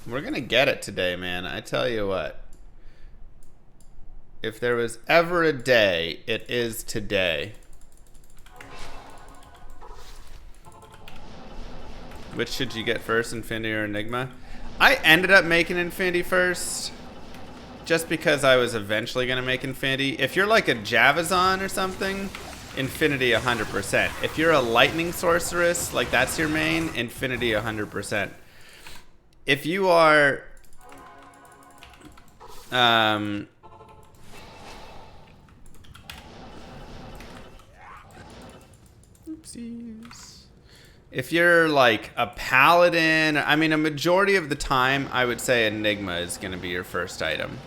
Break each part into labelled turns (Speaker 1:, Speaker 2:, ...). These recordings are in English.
Speaker 1: We're gonna get it today, man. I tell you what. If there was ever a day, it is today. Which should you get first, Infinity or Enigma? I ended up making Infinity first, just because I was eventually gonna make Infinity. If you're like a Javazon or something, Infinity 100%. If you're a Lightning Sorceress, like that's your main, Infinity 100%. If you are oopsies. If you're like a paladin, I mean, a majority of the time, I would say Enigma is going to be your first item.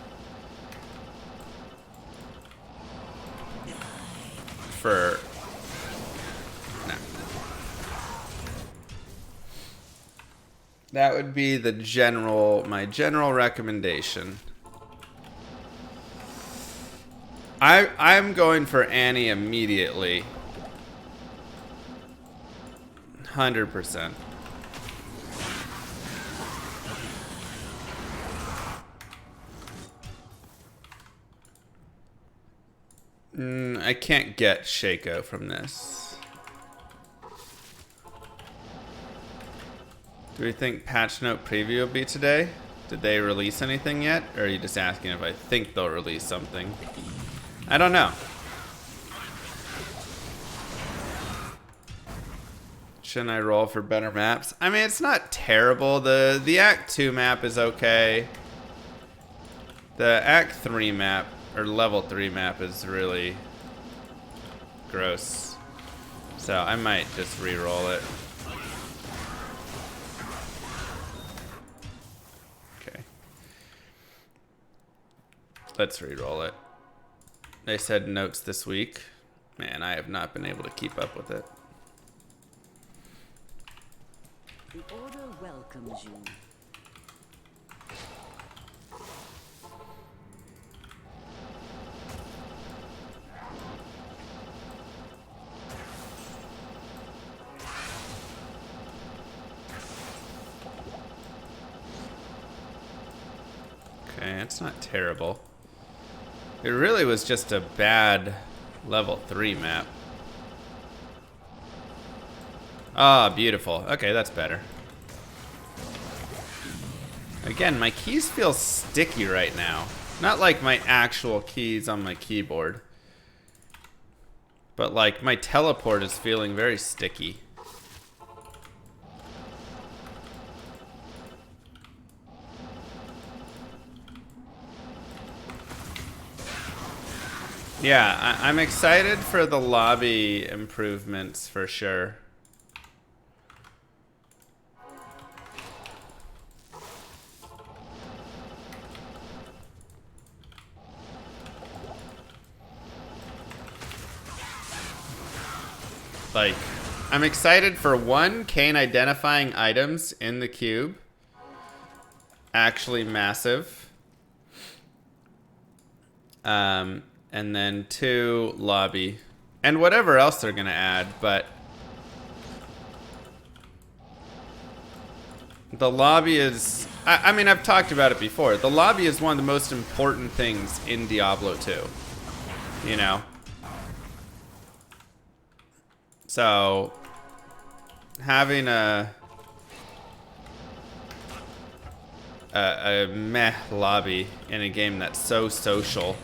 Speaker 1: For no. That would be the my general recommendation. I'm going for Annie immediately. 100%. I can't get Shaco from this. Do we think patch note preview will be today? Did they release anything yet? Or are you just asking if I think they'll release something? I don't know. Shouldn't I roll for better maps? I mean, it's not terrible. The Act 2 map is okay. The Act 3 map, or level 3 map, is really gross. So I might just re-roll it. Okay. Let's re-roll it. They said notes this week. Man, I have not been able to keep up with it.
Speaker 2: The Order welcomes you.
Speaker 1: Okay, it's not terrible. It really was just a bad level 3 map. Ah, beautiful. Okay, that's better. Again, my keys feel sticky right now. Not like my actual keys on my keyboard. But like my teleport is feeling very sticky. Yeah, I'm excited for the lobby improvements for sure. Like, I'm excited for one, Kayn identifying items in the cube. Actually massive. And then 2, lobby. And whatever else they're gonna add, but the lobby is... I mean, I've talked about it before. The lobby is one of the most important things in Diablo 2. You know? So, having a meh lobby in a game that's so social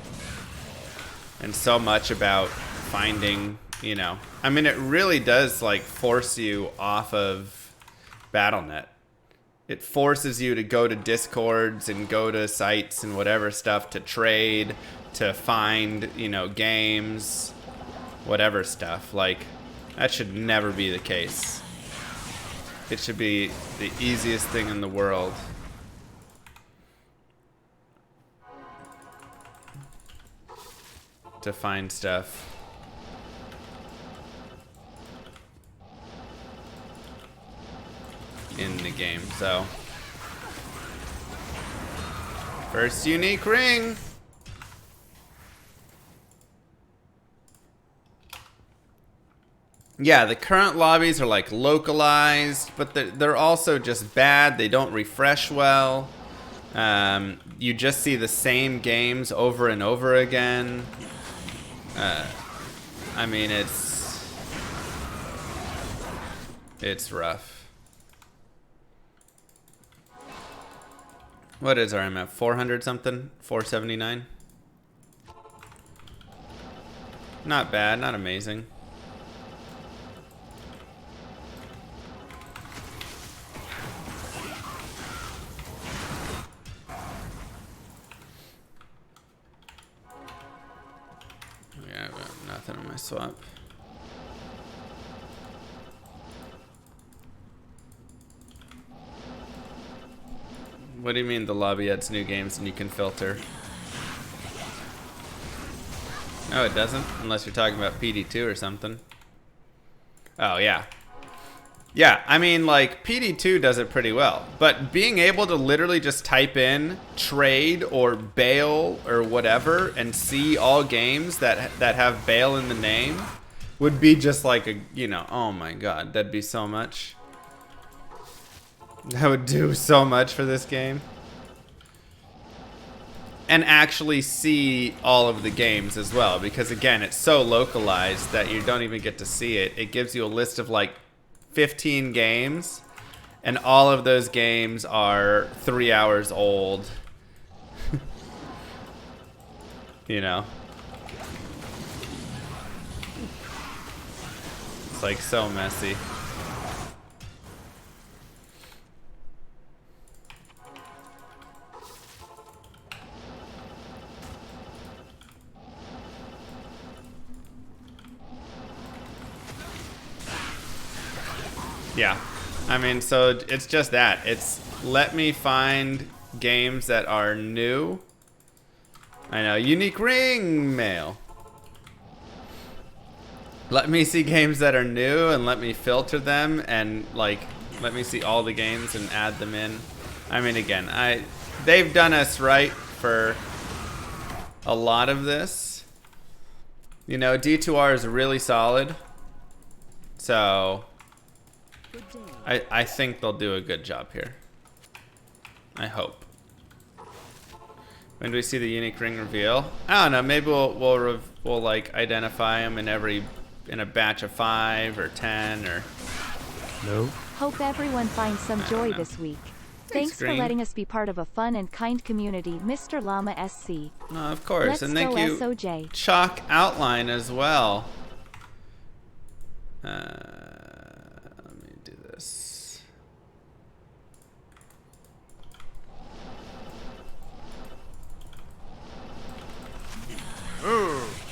Speaker 1: and so much about finding, you know, I mean, it really does like force you off of BattleNet. It forces you to go to Discords and go to sites and whatever stuff to trade, to find, you know, games, whatever stuff. Like, that should never be the case. It should be the easiest thing in the world. To find stuff. In the game, so. First unique ring! Yeah, the current lobbies are like localized, but they're also just bad. They don't refresh well. You just see the same games over and over again. I mean, it's rough. What is our MF? 400 something? 479? Not bad, not amazing. Yeah, I've got nothing on my swap. What do you mean the lobby adds new games and you can filter? No, it doesn't, unless you're talking about PD2 or something. Oh, yeah. Yeah, I mean, like, PD2 does it pretty well. But being able to literally just type in trade or bail or whatever and see all games that have bail in the name would be just like a, you know, oh my god, that'd be so much. That would do so much for this game. And actually see all of the games as well, because again, it's so localized that you don't even get to see it. It gives you a list of like 15 games, and all of those games are 3 hours old. You know? It's like so messy. Yeah, I mean, so it's just that. It's let me find games that are new. I know, unique ring mail. Let me see games that are new and let me filter them and like let me see all the games and add them in. I mean, again, they've done us right for a lot of this. You know, D2R is really solid. So I think they'll do a good job here. I hope. When do we see the unique ring reveal? I don't know. Maybe we'll like identify them in a batch of 5 or 10 or.
Speaker 3: No.
Speaker 4: Hope everyone finds some joy
Speaker 1: know.
Speaker 4: this week. Thanks for
Speaker 1: Green.
Speaker 4: letting us be part of a fun and kind community, Mr. Llama SC.
Speaker 1: Of course,
Speaker 4: Let's
Speaker 1: and thank
Speaker 4: go
Speaker 1: you,
Speaker 4: SOJ.
Speaker 1: Chalk Outline as well. Let me do this.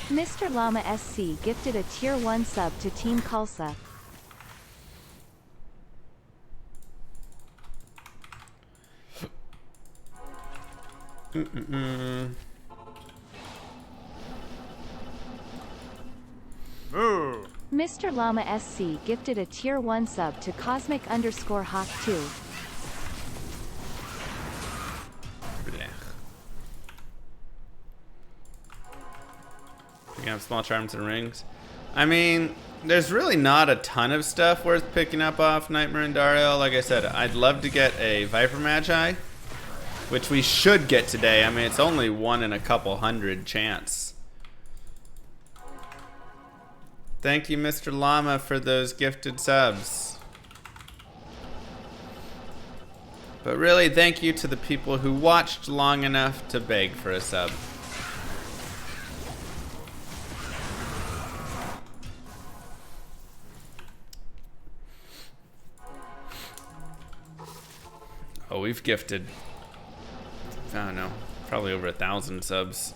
Speaker 4: Mr. Llama SC gifted a tier 1 sub to Team Kalsa. Mr. Llama SC gifted a tier 1 sub to Cosmic_Hawk 2.
Speaker 1: Blech. Picking up small charms and rings. I mean, there's really not a ton of stuff worth picking up off Nightmare and Dario. Like I said, I'd love to get a Viper Magi, which we should get today. I mean, it's only 1 in a couple hundred chance. Thank you, Mr. Llama, for those gifted subs. But really, thank you to the people who watched long enough to beg for a sub. Oh, we've gifted, I don't know, probably over 1,000 subs.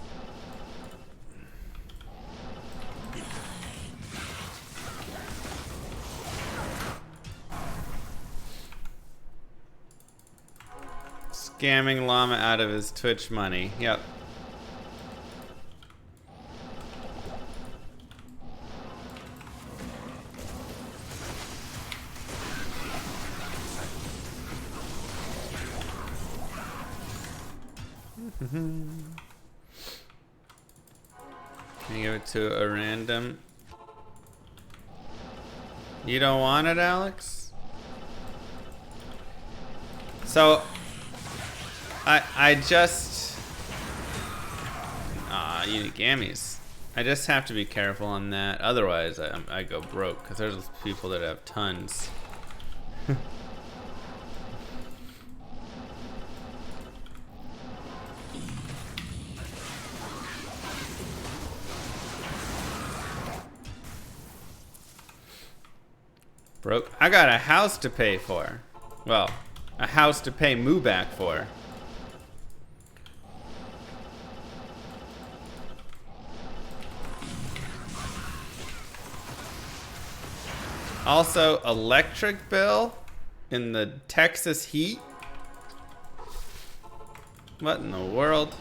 Speaker 1: Scamming Llama out of his Twitch money. Yep. Can you give it to a random? You don't want it, Alex? So, I just... Unigamis. I just have to be careful on that. Otherwise, I go broke. Because there's people that have tons. Broke. I got a house to pay for. Well, a house to pay Moo back for. Also, electric bill in the Texas heat. What in the world?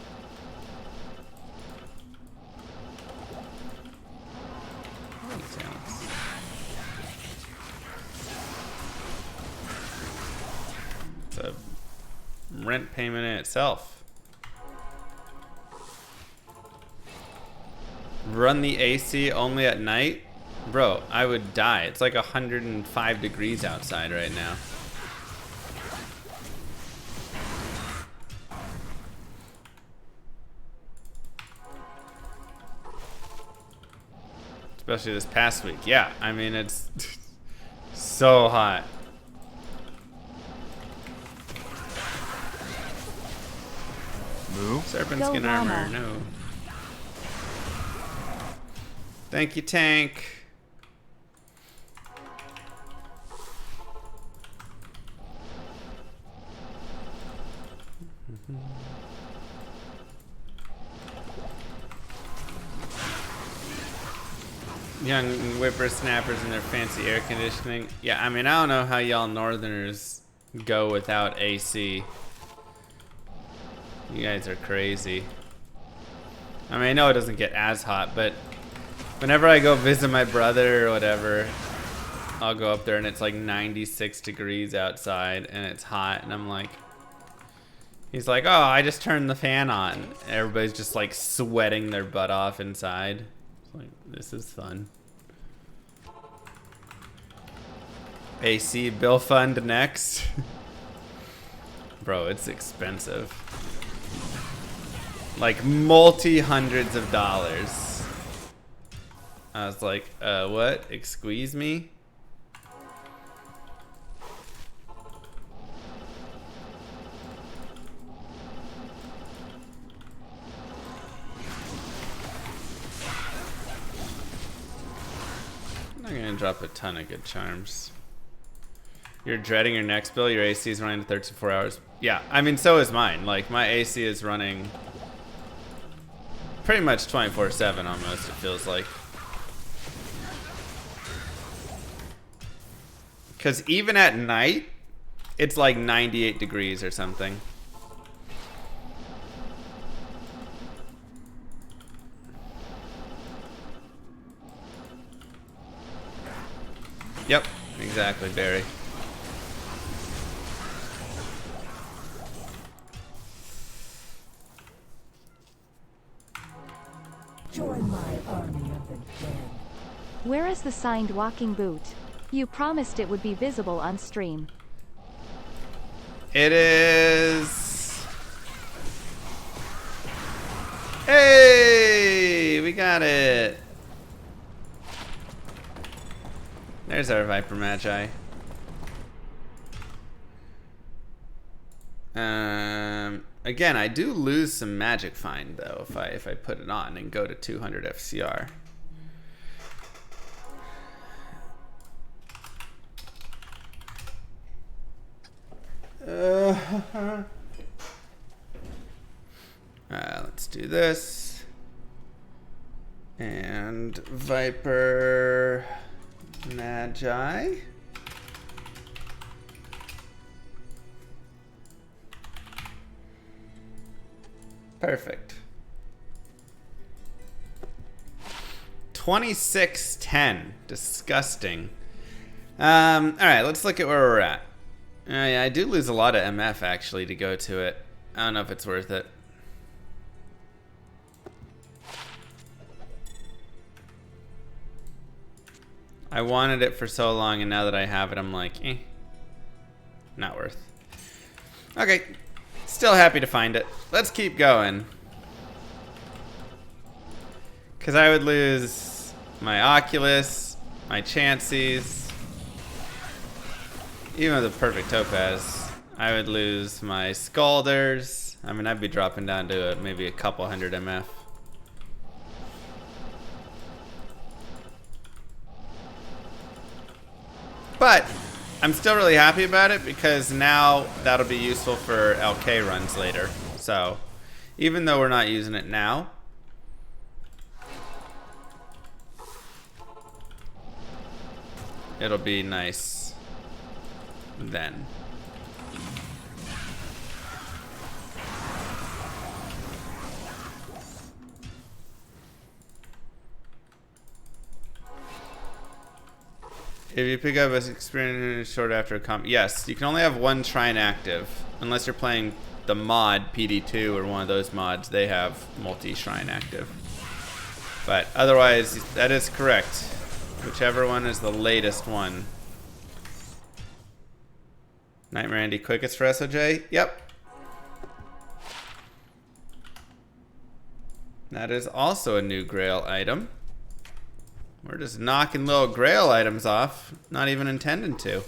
Speaker 1: Thanks, Alex. It's a rent payment in itself. Run the AC only at night? Bro, I would die. It's like 105 degrees outside right now. Especially this past week. Yeah, I mean, it's so hot.
Speaker 3: Moo?
Speaker 1: Serpent
Speaker 4: Go
Speaker 1: skin
Speaker 4: Llama.
Speaker 1: armor, no. Thank you, tank. Young whippersnappers and their fancy air conditioning. Yeah, I mean, I don't know how y'all northerners go without AC. You guys are crazy. I mean, I know it doesn't get as hot, but whenever I go visit my brother or whatever, I'll go up there and it's like 96 degrees outside and it's hot, and I'm like, he's like, oh, I just turned the fan on. Everybody's just like sweating their butt off inside. It's like, this is fun. AC bill fund next. Bro, it's expensive. Like multi-hundreds of dollars. I was like, what? Excuse me? I'm not gonna drop a ton of good charms. You're dreading your next bill. Your AC is running to 34 hours. Yeah, I mean, so is mine. Like, my AC is running pretty much 24/7 almost, it feels like. Because even at night, it's like 98 degrees or something. Yep, exactly, Barry.
Speaker 2: Join my army of the dead.
Speaker 4: Where is the signed walking boot? You promised it would be visible on stream.
Speaker 1: It is... Hey! We got it! There's our Viper Magi. Again, I do lose some magic find though if I put it on and go to 200 FCR. Let's do this. And Viper Magi. Perfect. 2610. Disgusting. Alright, let's look at where we're at. Yeah, I do lose a lot of MF actually to go to it. I don't know if it's worth it. I wanted it for so long, and now that I have it, I'm like, eh. Not worth. Okay. Still happy to find it. Let's keep going. Because I would lose my Oculus, my Chanseys, even with a perfect Topaz. I would lose my Scalders. I mean, I'd be dropping down to maybe a couple hundred MF. But I'm still really happy about it because now that'll be useful for LK runs later. So even though we're not using it now, it'll be nice then. If you pick up as experience short after a comp, yes, you can only have one shrine active unless you're playing the mod PD2 or one of those mods. They have multi-shrine active, but otherwise that is correct. Whichever one is the latest one. Nightmare Andy quickest for SOJ. Yep. That is also a new Grail item. We're just knocking little Grail items off, not even intending to.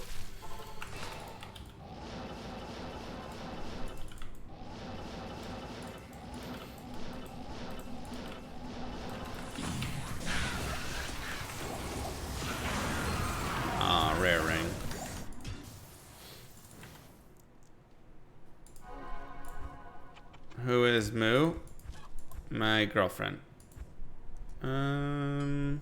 Speaker 1: Ah, rare ring. Who is Moo? My girlfriend. And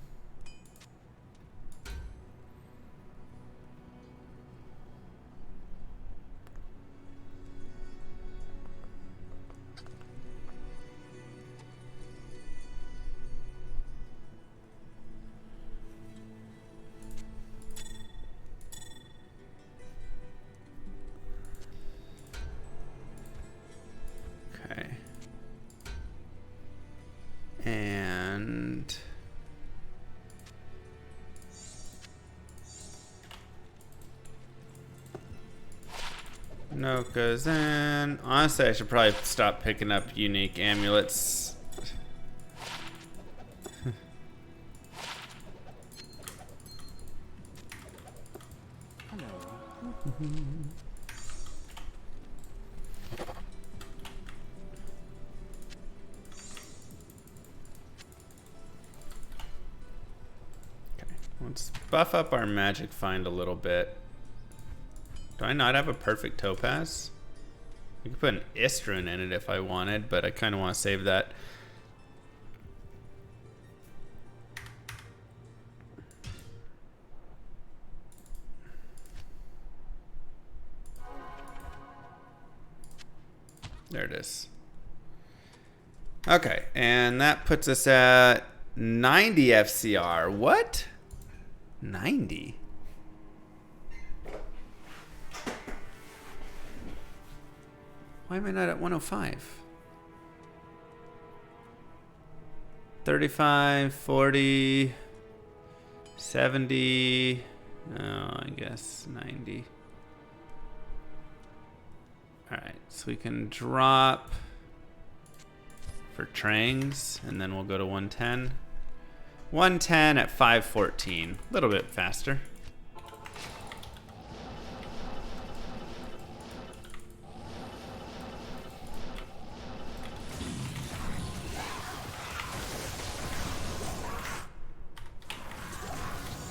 Speaker 1: Nokazan. Honestly, I should probably stop picking up unique amulets. Let's buff up our magic find a little bit. Do I not have a perfect Topaz? I could put an Istrin in it if I wanted, but I kind of want to save that. There it is. Okay, and that puts us at 90 FCR. What? 90? Why am I not at 105? 35, 40, 70. Oh, I guess 90. Alright, so we can drop for Trangs, and then we'll go to 110. 110 at 514. A little bit faster.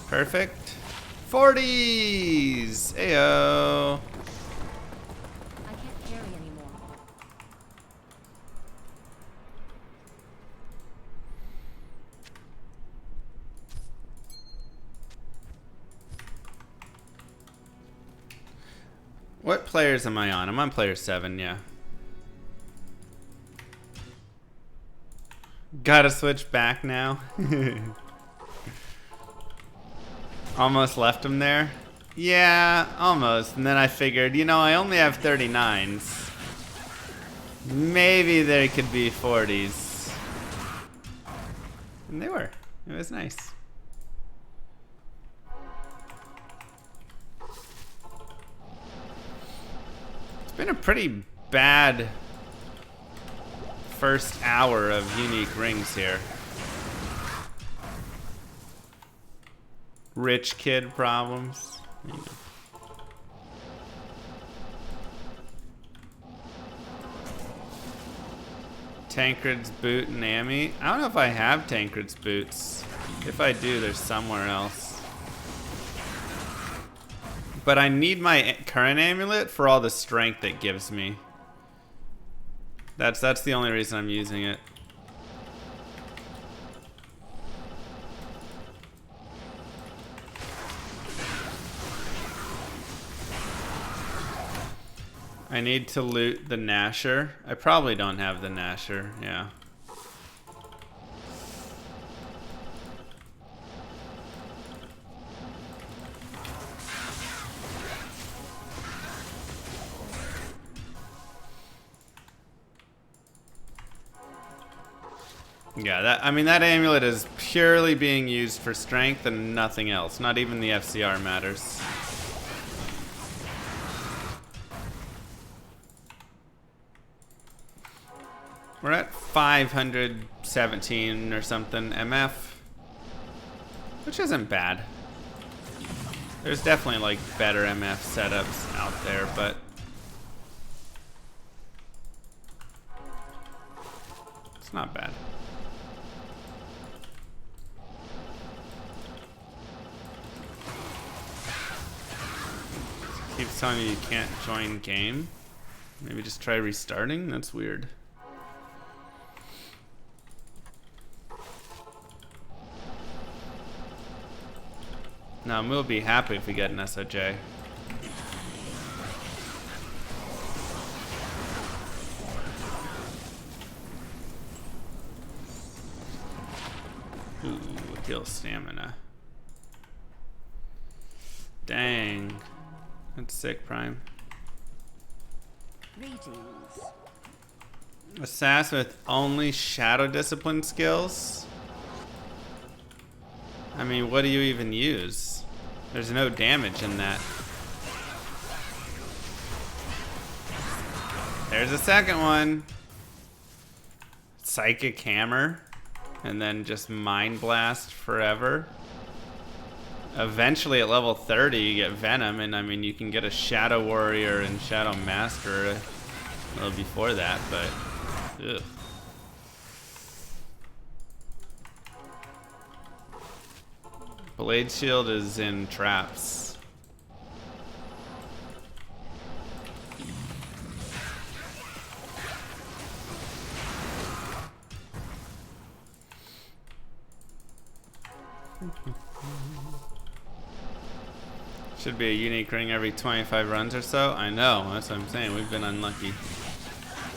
Speaker 1: Perfect. 40s! Ayo!
Speaker 4: I can't carry anymore.
Speaker 1: What players am I on? I'm on player 7, yeah. Gotta switch back now. Almost left him there. Yeah, almost. And then I figured, you know, I only have 39s. Maybe there could be 40s. And they were. It was nice. Been a pretty bad first hour of unique rings here. Rich kid problems. Tancred's boot and Amy. I don't know if I have Tancred's boots. If I do, they're somewhere else. But I need my current amulet for all the strength it gives me. That's the only reason I'm using it. I need to loot the Nasher. I probably don't have the Nasher, yeah. Yeah, that amulet is purely being used for strength and nothing else. Not even the FCR matters. We're at 517 or something MF, which isn't bad. There's definitely like better MF setups out there, but it's not bad. Keeps telling you can't join game. Maybe just try restarting? That's weird. No, we'll be happy if we get an SOJ. Ooh, heal stamina. Dang. That's sick, Prime.
Speaker 2: Greetings.
Speaker 1: Assassin with only Shadow Discipline skills? I mean, what do you even use? There's no damage in that. There's a second one. Psychic Hammer. And then just Mind Blast forever. Eventually at level 30 you get Venom, and I mean you can get a Shadow Warrior and Shadow Master a little before that, but ugh. Blade Shield is in traps. Should be a unique ring every 25 runs or so. I know, that's what I'm saying. We've been unlucky.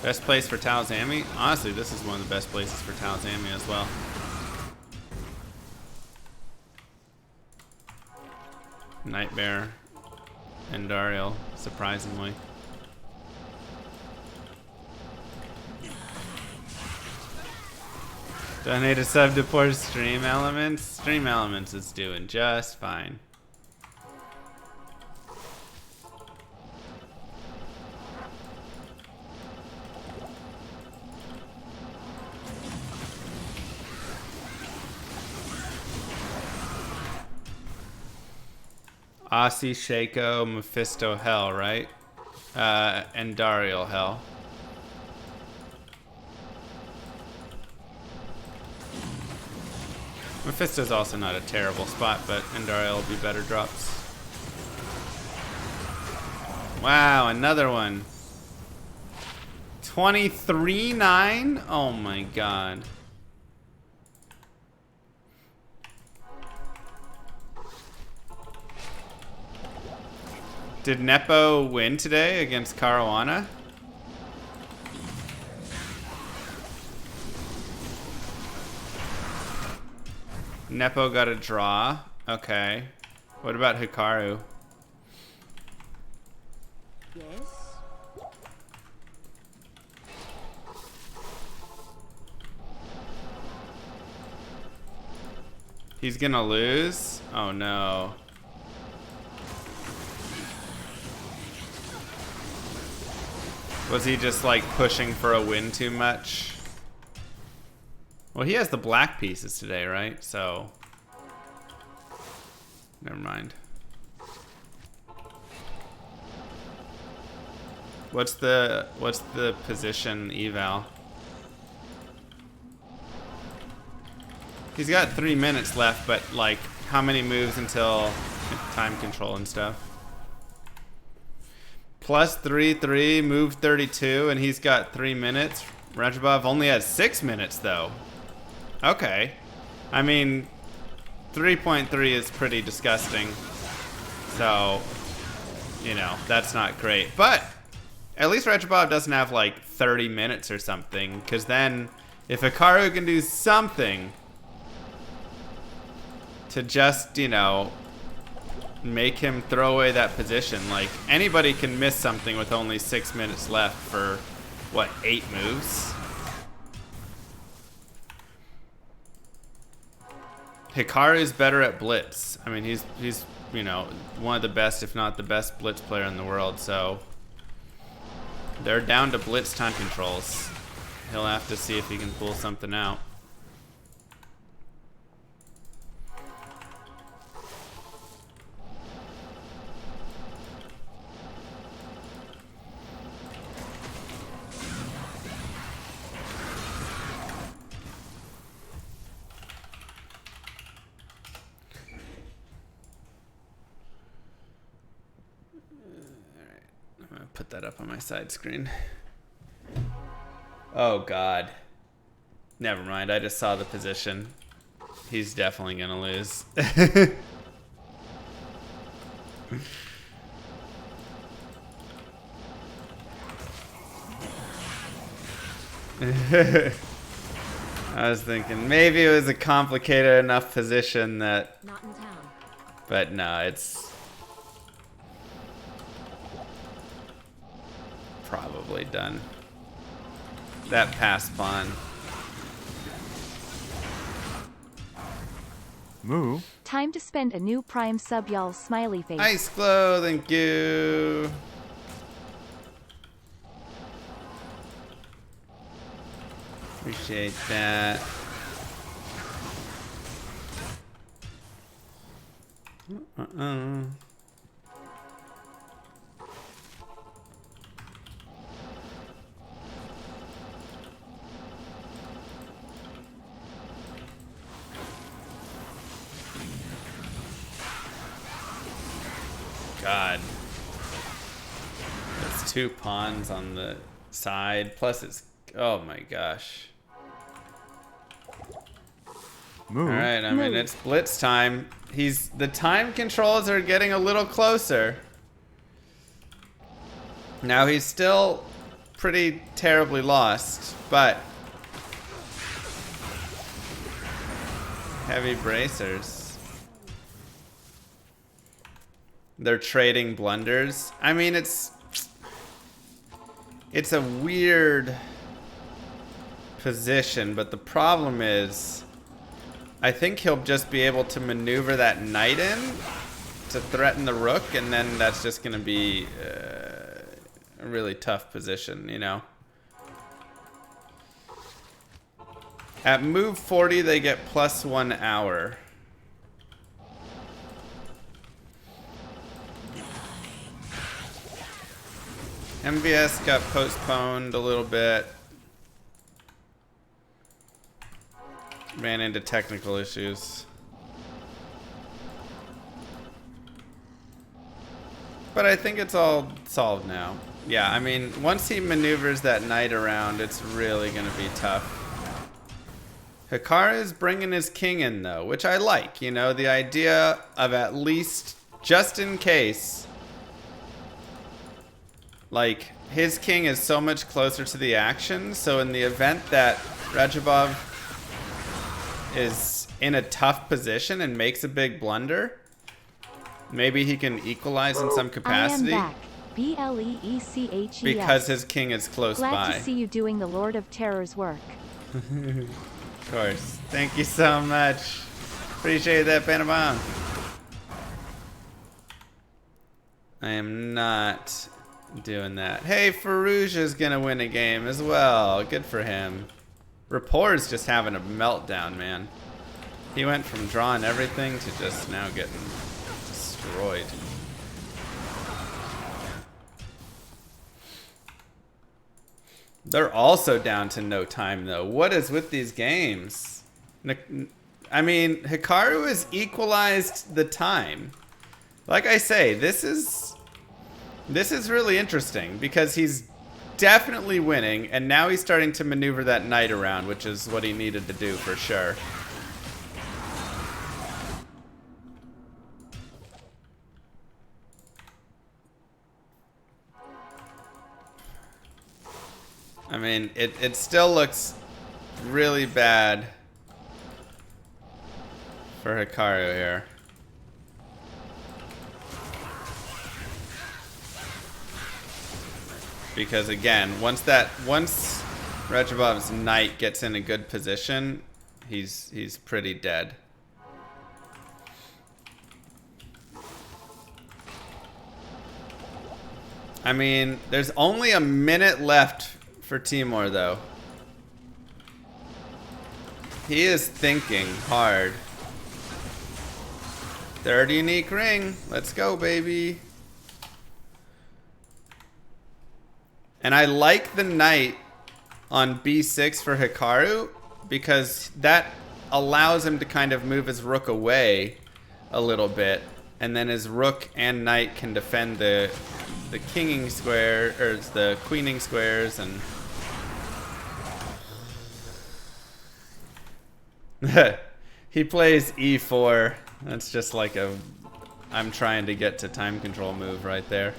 Speaker 1: Best place for Talzami? Honestly, this is one of the best places for Talzami as well. Nightmare and Dariel, surprisingly. Donate a sub to poor Stream Elements. Stream Elements is doing just fine. Aussie, Shaco, Mephisto, Hell, right? And Dariel, Hell. Mephisto's also not a terrible spot, but Endariel will be better drops. Wow, another one. 23-9? Oh my god. Did Nepo win today against Caruana? Nepo got a draw. Okay. What about Hikaru?
Speaker 2: Yes.
Speaker 1: He's gonna lose? Oh no. Was he just like pushing for a win too much? Well, he has the black pieces today, right? So, never mind. What's the position eval? He's got 3 minutes left, but like, how many moves until time control and stuff? Plus 3-3, move 32, and he's got 3 minutes. Rajabov only has 6 minutes though. Okay. I mean, 3.3 is pretty disgusting. So, you know, that's not great. But at least Rajabov doesn't have like 30 minutes or something, because then if Hikaru can do something to just, you know, make him throw away that position, like anybody can miss something with only 6 minutes left for what, 8 moves? Hikaru's better at blitz. I mean, he's you know, one of the best, if not the best blitz player in the world, so they're down to blitz time controls. He'll have to see if he can pull something out. Put that up on my side screen. Oh God. Never mind, I just saw the position. He's definitely gonna lose. I was thinking maybe it was a complicated enough position that...
Speaker 5: Not in town.
Speaker 1: But no, it's... probably done. That pass pawn.
Speaker 3: Move.
Speaker 4: Time to spend a new Prime sub, y'all. Smiley face.
Speaker 1: Ice glow, thank you. Appreciate that. God. That's 2 pawns on the side. Plus it's... oh my gosh.
Speaker 3: Move.
Speaker 1: Alright, I mean, it's blitz time. The time controls are getting a little closer. Now he's still pretty terribly lost, but... heavy bracers. They're trading blunders. I mean, it's a weird position, but the problem is I think he'll just be able to maneuver that knight in to threaten the rook, and then that's just going to be a really tough position, you know. At move 40, they get +1 hour. MVS got postponed a little bit. Ran into technical issues. But I think it's all solved now. Yeah, I mean, once he maneuvers that knight around, it's really going to be tough. Hikaru's bringing his king in, though, which I like. You know, the idea of at least, just in case... like, his king is so much closer to the action, so in the event that Rajabov is in a tough position and makes a big blunder, maybe he can equalize in some capacity.
Speaker 4: I am back. BLEECHES.
Speaker 1: Because his king is close by.
Speaker 4: Glad to see you doing the Lord of Terror's work.
Speaker 1: Of course. Thank you so much. Appreciate that, Panabon. I am not doing that. Hey, Farouja's gonna win a game as well. Good for him. Rapport's just having a meltdown, man. He went from drawing everything to just now getting destroyed. They're also down to no time, though. What is with these games? I mean, Hikaru has equalized the time. Like I say, this is really interesting because he's definitely winning, and now he's starting to maneuver that knight around, which is what he needed to do for sure. I mean, it still looks really bad for Hikaru here. Because again, once Rechebov's knight gets in a good position, he's pretty dead. I mean, there's only a minute left for Timur, though. He is thinking hard. Third unique ring. Let's go, baby. And I like the knight on b6 for Hikaru because that allows him to kind of move his rook away a little bit, and then his rook and knight can defend the kinging square or the queening squares. And he plays e4. That's just like a I'm trying to get to time control move right there.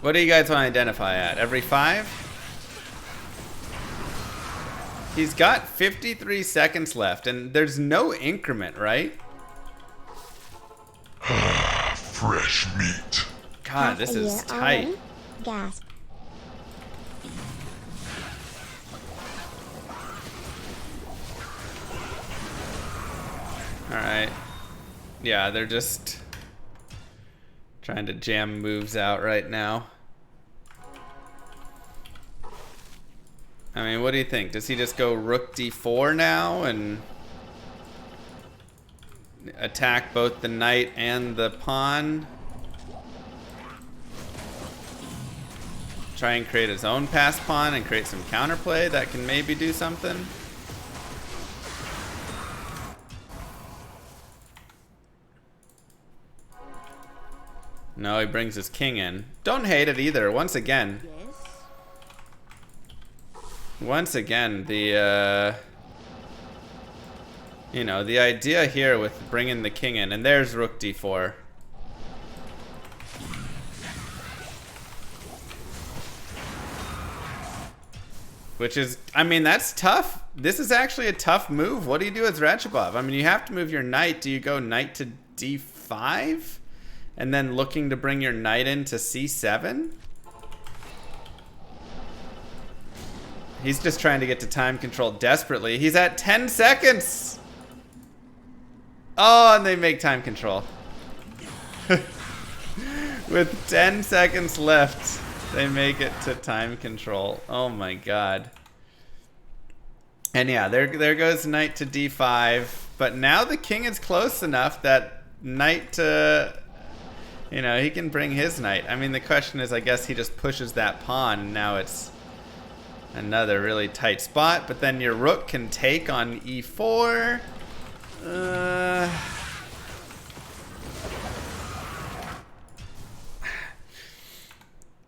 Speaker 1: What do you guys want to identify at? Every 5? He's got 53 seconds left, and there's no increment, right?
Speaker 5: Fresh meat.
Speaker 1: God, this is tight.
Speaker 6: Gasp.
Speaker 1: Alright. Yeah, they're just trying to jam moves out right now. I mean, what do you think? Does he just go rook d4 now and attack both the knight and the pawn? Try and create his own passed pawn and create some counterplay that can maybe do something? No, he brings his king in. Don't hate it either. Once again, the you know, the idea here with bringing the king in, and there's rook d4. Which is, I mean, that's tough. This is actually a tough move. What do you do as Rechebov? I mean, you have to move your knight. Do you go knight to d5? And then looking to bring your knight into c7? He's just trying to get to time control desperately. He's at 10 seconds! Oh, and they make time control. With 10 seconds left, they make it to time control. Oh my god. And yeah, there goes knight to d5. But now the king is close enough that knight to... You know, he can bring his knight. I mean, the question is, I guess he just pushes that pawn, and now it's another really tight spot. But then your rook can take on e4.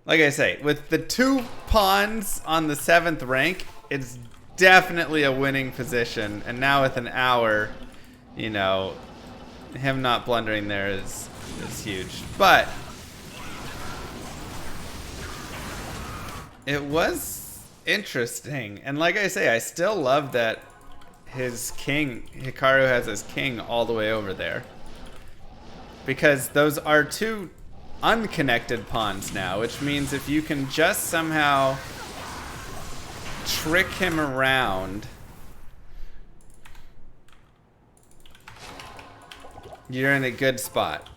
Speaker 1: Like I say, with the 2 pawns on the 7th rank, it's definitely a winning position. And now with an hour, you know, him not blundering there is huge. But it was interesting. And like I say, I still love that his king, Hikaru has his king all the way over there. Because those are 2 unconnected pawns now, which means if you can just somehow trick him around, you're in a good spot.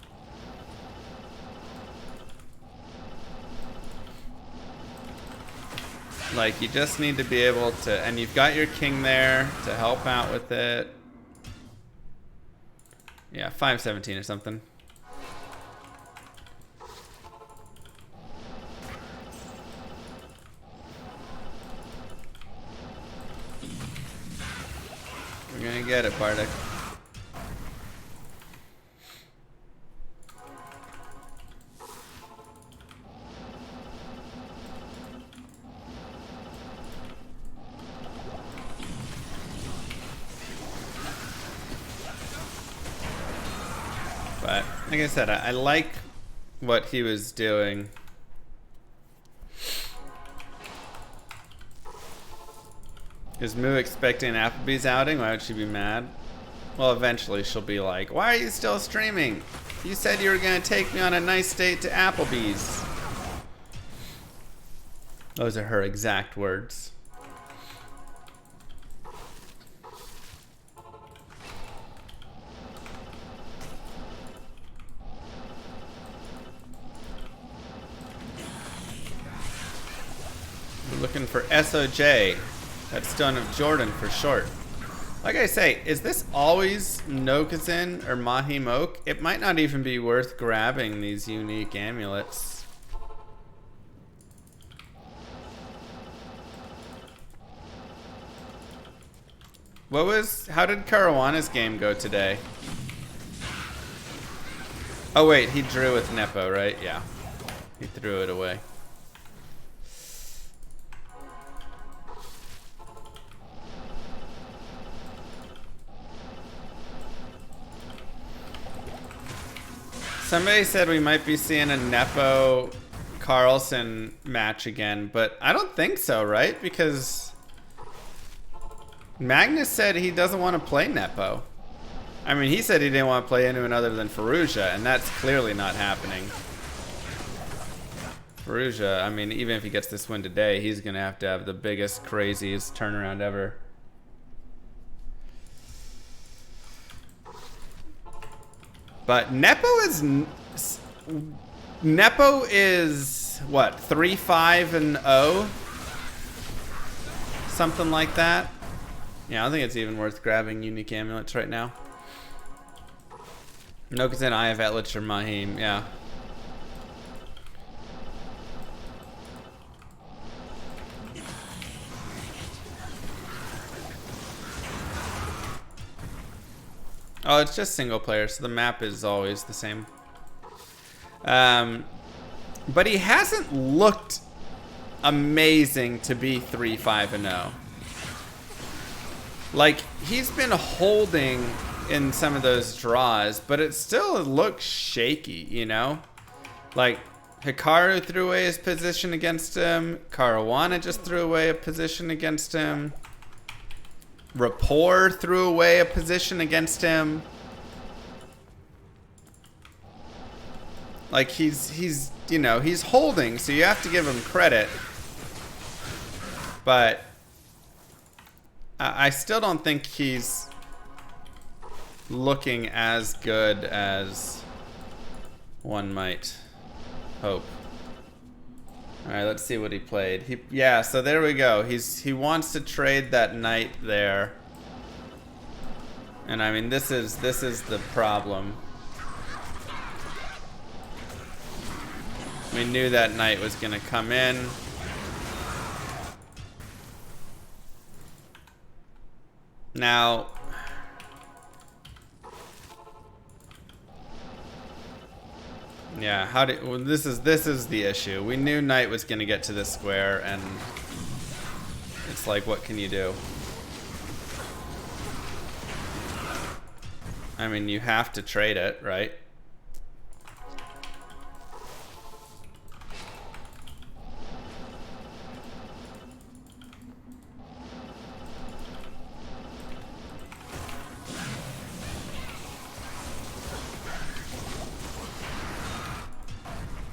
Speaker 1: Like, you just need to be able to, and you've got your king there to help out with it. Yeah, 517 or something. We're gonna get it, Bardic. But like I said, I like what he was doing. Is Moo expecting an Applebee's outing? Why would she be mad? Well, eventually she'll be like, why are you still streaming? You said you were going to take me on a nice date to Applebee's. Those are her exact words. We're looking for SOJ. That's Stone of Jordan for short. Like I say, is this always Nokazin or Mahimok? It might not even be worth grabbing these unique amulets. How did Caruana's game go today? Oh wait, he drew with Nepo, right? Yeah. He threw it away. Somebody said we might be seeing a Nepo Carlson match again, but I don't think so, right? Because Magnus said he doesn't want to play Nepo. I mean, he said he didn't want to play anyone other than Fallujah, and that's clearly not happening. Fallujah, I mean, even if he gets this win today, he's going to have the biggest, craziest turnaround ever. But Nepo is what, 3-5-0? Something like that. Yeah, I don't think it's even worth grabbing unique amulets right now. Nokazin, I have Etlich or Mahim, yeah. Oh, it's just single player, so the map is always the same. But he hasn't looked amazing to be 3-5-0. Like, he's been holding in some of those draws, but it still looks shaky, you know? Like, Hikaru threw away his position against him. Caruana just threw away a position against him. Rapport threw away a position against him. Like, he's you know, he's holding, so you have to give him credit. But I still don't think he's looking as good as one might hope. All right, let's see what he played. Yeah, so there we go. He wants to trade that knight there, and I mean this is the problem. We knew that knight was gonna come in. Now, yeah, well, this is the issue. We knew knight was gonna get to this square, and it's like, what can you do? I mean, you have to trade it, right?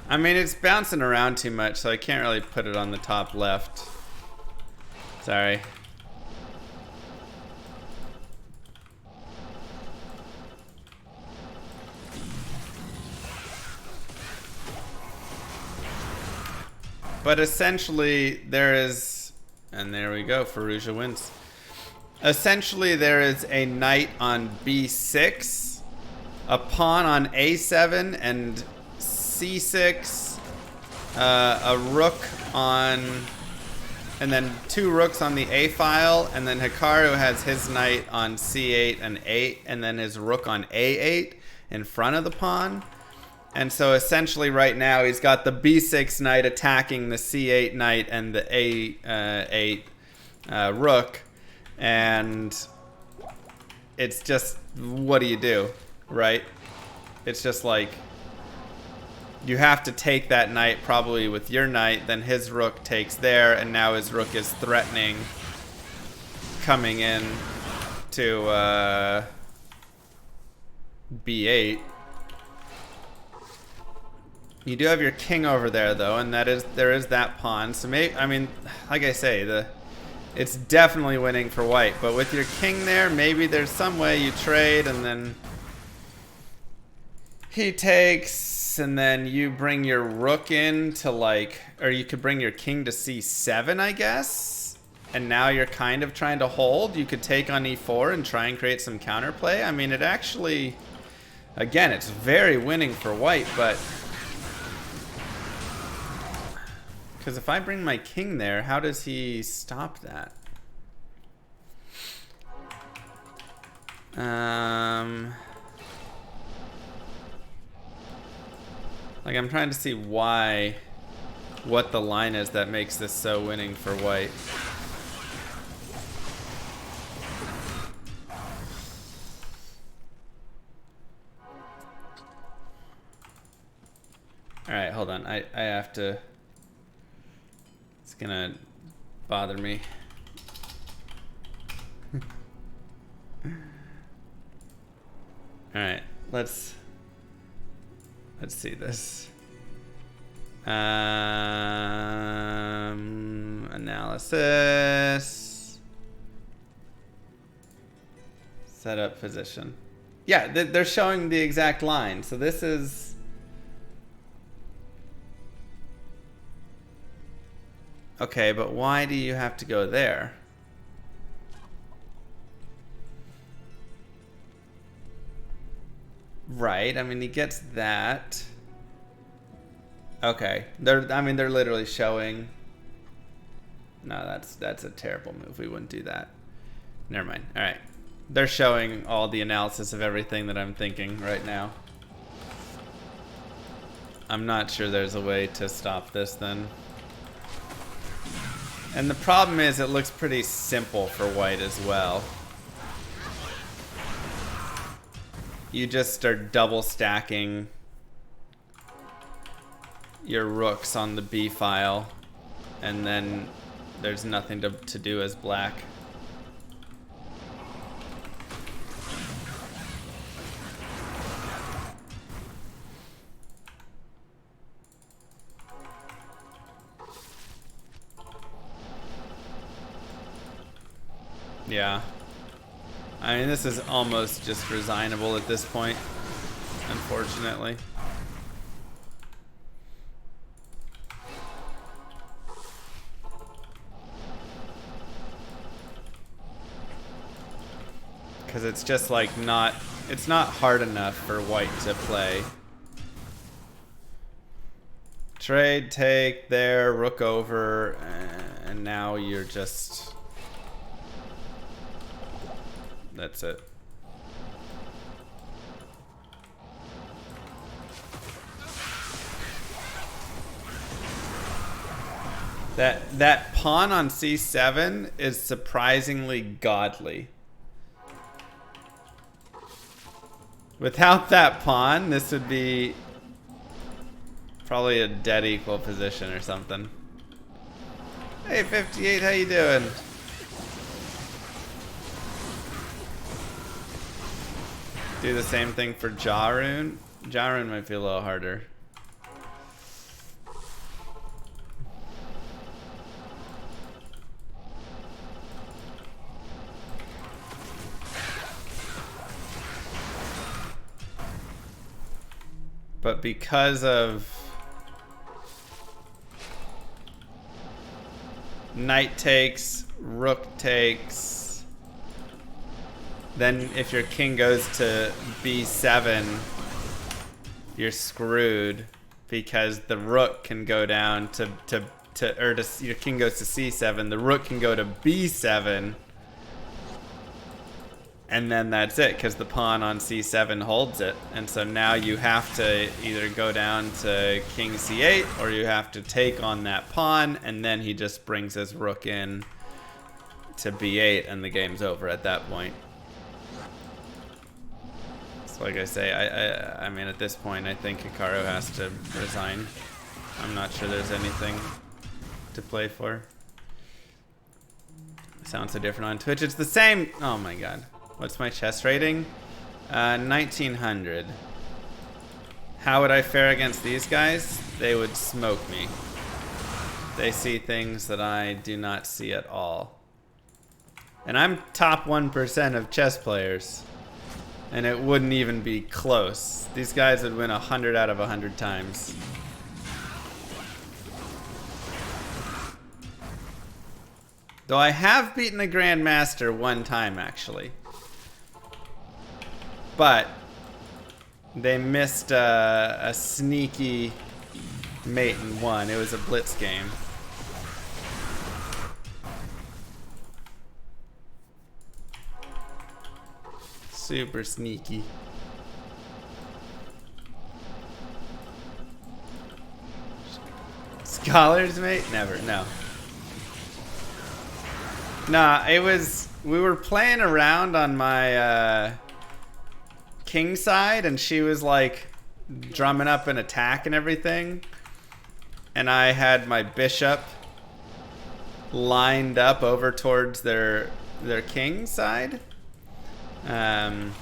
Speaker 1: I mean, it's bouncing around too much, so I can't really put it on the top left. Sorry. But essentially, there is And there we go. Fallujah wins. Essentially, there is a knight on b6, a pawn on a7 and c6, a rook on, and then 2 rooks on the a file, and then Hikaru has his knight on c8 and 8, and then his rook on a8 in front of the pawn. And so essentially right now he's got the b6 knight attacking the c8 knight and the a8 rook. And it's just, what do you do, right? It's just like, you have to take that knight probably with your knight, then his rook takes there, and now his rook is threatening coming in to b8. You do have your king over there though, and there is that pawn. So maybe, I mean, like I say, it's definitely winning for white. But with your king there, maybe there's some way you trade, and then he takes, and then you bring your rook in to like, or you could bring your king to c7, I guess. And now you're kind of trying to hold. You could take on e4 and try and create some counterplay. I mean, it actually, again, it's very winning for white, but because if I bring my king there, how does he stop that? Like, I'm trying to see what the line is that makes this so winning for white. All right, hold on. I have to. It's gonna bother me. All right, let's see this. Analysis. Setup position. Yeah, they're showing the exact line. So this is. Okay, but why do you have to go there? Right, I mean, he gets that. Okay, they're literally showing. No, that's a terrible move. We wouldn't do that. Never mind. All right, they're showing all the analysis of everything that I'm thinking right now. I'm not sure there's a way to stop this then. And the problem is it looks pretty simple for white as well. You just are double stacking your rooks on the B file, and then there's nothing to do as black. Yeah. I mean, this is almost just resignable at this point, unfortunately. Because it's just like it's not hard enough for white to play. Trade, take there, rook over, and now you're just... That's it. That pawn on c7 is surprisingly godly. Without that pawn, this would be probably a dead equal position or something. Hey 58, how you doing? Do the same thing for Jarun. Jarun might be a little harder. But because of knight takes, rook takes. Then if your king goes to b7, you're screwed because the rook can go down your king goes to c7, the rook can go to b7, and then that's it because the pawn on c7 holds it. And so now you have to either go down to king c8 or you have to take on that pawn, and then he just brings his rook in to b8 and the game's over at that point. So like I say, I mean at this point I think Hikaru has to resign. I'm not sure there's anything to play for. Sounds so different on Twitch. It's the same. Oh my god. What's my chess rating? 1900. How would I fare against these guys? They would smoke me. They see things that I do not see at all. And I'm top 1% of chess players. And it wouldn't even be close. These guys would win 100 out of 100 times. Though I have beaten a Grandmaster one time, actually. But they missed a sneaky mate and won. It was a blitz game. Super sneaky. Scholars, mate? Never, no. Nah, it was... We were playing around on my king side, and she was like drumming up an attack and everything. And I had my bishop lined up over towards their king side. And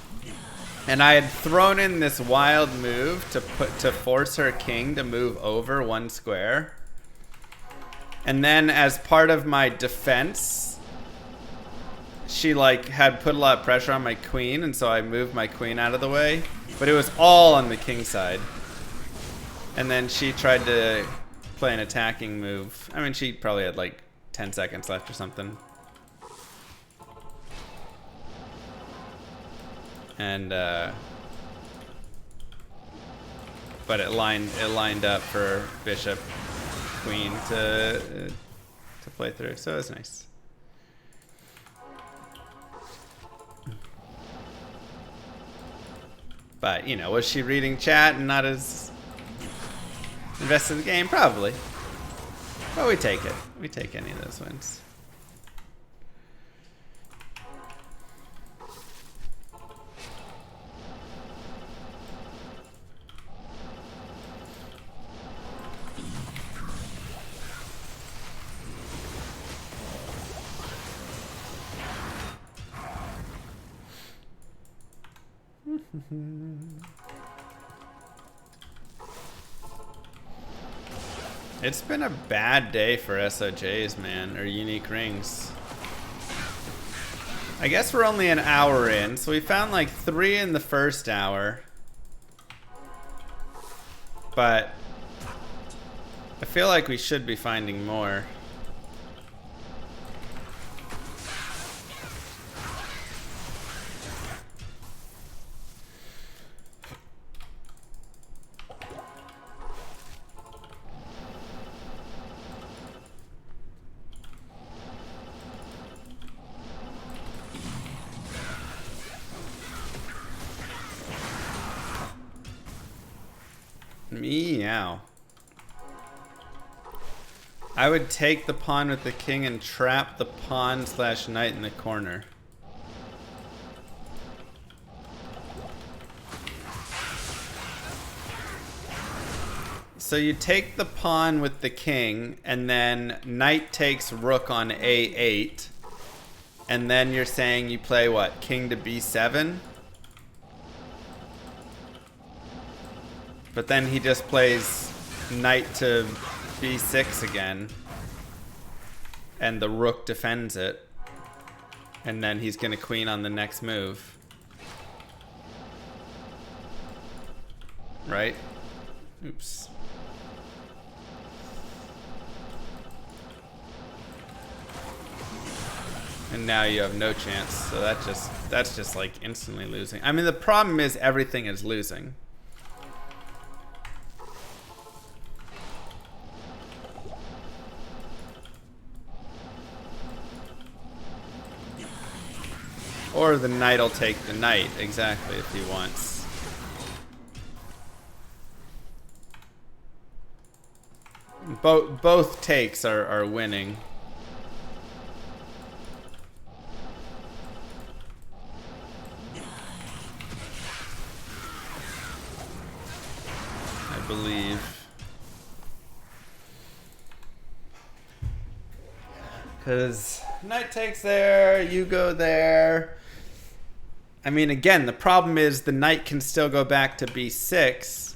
Speaker 1: I had thrown in this wild move to force her king to move over one square. And then as part of my defense, she like had put a lot of pressure on my queen, and so I moved my queen out of the way. But it was all on the king side. And then she tried to play an attacking move. I mean, she probably had like 10 seconds left or something. And but it lined up for bishop queen to play through, so it was nice. But you know, was she reading chat and not as invested in the game? Probably. But we take it. We take any of those wins. It's been a bad day for SOJs, man, or unique rings. I guess we're only an hour in, so we found like 3 in the first hour. But I feel like we should be finding more. Meow. I would take the pawn with the king and trap the pawn / knight in the corner. So you take the pawn with the king, and then knight takes rook on a8, and then you're saying you play what? King to b7? But then he just plays knight to b6 again. And the rook defends it. And then he's gonna queen on the next move. Right? Oops. And now you have no chance. So that's just like instantly losing. I mean, the problem is everything is losing. Or the knight will take the knight, exactly, if he wants. Both takes are winning. I believe. Because knight takes there, you go there. I mean, again, the problem is the knight can still go back to b6,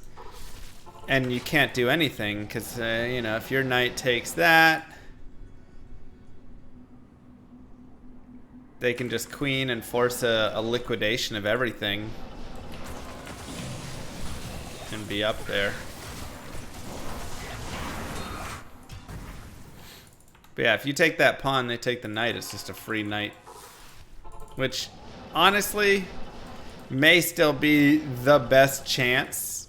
Speaker 1: and you can't do anything because, you know, if your knight takes that, they can just queen and force a liquidation of everything and be up there. But yeah, if you take that pawn, they take the knight, it's just a free knight. Which, honestly, may still be the best chance.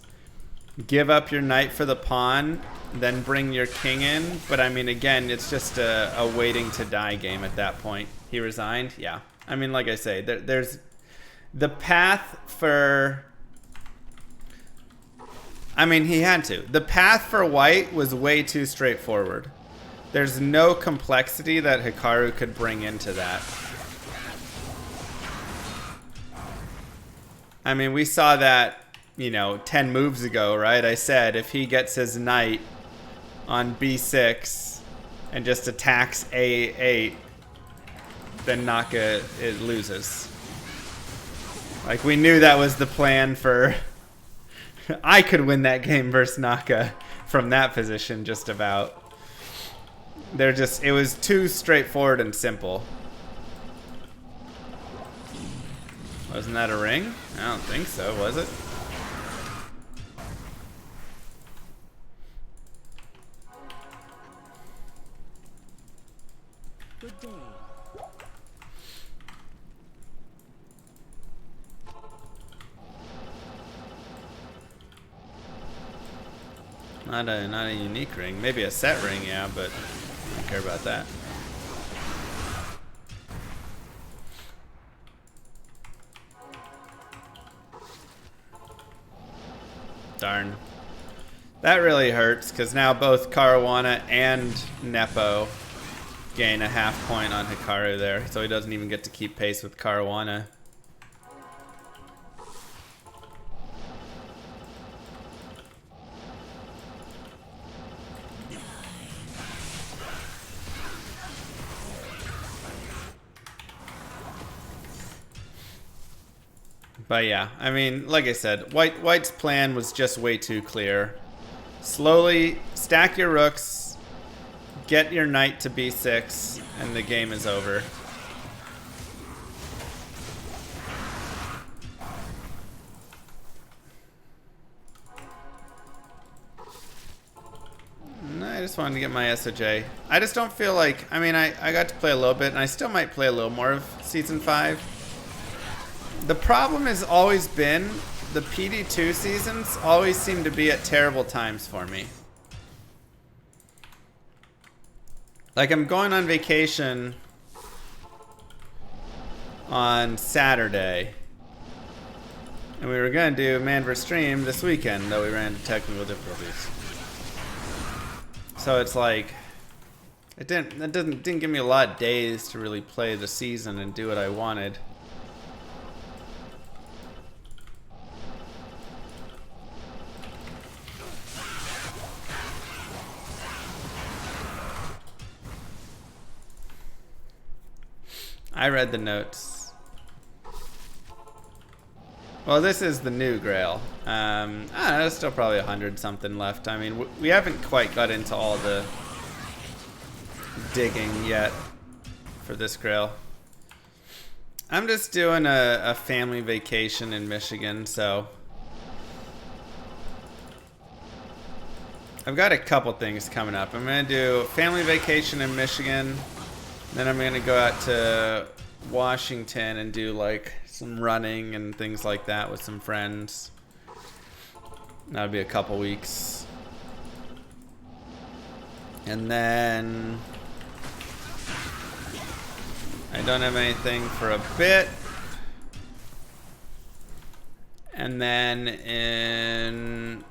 Speaker 1: Give up your knight for the pawn, then bring your king in. But I mean, again, it's just a waiting to die game at that point. He resigned? Yeah. I mean, like I say, there's the path for... I mean, he had to. The path for white was way too straightforward. There's no complexity that Hikaru could bring into that. I mean, we saw that, you know, 10 moves ago, right? I said if he gets his knight on b6 and just attacks a8, then Naka, it loses. Like, we knew that was the plan for... I could win that game versus Naka from that position, just about. It was too straightforward and simple. Wasn't that a ring? I don't think so, was it?
Speaker 2: Good day.
Speaker 1: Not a unique ring. Maybe a set ring, yeah, but I don't care about that. Darn. That really hurts, because now both Caruana and Nepo gain a half point on Hikaru there, so he doesn't even get to keep pace with Caruana. But yeah, I mean, like I said, White's plan was just way too clear. Slowly stack your rooks, get your knight to b6, and the game is over. I just wanted to get my SOJ. I just don't feel like, I mean, I got to play a little bit, and I still might play a little more of Season 5. The problem has always been the PD2 seasons always seem to be at terrible times for me. Like, I'm going on vacation on Saturday, and we were going to do Man vs. Stream this weekend, though we ran into technical difficulties. So it's like, it didn't give me a lot of days to really play the season and do what I wanted. I read the notes. Well, this is the new Grail. I don't know, there's still probably 100 something left. I mean, we haven't quite got into all the digging yet for this Grail. I'm just doing a family vacation in Michigan, so I've got a couple things coming up. I'm gonna do a family vacation in Michigan. Then I'm gonna go out to Washington and do like some running and things like that with some friends. That'll be a couple weeks. And then I don't have anything for a bit. And then in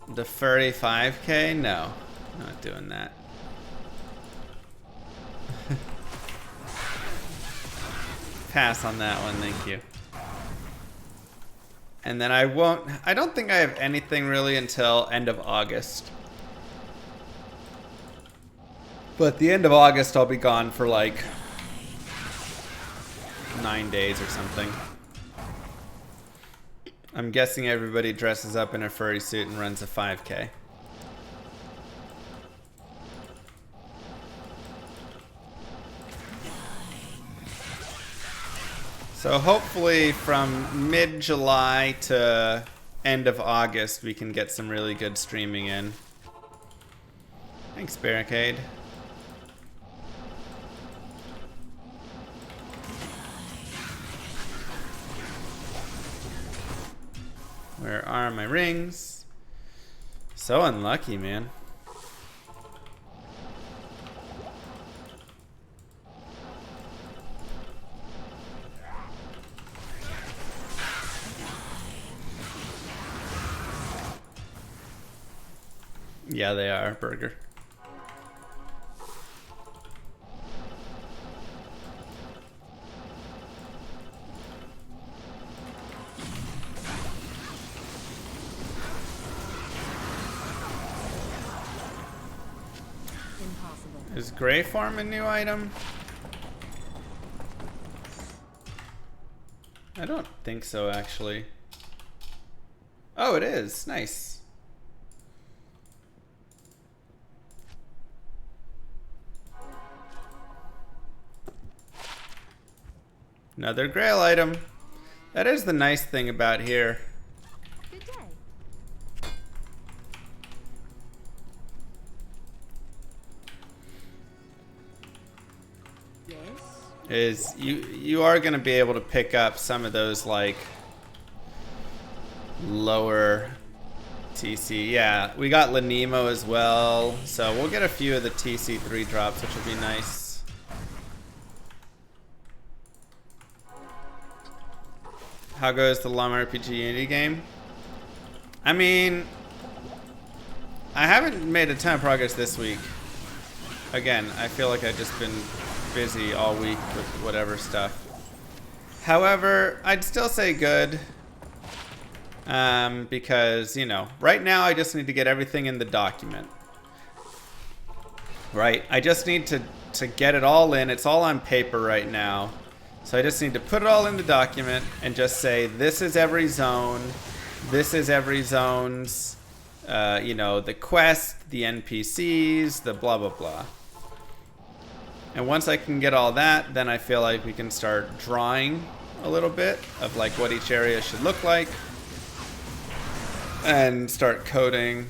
Speaker 1: the furry 5K, no, not doing that. Pass on that one, thank you. And then I don't think I have anything really until end of August. But the end of August I'll be gone for like 9 days or something. I'm guessing everybody dresses up in a furry suit and runs a 5K. So hopefully from mid-July to end of August we can get some really good streaming in. Thanks, Barricade. Where are my rings? So unlucky, man. Yeah, they are, Burger. Is Grey Form a new item? I don't think so, actually. Oh, it is. Nice. Another Grail item. That is the nice thing about here.
Speaker 4: Good day. Yes.
Speaker 1: Is you are going to be able to pick up some of those like lower TC. Yeah, we got Lanemo as well, so we'll get a few of the TC3 drops, which will be nice. How goes the Llama RPG Unity game? I mean, I haven't made a ton of progress this week. Again, I feel like I've just been busy all week with whatever stuff. However, I'd still say good. Because, you know, right now I just need to get everything in the document. Right? I just need to get it all in. It's all on paper right now. So I just need to put it all in the document and just say, this is every zone. This is every zone's, you know, the quest, the NPCs, the blah, blah, blah. And once I can get all that, then I feel like we can start drawing a little bit of like what each area should look like. And start coding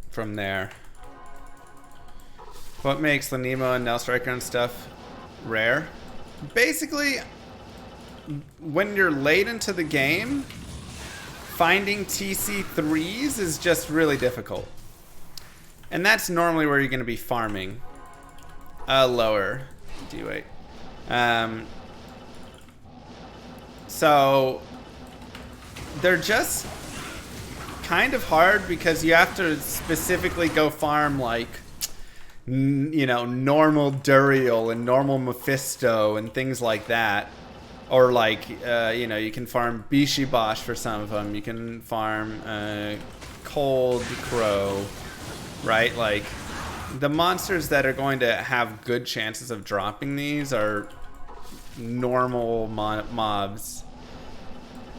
Speaker 1: from there. What makes Lanemo and Nellstriker and stuff rare? Basically, when you're late into the game, finding TC3s is just really difficult. And that's normally where you're going to be farming. Lower. D8. So they're just kind of hard because you have to specifically go farm like, you know, normal Duriel and normal Mephisto and things like that. Or like, you know, you can farm Bishibosh for some of them. You can farm Cold Crow, right? Like, the monsters that are going to have good chances of dropping these are normal mobs.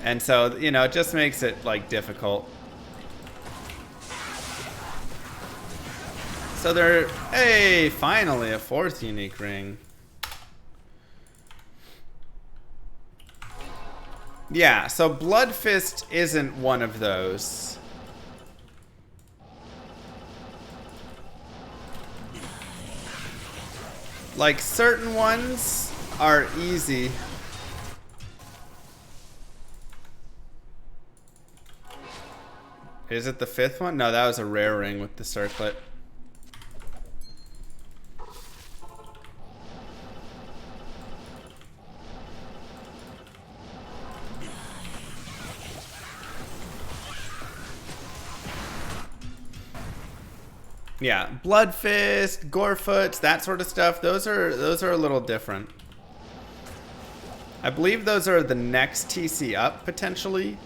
Speaker 1: And so, you know, it just makes it, like, difficult. So they're... Hey, finally, a 4th unique ring. Yeah, so Bloodfist isn't one of those. Like, certain ones are easy. Is it the 5th one? No, that was a rare ring with the circlet. Yeah, Blood Fist, Gorefoots, that sort of stuff. Those are a little different. I believe those are the next TC up potentially.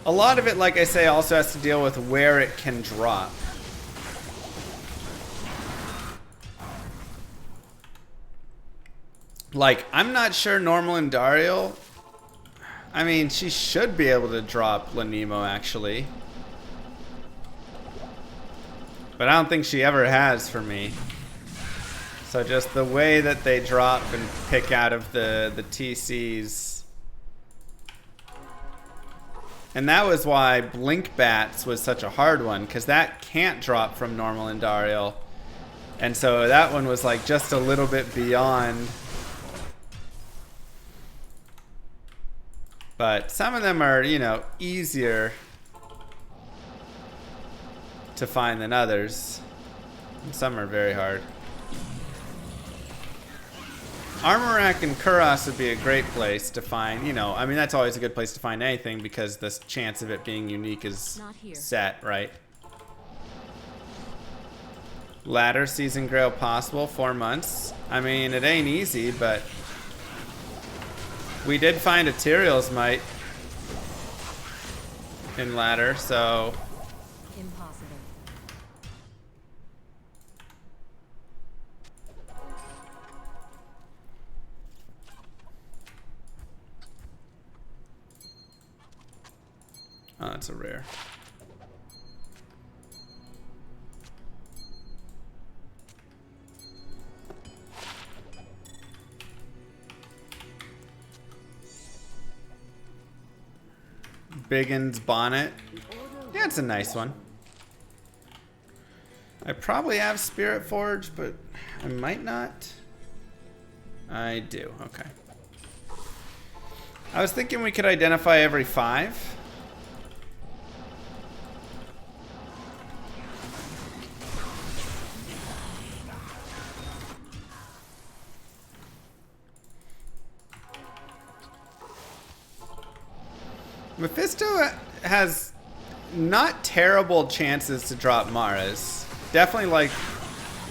Speaker 1: A lot of it, like I say, also has to deal with where it can drop. Like, I'm not sure Normal Andariel. I mean, she should be able to drop Lanemo actually. But I don't think she ever has for me. So just the way that they drop and pick out of the TCs. And that was why Blink Bats was such a hard one, because that can't drop from Normal Andariel. And so that one was like just a little bit beyond. But some of them are, you know, easier to find than others. And some are very hard. Armorak and Kuros would be a great place to find, you know, I mean, that's always a good place to find anything because the chance of it being unique is set, right? Ladder Season Grail possible, 4 months. I mean, it ain't easy, but we did find a Tyrael's Might in Ladder, so
Speaker 2: Impossible.
Speaker 1: oh, that's a rare. Biggin's Bonnet. Yeah, it's a nice one. I probably have Spirit Forge, but I might not. I do, okay. I was thinking we could identify every 5. Mephisto has not terrible chances to drop Maras. Definitely like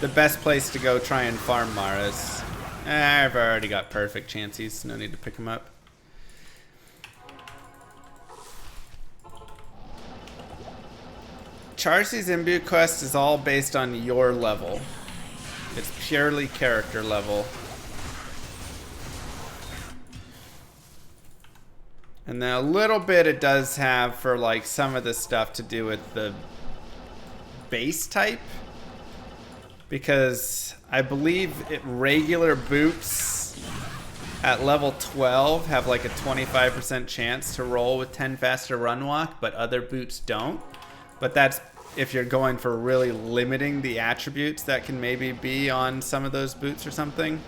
Speaker 1: the best place to go try and farm Maras. I've already got perfect chances, no need to pick them up. Charcy's Imbue quest is all based on your level. It's purely character level. And then a little bit it does have for like some of the stuff to do with the base type. Because I believe regular boots at level 12 have like a 25% chance to roll with 10 faster run walk, but other boots don't. But that's if you're going for really limiting the attributes that can maybe be on some of those boots or something.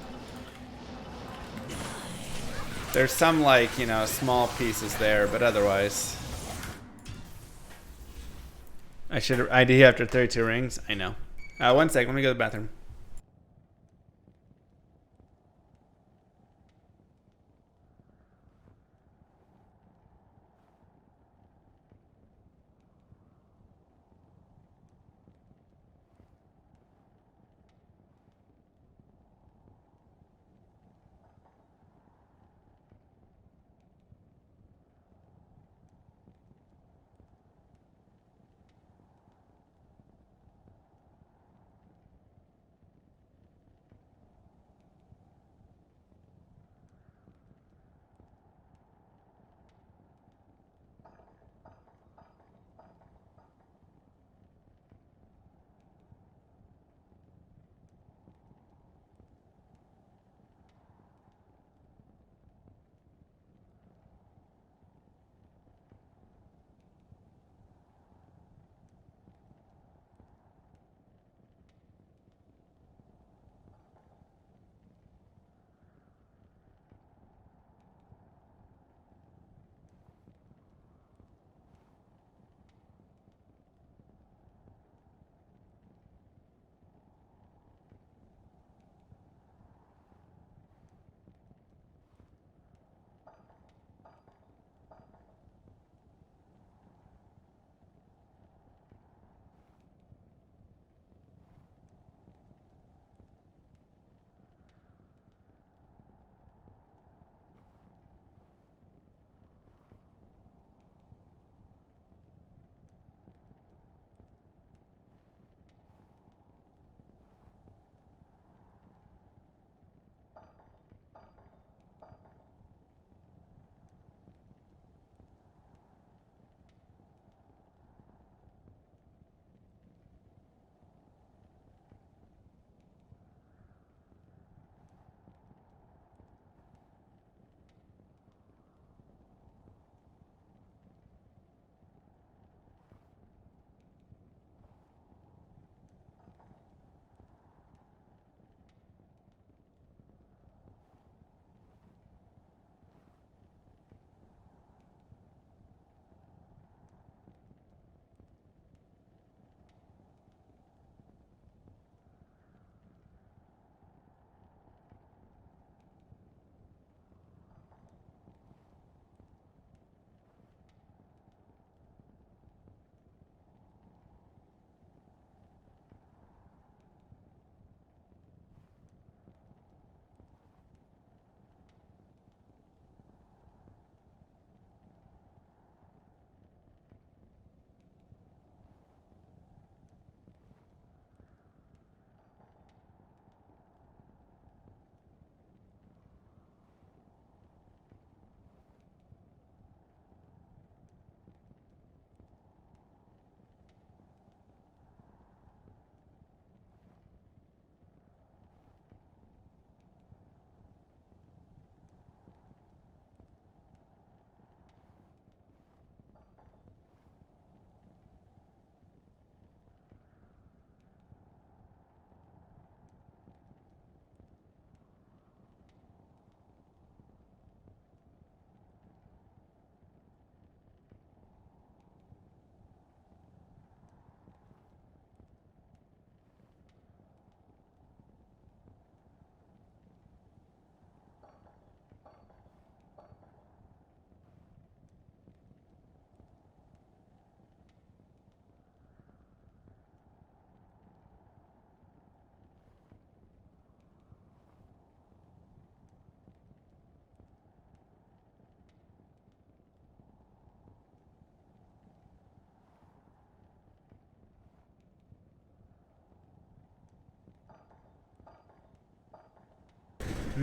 Speaker 1: There's some, like, you know, small pieces there, but otherwise. I should ID after 32 rings. I know. 1 sec, let me go to the bathroom.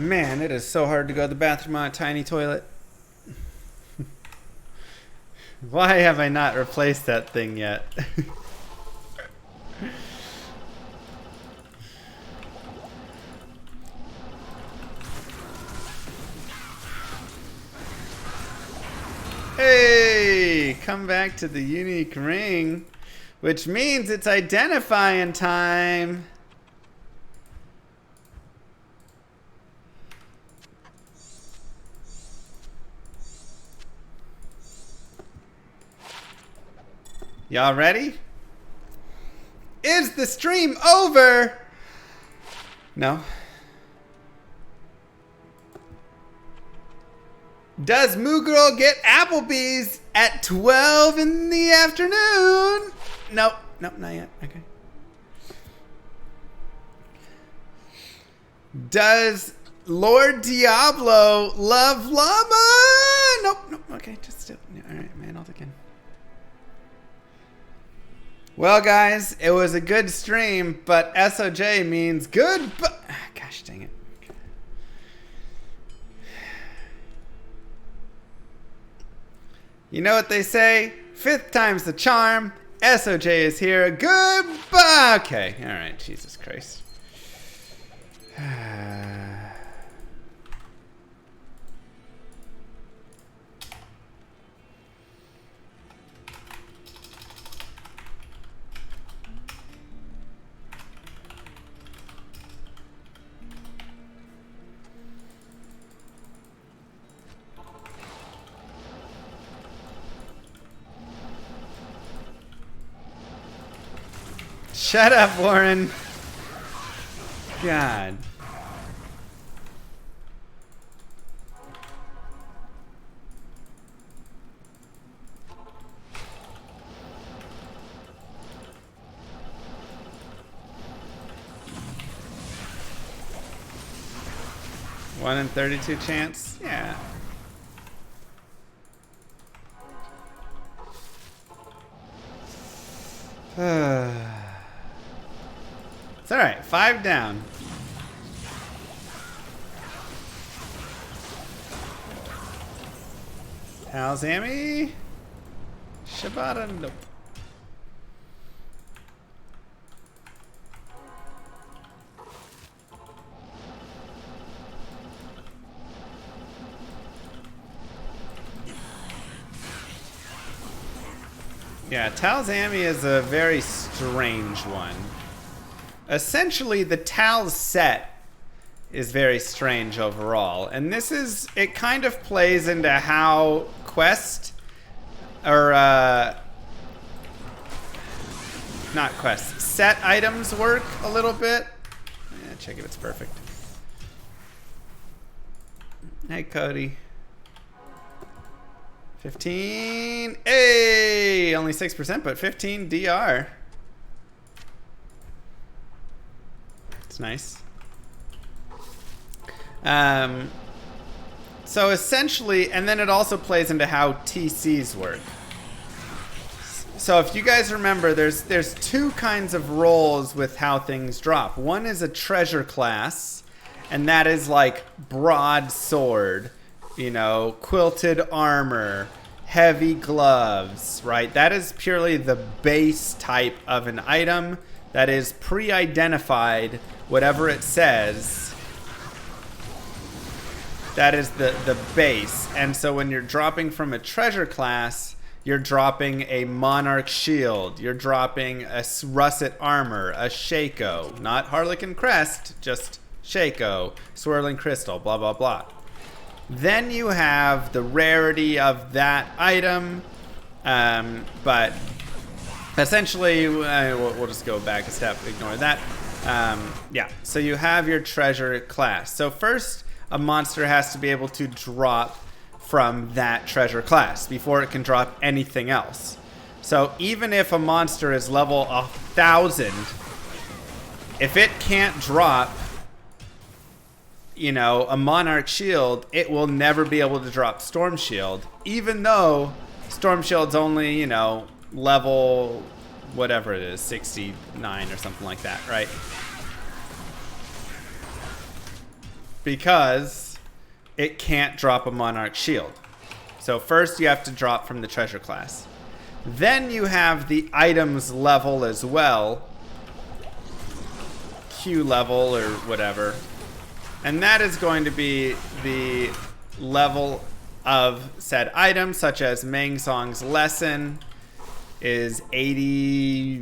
Speaker 1: Man, it is so hard to go to the bathroom on a tiny toilet. Why have I not replaced that thing yet? Hey, come back to the unique ring, which means it's identifying time. Y'all ready? Is the stream over? No. Does Moo Girl get Applebee's at 12 in the afternoon? Nope. Nope, not yet. Okay. Does Lord Diablo love llama? Nope. Nope. Okay, just still. All right, man. All again. Well, guys, it was a good stream, but SOJ means good. Gosh dang it. You know what they say? Fifth time's the charm. SOJ is here. Goodbye. Okay. All right. Jesus Christ. Shut up, Warren. God. One in 32 chance? Yeah. It's alright, 5 down. Talzami? Shibata? Nope. Yeah, Talzami is a very strange one. Essentially, the Tal set is very strange overall. And this is, it kind of plays into how quest, or, not quest, set items work a little bit. Yeah, check if it's perfect. Hey, Cody. 15, hey, only 6%, but 15 DR. It's nice. So essentially, and then it also plays into how TCs work. So if you guys remember, there's two kinds of roles with how things drop. One is a treasure class, and that is like broadsword, you know, quilted armor, heavy gloves, right? That is purely the base type of an item that is pre-identified, whatever it says. That is the base. And so when you're dropping from a treasure class, you're dropping a Monarch shield, you're dropping a russet armor, a Shaco, not Harlequin crest, just Shaco, swirling crystal, blah, blah, blah. Then you have the rarity of that item, but essentially, we'll just go back a step, ignore that. Yeah, so you have your treasure class. So first, a monster has to be able to drop from that treasure class before it can drop anything else. So even if a monster is level 1,000, if it can't drop, you know, a Monarch shield, it will never be able to drop Storm Shield, even though Storm Shield's only, you know, level whatever it is, 69 or something like that, right? because it can't drop a Monarch Shield. So first you have to drop from the treasure class. Then you have the items level as well. Q level or whatever. And that is going to be the level of said items, such as Mang Song's lesson is 80,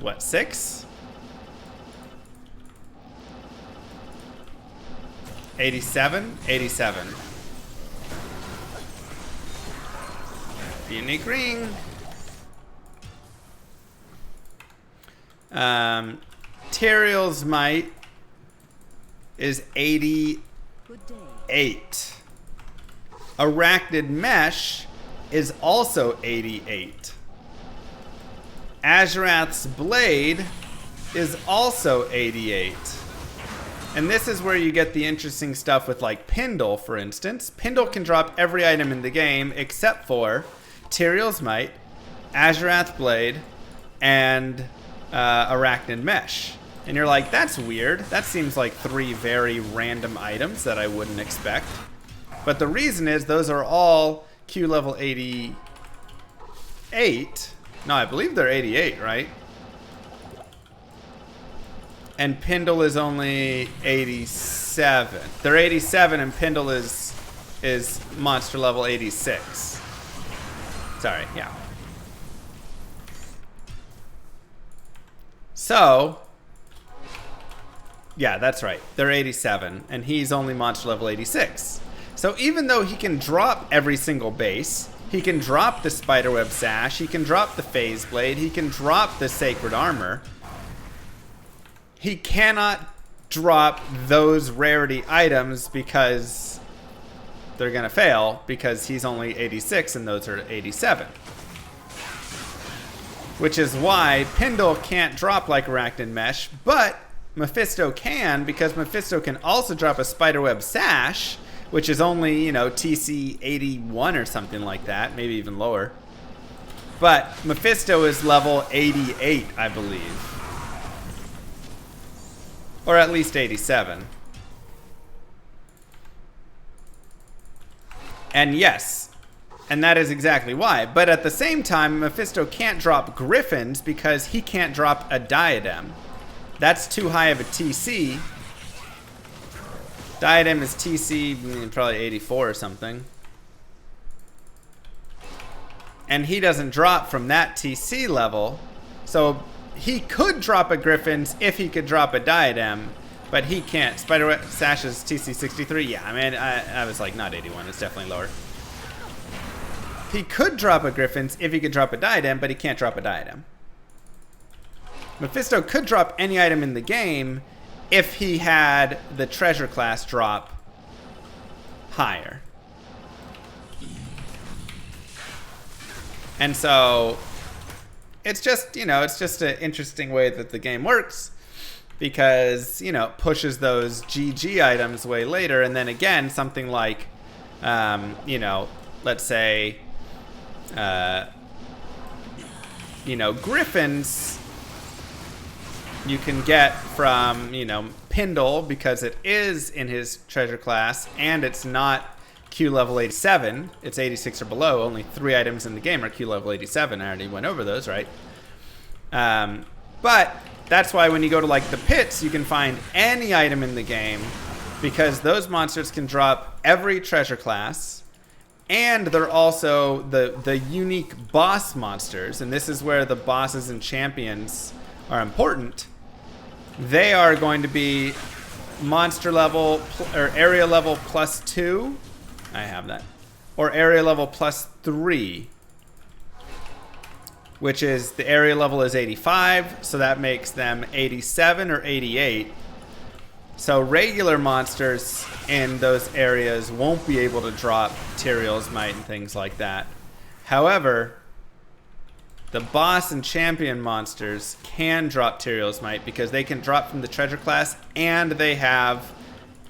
Speaker 1: what, 6? 87? 87. Unique ring. Tyrael's might is 88. Arachnid Mesh is also 88. Azurath's Blade is also 88. And this is where you get the interesting stuff with like Pindle, for instance. Pindle can drop every item in the game except for Tyrael's Might, Azurath's Blade, and Arachnid Mesh. And you're like, that's weird. That seems like 3 very random items that I wouldn't expect. But the reason is those are all Q level 88. No, I believe they're 88, right? And Pindle is only 87. They're 87 and Pindle is monster level 86. Sorry, yeah. So, yeah, that's right. They're 87 and he's only monster level 86. So even though he can drop every single base, he can drop the Spiderweb Sash, he can drop the Phase Blade, he can drop the Sacred Armor, he cannot drop those rarity items because they're going to fail because he's only 86 and those are 87. Which is why Pindle can't drop like Arachnid Mesh, but Mephisto can, because Mephisto can also drop a Spiderweb Sash, which is only, you know, TC 81 or something like that, maybe even lower. But Mephisto is level 88, I believe. Or at least 87. And yes, and that is exactly why. But at the same time, Mephisto can't drop Griffins because he can't drop a Diadem. That's too high of a TC. Diadem is TC probably 84 or something. And he doesn't drop from that TC level. So he could drop a Griffins if he could drop a Diadem, but he can't. Spiderweb Sash is TC 63. Yeah, I mean, I was like, not 81. It's definitely lower. He could drop a Griffins if he could drop a Diadem, but he can't drop a Diadem. Mephisto could drop any item in the game if he had the treasure class drop higher. And so it's just, you know, it's just an interesting way that the game works because, you know, it pushes those GG items way later. And then again, something like, you know, let's say, you know, Griffins you can get from, you know, Pindle because it is in his treasure class and it's not Q level 87. It's 86 or below. Only 3 items in the game are Q level 87. I already went over those, right? But that's why when you go to like the pits, you can find any item in the game because those monsters can drop every treasure class. And they're also the unique boss monsters. And this is where the bosses and champions are important. They are going to be monster level or area level +2. I have that. Or area level +3. Which is the area level is 85. So that makes them 87 or 88. So regular monsters in those areas won't be able to drop Tyrael's Might and things like that. However, the boss and champion monsters can drop Tyrael's Might because they can drop from the treasure class and they have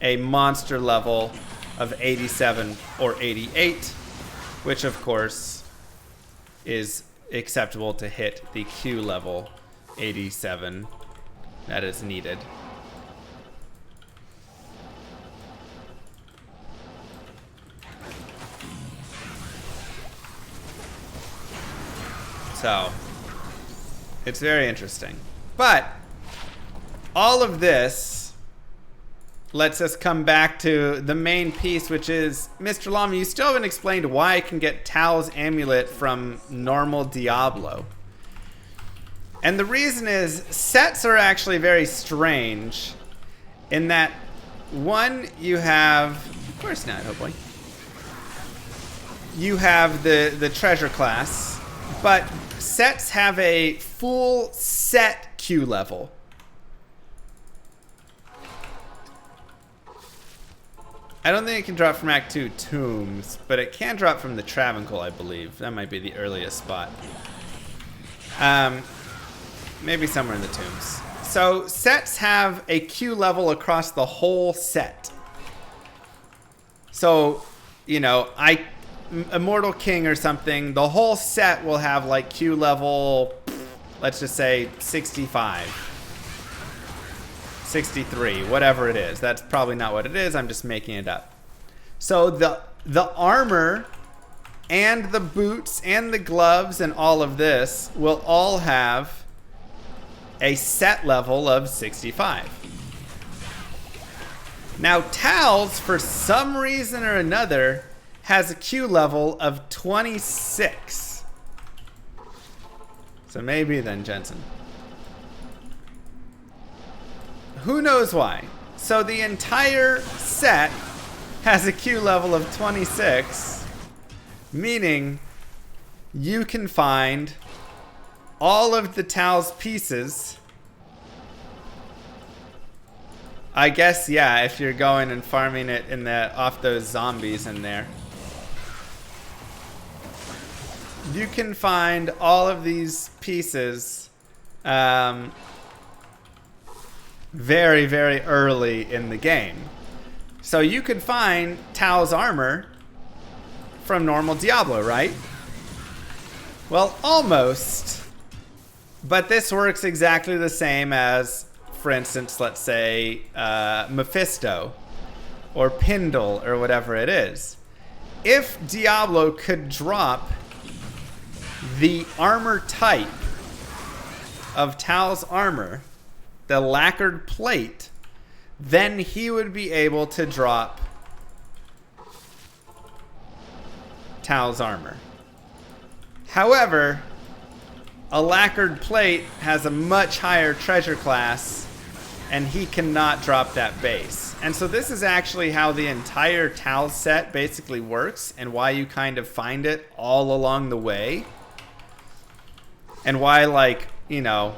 Speaker 1: a monster level of 87 or 88, which of course is acceptable to hit the Q level 87 that is needed. So it's very interesting. But all of this lets us come back to the main piece, which is, Mr. Llama, you still haven't explained why I can get Tal's amulet from normal Diablo. And the reason is, sets are actually very strange in that, one, you have, of course not, oh boy. You have the treasure class, but sets have a full set Q level. I don't think it can drop from Act 2 Tombs, but it can drop from the Travancore, I believe. That might be the earliest spot. Maybe somewhere in the Tombs. So sets have a Q level across the whole set. So, you know, Immortal King or something, the whole set will have like Q level, let's just say 65, 63, whatever it is. That's probably not what it is. I'm just making it up. So the armor and the boots and the gloves and all of this will all have a set level of 65. Now Tal's, for some reason or another, has a Q level of 26. So maybe then Jensen. Who knows why? So the entire set has a Q level of 26, meaning you can find all of the Tal's pieces. I guess, yeah, if you're going and farming it in off those zombies in there. You can find all of these pieces very, very early in the game. So you could find Tal's armor from normal Diablo, right? Well, almost. But this works exactly the same as, for instance, let's say Mephisto or Pindle or whatever it is. If Diablo could drop the armor type of Tal's armor, the lacquered plate, then he would be able to drop Tal's armor. However, a lacquered plate has a much higher treasure class, and he cannot drop that base. And so this is actually how the entire Tal set basically works, and why you kind of find it all along the way. And why, like, you know,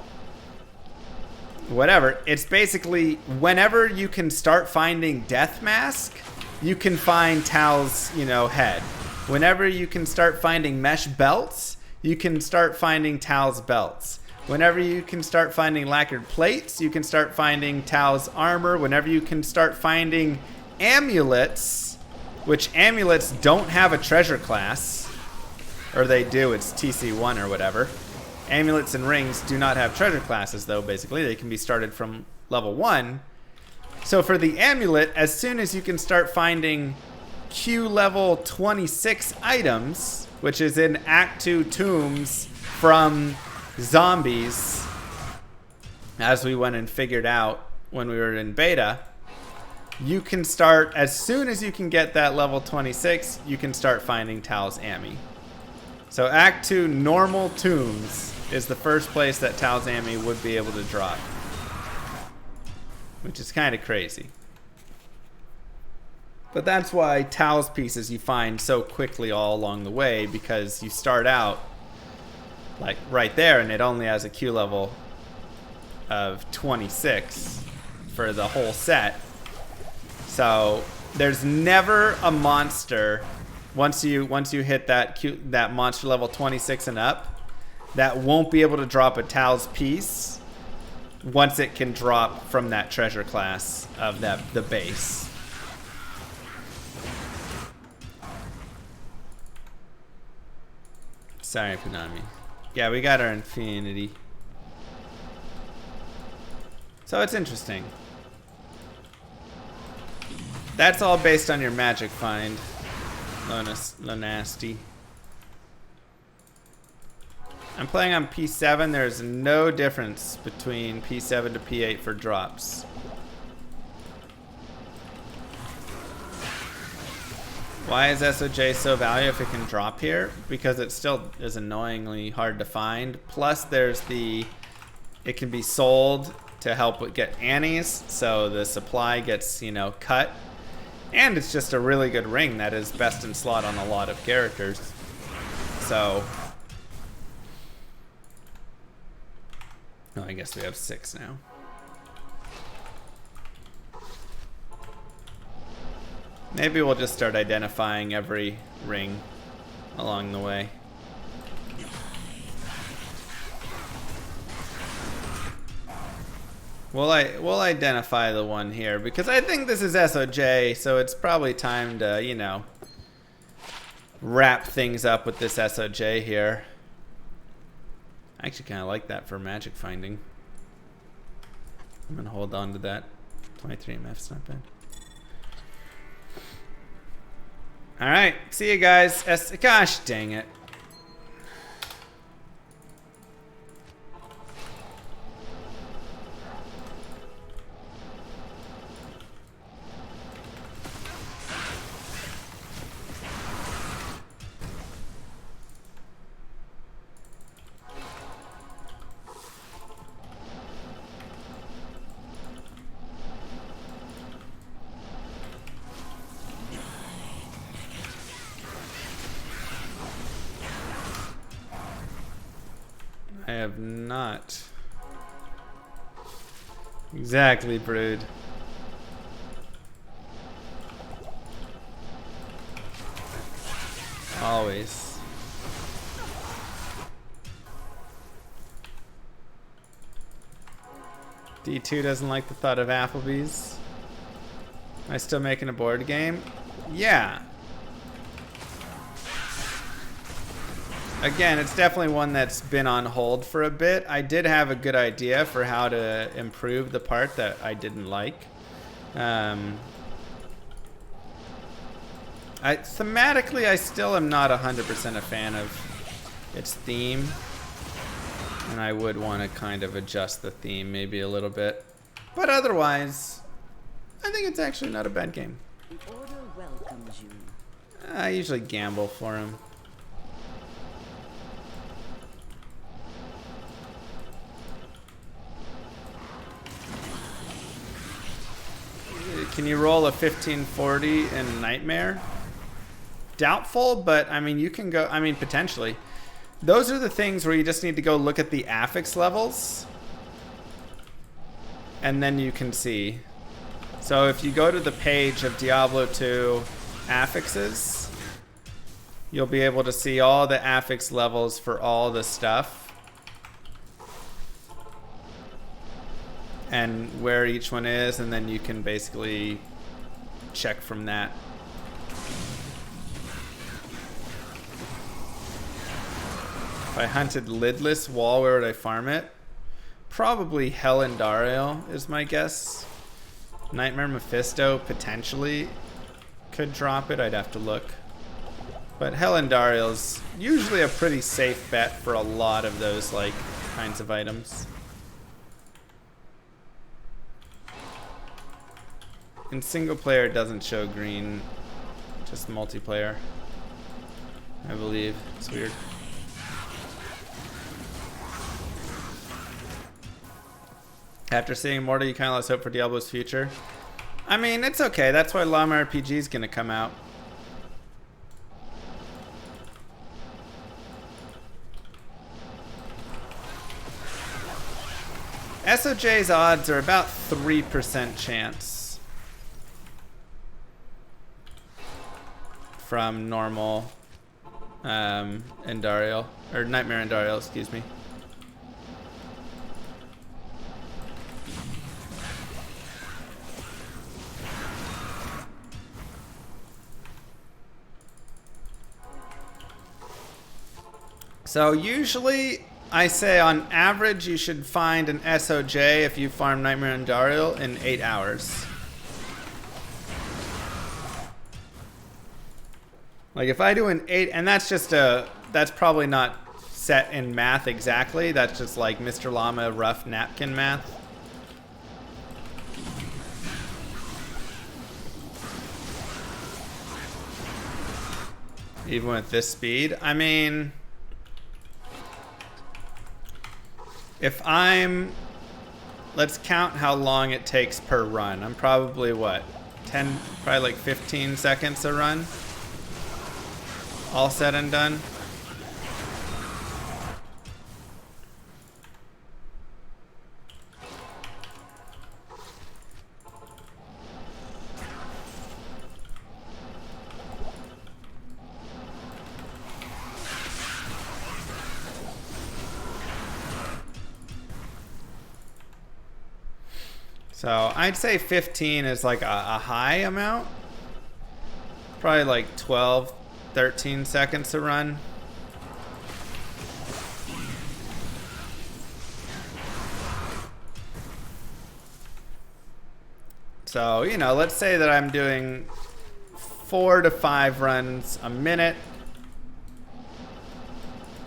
Speaker 1: whatever. It's basically whenever you can start finding Death Mask, you can find Tal's, you know, head. Whenever you can start finding mesh belts, you can start finding Tal's belts. Whenever you can start finding lacquered plates, you can start finding Tal's armor. Whenever you can start finding amulets, which amulets don't have a treasure class, or they do, it's TC1 or whatever. Amulets and rings do not have treasure classes, though, basically. They can be started from level 1. So for the amulet, as soon as you can start finding Q level 26 items, which is in Act 2 Tombs from zombies, as we went and figured out when we were in beta, you can start, as soon as you can get that level 26, you can start finding Tal's Ami. So Act 2 normal Tombs is the first place that Tal's Ami would be able to drop, which is kind of crazy. But that's why Tal's pieces you find so quickly all along the way, because you start out like right there and it only has a Q level of 26 for the whole set. So there's never a monster once you hit that monster level 26 and up that won't be able to drop a Tal's piece once it can drop from that treasure class of the base. Sorry, Konami. Yeah, we got our Infinity. So it's interesting. That's all based on your magic find, Lonasty. I'm playing on P7. There's no difference between P7 to P8 for drops. Why is SOJ so valuable if it can drop here? Because it still is annoyingly hard to find. Plus there's it can be sold to help get Annies, so the supply gets, you know, cut. And it's just a really good ring that is best in slot on a lot of characters. So, oh, I guess we have 6 now. Maybe we'll just start identifying every ring along the way. We'll identify the one here because I think this is SOJ, so it's probably time to, you know, wrap things up with this SOJ here. I actually kind of like that for magic finding. I'm gonna hold on to that. 23 MF's not bad. All right, see you guys. Gosh dang it. I have not. Exactly, Brood. Always. D2 doesn't like the thought of Applebee's. Am I still making a board game? Yeah. Again, it's definitely one that's been on hold for a bit. I did have a good idea for how to improve the part that I didn't like. Thematically, I still am not 100% a fan of its theme. And I would want to kind of adjust the theme maybe a little bit. But otherwise, I think it's actually not a bad game.
Speaker 2: The order welcomes you.
Speaker 1: I usually gamble for him. Can you roll a 1540 in Nightmare? Doubtful, but I mean, you can go, I mean, potentially. Those are the things where you just need to go look at the affix levels. And then you can see. So if you go to the page of Diablo 2 affixes, you'll be able to see all the affix levels for all the stuff. And where each one is, and then you can basically check from that. If I hunted Lidless Wall, where would I farm it? Probably Hell Andariel is my guess. Nightmare Mephisto potentially could drop it. I'd have to look. But Hell Andariel's usually a pretty safe bet for a lot of those like kinds of items. In single player, it doesn't show green, just multiplayer, I believe. It's weird. After seeing Immortal, you kind of lost hope for Diablo's future. I mean, it's okay. That's why Llama RPG is going to come out. SOJ's odds are about 3% chance from normal Andariel, or Nightmare Andariel, excuse me. So usually I say on average you should find an SOJ if you farm Nightmare Andariel in 8 hours. Like if I do an 8, and that's just that's probably not set in math exactly. That's just like Mr. Llama rough napkin math. Even with this speed. I mean, if I'm, let's count how long it takes per run. I'm probably what, 10, probably like 15 seconds a run, all said and done. So I'd say 15 is like a high amount. Probably like 12, 13 seconds to run. So, you know, let's say that I'm doing 4 to 5 runs a minute.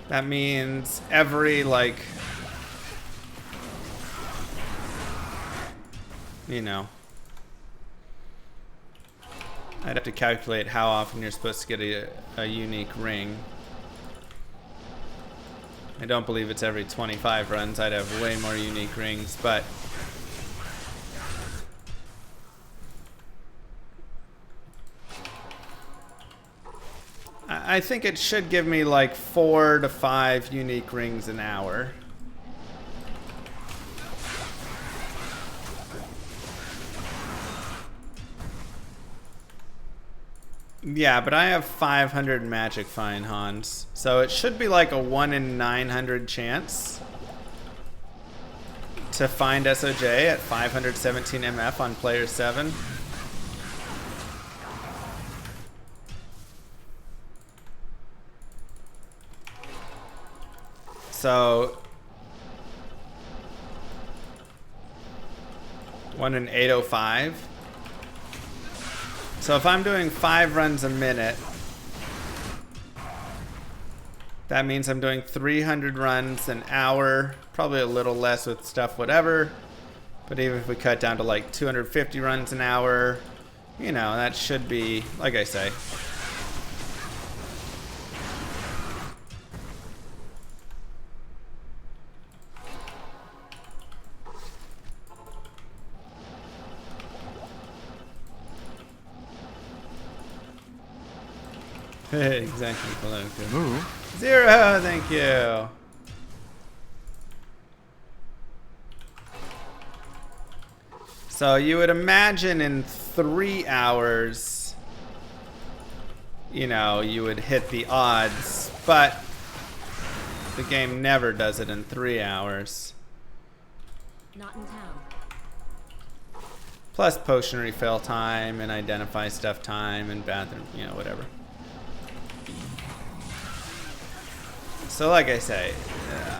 Speaker 1: That means every like, you know, I'd have to calculate how often you're supposed to get a unique ring. I don't believe it's every 25 runs. I'd have way more unique rings, but I think it should give me like 4 to 5 unique rings an hour. Yeah, but I have 500 magic fine Hans, so it should be like a 1 in 900 chance to find SOJ at 517 MF on player 7. So 1 in 805. So if I'm doing 5 runs a minute, that means I'm doing 300 runs an hour, probably a little less with stuff, whatever. But even if we cut down to like 250 runs an hour, you know, that should be, like I say. Exactly, Palooka.
Speaker 3: Move.
Speaker 1: 0, thank you. So you would imagine in 3 hours, you know, you would hit the odds, but the game never does it in 3 hours.
Speaker 2: Not in town.
Speaker 1: Plus potion refill time and identify stuff time and bathroom, you know, whatever. So like I say,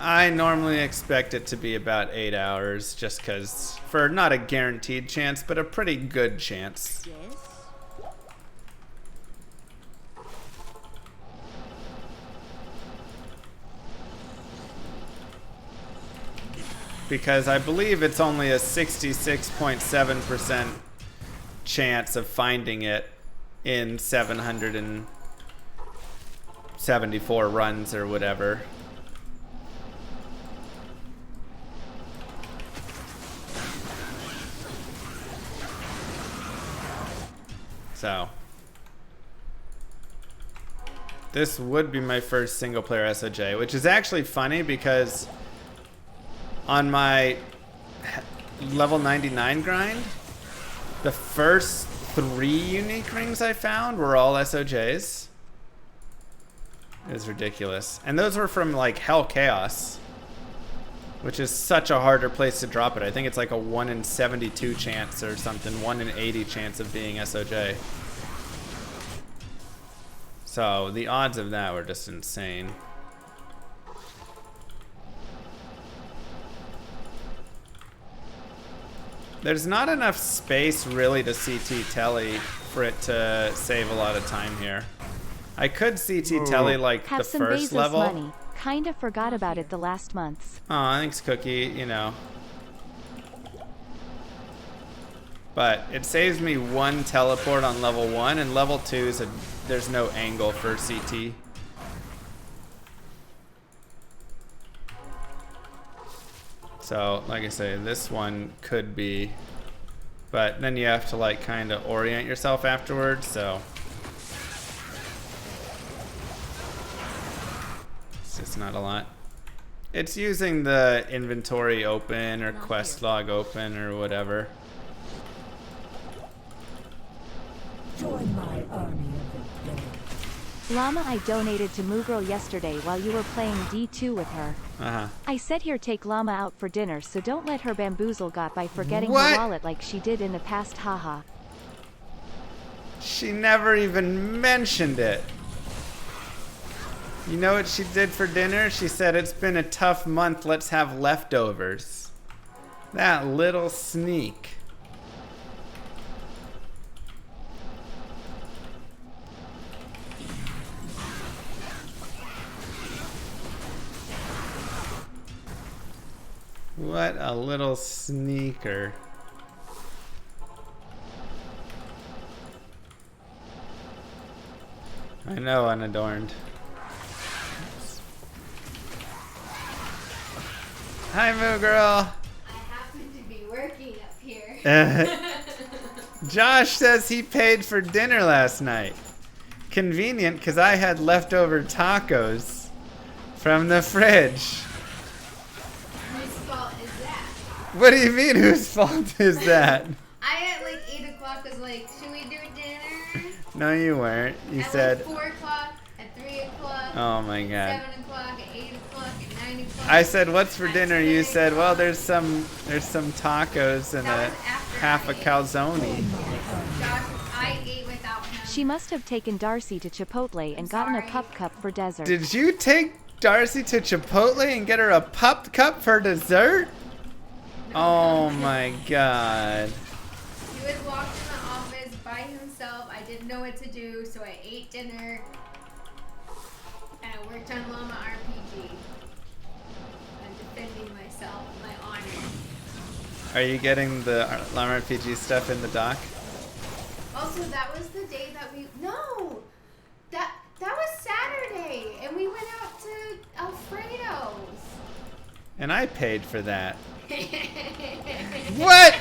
Speaker 1: I normally expect it to be about 8 hours just because, for not a guaranteed chance, but a pretty good chance.
Speaker 2: Yes.
Speaker 1: Because I believe it's only a 66.7% chance of finding it in 774 runs or whatever. So this would be my first single player SOJ, which is actually funny because on my level 99 grind, the first 3 unique rings I found were all SOJs. It was ridiculous. And those were from like Hell Chaos, which is such a harder place to drop it. I think it's like a 1 in 72 chance or something, 1 in 80 chance of being SOJ. So the odds of that were just insane. There's not enough space really to CT Telly for it to save a lot of time here. I could CT Telly like
Speaker 4: Have
Speaker 1: the
Speaker 4: some
Speaker 1: first
Speaker 4: Bezos
Speaker 1: level.
Speaker 4: money, Kinda forgot about it the last months.
Speaker 1: Oh, thanks, Cookie, you know. But it saves me 1 teleport on level 1, and level 2 is there's no angle for CT. So, like I say, this one could be, but then you have to like kind of orient yourself afterwards, so it's just not a lot. It's using the inventory open or quest log open or whatever.
Speaker 2: Join my army of the dead.
Speaker 4: Llama, I donated to Moogle yesterday while you were playing D2 with her.
Speaker 1: Uh-huh.
Speaker 4: I said here take Llama out for dinner, so don't let her bamboozle got by forgetting
Speaker 1: What?
Speaker 4: her wallet like she did in the past, haha.
Speaker 1: She never even mentioned it. You know what she did for dinner? She said, it's been a tough month, let's have leftovers. That little sneak. What a little sneaker. I know, unadorned. Hi, Moo Girl.
Speaker 6: I happen to be working up here.
Speaker 1: Josh says he paid for dinner last night. Convenient, because I had leftover tacos from the fridge.
Speaker 6: Whose fault is that?
Speaker 1: What do you mean, whose fault is that?
Speaker 6: I at like 8 o'clock was like, should we do dinner?
Speaker 1: No, you weren't. You
Speaker 6: At
Speaker 1: said,
Speaker 6: like 4 o'clock, at 3 o'clock,
Speaker 1: oh my god.
Speaker 6: 7 o'clock, at 8 o'clock, at 9 o'clock.
Speaker 1: I said, what's for
Speaker 6: at
Speaker 1: dinner?
Speaker 6: 10
Speaker 1: You said, well,
Speaker 6: o'clock.
Speaker 1: there's some tacos and
Speaker 6: That
Speaker 1: a
Speaker 6: was after
Speaker 1: half
Speaker 6: I
Speaker 1: a
Speaker 6: ate.
Speaker 1: calzone.
Speaker 6: Josh, I ate without him.
Speaker 4: She must have taken Darcy to Chipotle and gotten a
Speaker 6: sorry.
Speaker 4: pup cup for dessert.
Speaker 1: Did you take Darcy to Chipotle and get her a pup cup for dessert? Oh my god.
Speaker 6: He was walked in the office by himself. I didn't know what to do, so I ate dinner. And I worked on Llama RPG. I'm defending myself, my honor.
Speaker 1: Are you getting the Llama RPG stuff in the dock?
Speaker 6: Also, that was the day that we that was Saturday, and we went out to Alfredo's.
Speaker 1: And I paid for that. What?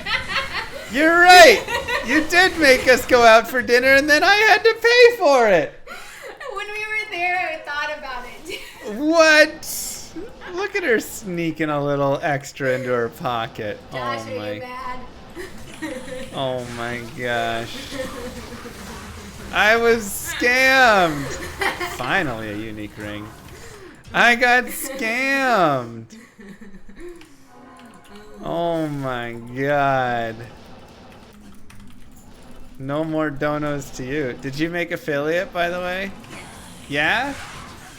Speaker 1: You're right. You did make us go out for dinner, and then I had to pay for it.
Speaker 6: When we were there, I thought about it.
Speaker 1: What? Look at her sneaking a little extra into her pocket.
Speaker 6: Josh,
Speaker 1: Oh
Speaker 6: are you
Speaker 1: my.
Speaker 6: mad?
Speaker 1: Oh my gosh. I was scammed. Finally, a unique ring. I got scammed. Oh my god. No more donos to you. Did you make affiliate, by the way? Yeah?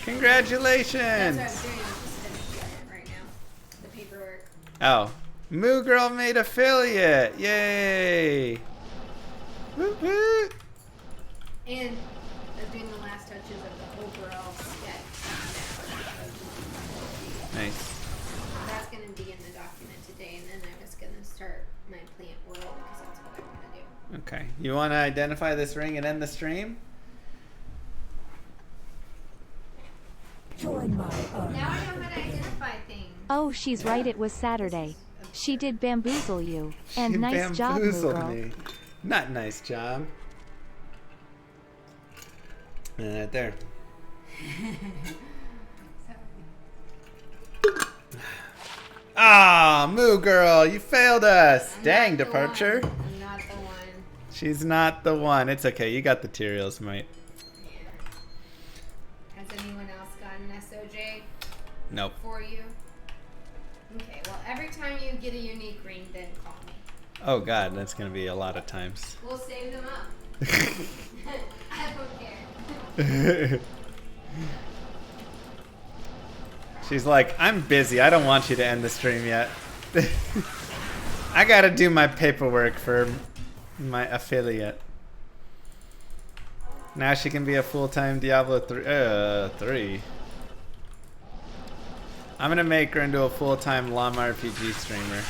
Speaker 1: Congratulations.
Speaker 6: That's what I'm doing. I'm just finishing it right now. The paperwork.
Speaker 1: Oh. Moo Girl made affiliate. Yay. Woot woot.
Speaker 6: And I'm doing the last touches of the overall sketch.
Speaker 1: Nice.
Speaker 6: That's going to be in the document today, and then I was going to start my plant world because that's what I want to do.
Speaker 1: Okay. You want to identify this ring and end the stream?
Speaker 2: Join my army.
Speaker 6: Now I know how to identify things.
Speaker 4: Oh, she's right, it was Saturday. She did bamboozle you. And
Speaker 1: She
Speaker 4: nice job, Moo
Speaker 1: bamboozled
Speaker 4: Girl.
Speaker 1: me. Not nice job. And right there. Ah, Moo Girl, you failed us.
Speaker 6: I'm
Speaker 1: Dang,
Speaker 6: not the
Speaker 1: departure.
Speaker 6: one. I'm not the one.
Speaker 1: She's not the one. It's okay. You got the materials, mate.
Speaker 6: Yeah. Has anyone else gotten SOJ
Speaker 1: Nope.
Speaker 6: for you? Okay, well, every time you get a unique ring, then call me.
Speaker 1: Oh God, that's gonna be a lot of times.
Speaker 6: We'll save them up. I don't care.
Speaker 1: She's like, I'm busy. I don't want you to end the stream yet. I gotta do my paperwork for my affiliate. Now she can be a full-time Diablo 3. I'm gonna make her into a full-time Llama RPG streamer.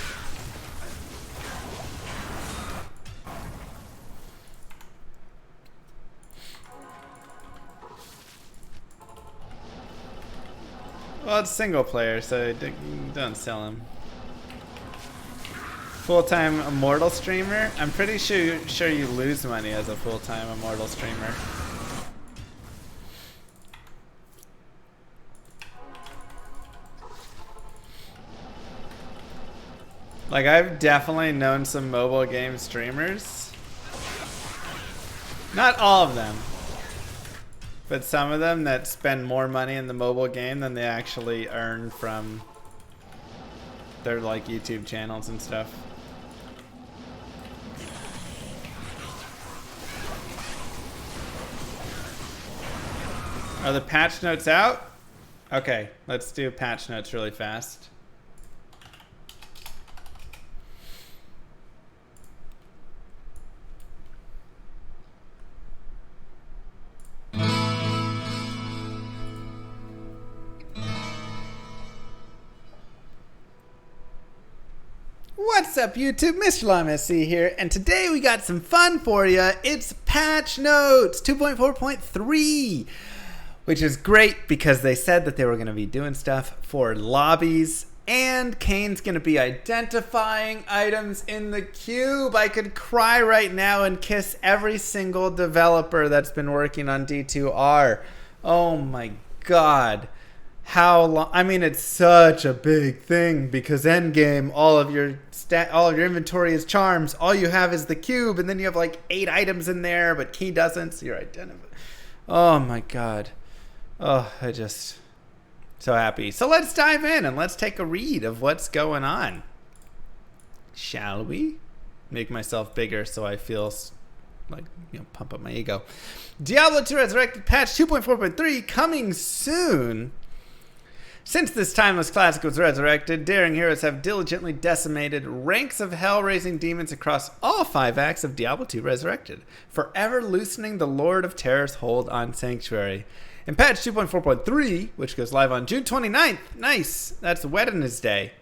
Speaker 1: Well, it's single player, so don't sell him. Full-time Immortal streamer? I'm pretty sure you lose money as a full-time Immortal streamer. Like, I've definitely known some mobile game streamers. Not all of them. But some of them that spend more money in the mobile game than they actually earn from their, like, YouTube channels and stuff. Are the patch notes out? Okay, let's do patch notes really fast. What's up, YouTube? Mr. Llama SC here, and today we got some fun for you. It's Patch Notes 2.4.3, which is great because they said that they were going to be doing stuff for lobbies, and Kane's going to be identifying items in the cube. I could cry right now and kiss every single developer that's been working on D2R. Oh my god. How long? I mean, it's such a big thing because endgame, all of your inventory is charms. All you have is the cube, and then you have like 8 items in there, but Key doesn't. So you're identifying. Oh my god. Oh, I just so happy. So let's dive in and let's take a read of what's going on. Shall we? Make myself bigger so I feel like, you know, pump up my ego. Diablo 2 Resurrected patch 2.4.3 coming soon. Since this timeless classic was resurrected, daring heroes have diligently decimated ranks of hell-raising demons across all 5 acts of Diablo 2 Resurrected, forever loosening the Lord of Terror's hold on Sanctuary. In patch 2.4.3, which goes live on June 29th, nice, that's Wednesday,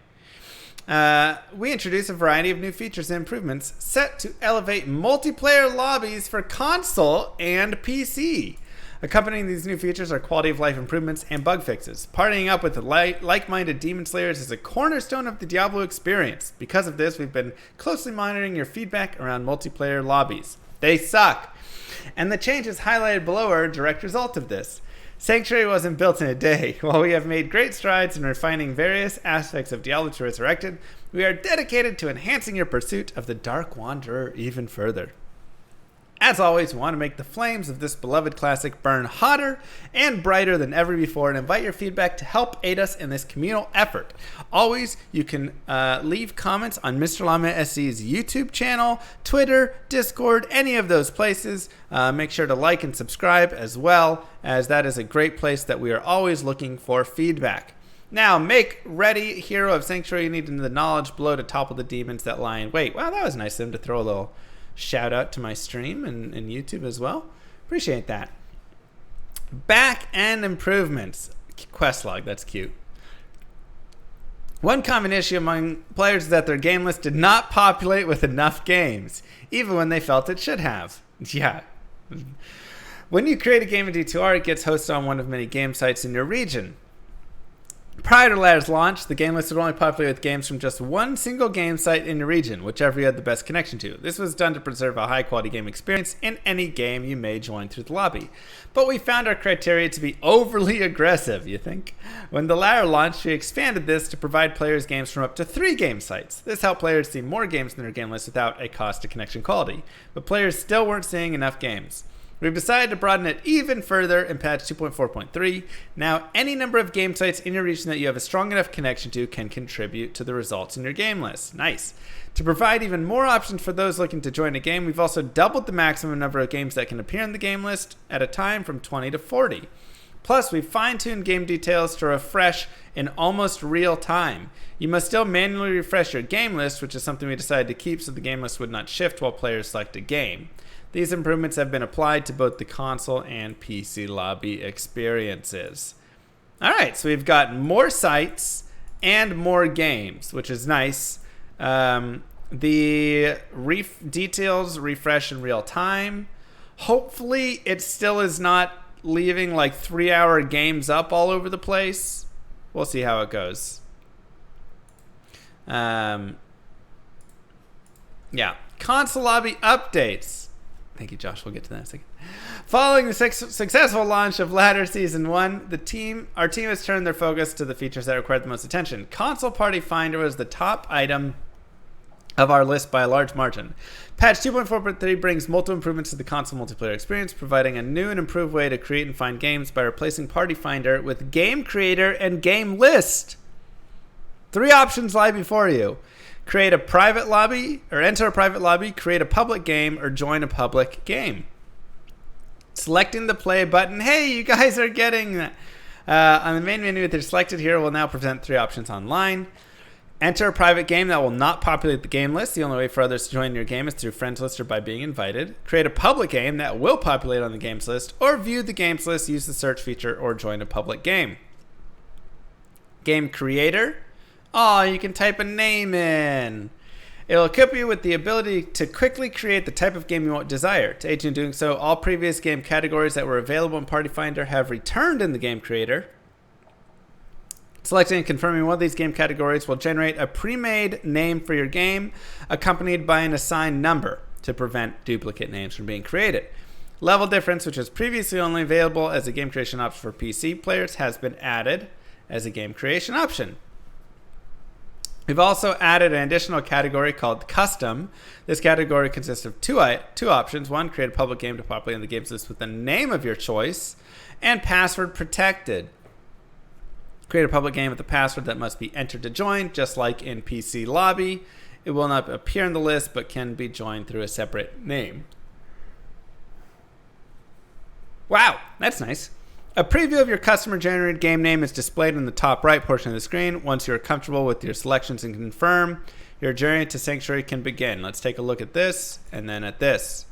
Speaker 1: we introduce a variety of new features and improvements set to elevate multiplayer lobbies for console and PC. Accompanying these new features are quality of life improvements and bug fixes. Partying up with the like-minded Demon Slayers is a cornerstone of the Diablo experience. Because of this, we've been closely monitoring your feedback around multiplayer lobbies. They suck. And the changes highlighted below are a direct result of this. Sanctuary wasn't built in a day. While we have made great strides in refining various aspects of Diablo 2 Resurrected, we are dedicated to enhancing your pursuit of the Dark Wanderer even further. As always, we want to make the flames of this beloved classic burn hotter and brighter than ever before and invite your feedback to help aid us in this communal effort. Always, you can leave comments on Mr. Llama SC's YouTube channel, Twitter, Discord, any of those places. Make sure to like and subscribe as well, as that is a great place that we are always looking for feedback. Now, make ready, Hero of Sanctuary. You need the knowledge below to topple the demons that lie in wait. Wow, that was nice of them to throw a little shout out to my stream and YouTube as well. Appreciate that. Back end improvements. Quest log, that's cute. One common issue among players is that their game list did not populate with enough games, even when they felt it should have. Yeah. When you create a game in D2R, it gets hosted on one of many game sites in your region. Prior to Ladder's launch, the game list would only populate with games from just one single game site in your region, whichever you had the best connection to. This was done to preserve a high-quality game experience in any game you may join through the lobby. But we found our criteria to be overly aggressive, you think? When the Ladder launched, we expanded this to provide players games from up to 3 game sites. This helped players see more games in their game list without a cost to connection quality. But players still weren't seeing enough games. We've decided to broaden it even further in patch 2.4.3. Now, any number of game sites in your region that you have a strong enough connection to can contribute to the results in your game list. Nice. To provide even more options for those looking to join a game, we've also doubled the maximum number of games that can appear in the game list at a time from 20 to 40. Plus, we've fine-tuned game details to refresh in almost real time. You must still manually refresh your game list, which is something we decided to keep so the game list would not shift while players select a game. These improvements have been applied to both the console and PC lobby experiences. All right, so we've got more sites and more games, which is nice. The details refresh in real time. Hopefully, it still is not leaving like 3-hour games up all over the place. We'll see how it goes. Yeah. Console lobby updates. Thank you, Josh. We'll get to that in a second. Following the successful launch of Ladder Season 1, our team has turned their focus to the features that require the most attention. Console Party Finder was the top item of our list by a large margin. Patch 2.4.3 brings multiple improvements to the console multiplayer experience, providing a new and improved way to create and find games by replacing Party Finder with Game Creator and Game List. 3 options lie before you. Create a private lobby, or enter a private lobby, create a public game, or join a public game. Selecting the play button. Hey, you guys are getting that. On the main menu, if they're selected here, will now present 3 options online. Enter a private game that will not populate the game list. The only way for others to join your game is through friends list or by being invited. Create a public game that will populate on the games list, or view the games list, use the search feature, or join a public game. Game Creator. Oh, you can type a name in. It will equip you with the ability to quickly create the type of game you desire. To aid you in doing so, all previous game categories that were available in Party Finder have returned in the Game Creator. Selecting and confirming one of these game categories will generate a pre-made name for your game, accompanied by an assigned number to prevent duplicate names from being created. Level difference, which was previously only available as a game creation option for PC players, has been added as a game creation option. We've also added an additional category called Custom. This category consists of two options. One, create a public game to populate in the games list with the name of your choice, and password protected. Create a public game with a password that must be entered to join, just like in PC Lobby. It will not appear in the list, but can be joined through a separate name. Wow, that's nice. A preview of your customer-generated game name is displayed in the top right portion of the screen. Once you're comfortable with your selections and confirm, your journey to Sanctuary can begin. Let's take a look at this and then at this.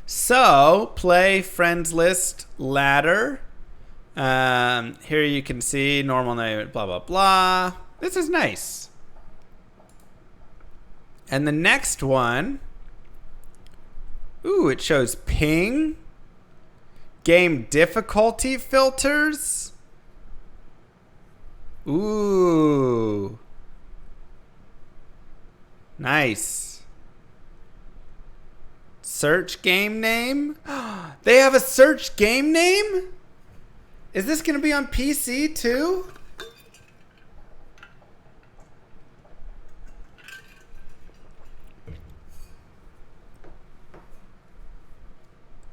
Speaker 1: So, play friends list ladder. Here you can see normal name, blah, blah, blah. This is nice. And the next one, ooh, it shows ping, game difficulty filters. Ooh. Nice. Search game name. They have a search game name? Is this going to be on PC too?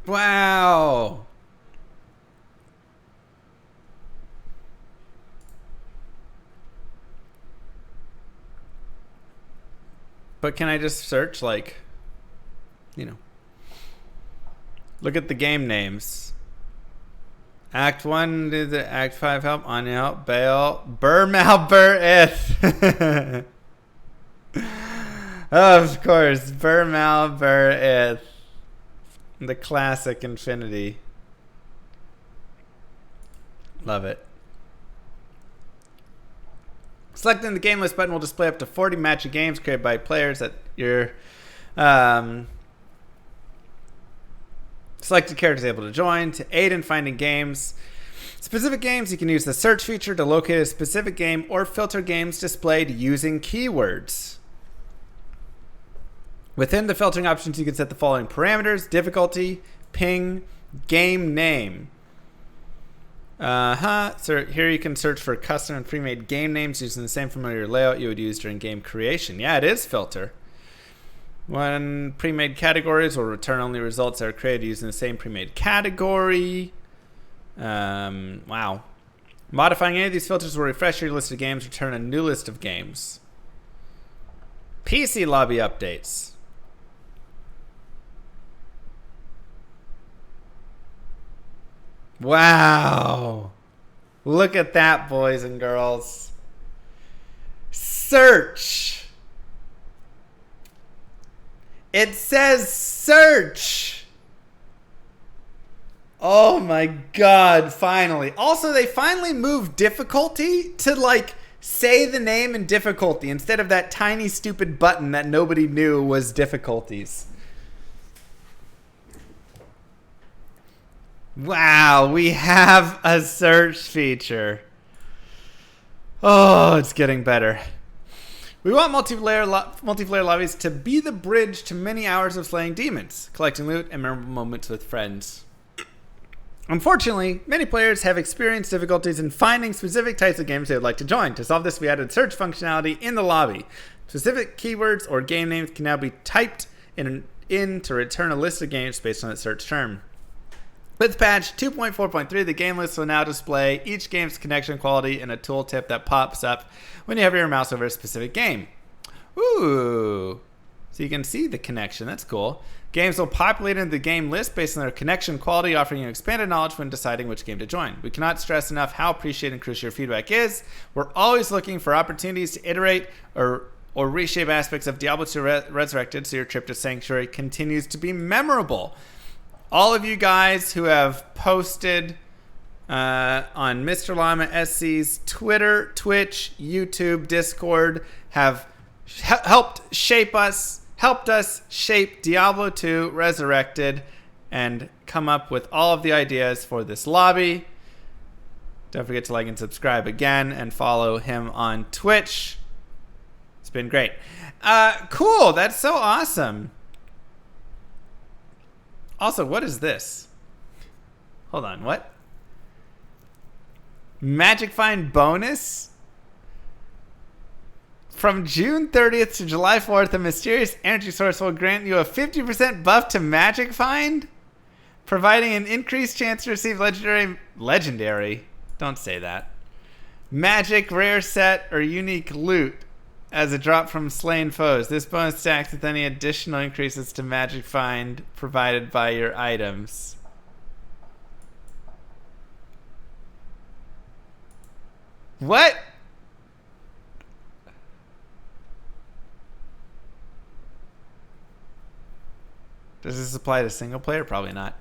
Speaker 1: Wow. But can I just search, like, you know, look at the game names. Act 1, did the Act 5 help? Anya help, Baal, Burmal Burith. Of course, Burmal Burith. The classic Infinity. Love it. Selecting the game list button will display up to 40 matching games created by players that your selected character is able to join. To aid in finding specific games, you can use the search feature to locate a specific game or filter games displayed using keywords. Within the filtering options, you can set the following parameters: difficulty, ping, game name. So here you can search for custom and pre-made game names using the same familiar layout you would use during game creation. Yeah, it is filter. When pre-made categories will return only results that are created using the same pre-made category. Wow. Modifying any of these filters will refresh your list of games, return a new list of games. PC lobby updates. Wow. Look at that, boys and girls. Search. It says search. Oh my god, finally. Also, they finally moved difficulty to like say the name in difficulty instead of that tiny stupid button that nobody knew was difficulties. Wow, we have a search feature. Oh, it's getting better. We want multiplayer lobbies to be the bridge to many hours of slaying demons, collecting loot, and memorable moments with friends. Unfortunately, many players have experienced difficulties in finding specific types of games they would like to join. To solve this, we added search functionality in the lobby. Specific keywords or game names can now be typed in to return a list of games based on that search term. With patch 2.4.3, the game list will now display each game's connection quality in a tooltip that pops up when you hover your mouse over a specific game. Ooh. So you can see the connection. That's cool. Games will populate into the game list based on their connection quality, offering you expanded knowledge when deciding which game to join. We cannot stress enough how appreciated and crucial your feedback is. We're always looking for opportunities to iterate or reshape aspects of Diablo 2 Resurrected so your trip to Sanctuary continues to be memorable. All of you guys who have posted on Mr. Llama SC's Twitter, Twitch, YouTube, Discord have helped us shape Diablo 2 Resurrected and come up with all of the ideas for this lobby. Don't forget to like and subscribe again and follow him on Twitch. It's been great. Cool. That's so awesome. Also, what is this? Hold on, what? Magic Find bonus? From June 30th to July 4th, a mysterious energy source will grant you a 50% buff to Magic Find, providing an increased chance to receive legendary, don't say that, magic, rare set, or unique loot as a drop from slain foes. This bonus stacks with any additional increases to Magic Find provided by your items. What? Does this apply to single player? Probably not.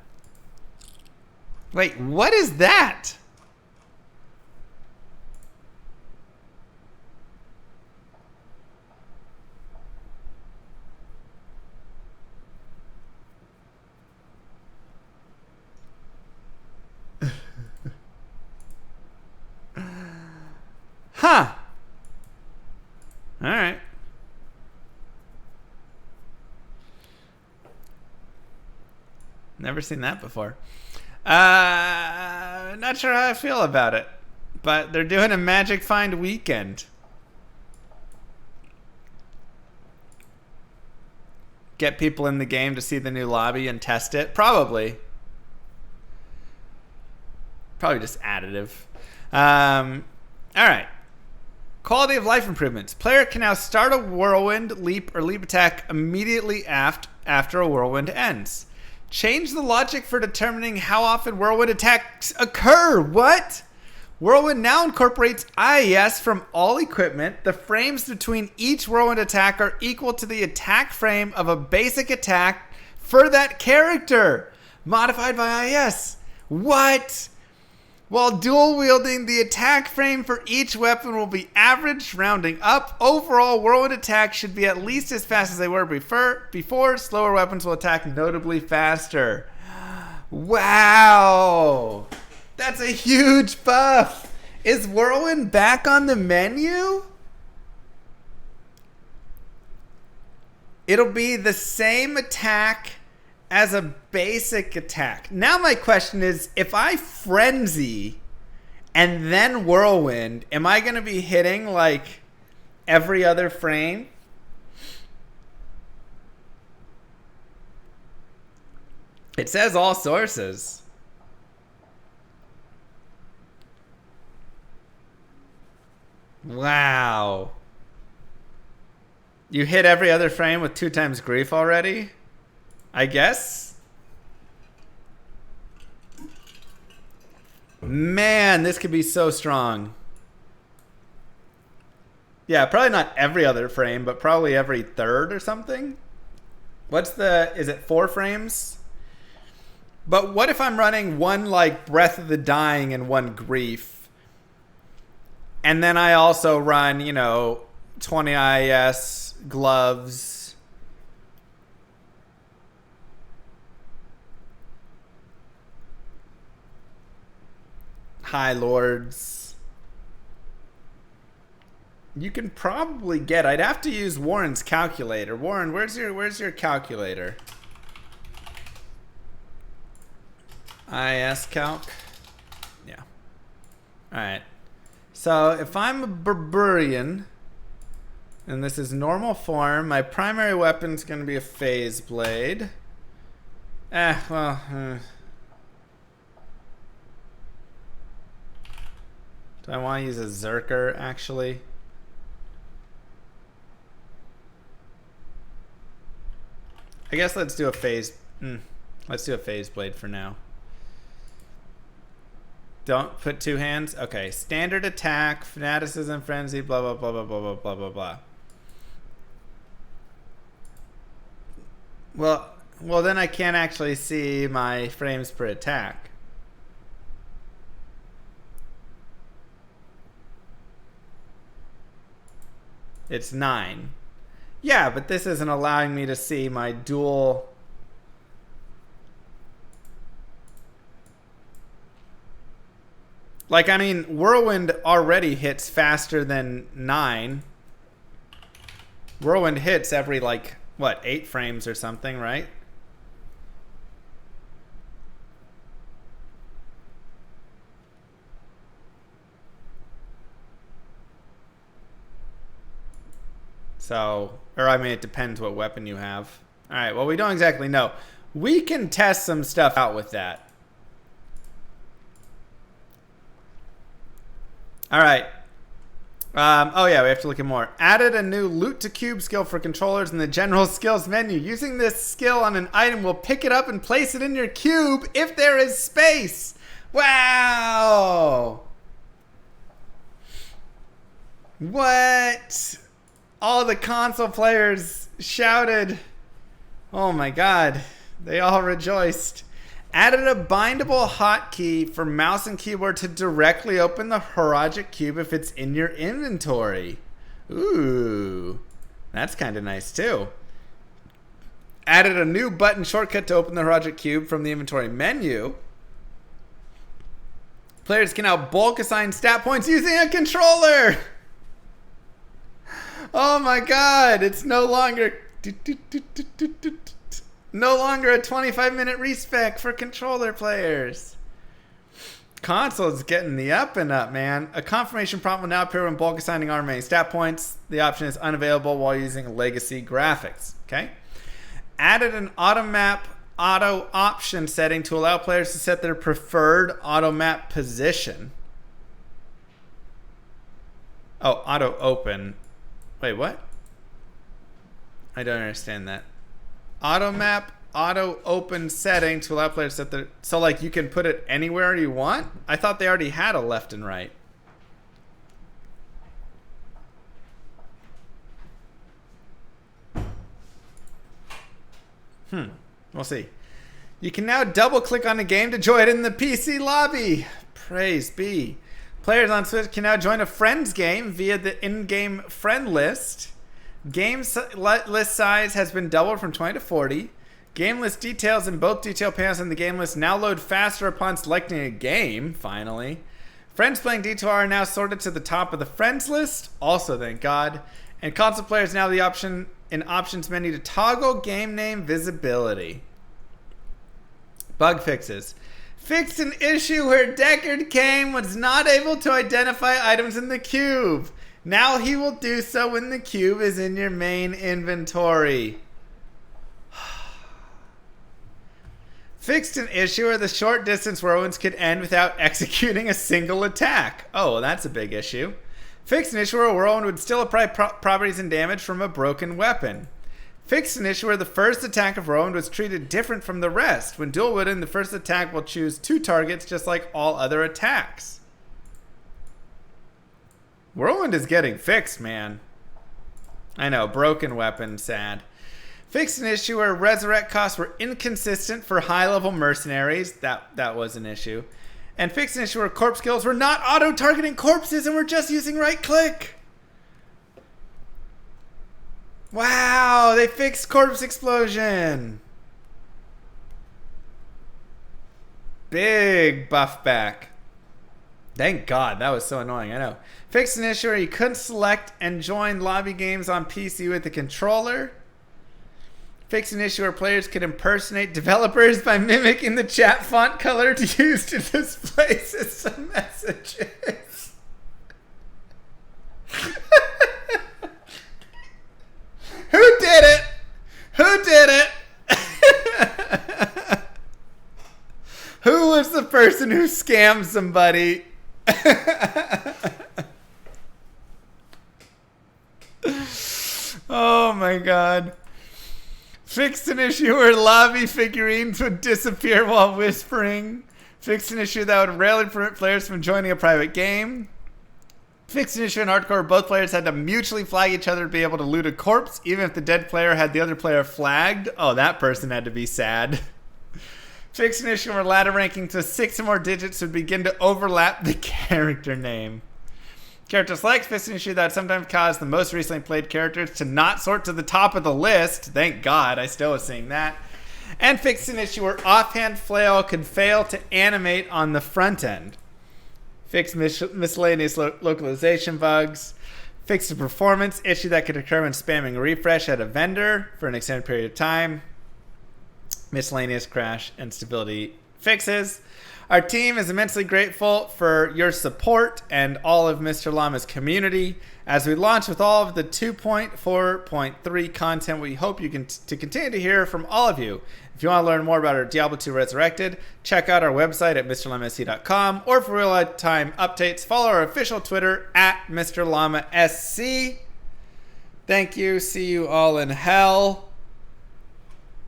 Speaker 1: Wait, what is that? Huh. All right. Never seen that before. Not sure how I feel about it, but they're doing a Magic Find weekend. Get people in the game to see the new lobby and test it? Probably. Probably just additive. All right. Quality of life improvements. Player can now start a whirlwind, leap, or leap attack immediately after a whirlwind ends. Change the logic for determining how often whirlwind attacks occur. What? Whirlwind now incorporates IES from all equipment. The frames between each whirlwind attack are equal to the attack frame of a basic attack for that character, modified by IES. What? While dual wielding, the attack frame for each weapon will be average, rounding up. Overall, whirlwind attacks should be at least as fast as they were before. Slower weapons will attack notably faster. Wow! That's a huge buff! Is whirlwind back on the menu? It'll be the same attack as a basic attack. Now my question is, if I frenzy and then whirlwind, am I going to be hitting like every other frame? It says all sources. Wow. You hit every other frame with 2 times grief already? I guess. Man, this could be so strong. Yeah, probably not every other frame, but probably every third or something. Is it 4 frames? But what if I'm running one like Breath of the Dying and one Grief? And then I also run, 20 IS, gloves. High Lords. You can probably get, I'd have to use Warren's calculator. Warren, where's your calculator? IS calc? Yeah. Alright. So if I'm a Barbarian, and this is normal form, my primary weapon's going to be a Phase Blade. Do I want to use a Zerker, actually? I guess let's do a Phase... let's do a Phase Blade for now. Don't put two hands? Okay. Standard attack, fanaticism, frenzy, blah, blah, blah, blah, blah, blah, blah, blah, blah. Well, then I can't actually see my frames per attack. It's 9. Yeah, but this isn't allowing me to see my dual... Like, I mean, Whirlwind already hits faster than 9. Whirlwind hits every, like, what, 8 frames or something, right? So, or I mean, it depends what weapon you have. All right, well, we don't exactly know. We can test some stuff out with that. All right. Oh, yeah, we have to look at more. Added a new loot to cube skill for controllers in the general skills menu. Using this skill on an item will pick it up and place it in your cube if there is space. Wow. What? All the console players shouted. Oh, my God. They all rejoiced. Added a bindable hotkey for mouse and keyboard to directly open the Horagic Cube if it's in your inventory. Ooh, that's kind of nice too. Added a new button shortcut to open the Horagic Cube from the inventory menu. Players can now bulk assign stat points using a controller. Oh my God, it's no longer... No longer a 25-minute respec for controller players. Console's getting the up and up, man. A confirmation prompt will now appear when bulk assigning army stat points. The option is unavailable while using legacy graphics. Okay. Added an auto map auto option setting to allow players to set their preferred auto map position. Oh, auto open. Wait, what? I don't understand that. Auto map, auto open setting to allow players to set their... So, like, you can put it anywhere you want? I thought they already had a left and right. We'll see. You can now double-click on a game to join in the PC lobby. Praise be. Players on Switch can now join a friends game via the in-game friend list. Game list size has been doubled from 20 to 40. Game list details in both detail panels in the game list now load faster upon selecting a game, finally. Friends playing D2R are now sorted to the top of the friends list, also thank God. And console players now have the option in options menu to toggle game name visibility. Bug fixes. Fixed an issue where Deckard Cain was not able to identify items in the cube. Now he will do so when the cube is in your main inventory. Fixed an issue where the short distance whirlwinds could end without executing a single attack. Oh, well, that's a big issue. Fixed an issue where a whirlwind would still apply properties and damage from a broken weapon. Fixed an issue where the first attack of whirlwind was treated different from the rest. When dual wielding, the first attack will choose 2 targets just like all other attacks. Whirlwind is getting fixed, man. I know, broken weapon, sad. Fixed an issue where resurrect costs were inconsistent for high-level mercenaries. That was an issue. And fixed an issue where corpse kills were not auto-targeting corpses and were just using right-click. Wow, they fixed corpse explosion. Big buff back. Thank God, that was so annoying, I know. Fixed an issue where you couldn't select and join lobby games on PC with the controller. Fixed an issue where players could impersonate developers by mimicking the chat font color to use to display system messages. Who did it? Who did it? Who was the person who scammed somebody? Oh my God. Fixed an issue where lobby figurines would disappear while whispering. Fixed an issue that would rarely prevent players from joining a private game. Fixed an issue in hardcore where both players had to mutually flag each other to be able to loot a corpse, even if the dead player had the other player flagged. Oh, that person had to be sad. Fixed an issue where ladder ranking to 6 or more digits would begin to overlap the character name. Character select fixed an issue that sometimes caused the most recently played characters to not sort to the top of the list. Thank God, I still was seeing that. And fixed an issue where offhand flail could fail to animate on the front end. Fixed miscellaneous localization bugs. Fixed a performance issue that could occur when spamming refresh at a vendor for an extended period of time. Miscellaneous crash and stability fixes. Our team is immensely grateful for your support and all of Mr. Llama's community as we launch with all of the 2.4.3 content. We hope you can to continue to hear from all of you. If you want to learn more about our Diablo 2 Resurrected, check out our website at MrLlamaSC.com, or for real-time updates, follow our official Twitter at MrLlamaSC. Thank you. See you all in hell.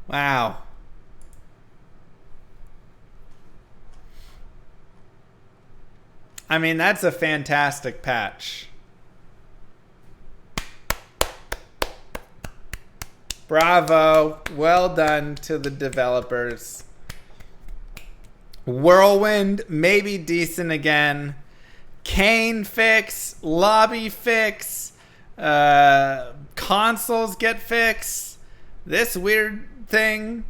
Speaker 1: Wow. I mean, that's a fantastic patch. Bravo. Well done to the developers. Whirlwind, maybe decent again. Kane fix. Lobby fix. Consoles get fixed. This weird thing.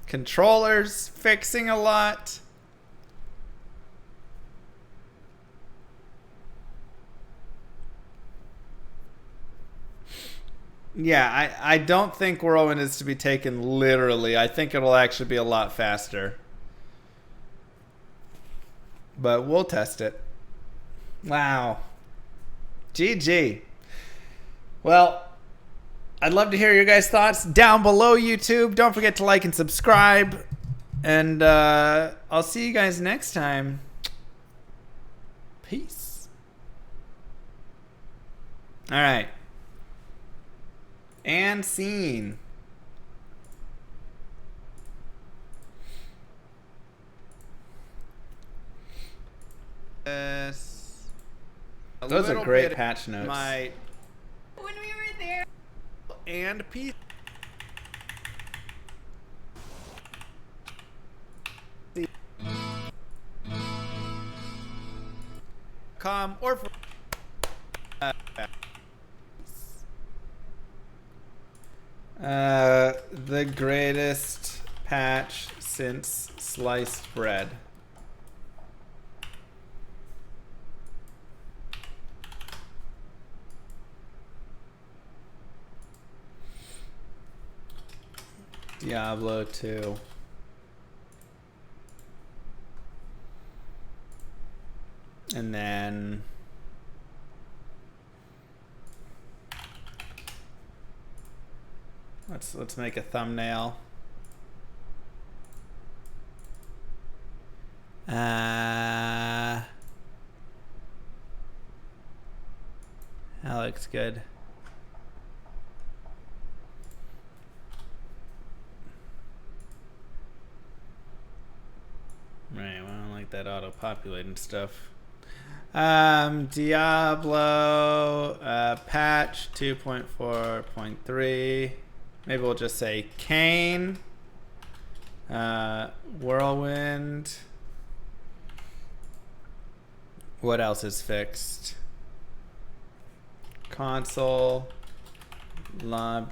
Speaker 1: Controllers fixing a lot. Yeah, I don't think Whirlwind is to be taken literally. I think it'll actually be a lot faster. But we'll test it. Wow. GG. Well, I'd love to hear your guys' thoughts down below, YouTube. Don't forget to like and subscribe. And I'll see you guys next time. Peace. All right. And scene. Those are great patch notes.
Speaker 6: When we were there.
Speaker 1: And peace. Or for the greatest patch since sliced bread. Diablo 2. And then let's make a thumbnail. That looks good. Right, well, I don't like that auto-populating stuff. Diablo patch 2.4.3. Maybe we'll just say Kain. Whirlwind. What else is fixed? Console. Lobby.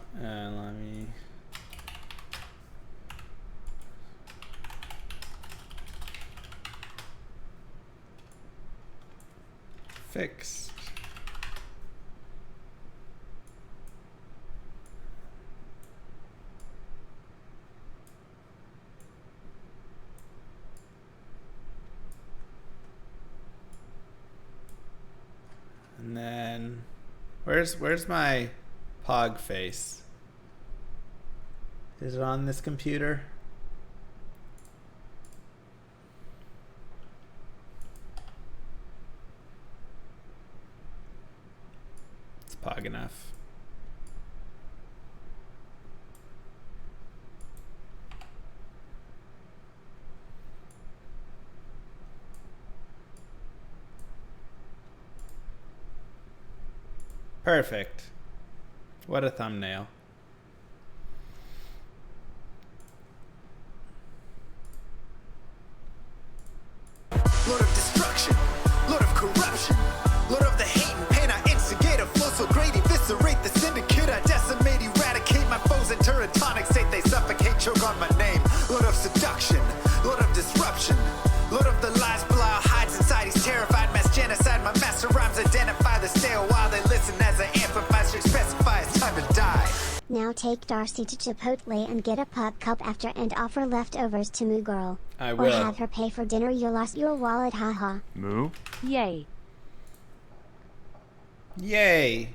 Speaker 1: Fixed. And then where's my Pog face? Is it on this computer? It's Pog enough. Perfect. What a thumbnail.
Speaker 7: Lord of destruction, Lord of corruption, Lord of the hate and pain I instigate. A flow so great, eviscerate the syndicate. I decimate, eradicate my foes in turretonic state. They suffocate, choke on my name. Lord of seduction, Lord of disruption, Lord of the lies Belial hides inside. He's terrified, mass genocide. My master rhymes identify the stale while they listen as I amplify. Strict specify it's time to die.
Speaker 8: Now take Darcy to Chipotle and get a Pug Cup after and offer leftovers to Moo Girl.
Speaker 1: I
Speaker 8: Or
Speaker 1: will.
Speaker 8: have her pay for dinner. You lost your wallet, haha.
Speaker 3: Moo?
Speaker 4: Yay.
Speaker 1: Yay.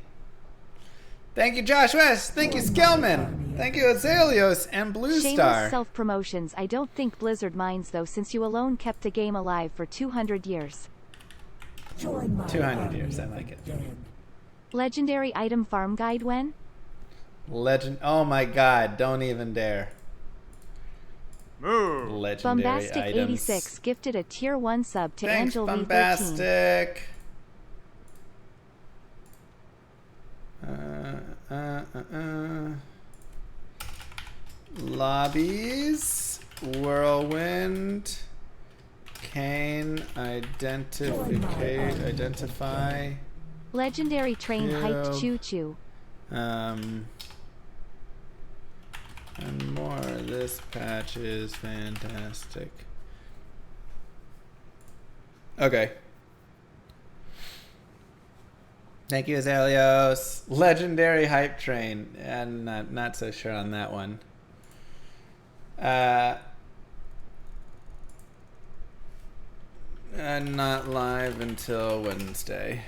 Speaker 1: Thank you, Josh West. Thank you, Skellman. Thank you, Azaleos and Blue
Speaker 4: Shameless
Speaker 1: Star.
Speaker 4: self-promotions. I don't think Blizzard minds though, since you alone kept the game alive for 200 years.
Speaker 2: Join my
Speaker 1: 200
Speaker 2: army
Speaker 1: years, I
Speaker 2: of
Speaker 1: like it.
Speaker 2: the dead.
Speaker 4: Legendary item farm guide when?
Speaker 1: Legend. Oh my God! Don't even dare.
Speaker 3: Moo!
Speaker 1: Legendary
Speaker 4: Bombastic
Speaker 1: items.
Speaker 4: 86 gifted a tier 1 sub to
Speaker 1: Thanks,
Speaker 4: Angel V13.
Speaker 1: Bombastic. Lobbies. Whirlwind. Kain. Identify.
Speaker 4: Legendary train hyped
Speaker 1: Ew.
Speaker 4: choo choo.
Speaker 1: And more. This patch is fantastic. Okay. Thank you, Azaleos. Legendary hype train. And not so sure on that one. And not live until Wednesday.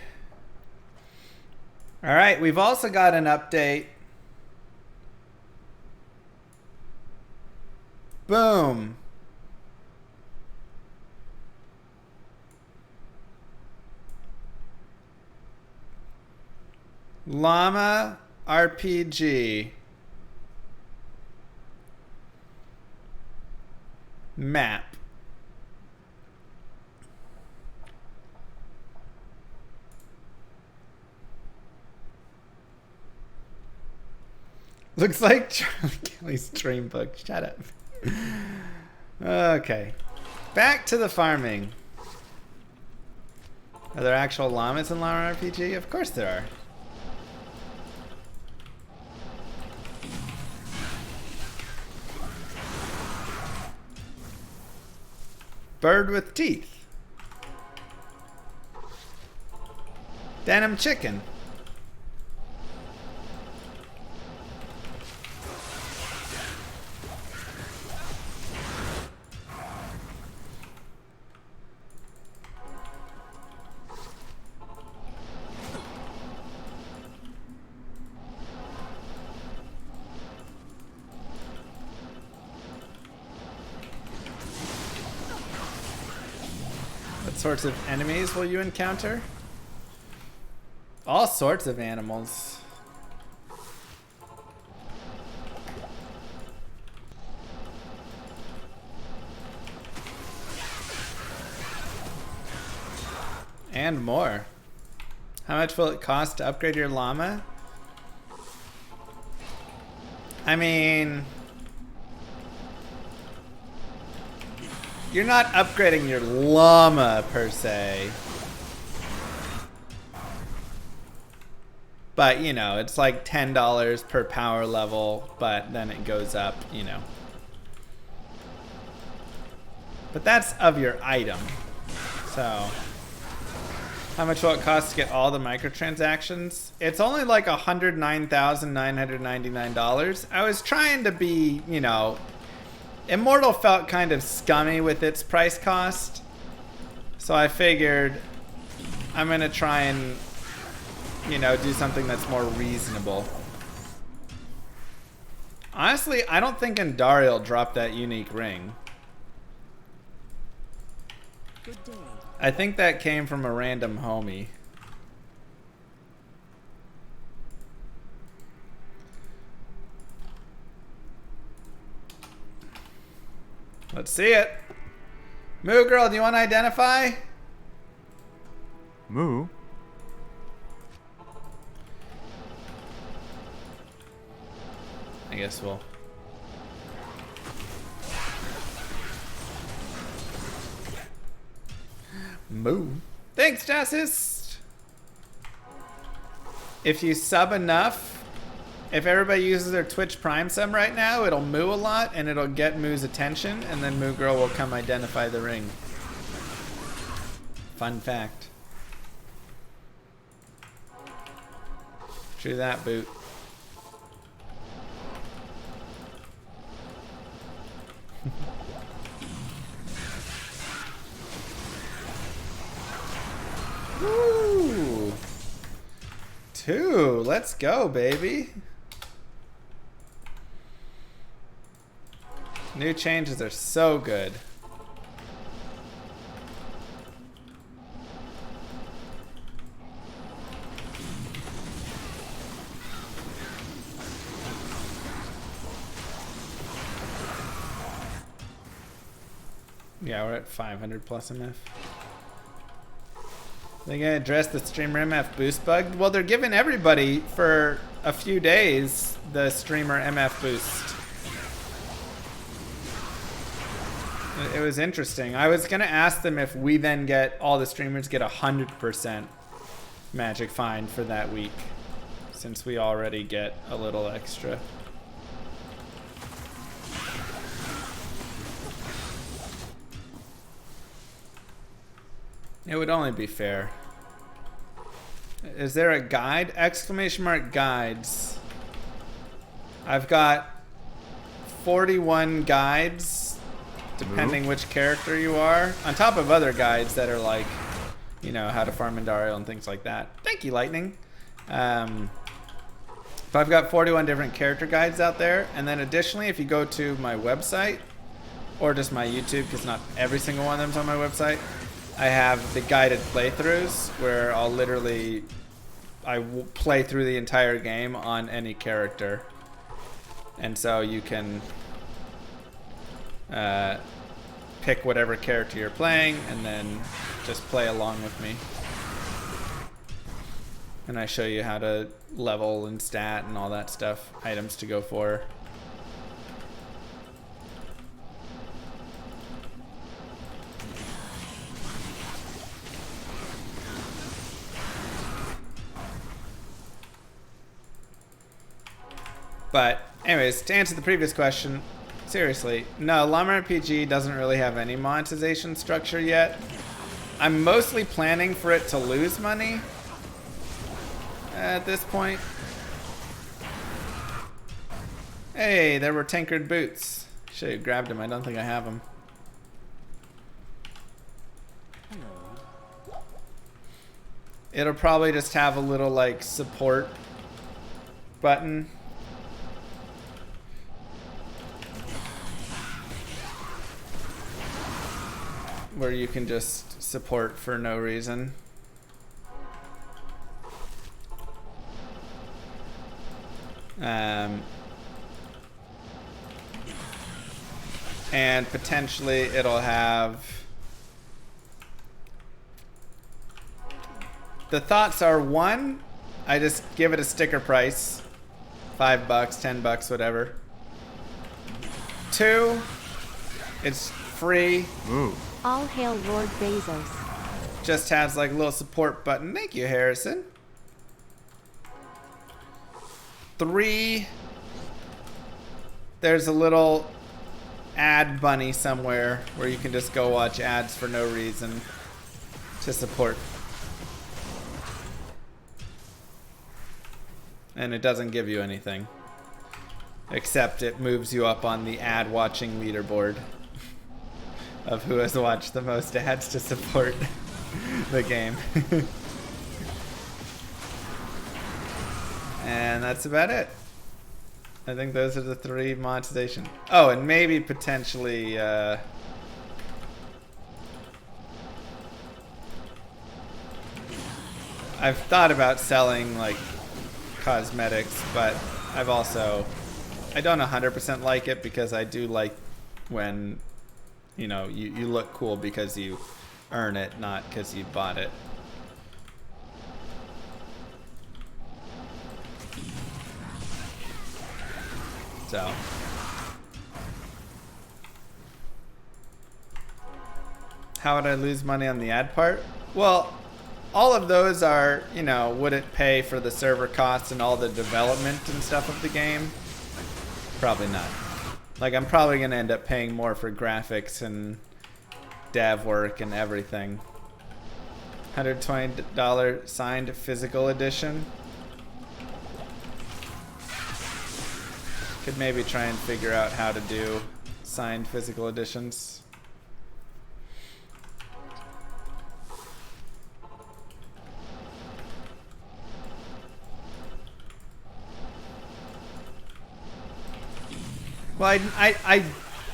Speaker 1: All right, we've also got an update. Boom. Llama RPG. Map. Looks like Charlie Kelly's dream book. Shut up. Okay. Back to the farming. Are there actual llamas in Llama RPG? Of course there are. Bird with teeth. Denim chicken. What sorts of enemies will you encounter? All sorts of animals. And more. How much will it cost to upgrade your llama? I mean, you're not upgrading your llama per se. But, you know, it's like $10 per power level, but then it goes up, you know. But that's of your item. So, how much will it cost to get all the microtransactions? It's only like $109,999. I was trying to be, you know, Immortal felt kind of scummy with its price cost. So I figured I'm going to try and, you know, do something that's more reasonable. Honestly, I don't think Andariel dropped that unique ring.
Speaker 2: Good day.
Speaker 1: I think that came from a random homie. Let's see it. Moo girl, do you want to identify?
Speaker 3: Moo?
Speaker 1: I guess we'll... Moo. Thanks, Jassis. If you sub enough, if everybody uses their Twitch Prime sub right now, it'll moo a lot and it'll get Moo's attention, and then Moo Girl will come identify the ring. Fun fact. True that, Boot. Woo! 2. Let's go, baby. New changes are so good. Yeah, we're at 500 plus MF. They gonna address the streamer MF boost bug? Well, they're giving everybody for a few days the streamer MF boost. It was interesting. I was gonna ask them if we then get, all the streamers get 100% magic find for that week, since we already get a little extra. It would only be fair. Is there a guide? Exclamation mark guides. I've got 41 guides, depending which character you are, on top of other guides that are like, you know, how to farm Andariel and things like that. Thank you, Lightning. But I've got 41 different character guides out there, and then additionally, if you go to my website, or just my YouTube, because not every single one of them's on my website, I have the guided playthroughs where I'll literally play through the entire game on any character, and so you can pick whatever character you're playing and then just play along with me. And I show you how to level and stat and all that stuff, items to go for. But anyways, to answer the previous question, seriously, no, Llama RPG doesn't really have any monetization structure yet. I'm mostly planning for it to lose money at this point. Hey, there were tankered boots. Should have grabbed them. I don't think I have them. It'll probably just have a little like support button. Where you can just support for no reason. And potentially it'll have the thoughts are, one, I just give it a sticker price, $5, $10, whatever. Two, it's free.
Speaker 3: Ooh.
Speaker 4: All hail Lord Bezos.
Speaker 1: Just has like a little support button. Thank you, Harrison. 3, there's a little ad bunny somewhere where you can just go watch ads for no reason to support. And it doesn't give you anything, except it moves you up on the ad watching leaderboard of who has watched the most ads to support the game. And that's about it. I think those are the 3 monetization. Oh, and maybe potentially I've thought about selling like cosmetics, but I've also, I don't 100% like it, because I do like when, you know, you look cool because you earn it, not because you bought it. So how would I lose money on the ad part? Well, all of those are, you know, would it pay for the server costs and all the development and stuff of the game? Probably not. Like, I'm probably going to end up paying more for graphics and dev work and everything. $120 signed physical edition. Could maybe try and figure out how to do signed physical editions. Well, I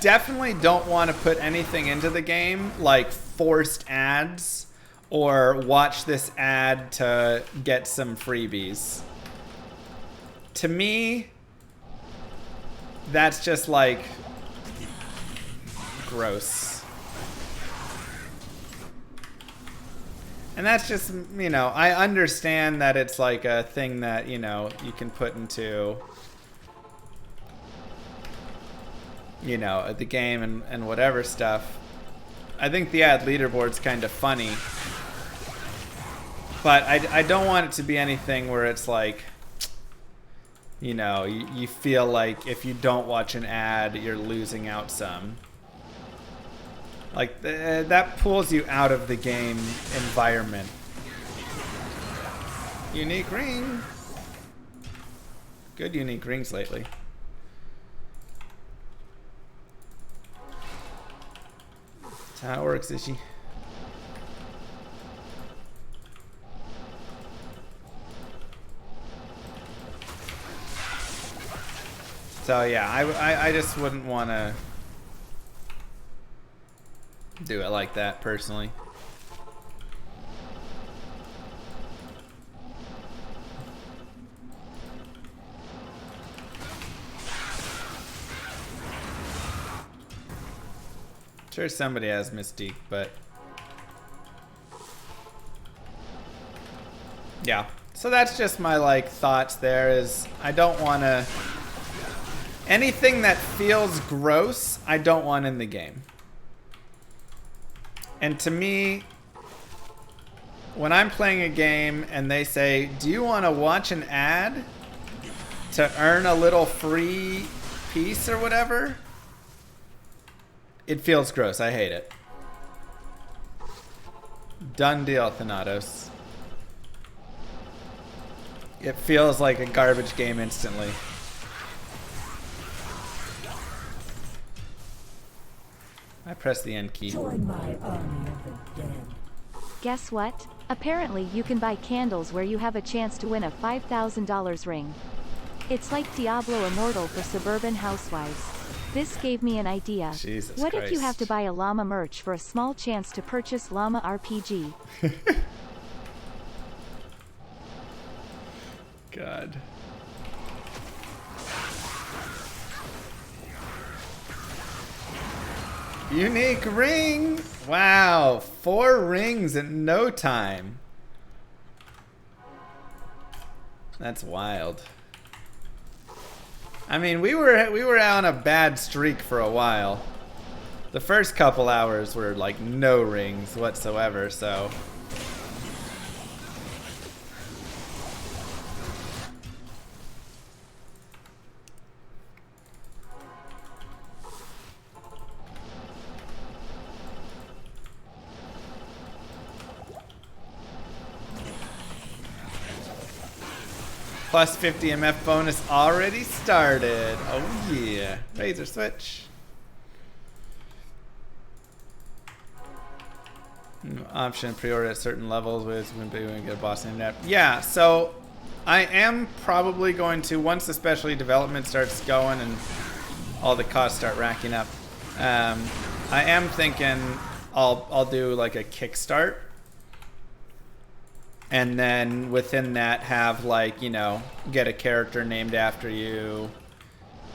Speaker 1: definitely don't want to put anything into the game like forced ads or watch this ad to get some freebies. To me, that's just like gross. And that's just, you know, I understand that it's like a thing that, you know, you can put into, you know, the game and whatever stuff. I think the ad leaderboard's kind of funny. But I don't want it to be anything where it's like, you know, you feel like if you don't watch an ad, you're losing out some. Like, that pulls you out of the game environment. Unique ring. Good unique rings lately. That's how it works, Ishi. So yeah, I just wouldn't want to do it like that personally. Sure, somebody has Mystique, but yeah. So that's just my like thoughts there. Is I don't want to. Anything that feels gross, I don't want in the game. And to me, when I'm playing a game and they say, do you want to watch an ad to earn a little free piece or whatever? It feels gross. I hate it. Done deal, Thanatos. It feels like a garbage game instantly. I press the N key.
Speaker 2: Join my army of the dead.
Speaker 4: Guess what? Apparently you can buy candles where you have a chance to win a $5,000 ring. It's like Diablo Immortal for suburban housewives. This gave me an idea.
Speaker 1: Jesus
Speaker 4: what if you
Speaker 1: Christ.
Speaker 4: have to buy a llama merch for a small chance to purchase Llama RPG?
Speaker 1: God. Unique ring! Wow, 4 rings in no time. That's wild. I mean, we were on a bad streak for a while. The first couple hours were like no rings whatsoever, so. Plus 50 MF bonus already started. Oh yeah. Razor switch. Option pre-order at certain levels with when we get a boss in that. Yeah, so I am probably going to, once especially development starts going and all the costs start racking up, I am thinking I'll do like a kickstart. And then within that have like, you know, get a character named after you,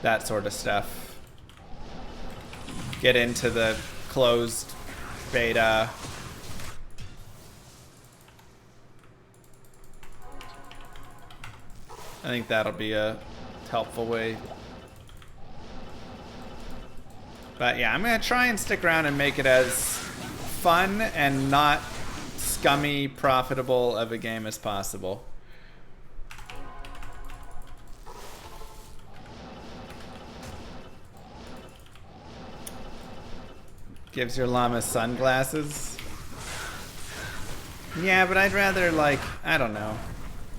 Speaker 1: that sort of stuff. Get into the closed beta. I think that'll be a helpful way. But yeah, I'm gonna try and stick around and make it as fun and not scummy, profitable of a game as possible. Gives your llama sunglasses. Yeah, but I'd rather like, I don't know.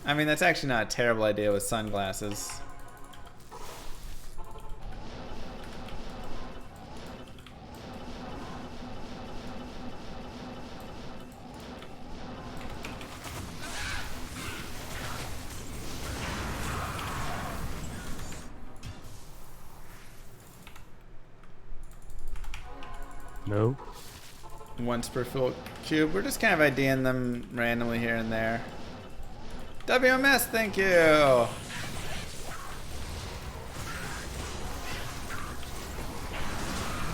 Speaker 1: I mean, that's actually not a terrible idea with sunglasses.
Speaker 3: No.
Speaker 1: Once per full cube. We're just kind of IDing them randomly here and there. WMS, thank you.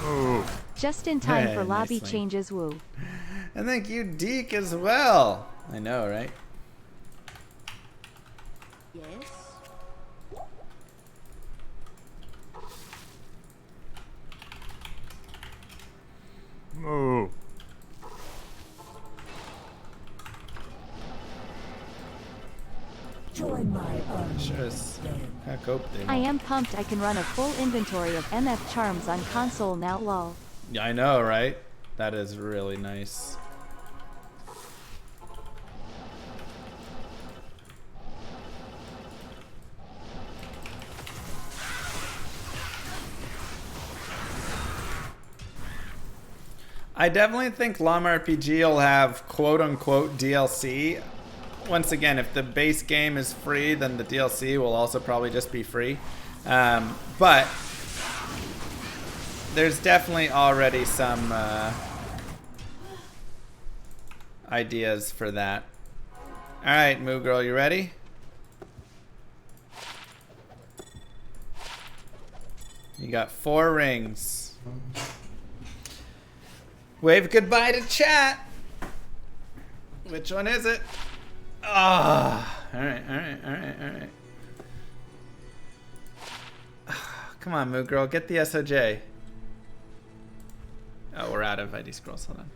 Speaker 3: Oh.
Speaker 4: Just in time
Speaker 1: Hey,
Speaker 4: for lobby
Speaker 1: nicely.
Speaker 4: changes, woo.
Speaker 1: And thank you, Deke, as well. I know, right?
Speaker 2: Yes.
Speaker 3: Oh.
Speaker 2: Join my army.
Speaker 1: Sure as heck hope they
Speaker 4: I
Speaker 1: won't.
Speaker 4: am pumped I can run a full inventory of MF charms on console now, lol.
Speaker 1: Yeah, I know, right? That is really nice. I definitely think Llama RPG will have quote-unquote DLC. Once again, if the base game is free, then the DLC will also probably just be free. But there's definitely already some ideas for that. All right, Moo Girl, you ready? You got 4 rings. Wave goodbye to chat. Which one is it? Ah, all right. Come on, Moo Girl, get the SOJ. Oh, we're out of ID scrolls. Hold on.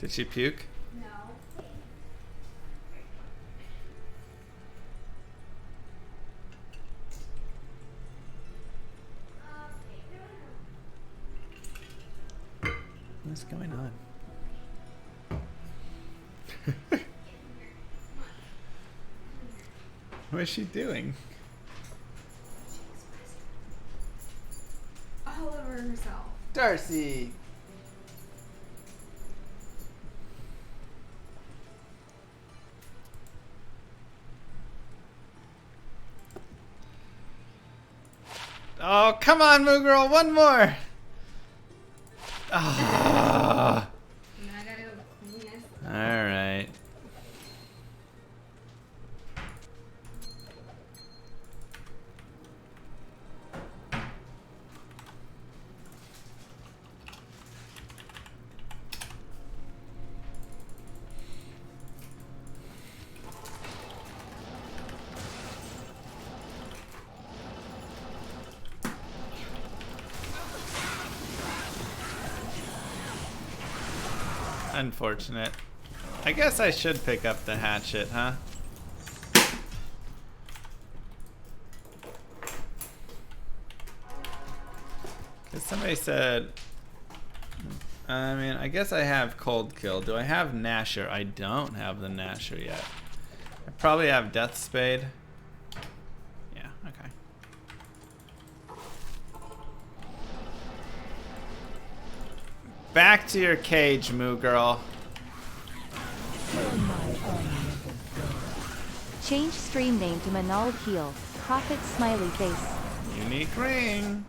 Speaker 1: Did she puke?
Speaker 6: No.
Speaker 1: What's going on? What is she doing?
Speaker 6: All over herself.
Speaker 1: Darcy! Oh, come on, Moo Girl, one more! Ah.
Speaker 6: And then I gotta go clean this.
Speaker 1: Alright. Unfortunate. I guess I should pick up the hatchet, huh? Because somebody said... I mean, I guess I have Cold Kill. Do I have Gnasher? I don't have the Gnasher yet. I probably have Death Spade. Yeah, okay. Back to your cage, Moo Girl.
Speaker 4: Change stream name to Manald Heal. Profit smiley face.
Speaker 1: Unique ring.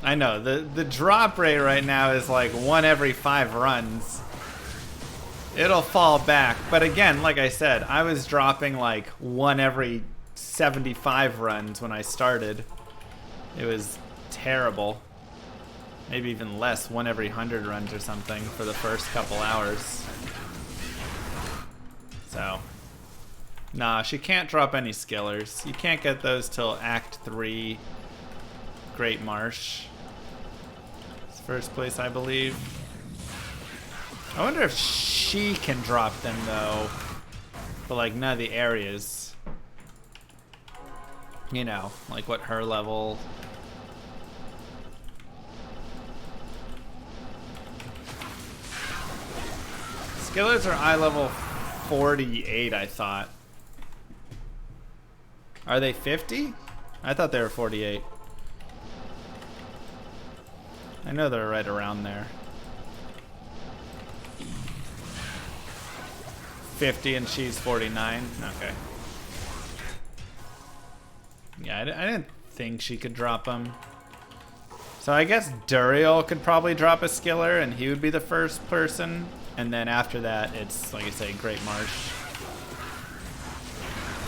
Speaker 1: I know, the drop rate right now is like 1 every 5 runs. It'll fall back, but again, like I said, I was dropping like 1 every 75 runs when I started. It was terrible. Maybe even less, 1 every 100 runs or something for the first couple hours. So, nah, she can't drop any skillers. You can't get those till Act 3 Great Marsh. It's first place, I believe. I wonder if she can drop them though, but like none of the areas. You know, like what her level. Skillers are eye level 48, I thought. Are they 50? I thought they were 48. I know they're right around there. 50 and she's 49. Okay. Yeah, I didn't think she could drop them. So I guess Duriel could probably drop a skiller and he would be the first person. And then after that, it's, like I say, Great Marsh.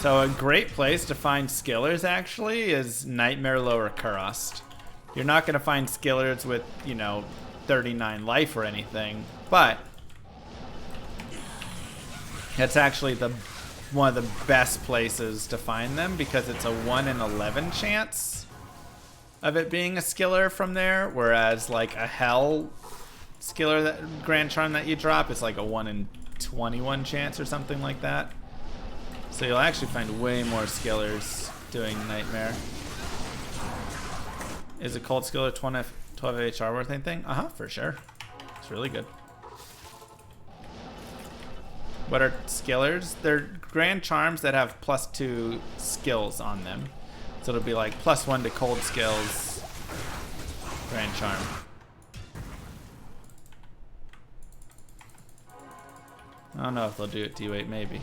Speaker 1: So a great place to find skillers, actually, is Nightmare Lower Kurost. You're not going to find skillers with, you know, 39 life or anything, but it's actually one of the best places to find them because it's a 1 in 11 chance of it being a skiller from there, whereas like a Hell skiller, that Grand Charm that you drop, is like a 1 in 21 chance or something like that. So you'll actually find way more skillers doing Nightmare. Is a Cold Skiller 12 HR worth anything? Uh-huh, for sure. It's really good. What are skillers? They're Grand Charms that have +2 skills on them. So it'll be like +1 to cold skills. Grand Charm. I don't know if they'll do it D8, maybe.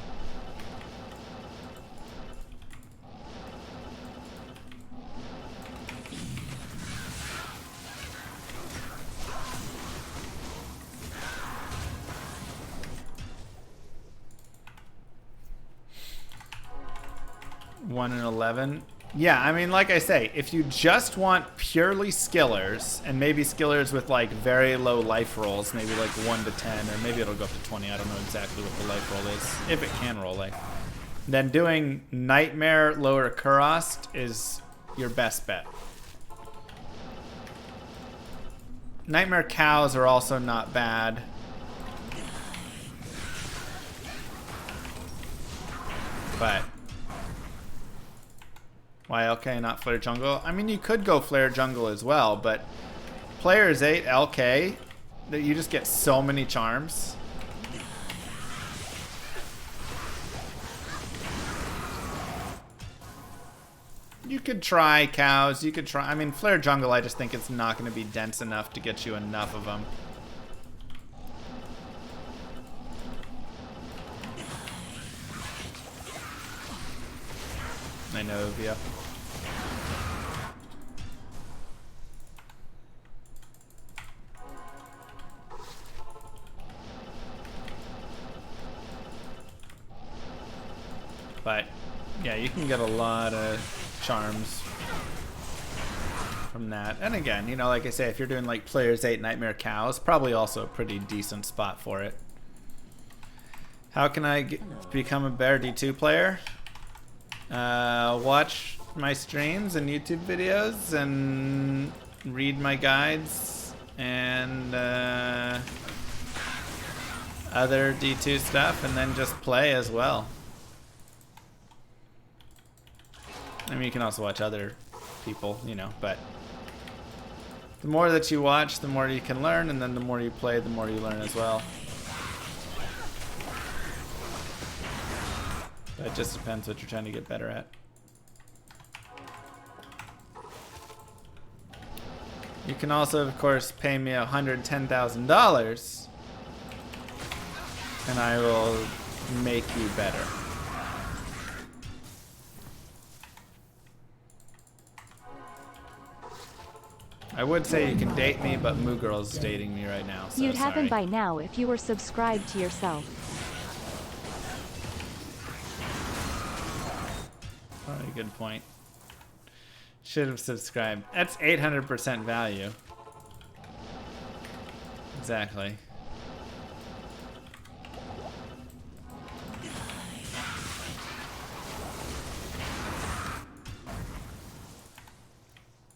Speaker 1: One in 11. Yeah, I mean, like I say, if you just want purely skillers, and maybe skillers with like very low life rolls, maybe like 1 to 10, or maybe it'll go up to 20. I don't know exactly what the life roll is, if it can roll life. Then doing Nightmare Lower Kurost is your best bet. Nightmare Cows are also not bad. But why LK, not Flare Jungle? I mean, you could go Flare Jungle as well, but Players 8 LK, that you just get so many charms. You could try Cows, you could try, I mean, Flare Jungle, I just think it's not going to be dense enough to get you enough of them. I know, Via. But yeah, you can get a lot of charms from that. And again, you know, like I say, if you're doing like Players 8 Nightmare Cows, probably also a pretty decent spot for it. How can I become a better D2 player? Watch my streams and YouTube videos and read my guides and other D2 stuff, and then just play as well. I mean, you can also watch other people, you know, but the more that you watch, the more you can learn, and then the more you play, the more you learn as well. But it just depends what you're trying to get better at. You can also, of course, pay me $110,000 and I will make you better. I would say you can date me, but Moo Girl's dating me right now, so
Speaker 4: You'd have him
Speaker 1: sorry.
Speaker 4: by now if you were subscribed to yourself.
Speaker 1: Probably a good point. Should have subscribed. That's 800% value. Exactly.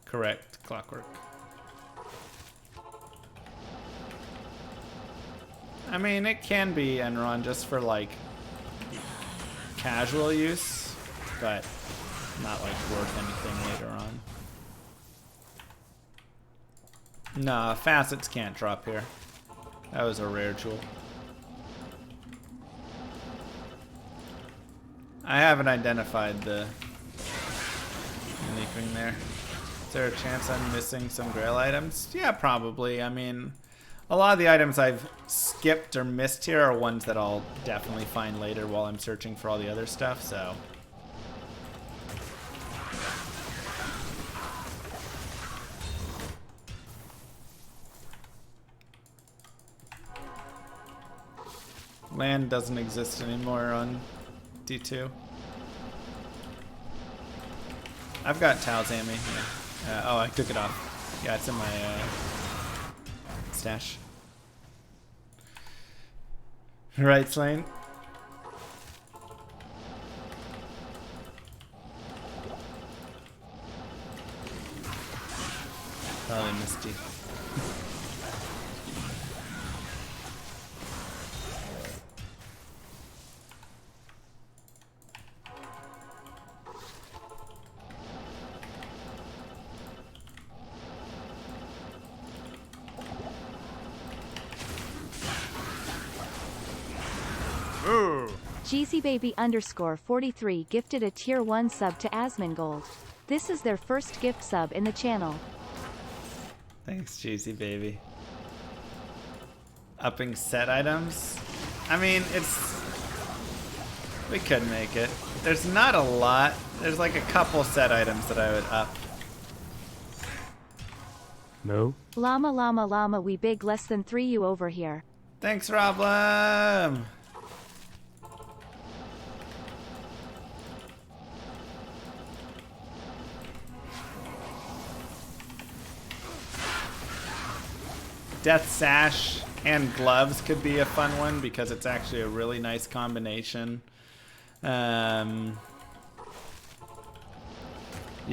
Speaker 1: Correct, Clockwork. I mean, it can be Enron just for like casual use, but not like worth anything later on. Nah, facets can't drop here. That was a rare jewel. I haven't identified the unique ring there. Is there a chance I'm missing some Grail items? Yeah, probably. I mean, a lot of the items I've skipped or missed here are ones that I'll definitely find later while I'm searching for all the other stuff, so. Land doesn't exist anymore on D2. I've got Talzami. Yeah. Oh, I took it off. Yeah, it's in my stash. Right, Slane? Probably Misty.
Speaker 4: GZBaby_43 gifted a tier 1 sub to Asmongold. This is their first gift sub in the channel.
Speaker 1: Thanks, Juicy Baby. Upping set items? I mean, it's... We could make it. There's not a lot. There's like a couple set items that I would up.
Speaker 3: No.
Speaker 4: Llama llama llama we big less than 3 you over here.
Speaker 1: Thanks, Roblem! Death Sash and Gloves could be a fun one because it's actually a really nice combination. You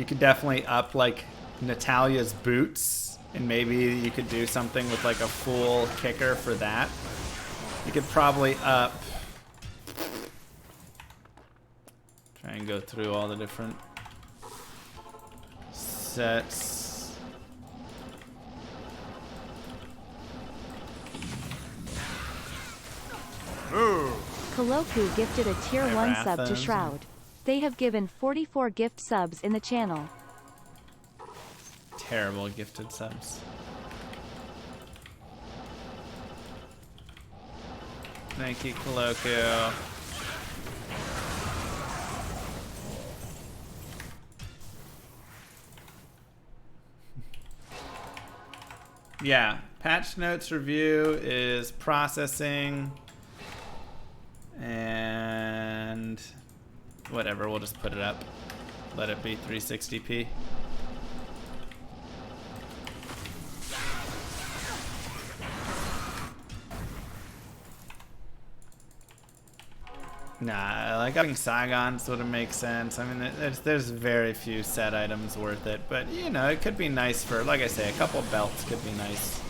Speaker 1: could definitely up like Natalia's boots, and maybe you could do something with like a full kicker for that. You could probably up... Try and go through all the different sets.
Speaker 4: Koloku gifted a tier 1 sub to
Speaker 1: Marathons.
Speaker 4: Shroud. They have given 44 gift subs in the channel.
Speaker 1: Terrible gifted subs. Thank you, Koloku. Yeah, patch notes review is processing. And whatever, we'll just put it up. Let it be 360p. Nah, like having Saigons would make sense. I mean, there's very few set items worth it, but you know, it could be nice for, like I say, a couple belts could be nice.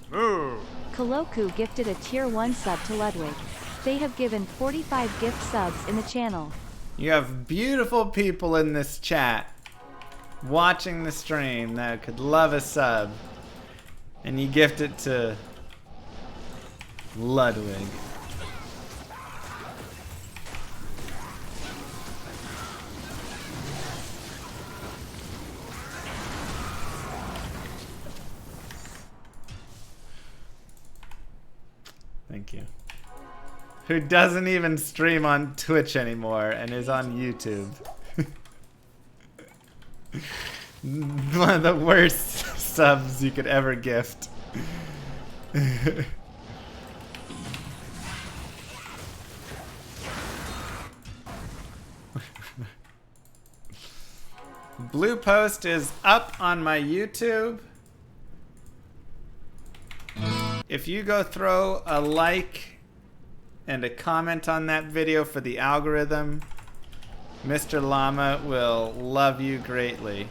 Speaker 3: Move.
Speaker 4: Koloku gifted a tier 1 sub to Ludwig. They have given 45 gift subs in the channel.
Speaker 1: You have beautiful people in this chat watching the stream that could love a sub, and you gift it to Ludwig. Thank you. Who doesn't even stream on Twitch anymore and is on YouTube. One of the worst subs you could ever gift. Blue Post is up on my YouTube. If you go throw a like and a comment on that video for the algorithm, Mr. Llama will love you greatly.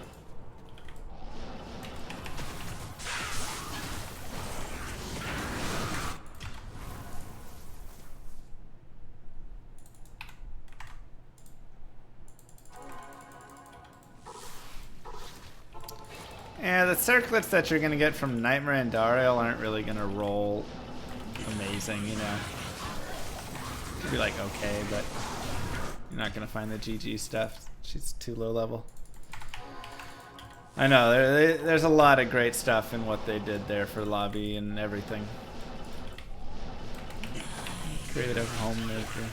Speaker 1: Yeah, the circlets that you're gonna get from Nightmare and Dariel aren't really gonna roll amazing, you know. Could be like okay, but you're not gonna find the GG stuff. She's too low level. I know, there's a lot of great stuff in what they did there for lobby and everything. Creative home maker.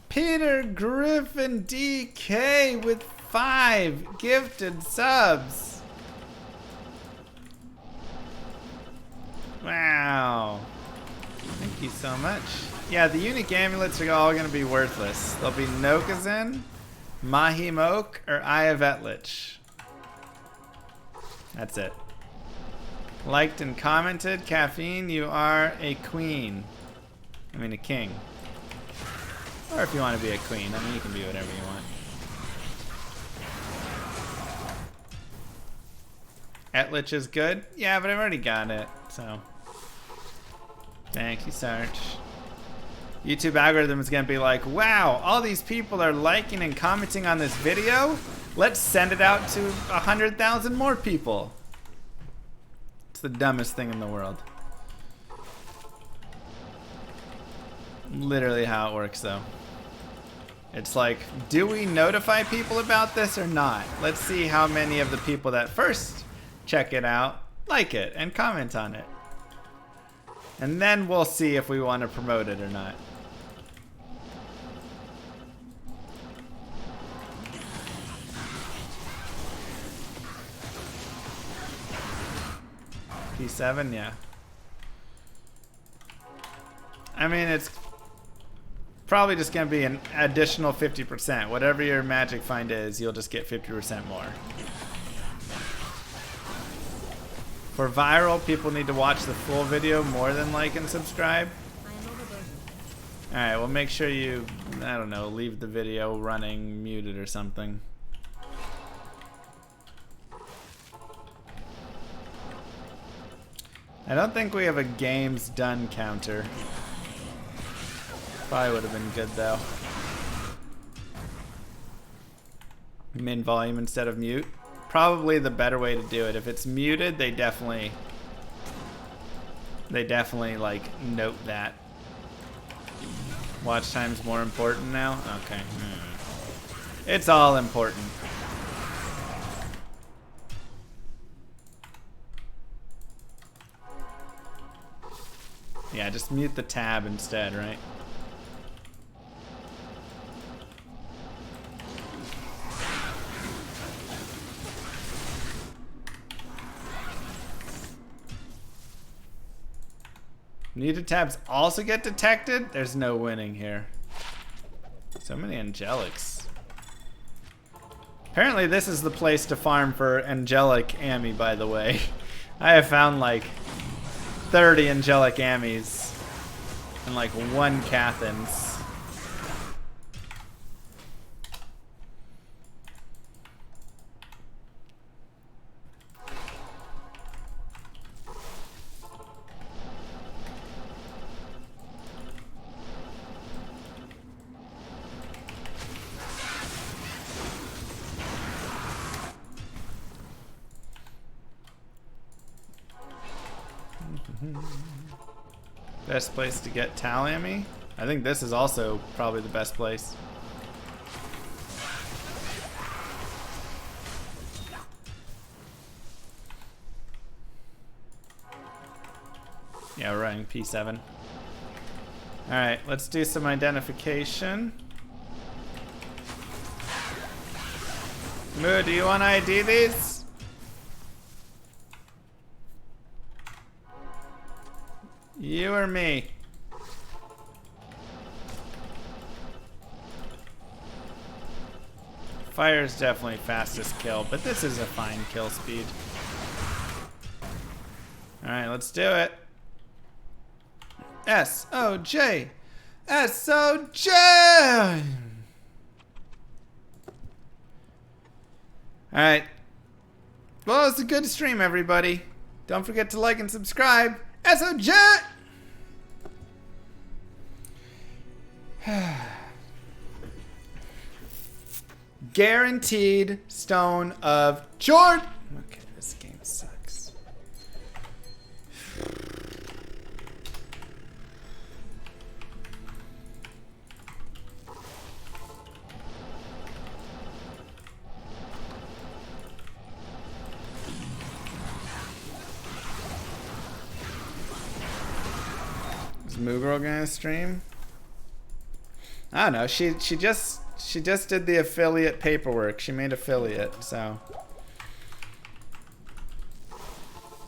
Speaker 1: Peter Griffin DK with 5 gifted subs. Wow. Thank you so much. Yeah, the unique amulets are all going to be worthless. There'll be Nokazin, Mahimok, or Eye of Etlich. That's it. Liked and commented. Caffeine, you are a queen. I mean a king. Or if you want to be a queen, I mean you can be whatever you want. Etlich is good? Yeah, but I've already got it, so. Thank you, Sarge. YouTube algorithm is gonna be like, wow, all these people are liking and commenting on this video. Let's send it out to 100,000 more people. It's the dumbest thing in the world. Literally how it works, though. It's like, do we notify people about this or not? Let's see how many of the people that first check it out like it and comment on it. And then we'll see if we want to promote it or not. P7, yeah. I mean, it's probably just going to be an additional 50%. Whatever your magic find is, you'll just get 50% more. For viral, people need to watch the full video more than like and subscribe. Alright, well make sure you, I don't know, leave the video running muted or something. I don't think we have a games done counter. Probably would have been good though. Min volume instead of mute. Probably the better way to do it. If it's muted, they definitely like note that. Watch time's more important now? Okay. It's all important. Yeah, just mute the tab instead, right? Muted tabs also get detected? There's no winning here. So many angelics. Apparently this is the place to farm for angelic Ami, by the way. I have found like 30 angelic Amis and like 1 Cathans. Best place to get Talami? I think this is also probably the best place. Yeah, we're running P7. Alright, let's do some identification. Moo, do you want to ID these? You or me? Fire's definitely fastest kill, but this is a fine kill speed. Alright, let's do it. SOJ! SOJ! Alright. Well, it's a good stream, everybody. Don't forget to like and subscribe. SOJ! Guaranteed Stone of Jordan. Okay, this game sucks. Is Moo Girl gonna stream? I don't know. She just did the affiliate paperwork. She made affiliate, so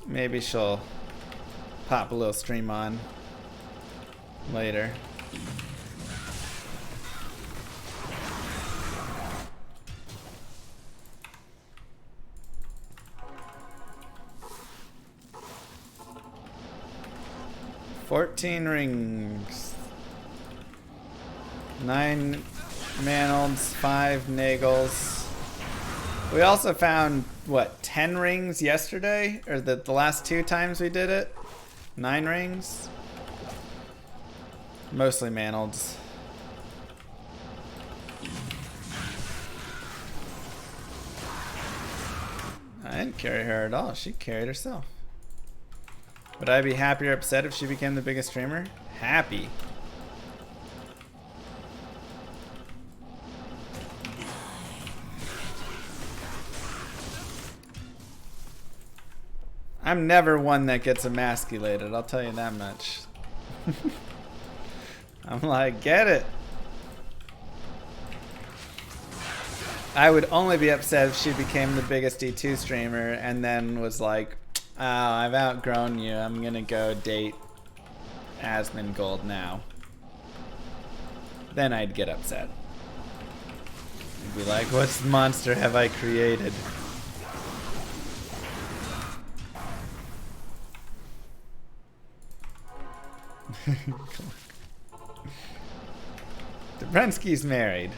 Speaker 1: maybe she'll pop a little stream on later. $14 rings. 9 Manolds, 5 Nagels. We also found, what, 10 rings yesterday? Or the last 2 times we did it? 9 rings? Mostly Manolds. I didn't carry her at all. She carried herself. Would I be happy or upset if she became the biggest streamer? Happy. I'm never one that gets emasculated, I'll tell you that much. I'm like, get it. I would only be upset if she became the biggest D2 streamer and then was like, oh, I've outgrown you, I'm gonna go date Asmongold now. Then I'd get upset. I'd be like, what monster have I created? Dobrensky's married.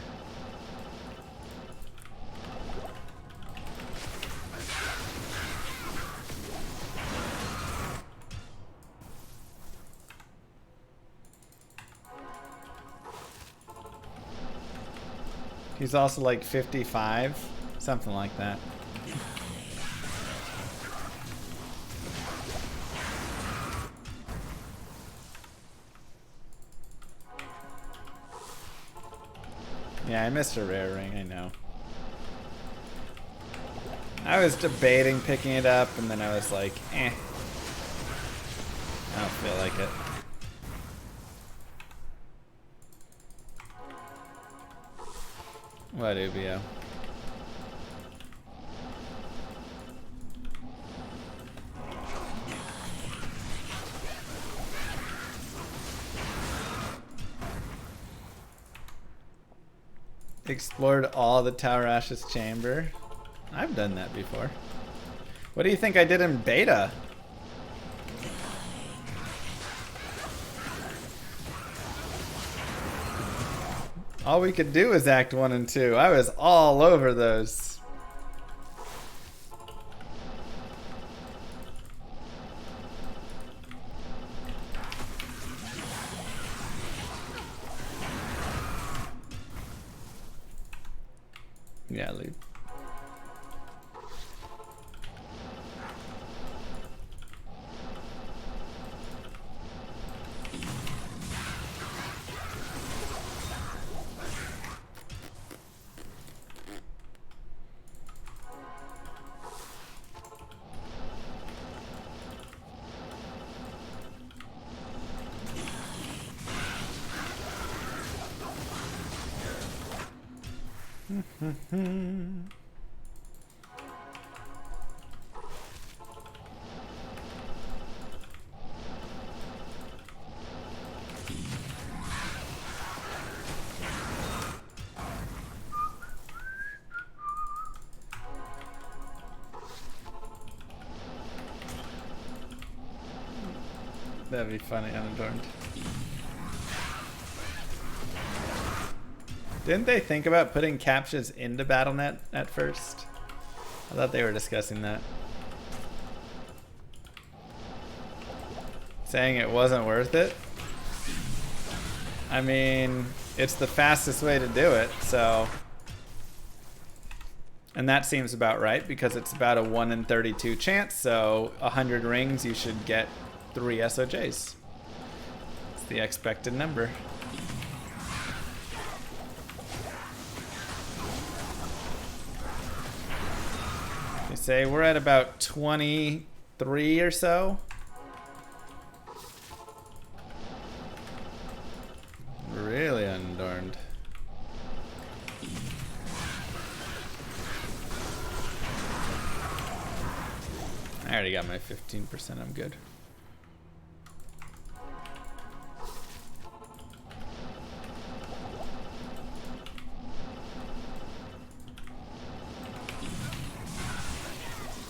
Speaker 1: He's also like 55, something like that. Yeah, I missed a rare ring, I know. I was debating picking it up, and then I was like, eh. I don't feel like it. What, Ubio? Explored all the Taurash's chamber. I've done that before. What do you think I did in beta? All we could do was Act 1 and 2. I was all over those. Yeah, Luke. That'd be funny, unadorned. Didn't they think about putting captchas into BattleNet at first? I thought they were discussing that. Saying it wasn't worth it? I mean, it's the fastest way to do it, so... And that seems about right, because it's about a 1 in 32 chance, so 100 rings you should get 3 SOJs. It's the expected number. They say we're at about 23 or so. Really unadorned. I already got my 15%, I'm good.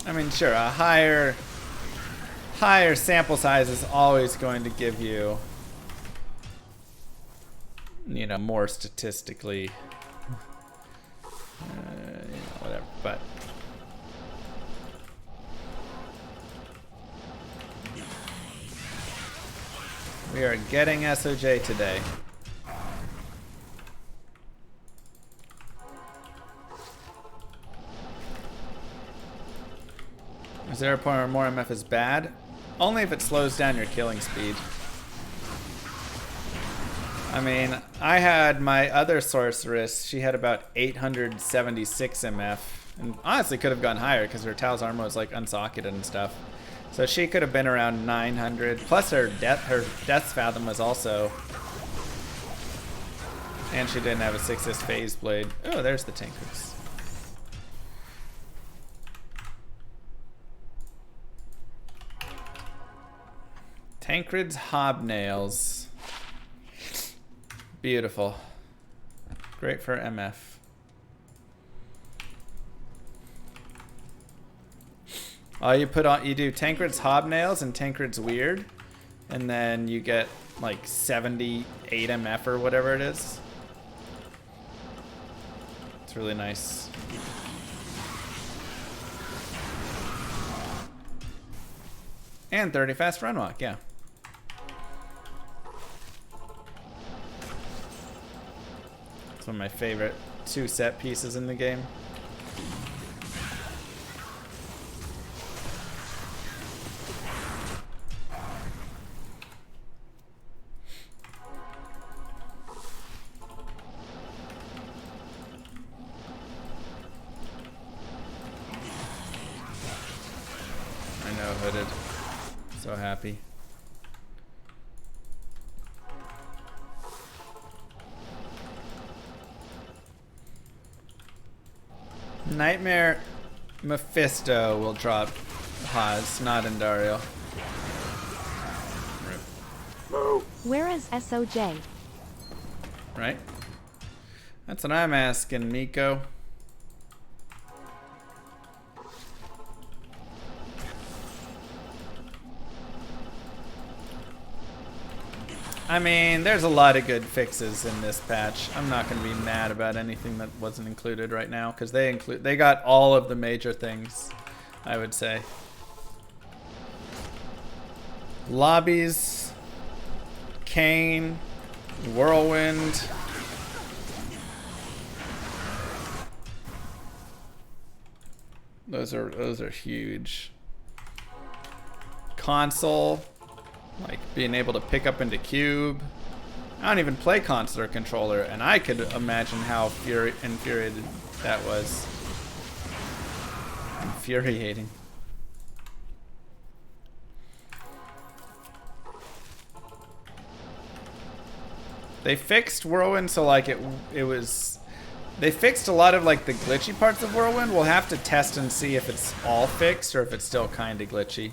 Speaker 1: I mean, sure, a higher sample size is always going to give you, you know, more statistically, whatever, but we are getting SOJ today. Is there a point where more MF is bad? Only if it slows down your killing speed. I mean, I had my other sorceress, she had about 876 MF. And honestly could have gone higher because her Tal's armor was like unsocketed and stuff. So she could have been around 900. Plus her Death's Fathom was also... And she didn't have a 6S phase blade. Oh, there's the Tankreds. Tancred's Hobnails. Beautiful. Great for MF. You do Tancred's Hobnails and Tancred's Weird, and then you get like 78 MF or whatever it is. It's really nice. And 30 fast run walk, yeah. It's one of my favorite 2 set pieces in the game. I know, hooded. So happy. Nightmare Mephisto will drop Haas, not Endario.
Speaker 4: Where is SOJ?
Speaker 1: Right? That's what I'm asking, Miko. I mean, there's a lot of good fixes in this patch. I'm not going to be mad about anything that wasn't included right now because they got all of the major things, I would say. Lobbies, Kayn, Whirlwind. Those are huge. Console. Like being able to pick up into cube. I don't even play console or controller, and I could imagine how infuriated that was. Infuriating. They fixed Whirlwind so like it was. They fixed a lot of like the glitchy parts of Whirlwind. We'll have to test and see if it's all fixed or if it's still kind of glitchy.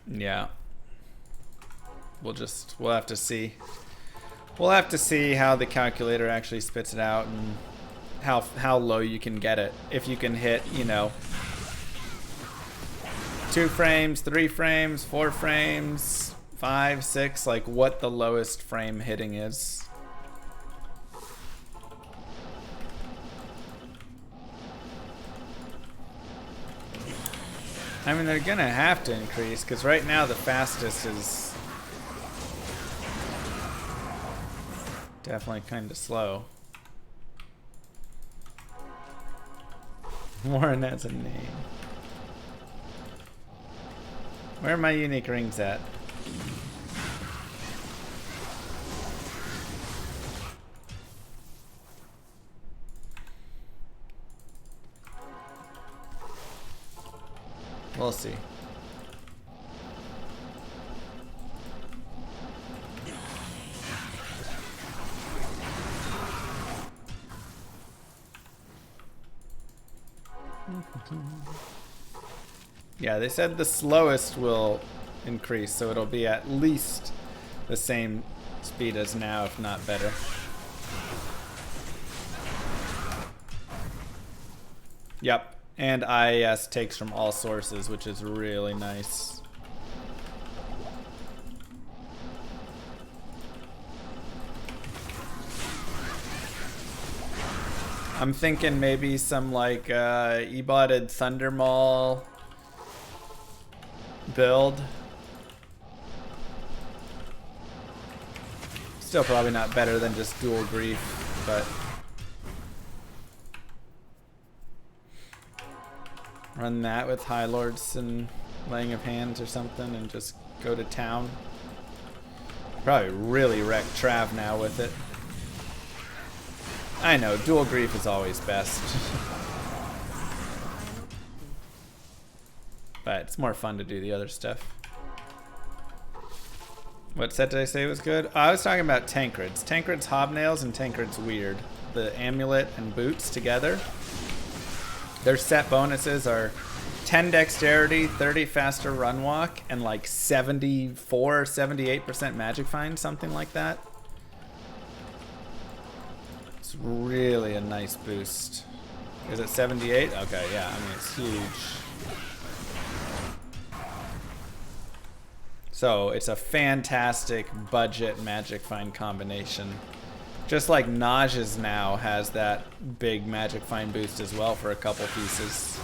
Speaker 1: Yeah. We'll have to see. We'll have to see how the calculator actually spits it out and how low you can get it. If you can hit, you know, 2 frames, 3 frames, 4 frames, 5, 6, like what the lowest frame hitting is. I mean, they're gonna have to increase because right now the fastest is definitely kind of slow. Warren has a name. Where are my unique rings at? We'll see. Yeah, they said the slowest will increase, so it'll be at least the same speed as now, if not better. Yep. And IIS takes from all sources, which is really nice. I'm thinking maybe some like e-botted Thundermaul build. Still probably not better than just dual grief, but run that with High Lords and Laying of Hands or something and just go to town. Probably really wreck Trav now with it. I know, dual grief is always best. But it's more fun to do the other stuff. What set did I say was good? Oh, I was talking about Tancred's. Tancred's Hobnails and Tancred's Weird. The Amulet and Boots together. Their set bonuses are 10 dexterity, 30 faster run walk, and like 74 or 78% magic find, something like that. It's really a nice boost. Is it 78? Okay, yeah, I mean, it's huge. So it's a fantastic budget magic find combination. Just like Naja's now has that big magic find boost as well for a couple pieces.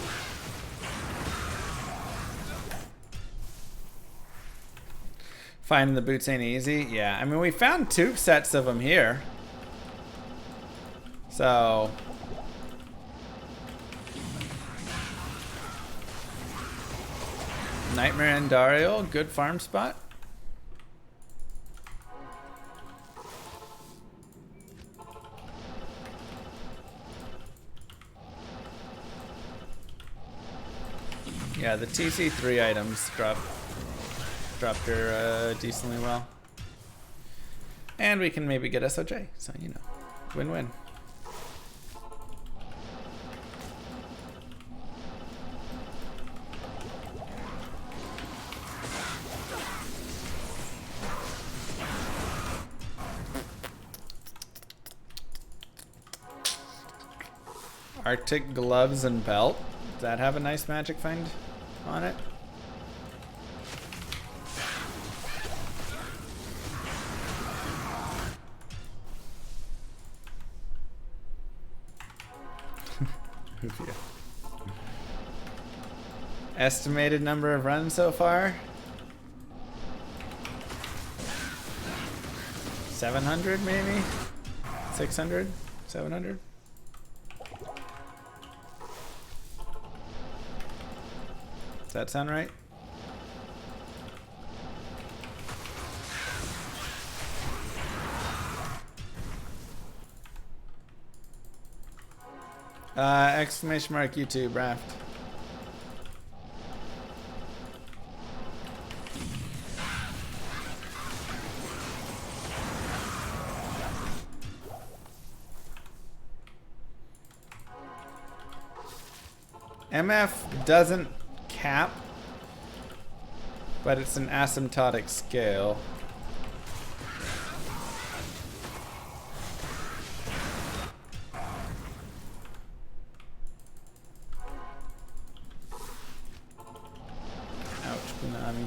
Speaker 1: Finding the boots ain't easy. Yeah, I mean, we found 2 sets of them here. So Nightmare Andariel, good farm spot. Yeah, the TC3 items dropped her decently well. And we can maybe get SOJ, so you know. Win-win. Arctic gloves and belt. Does that have a nice magic find on it? Yeah. Estimated number of runs so far? 700 maybe? 600? 700? Does that sound right? Exclamation mark YouTube, Raft. MF doesn't cap, but it's an asymptotic scale. Ouch, Konami.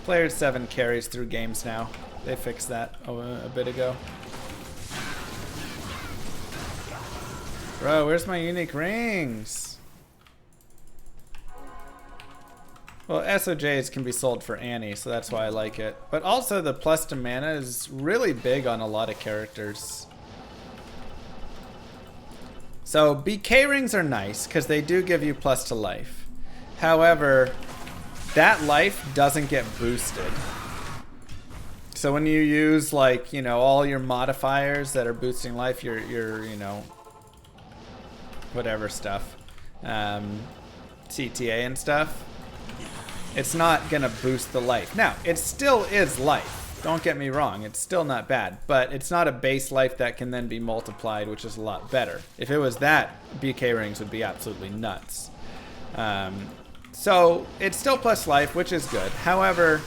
Speaker 1: Player 7 carries through games now. They fixed that a bit ago. Bro, where's my unique rings? Well, SOJs can be sold for Annie, so that's why I like it. But also the plus to mana is really big on a lot of characters. So BK rings are nice because they do give you plus to life. However, that life doesn't get boosted. So when you use, like, you know, all your modifiers that are boosting life, your you know, whatever stuff, CTA and stuff, it's not gonna boost the life. Now, it still is life. Don't get me wrong, it's still not bad, but it's not a base life that can then be multiplied, which is a lot better. If it was that, BK rings would be absolutely nuts. So it's still plus life, which is good. However,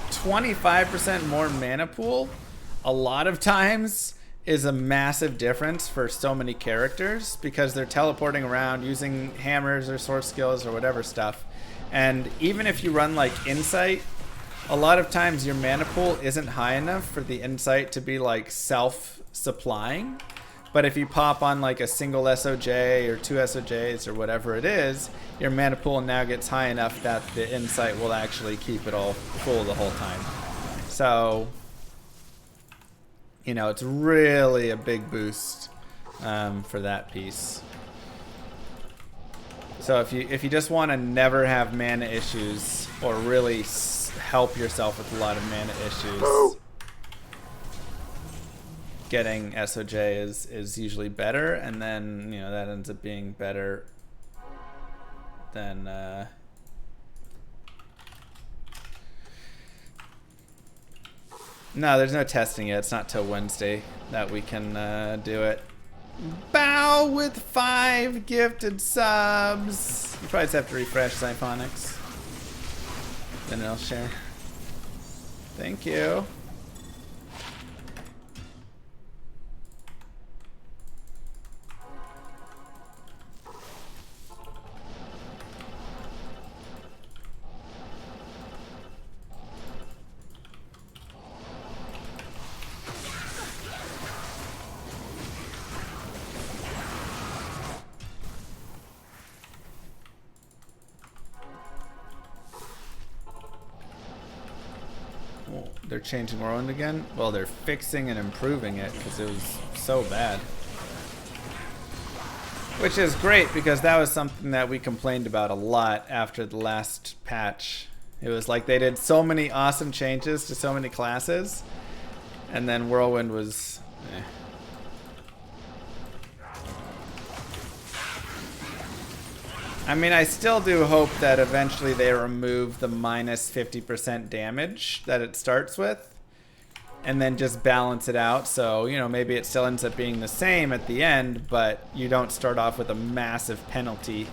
Speaker 1: 25% more mana pool a lot of times is a massive difference for so many characters because they're teleporting around using hammers or sword skills or whatever stuff. And even if you run like Insight, a lot of times your mana pool isn't high enough for the Insight to be like self-supplying. But if you pop on like a single SOJ or two SOJs or whatever it is, your mana pool now gets high enough that the Insight will actually keep it all full the whole time. So, you know, it's really a big boost for that piece. So if you just want to never have mana issues or really help yourself with a lot of mana issues, getting SOJ is usually better, and then, you know, that ends up being better than no, there's no testing yet. It's not till Wednesday that we can do it. Bow with 5 gifted subs. You probably just have to refresh Siphonics. Then I'll share. Thank you. They're changing Morrowind again? Well, they're fixing and improving it because it was so bad. Which is great because that was something that we complained about a lot after the last patch. It was like they did so many awesome changes to so many classes, and then Whirlwind was I mean, I still do hope that eventually they remove the minus 50% damage that it starts with and then just balance it out. So, you know, maybe it still ends up being the same at the end, but you don't start off with a massive penalty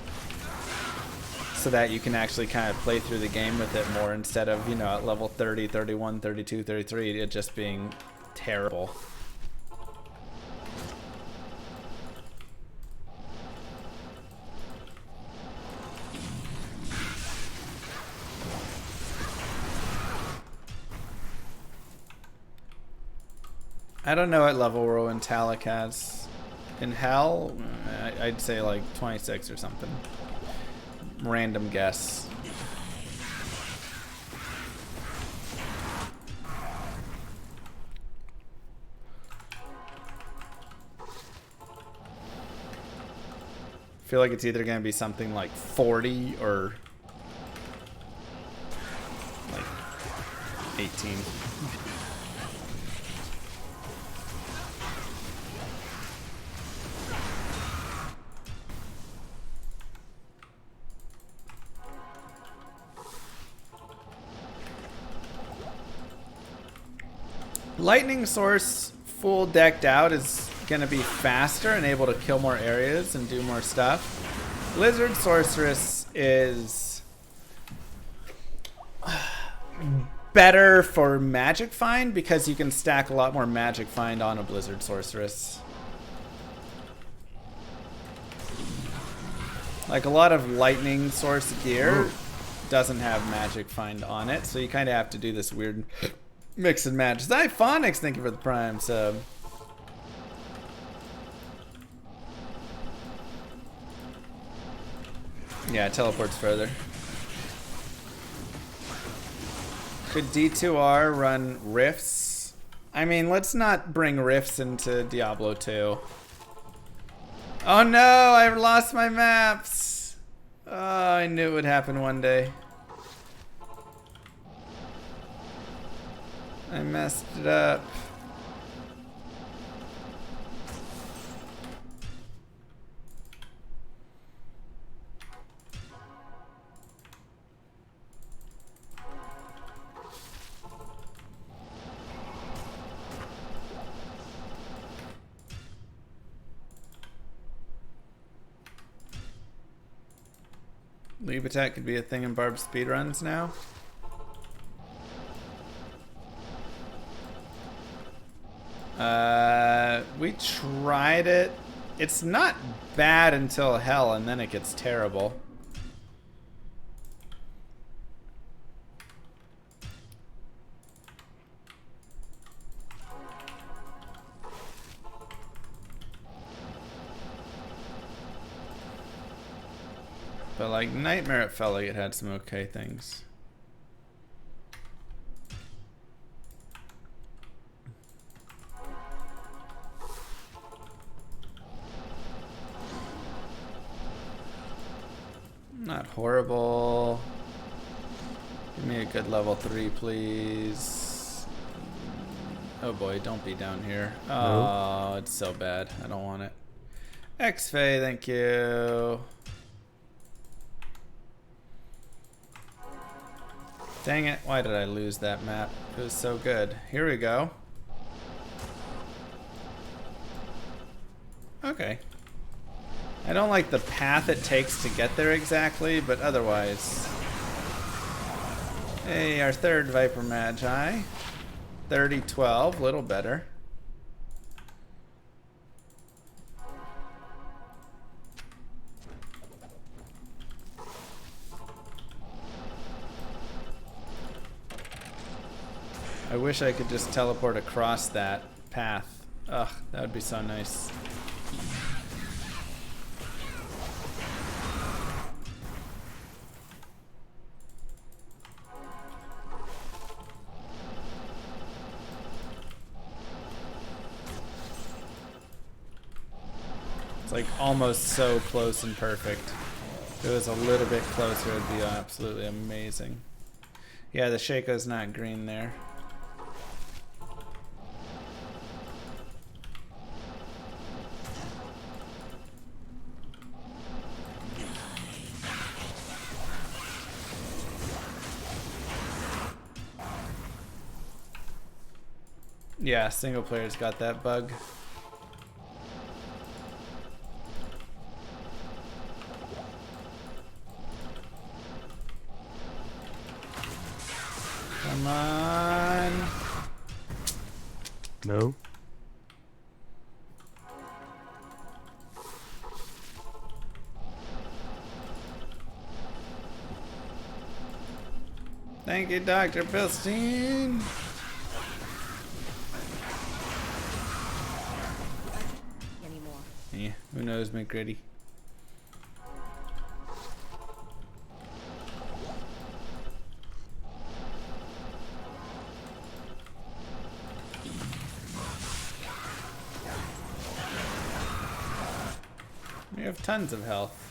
Speaker 1: so that you can actually kind of play through the game with it more instead of, you know, at level 30, 31, 32, 33, it just being terrible. I don't know what level Rowan Talik has. In Hell, I'd say like 26 or something. Random guess. I feel like it's either going to be something like 40 or like 18. Lightning Source full decked out is going to be faster and able to kill more areas and do more stuff. Blizzard Sorceress is better for Magic Find because you can stack a lot more Magic Find on a Blizzard Sorceress. Like a lot of Lightning Source gear doesn't have Magic Find on it, so you kind of have to do this weird mix and match. Zyphonics, thank you for the Prime sub. Yeah, it teleports further. Could D2R run Rifts? I mean, let's not bring Rifts into Diablo 2. Oh no, I lost my maps. Oh, I knew it would happen one day. I messed it up. Leap attack could be a thing in Barb's speedruns now. We tried it. It's not bad until Hell, and then it gets terrible. But like Nightmare, it felt like it had some okay things. Not horrible. Give me a good level 3, please. Oh boy, don't be down here. Oh, it's so bad. I don't want it. X-Fay, thank you. Dang it, why did I lose that map? It was so good. Here we go. Okay. I don't like the path it takes to get there exactly, but otherwise. Hey, our third Viper Magi. 30-12, little better. I wish I could just teleport across that path. Ugh, that would be so nice. It's like almost so close and perfect. If it was a little bit closer, it'd be absolutely amazing. Yeah, the Shaco's not green there. Yeah, single player's got that bug. Come on.
Speaker 3: No.
Speaker 1: Thank you, Dr. Bilstein.
Speaker 4: Anymore.
Speaker 1: Yeah, who knows, McGritty? We have tons of health.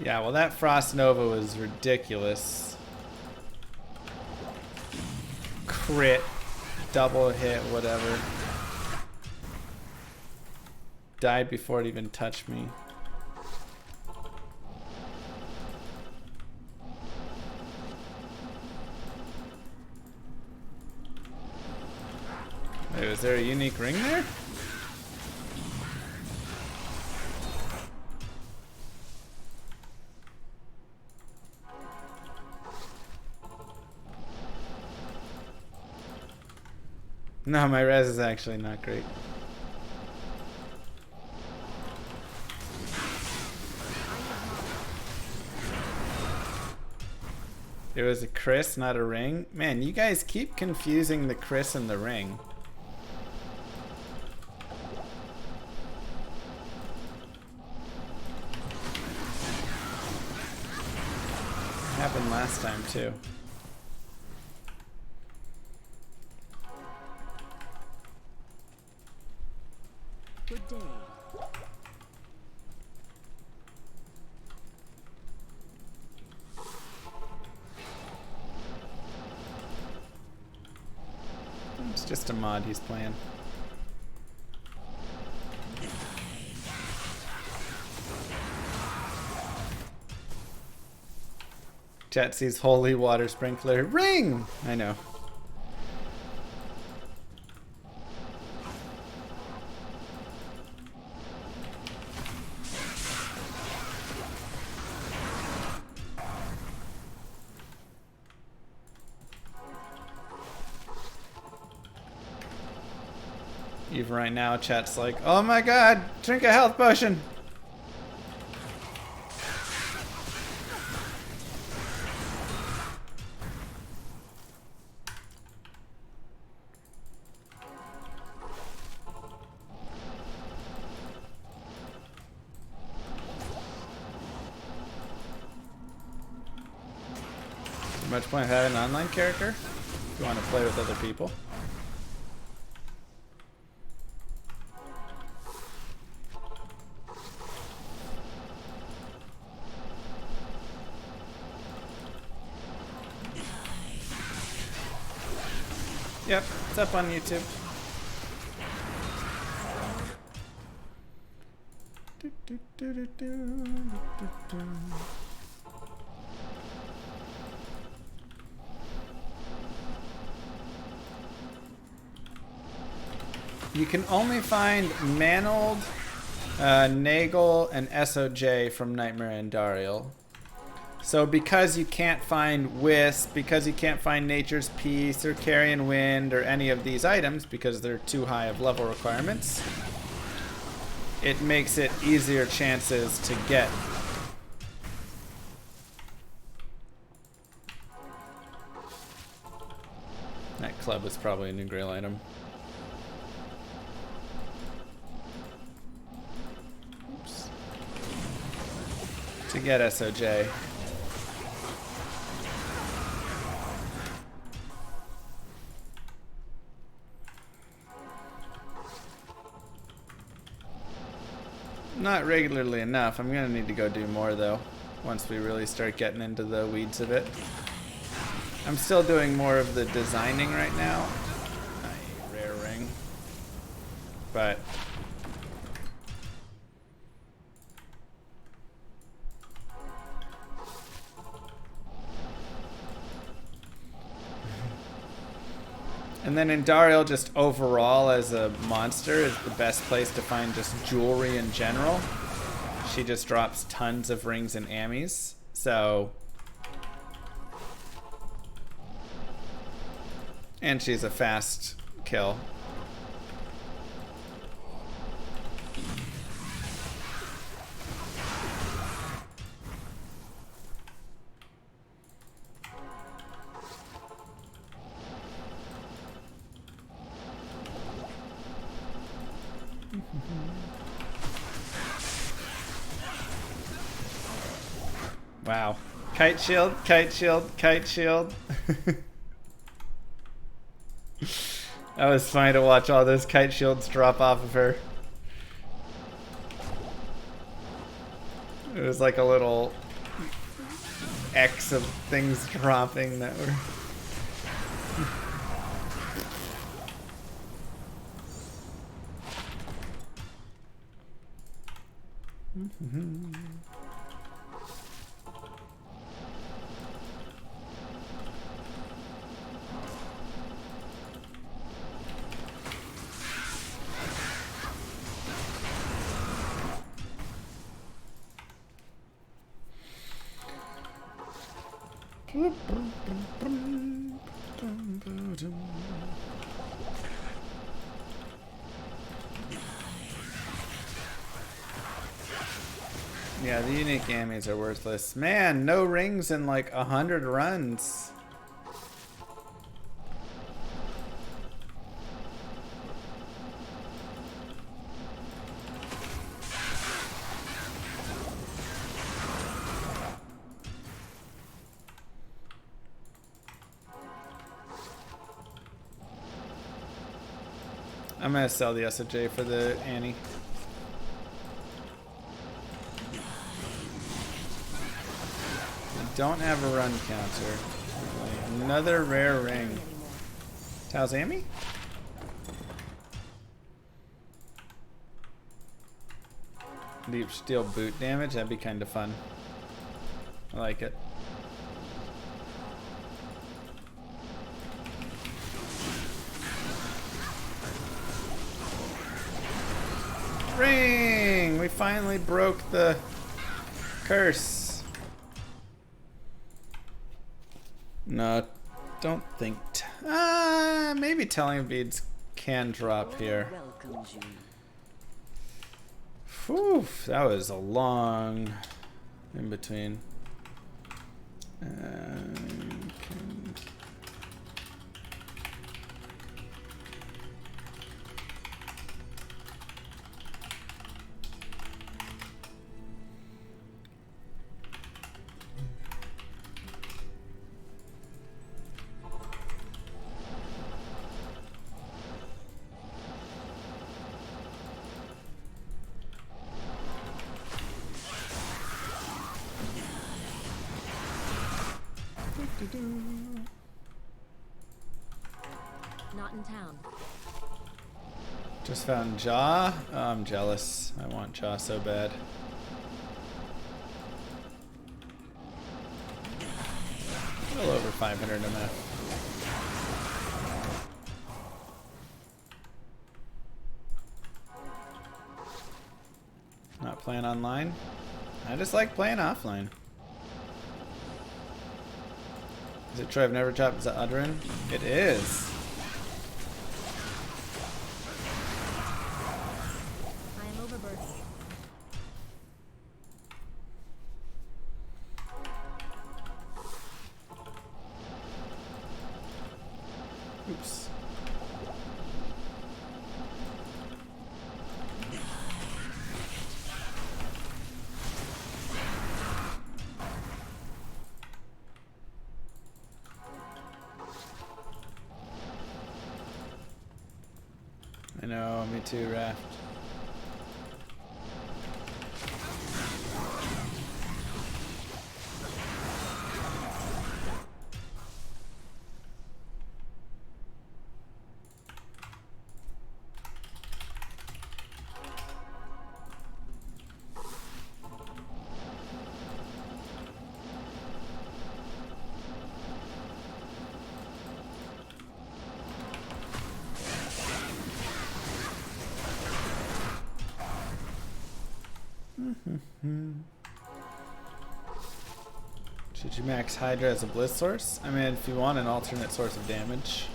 Speaker 1: Yeah, well, that Frost Nova was ridiculous. Crit, double hit, whatever. Died before it even touched me. Wait, was there a unique ring there? No, my res is actually not great. It was a Chris, not a ring. Man, you guys keep confusing the Chris and the ring. Happened last time too.
Speaker 2: Good day.
Speaker 1: It's just a mod he's playing. Chat sees holy water sprinkler. Ring! I know. Even right now, chat's like, oh my god, drink a health potion! Too much point of having an online character if you want to play with other people. Yep, it's up on YouTube. You can only find Manold, Nagel, and SOJ from Nightmare and Dariel. So because you can't find Wisp, because you can't find Nature's Peace or Carrion Wind or any of these items because they're too high of level requirements, it makes it easier chances to get. That club is probably a new Grail item. Oops. To get SOJ. not regularly enough. I'm gonna need to go do more though, once we really start getting into the weeds of it. I'm still doing more of the designing right now. Rare ring. But and then Indariel, just overall as a monster, is the best place to find just jewelry in general. She just drops tons of rings and ammies. So, and she's a fast kill. Wow. Kite shield, kite shield, kite shield. That was fun to watch all those kite shields drop off of her. It was like a little X of things dropping that were... Yeah, the unique ammies are worthless. Man, no rings in like 100 runs. I'm gonna sell the SOJ for the Annie. Don't have a run counter. Another rare ring. Talzami? Deep steel boot damage? That'd be kind of fun. I like it. Ring! We finally broke the curse. No, don't think. Maybe telling beads can drop here. Whew, that was a long in between.
Speaker 9: Not in town.
Speaker 1: Just found Jaw. Oh, I'm jealous. I want Jaw so bad. A little over 500 MF. Not playing online? I just like playing offline. Is it true I've never chopped Zadrin? It is.
Speaker 9: I am overburdened.
Speaker 1: Oops. I know, me too, Raft. Should you max Hydra as a Blizz source? I mean, if you want an alternate source of damage.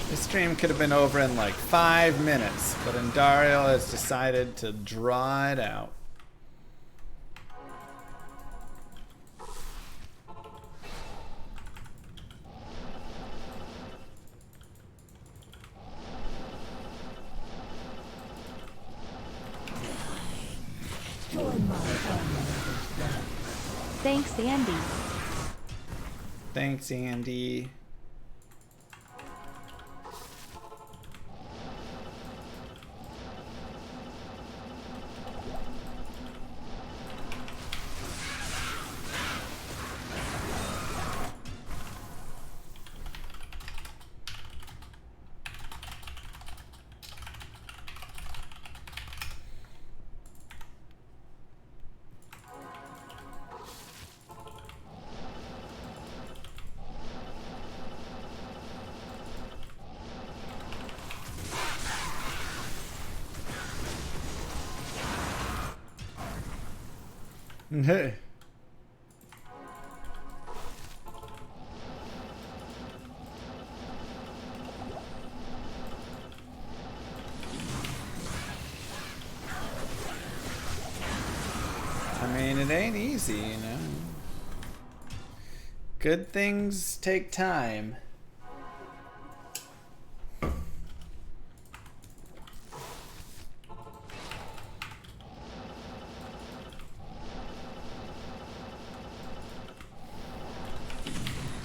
Speaker 1: This stream could have been over in like 5 minutes, but Andariel has decided to draw it out.
Speaker 2: Join my army.
Speaker 4: Thanks, Andy.
Speaker 1: Thanks, Andy. Hey. I mean, it ain't easy, you know. Good things take time.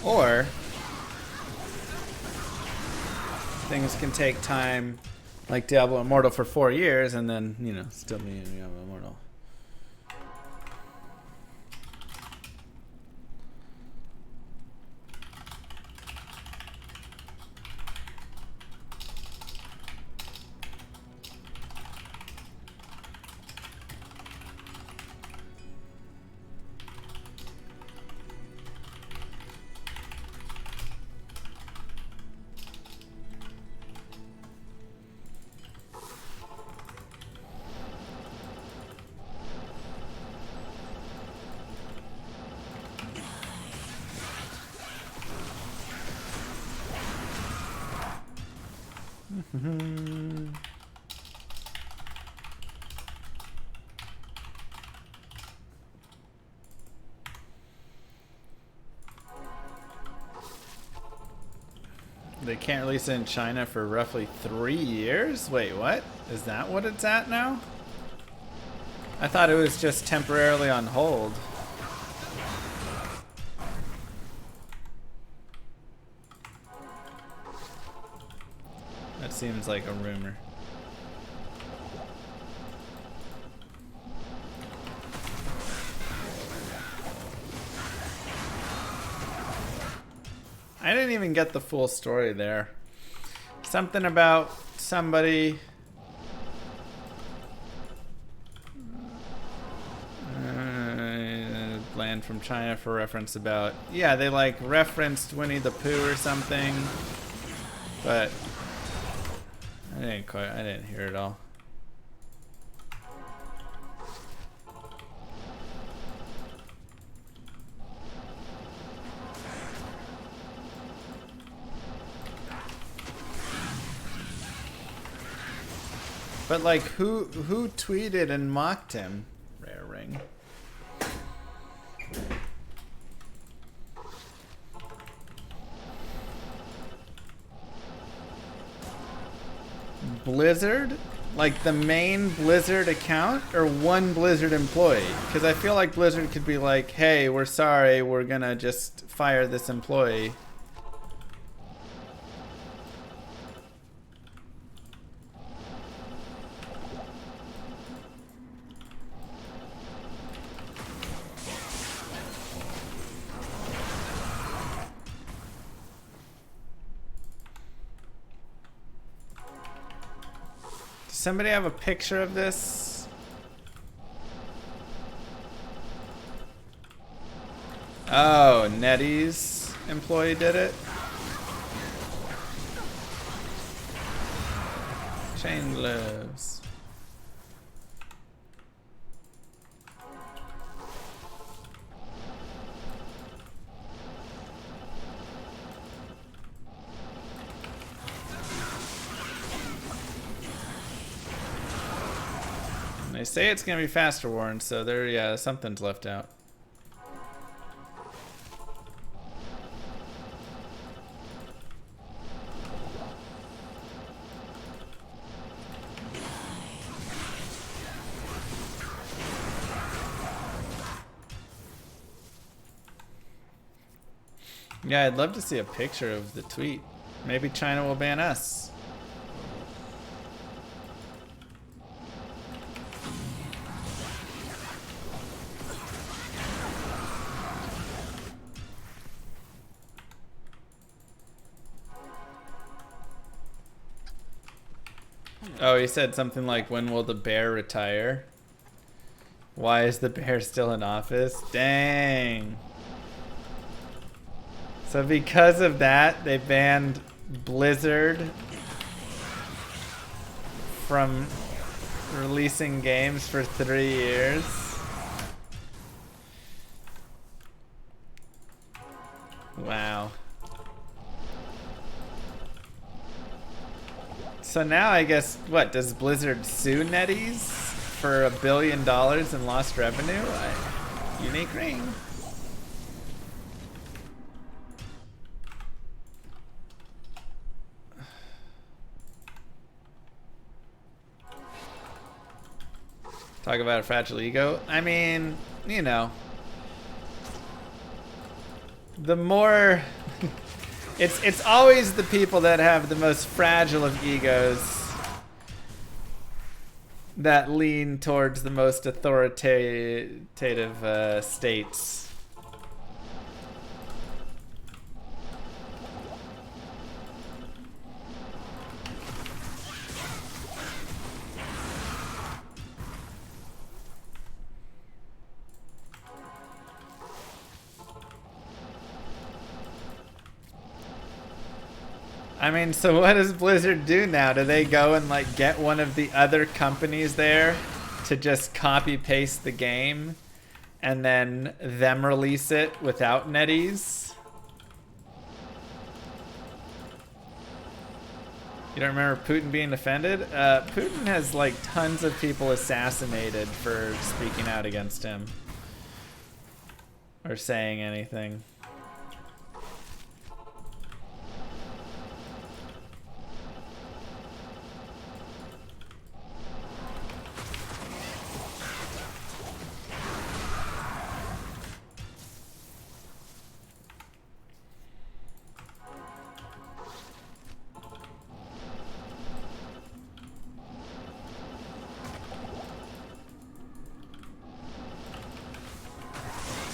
Speaker 1: Or things can take time, like Diablo Immortal for 4 years, and then, you know, still be in Diablo Immortal. They can't release it in China for roughly 3 years? Wait, what? Is that what it's at now? I thought it was just temporarily on hold. That seems like a rumor. I didn't even get the full story there. Something about somebody banned from China for reference about, yeah, they like referenced Winnie the Pooh or something, but I didn't hear it all. But like, who tweeted and mocked him? Rare ring. Blizzard? Like the main Blizzard account or one Blizzard employee? Because I feel like Blizzard could be like, hey, we're sorry, we're gonna just fire this employee. somebody have a picture of this? Oh, NetEase employee did it. Chain gloves. They say it's gonna be faster worn, so there, yeah, something's left out. Yeah, I'd love to see a picture of the tweet. Maybe China will ban us. Oh, he said something like, when will the bear retire? Why is the bear still in office? Dang. So because of that, they banned Blizzard from releasing games for 3 years. Wow. So now I guess, what, does Blizzard sue NetEase for $1 billion in lost revenue? Unique ring. Talk about a fragile ego. I mean, you know, the more it's always the people that have the most fragile of egos that lean towards the most authoritative states. I mean, so what does Blizzard do now? Do they go and like get one of the other companies there to just copy paste the game and then them release it without NetEase? You don't remember Putin being offended? Putin has like tons of people assassinated for speaking out against him or saying anything.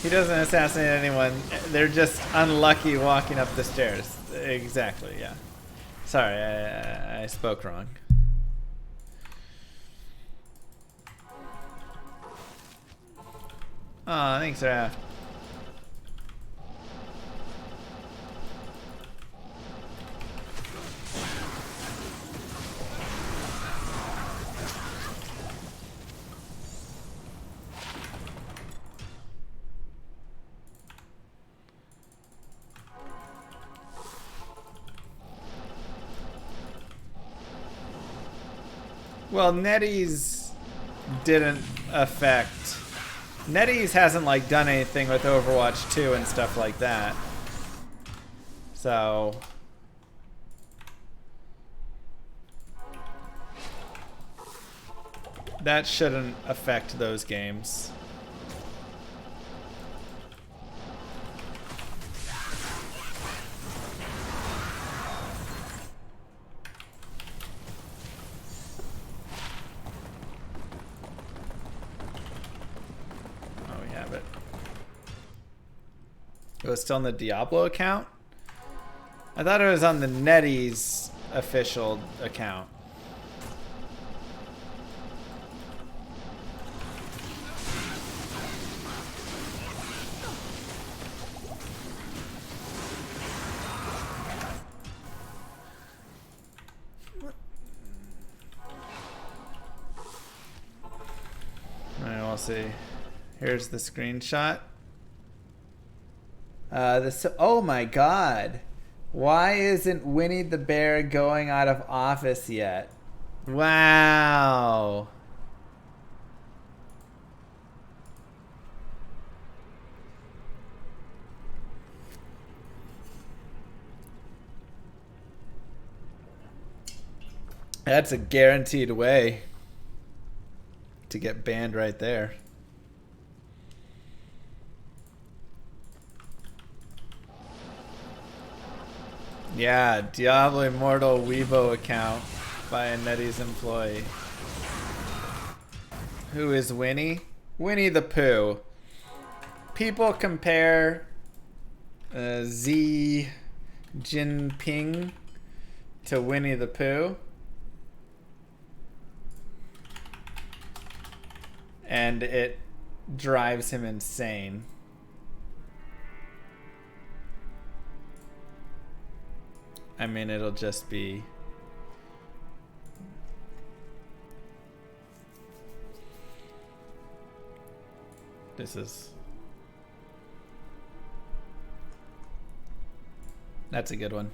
Speaker 1: He doesn't assassinate anyone. They're just unlucky walking up the stairs. Exactly, yeah. Sorry, I spoke wrong. Aw, thanks, Raph. Well, NetEase didn't affect... NetEase hasn't like done anything with Overwatch 2 and stuff like that. So... that shouldn't affect those games. It was still on the Diablo account? I thought it was on the NetEase official account. see. Here's the screenshot. Oh my god. Why isn't Winnie the Bear going out of office yet? Wow. That's a guaranteed way to get banned right there. Yeah, Diablo Immortal Weibo account by a NetEase employee. Who is Winnie? Winnie the Pooh. People compare Xi Jinping to Winnie the Pooh. And it drives him insane. I mean, it'll just be... This is... That's a good one.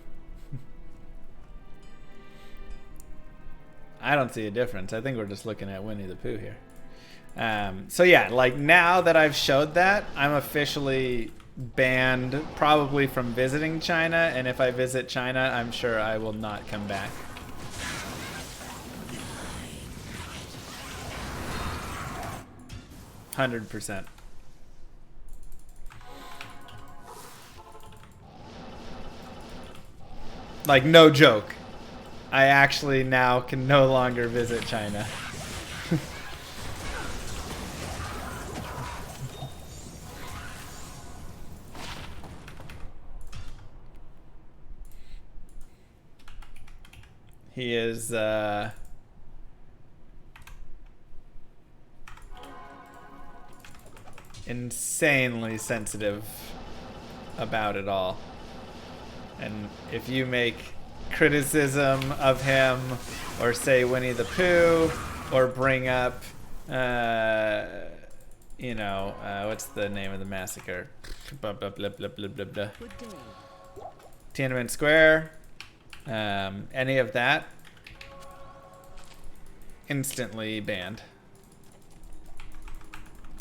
Speaker 1: I don't see a difference. I think we're just looking at Winnie the Pooh here. So yeah, like now that I've showed that, I'm officially banned probably from visiting China, and if I visit China, I'm sure I will not come back. %100%. Like, no joke. I actually now can no longer visit China. He is insanely sensitive about it all. And if you make criticism of him or say Winnie the Pooh or bring up, you know, what's the name of the massacre? Blah, blah, blah, blah, blah, blah, blah. Tiananmen Square. Any of that, instantly banned.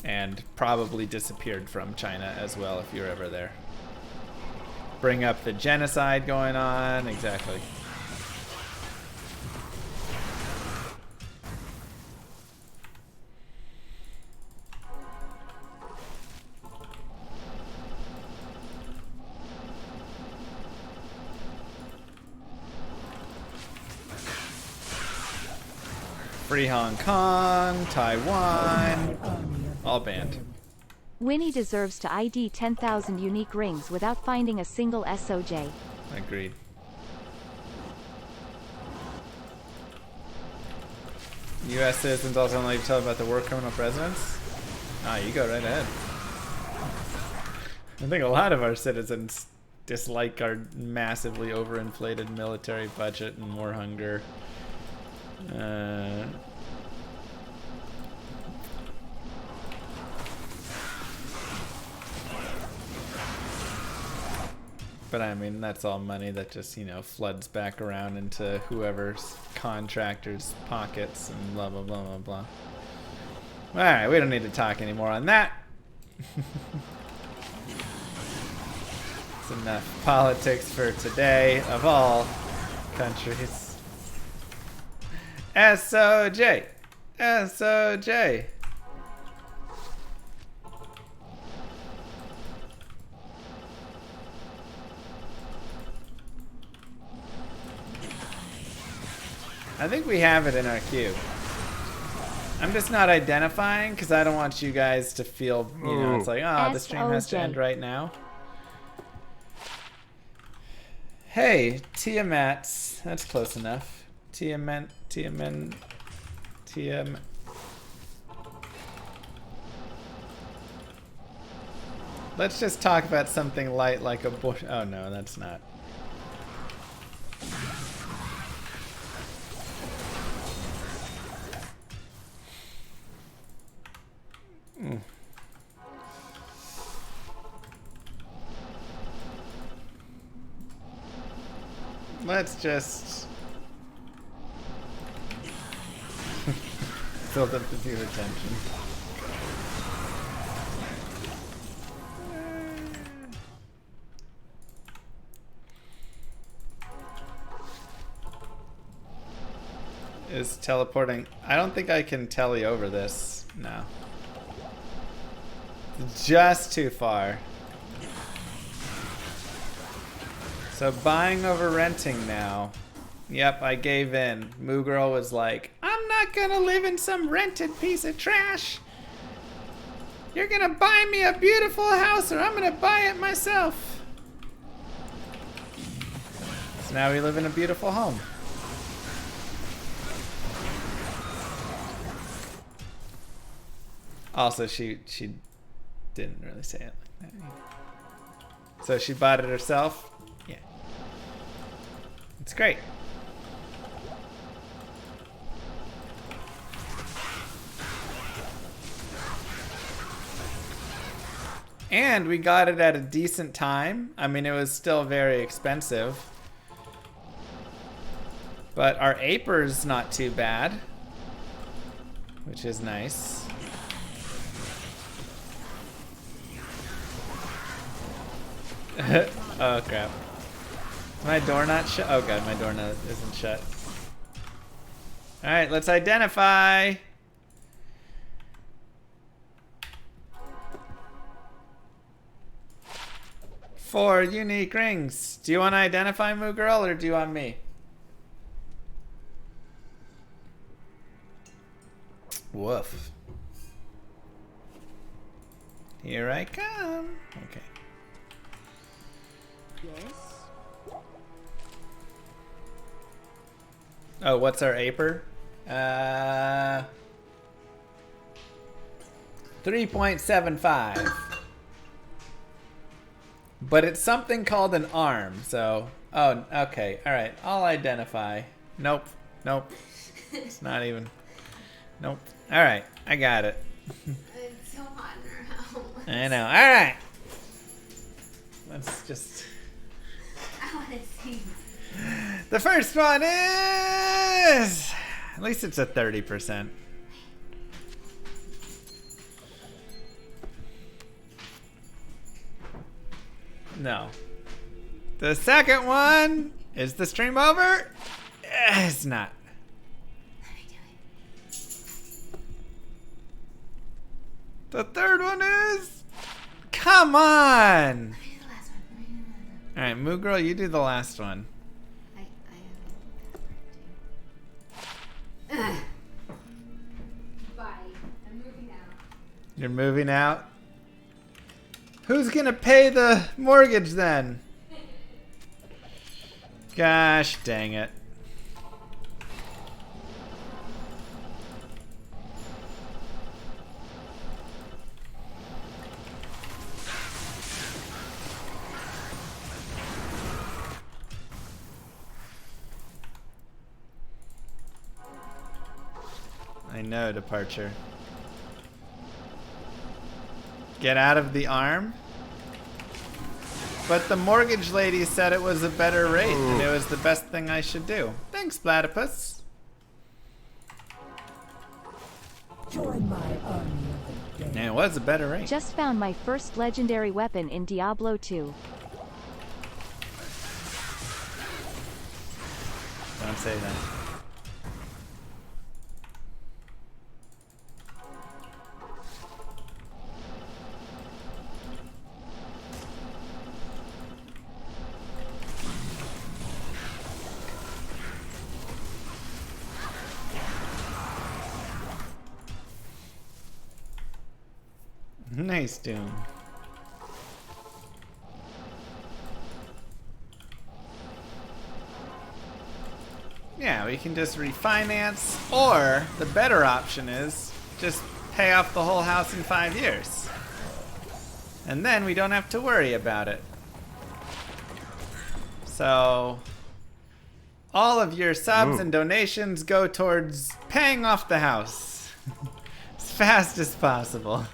Speaker 1: And probably disappeared from China as well if you're ever there. Bring up the genocide going on, exactly. Free Hong Kong, Taiwan, all banned.
Speaker 4: Winnie deserves to ID 10,000 unique rings without finding a single SOJ.
Speaker 1: Agreed. U.S. citizens also don't like to tell about the war criminal presidents? Ah, you go right ahead. I think a lot of our citizens dislike our massively overinflated military budget and war hunger. But I mean, that's all money that just, you know, floods back around into whoever's contractor's pockets and blah, blah, blah, blah, blah. Alright, we don't need to talk anymore on that. It's enough politics for today of all countries. SOJ! SOJ! I think we have it in our queue. I'm just not identifying because I don't want you guys to feel, you know, it's like, oh, the stream has to end right now. Hey, Tiamat. That's close enough. Tiamat. Let's just talk about something light like abortion. Oh no, that's not. Let's just build up the viewer attention. Is teleporting? I don't think I can tele over this. No. Just too far. So buying over renting now. Yep, I gave in. Moo Girl was like, I'm not gonna live in some rented piece of trash. You're gonna buy me a beautiful house or I'm gonna buy it myself. So now we live in a beautiful home. Also, she didn't really say it like that. So she bought it herself? Yeah. It's great. And we got it at a decent time. I mean, it was still very expensive. But our Aper's not too bad. Which is nice. Oh crap. Is my door not shut? Oh god, my door isn't shut. Alright, let's identify. Four unique rings. Do you want to identify Moo Girl or do you want me? Woof. Here I come. Okay.
Speaker 9: Yes.
Speaker 1: Oh, what's our Aper? 3.75. But it's something called an arm, so... Oh, okay. Alright, I'll identify. Nope. Nope. It's not even... Nope. Alright, I got it.
Speaker 6: It's so hot in our house.
Speaker 1: I know. Alright! Let's just...
Speaker 6: I want to see.
Speaker 1: The first one is... At least it's a 30%. No. The second one... Is the stream over? It's not.
Speaker 6: Let me do it.
Speaker 1: The third one is... Come on!
Speaker 6: Let me do the last one. Let me do the last one.
Speaker 1: Alright, Moo Girl, you do the last one.
Speaker 6: Bye. I'm moving out.
Speaker 1: You're moving out? Who's gonna pay the mortgage then? Gosh dang it. I know, Departure. Get out of the arm? But the mortgage lady said it was a better rate and it was the best thing I should do. Thanks, Platypus.
Speaker 2: Join my army of the dead.
Speaker 1: Yeah, it was a better rate.
Speaker 4: Just found my first legendary weapon in Diablo 2.
Speaker 1: Don't say that. Nice, Doom. Yeah, we can just refinance, or the better option is just pay off the whole house in 5 years. And then we don't have to worry about it. So, all of your subs and donations go towards paying off the house as fast as possible.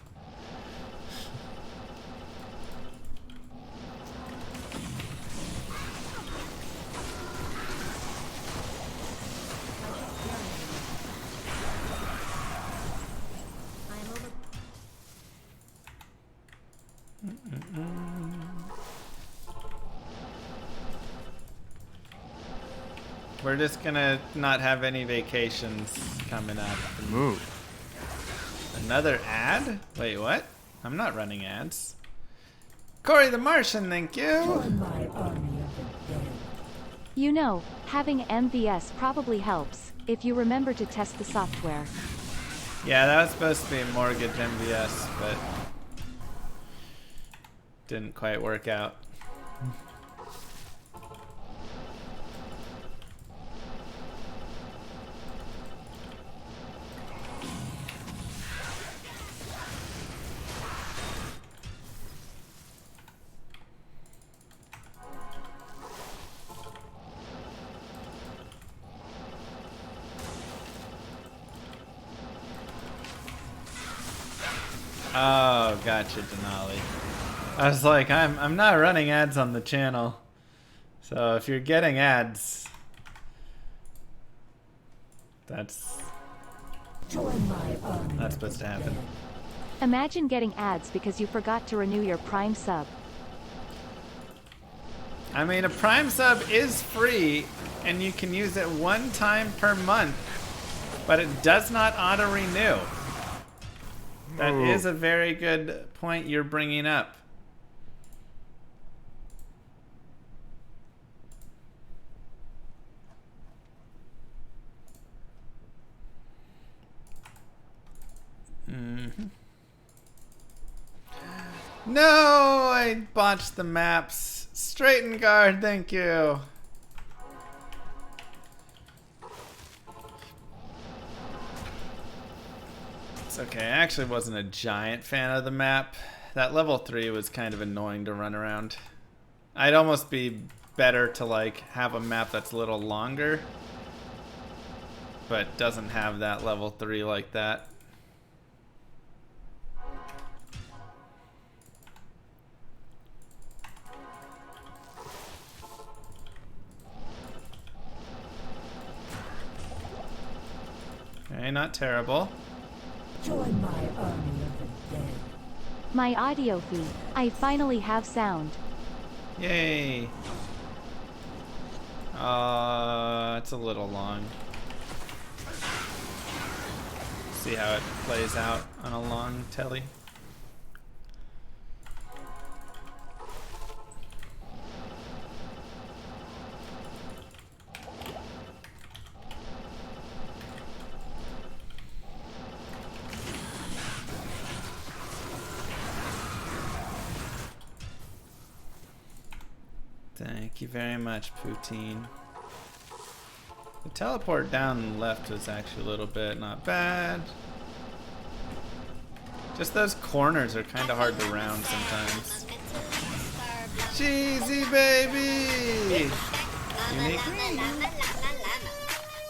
Speaker 1: We're just gonna not have any vacations coming up.
Speaker 3: Moo.
Speaker 1: Another ad? Wait, what? I'm not running ads. Corey the Martian, thank you.
Speaker 2: Join my army of the dead.
Speaker 4: You know, having MVS probably helps, if you remember to test the software.
Speaker 1: Yeah, that was supposed to be Mortgage MVS, but didn't quite work out. Oh, gotcha, Denali. I was like, I'm not running ads on the channel. So if you're getting ads, that's
Speaker 2: Join my army.
Speaker 1: not supposed to happen.
Speaker 4: Imagine getting ads because you forgot to renew your Prime sub.
Speaker 1: I mean, a Prime sub is free, and you can use it one time per month, but it does not auto-renew. That
Speaker 3: Ooh.
Speaker 1: is a very good point you're bringing up. No, I botched the maps. Straighten guard, thank you. It's okay, I actually wasn't a giant fan of the map. That level 3 was kind of annoying to run around. I'd almost be better to like have a map that's a little longer, but doesn't have that level 3 like that. Okay, not terrible.
Speaker 2: Join my army of the dead.
Speaker 4: My audio feed. I finally have sound.
Speaker 1: Yay. It's a little long. See how it plays out on a long telly. Thank you very much, Poutine. The teleport down left was actually a little bit not bad. Just those corners are kind of hard to round sometimes. Cheesy baby! Unique.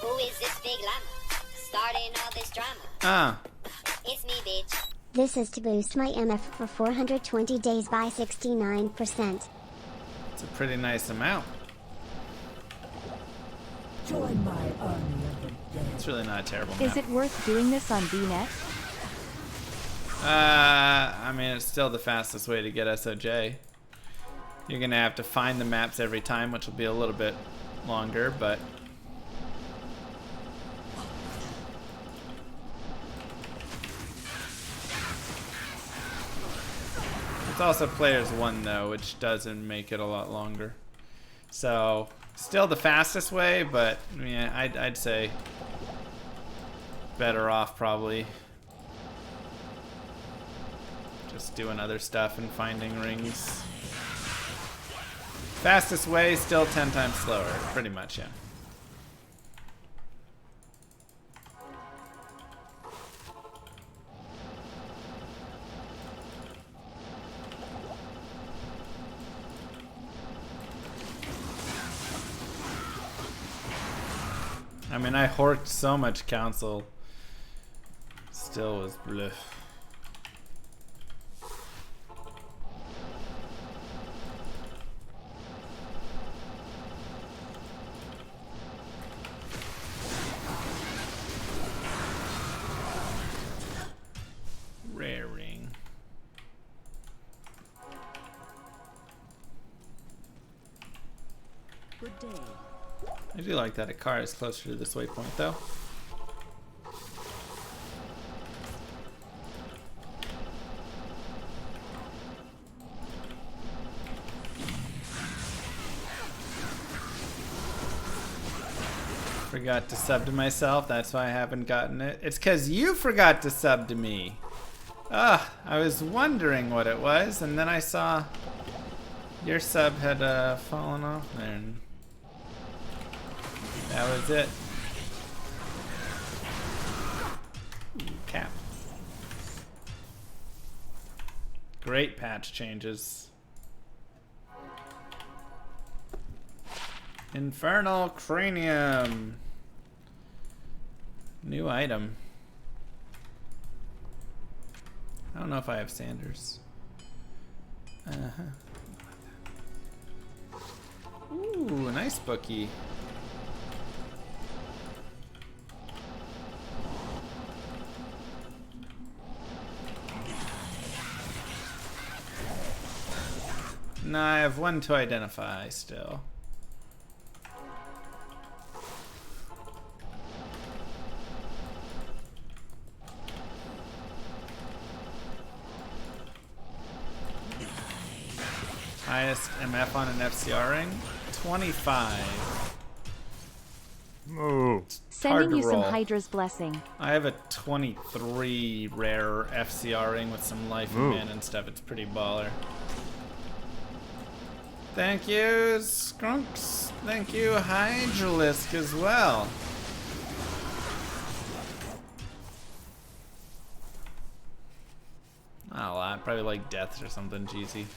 Speaker 10: Who is this big llama? Starting all this drama.
Speaker 1: Ah,
Speaker 10: It's me, bitch.
Speaker 8: This is to boost my MF for 420 days by 69%.
Speaker 1: it's a pretty nice amount.
Speaker 2: Join my army of the dead.
Speaker 1: It's really not a terrible
Speaker 4: Is
Speaker 1: map.
Speaker 4: it worth doing this on VNet?
Speaker 1: I mean, it's still the fastest way to get SOJ. You're gonna have to find the maps every time, which will be a little bit longer, but it's also players 1 though, which doesn't make it a lot longer. So still the fastest way, but yeah, I'd say better off probably just doing other stuff and finding rings. Fastest way, still 10 times slower, pretty much, yeah. I mean, I horked so much council, still was bleh. Rare ring.
Speaker 9: Good day.
Speaker 1: I do like that Akara is closer to this waypoint, though. Forgot to sub to myself. That's why I haven't gotten it. It's because you forgot to sub to me. Ugh, I was wondering what it was, and then I saw your sub had fallen off there. And that was it. Ooh, cap. Great patch changes. Infernal Cranium. New item. I don't know if I have Sanders. Ooh, a nice bookie. No, I have one to identify still. Highest MF on an FCR ring? 25.
Speaker 3: Move.
Speaker 4: Sending you some Hydra's blessing.
Speaker 1: I have a 23 rare FCR ring with some life and mana and stuff. It's pretty baller. Thank you, Skrunks. Thank you, Hydralisk as well. Not a lot. Probably like deaths or something cheesy.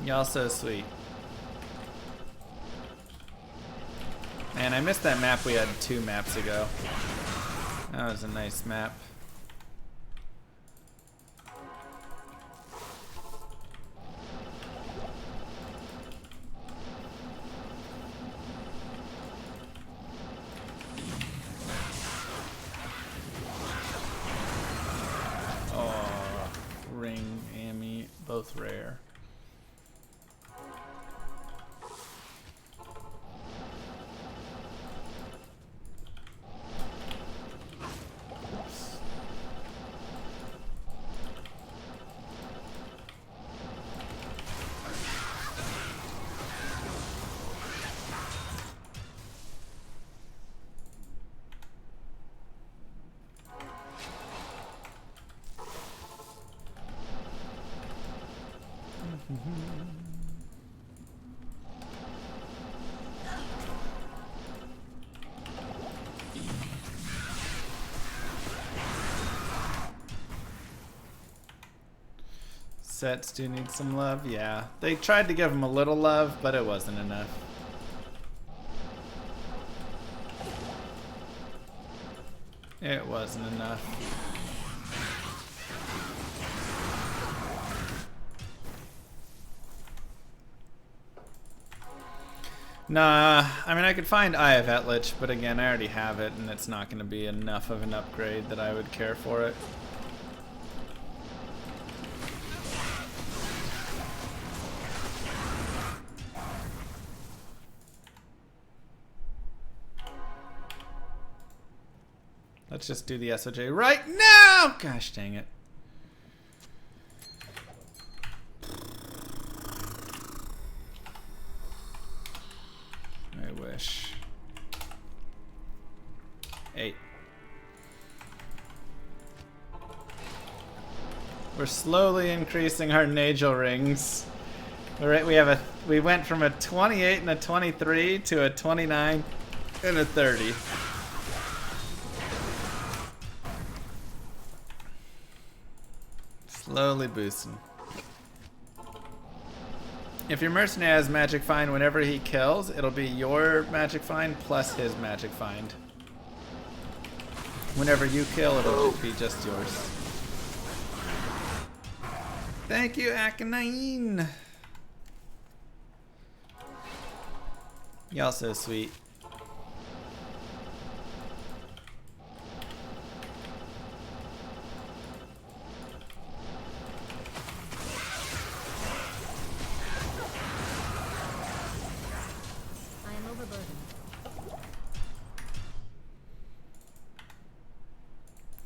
Speaker 1: Y'all so sweet. Man, I missed that map we had 2 maps ago. That was a nice map. Oh, Ring, Amy, both rare. Sets do need some love, yeah. They tried to give him a little love, but it wasn't enough. It wasn't enough. Nah, I mean I could find Eye of Etlich, but again I already have it and it's not going to be enough of an upgrade that I would care for it. Let's just do the SOJ right now! Gosh dang it. I wish. 8. We're slowly increasing our Nagel rings. We went from a 28 and a 23 to a 29 and a 30. Slowly boosting. If your mercenary has Magic Find whenever he kills, it'll be your Magic Find plus his Magic Find. Whenever you kill, it'll be just yours. Thank you, Akanine. Y'all so sweet.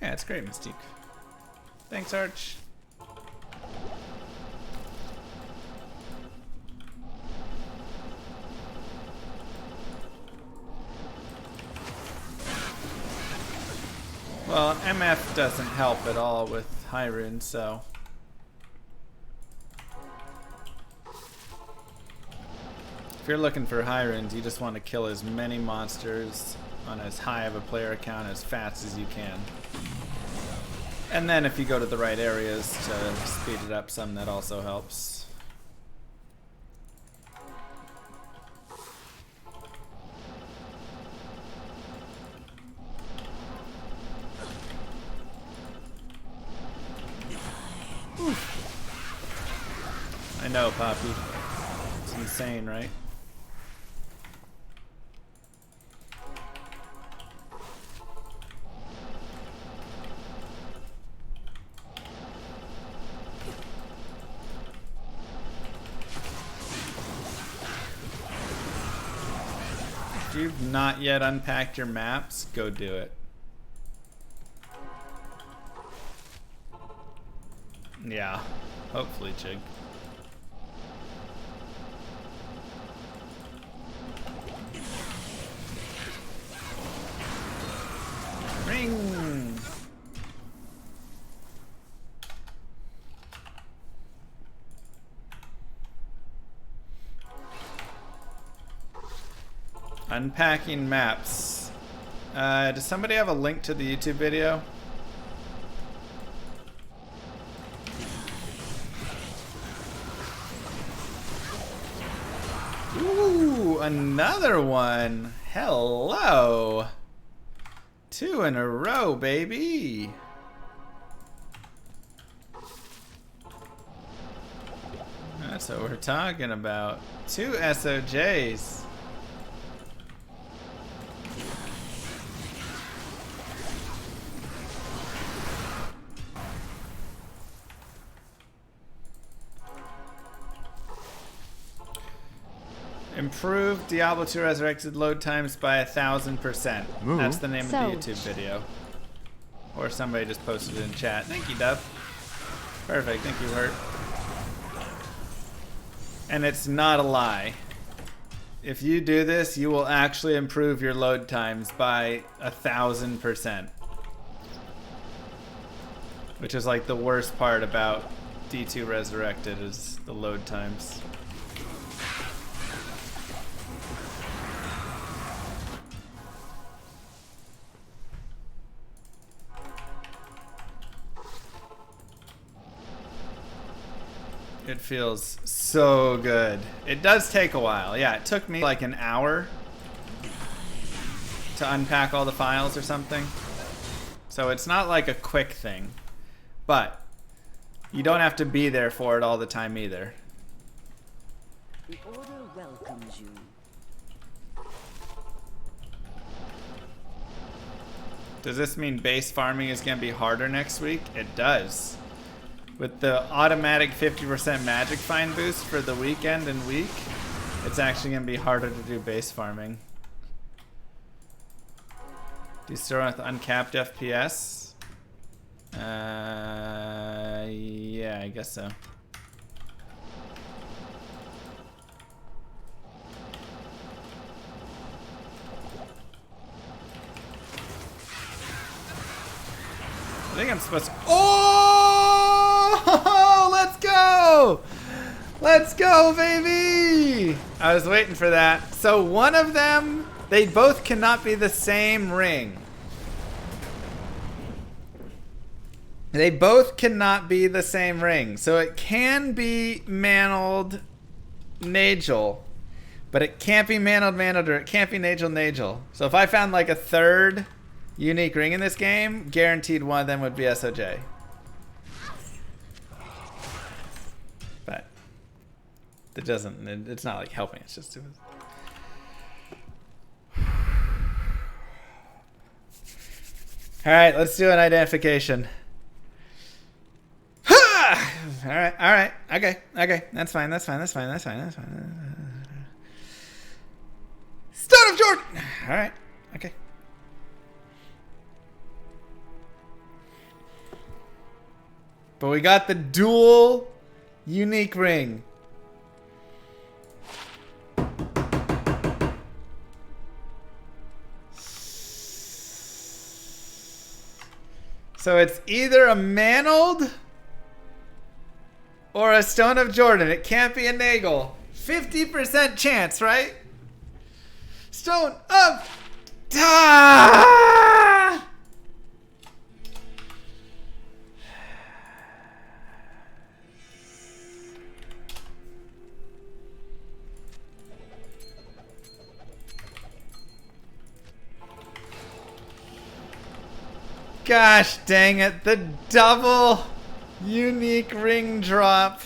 Speaker 1: Yeah, it's great, Mystique. Thanks, Arch. Well, MF doesn't help at all with Hyrule, so... If you're looking for Hyrule, you just want to kill as many monsters on as high of a player count as fast as you can. And then if you go to the right areas to speed it up some, that also helps. I know, Poppy. It's insane, right? If you've not yet unpacked your maps, go do it. Yeah, hopefully, Chig. Ring! Unpacking maps. Does somebody have a link to the YouTube video? Ooh, another one. Hello. 2 in a row, baby. That's what we're talking about. 2 SOJs. Improve Diablo 2 Resurrected load times by 1000%. That's the name of the YouTube video. Or somebody just posted it in chat. Thank you, Dub. Perfect. Thank you, Hurt. And it's not a lie. If you do this, you will actually improve your load times by 1000%. Which is like the worst part about D2 Resurrected is the load times. It feels so good. It does take a while. Yeah, it took me like an hour to unpack all the files or something. So it's not like a quick thing. But you don't have to be there for it all the time either.
Speaker 2: The Order welcomes you.
Speaker 1: Does this mean base farming is going to be harder next week? It does. With the automatic 50% magic find boost for the weekend and week, it's actually going to be harder to do base farming. Do you still run with uncapped FPS? Yeah, I guess so. I think I'm supposed to... Oh! Let's go! Let's go, baby! I was waiting for that. So one of them, they both cannot be the same ring. They both cannot be the same ring. So it can be Manold Nagel, but it can't be Manold Manold, or it can't be Nagel Nagel. So if I found like a third unique ring in this game, guaranteed one of them would be SOJ. But it doesn't, it's not like helping, it's just... Alright, let's do an identification. Alright, okay, that's fine. Stone of Jordan! Alright, okay. But we got the dual unique ring. So it's either a Manold or a Stone of Jordan. It can't be a Nagel. 50% chance, right? Stone of... Ah! Gosh dang it, the double unique ring drop.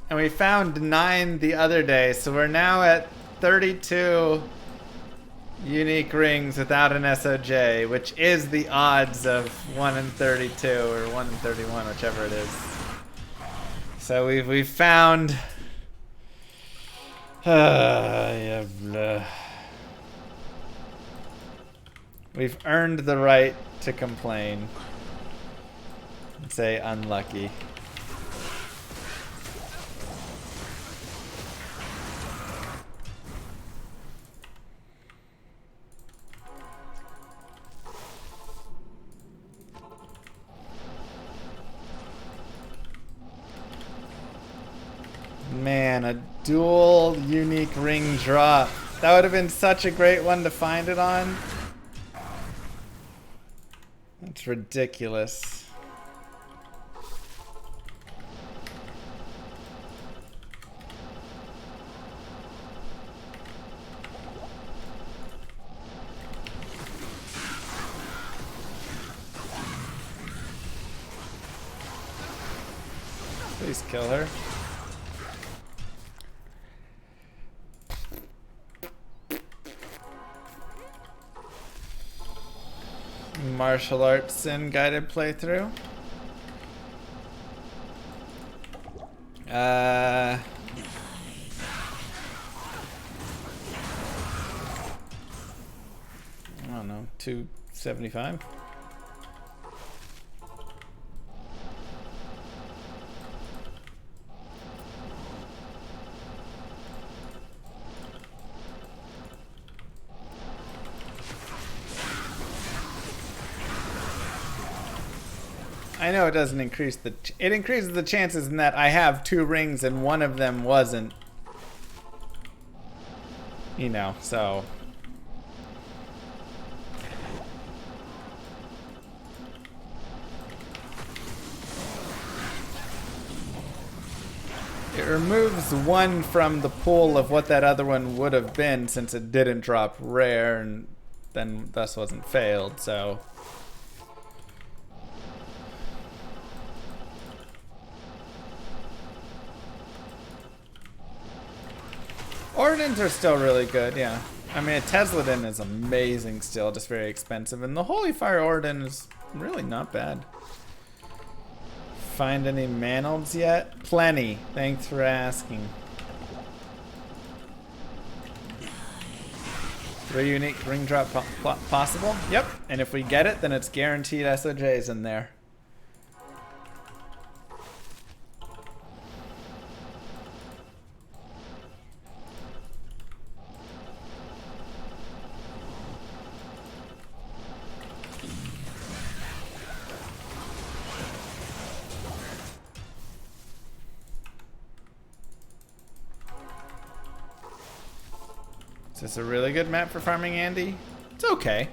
Speaker 1: And we found 9 the other day, so we're now at 32 unique rings without an SOJ, which is the odds of 1 in 32 or 1 in 31, whichever it is. So we've found... yeah, blah. We've earned the right to complain and say unlucky. Man, a dual unique ring drop. That would have been such a great one to find it on. That's ridiculous. Please kill her. Martial arts and guided playthrough. I don't know, 275. I know it doesn't increase the... It increases the chances in that I have 2 rings and one of them wasn't. You know, so... It removes 1 from the pool of what that other one would have been since it didn't drop rare and then thus wasn't failed, so... Ordnans are still really good, yeah. I mean, a Tesladin is amazing still, just very expensive. And the Holy Fire Orden is really not bad. Find any Manolds yet? Plenty. Thanks for asking. 3 unique ring drop possible? Yep. And if we get it, then it's guaranteed SOJs in there. Is this a really good map for farming Andy? It's okay.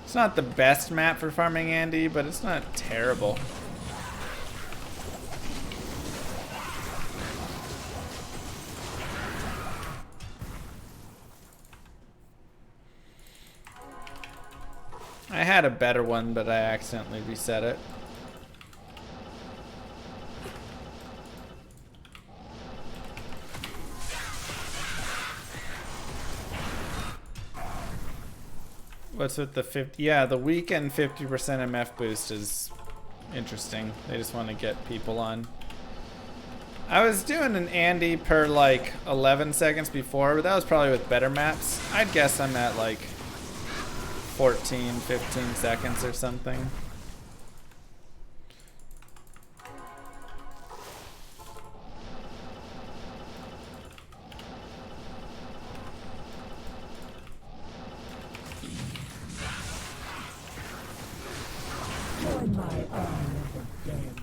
Speaker 1: It's not the best map for farming Andy, but it's not terrible. I had a better one, but I accidentally reset it. What's with the 50? Yeah, the weekend 50% MF boost is interesting. They just want to get people on. I was doing an Andy per like 11 seconds before, but that was probably with better maps. I'd guess I'm at like 14, 15 seconds or something.
Speaker 2: Join my army of the dead.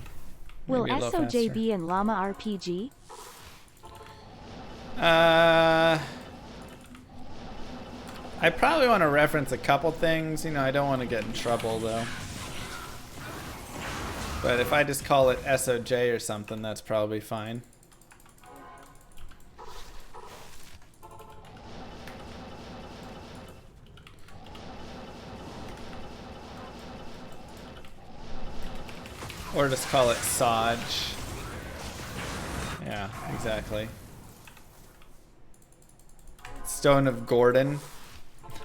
Speaker 4: Will
Speaker 1: Maybe a little
Speaker 4: SOJ
Speaker 1: faster.
Speaker 4: be in Llama RPG?
Speaker 1: I probably want to reference a couple things. You know, I don't want to get in trouble though. But if I just call it SOJ or something, that's probably fine. Or just call it Saj. Yeah, exactly. Stone of Gordon.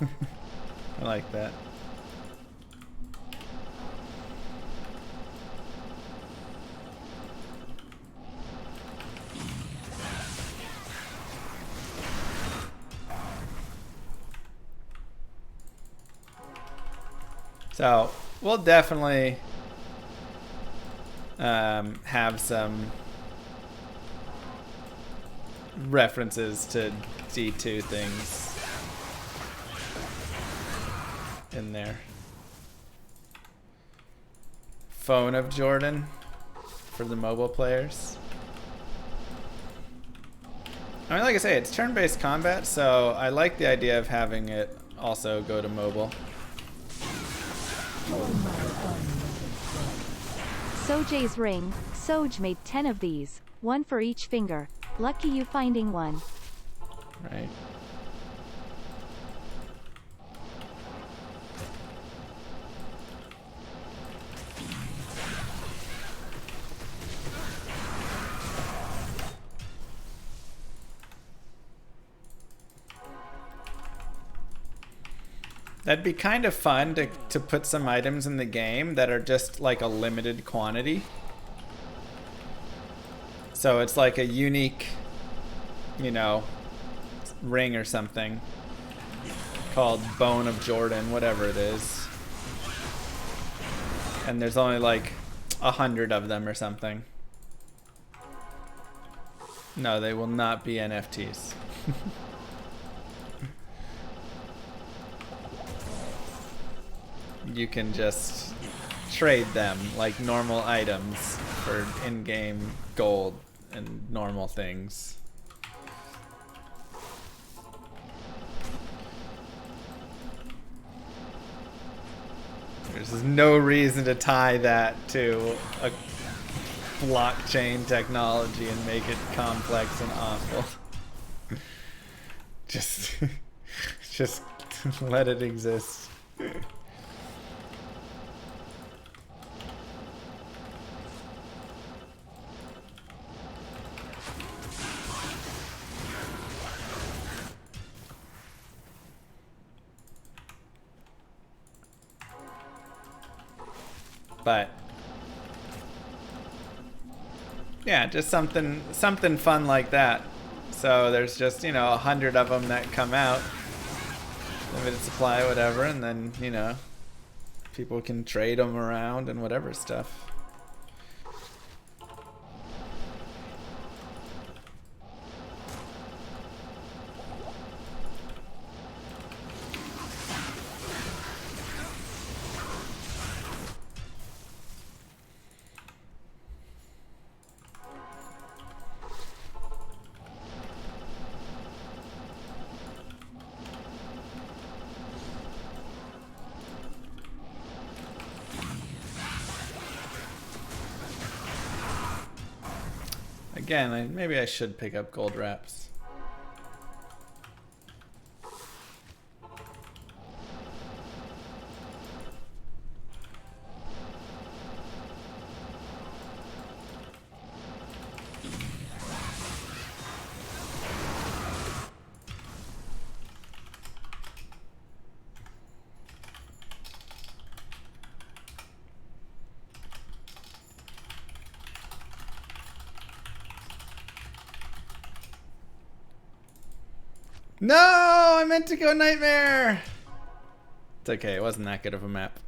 Speaker 1: I like that. So we'll definitely have some references to D2 things in there. Phone of Jordan for the mobile players. I mean, like I say, it's turn-based combat, so I like the idea of having it also go to mobile.
Speaker 4: Soj's ring. Soj made 10 of these, one for each finger. Lucky you finding one.
Speaker 1: Right. That'd be kind of fun to put some items in the game that are just like a limited quantity. So it's like a unique, you know, ring or something called Bone of Jordan, whatever it is. And there's only like 100 of them or something. No, they will not be NFTs. You can just trade them like normal items for in-game gold and normal things. There's no reason to tie that to a blockchain technology and make it complex and awful. just let it exist. But yeah, just something fun like that. So there's just, you know, 100 of them that come out, limited supply, whatever, and then, you know, people can trade them around and whatever stuff. Again, maybe I should pick up gold wraps. No, I meant to go Nightmare. It's okay, it wasn't that good of a map.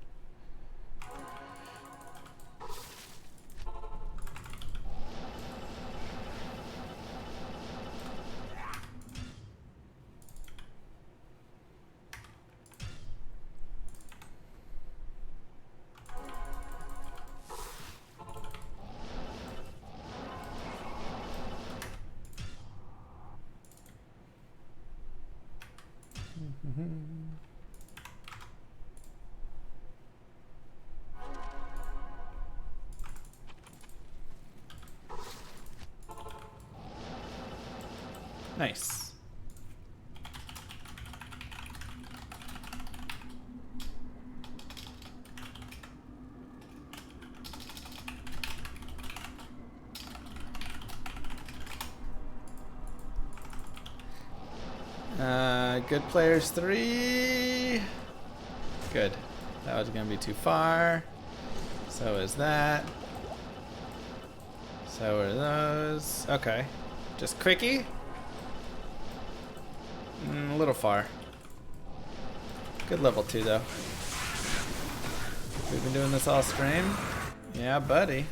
Speaker 1: Nice. Good players 3. Good. That was gonna be too far. So is that. So are those. Okay. Just quickie. A little far. Good level 2 though. We've been doing this all stream. Yeah, buddy.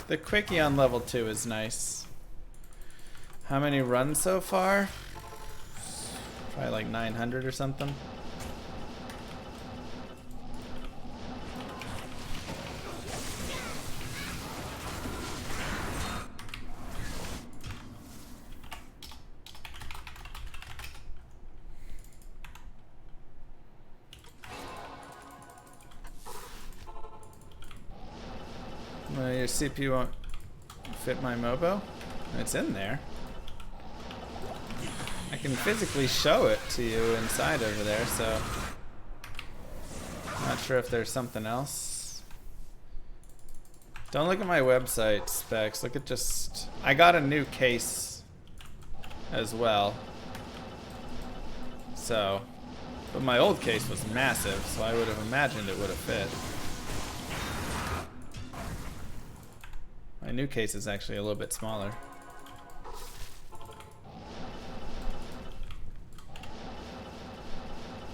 Speaker 1: The quickie on level 2 is nice. How many runs so far? Probably like 900 or something. Well, your CPU won't fit my Mobo? It's in there. I can physically show it to you inside over there, so not sure if there's something else. Don't look at my website specs. Look at just... I got a new case as well. So, but my old case was massive, so I would have imagined it would have fit. My new case is actually a little bit smaller.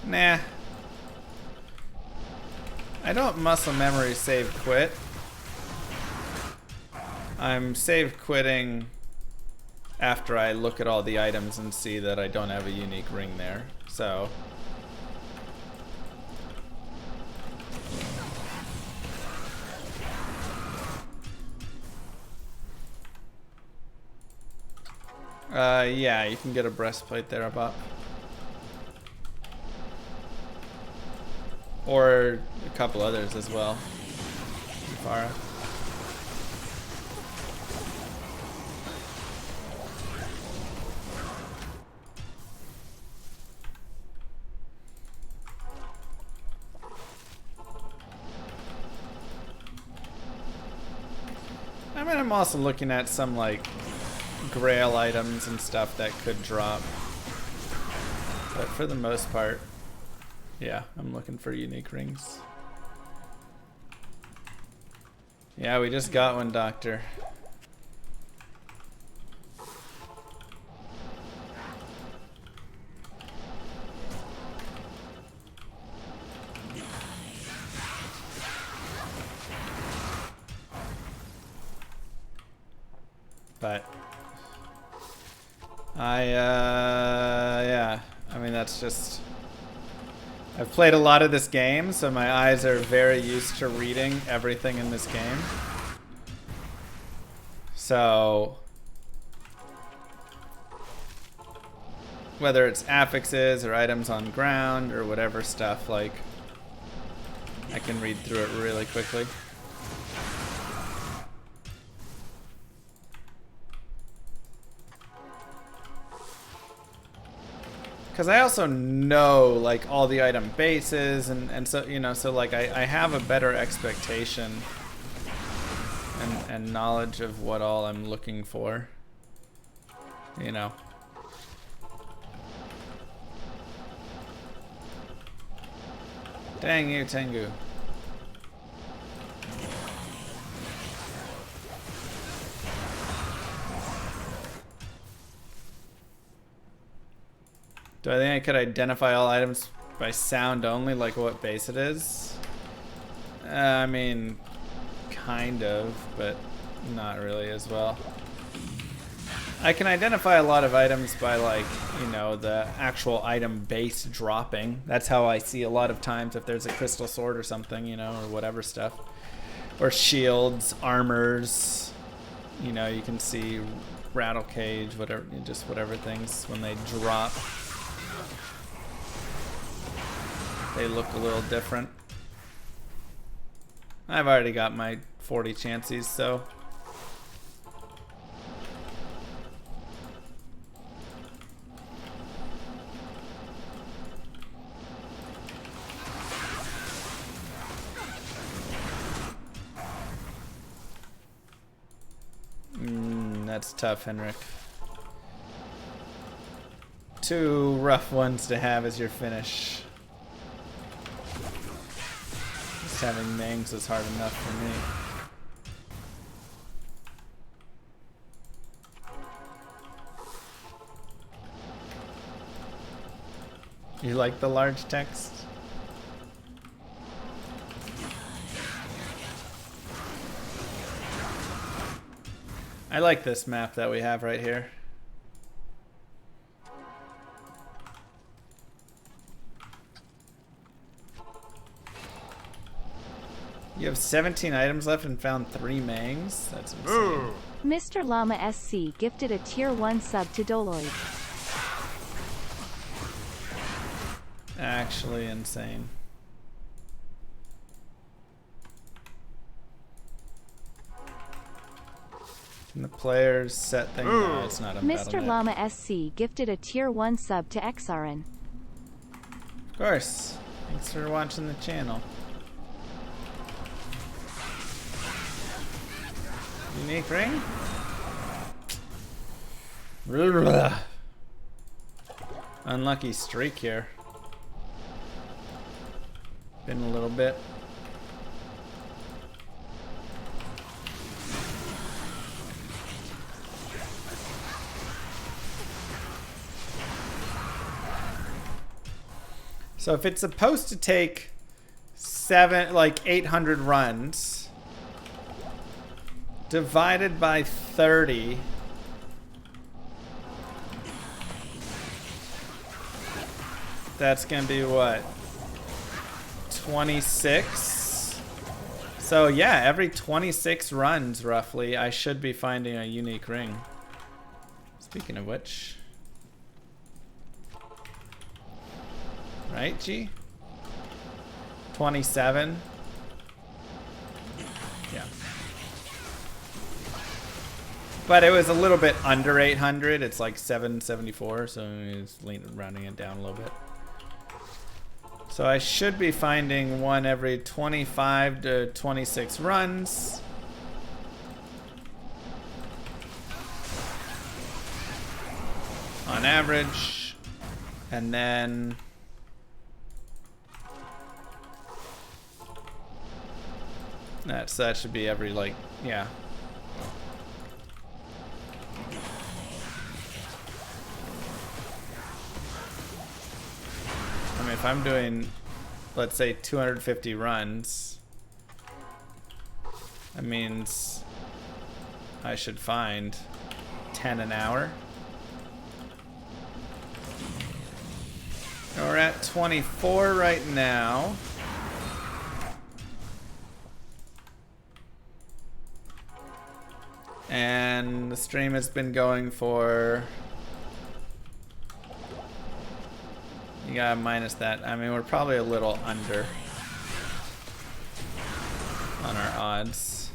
Speaker 1: Nah. I don't muscle memory save quit. I'm save quitting after I look at all the items and see that I don't have a unique ring there. So yeah, you can get a breastplate there, Abop. Or a couple others as well. Farah. I mean, I'm also looking at some like grail items and stuff that could drop. But for the most part, yeah, I'm looking for unique rings. Yeah, we just got one, Doctor. But yeah, I mean, that's just... I've played a lot of this game, so my eyes are very used to reading everything in this game. So whether it's affixes or items on ground or whatever stuff, like, I can read through it really quickly. Because I also know like all the item bases and so, you know, so like I have a better expectation and knowledge of what all I'm looking for, you know. Dang you, Tengu. Do I think I could identify all items by sound only, like what base it is? I mean, kind of, but not really as well. I can identify a lot of items by, like, you know, the actual item base dropping. That's how I see a lot of times if there's a crystal sword or something, you know, or whatever stuff. Or shields, armors. You know, you can see rattle cage, whatever, just whatever things when they drop. They look a little different. I've already got my 40 chances, so. That's tough, Henrik. 2 rough ones to have as your finish. Just having Mangs was hard enough for me. You like the large text? I like this map that we have right here. You have 17 items left and found 3 Mangs? That's insane.
Speaker 3: Moo.
Speaker 4: Mr. Llama SC gifted a tier 1 sub to Doloid.
Speaker 1: Actually insane. Can the players set thing? No, it's not a
Speaker 4: Mr.
Speaker 1: Battle.net.
Speaker 4: Llama SC gifted a tier 1 sub to XRN.
Speaker 1: Of course. Thanks for watching the channel. Unique ring? Unlucky streak here. Been a little bit. So if it's supposed to take 800 runs divided by 30, that's gonna be what? 26? So yeah, every 26 runs roughly, I should be finding a unique ring. Speaking of which. Right, G? 27. Yeah. But it was a little bit under 800. It's like 774, so it's rounding it down a little bit. So I should be finding one every 25 to 26 runs. On average. And then that should be every, like, yeah. I mean, if I'm doing, let's say, 250 runs, that means I should find 10 an hour. We're at 24 right now. And the stream has been going for... You gotta minus that. I mean, we're probably a little under on our odds.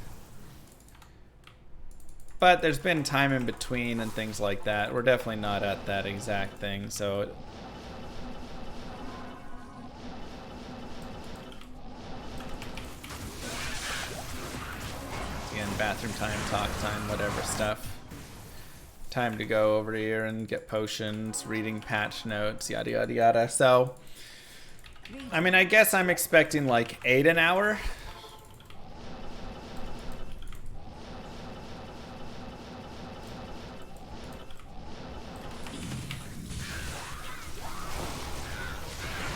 Speaker 1: But there's been time in between and things like that. We're definitely not at that exact thing, so... Again, bathroom time, talk time, whatever stuff. Time to go over here and get potions, reading patch notes, yada yada yada. So, I mean, I guess I'm expecting like 8 an hour.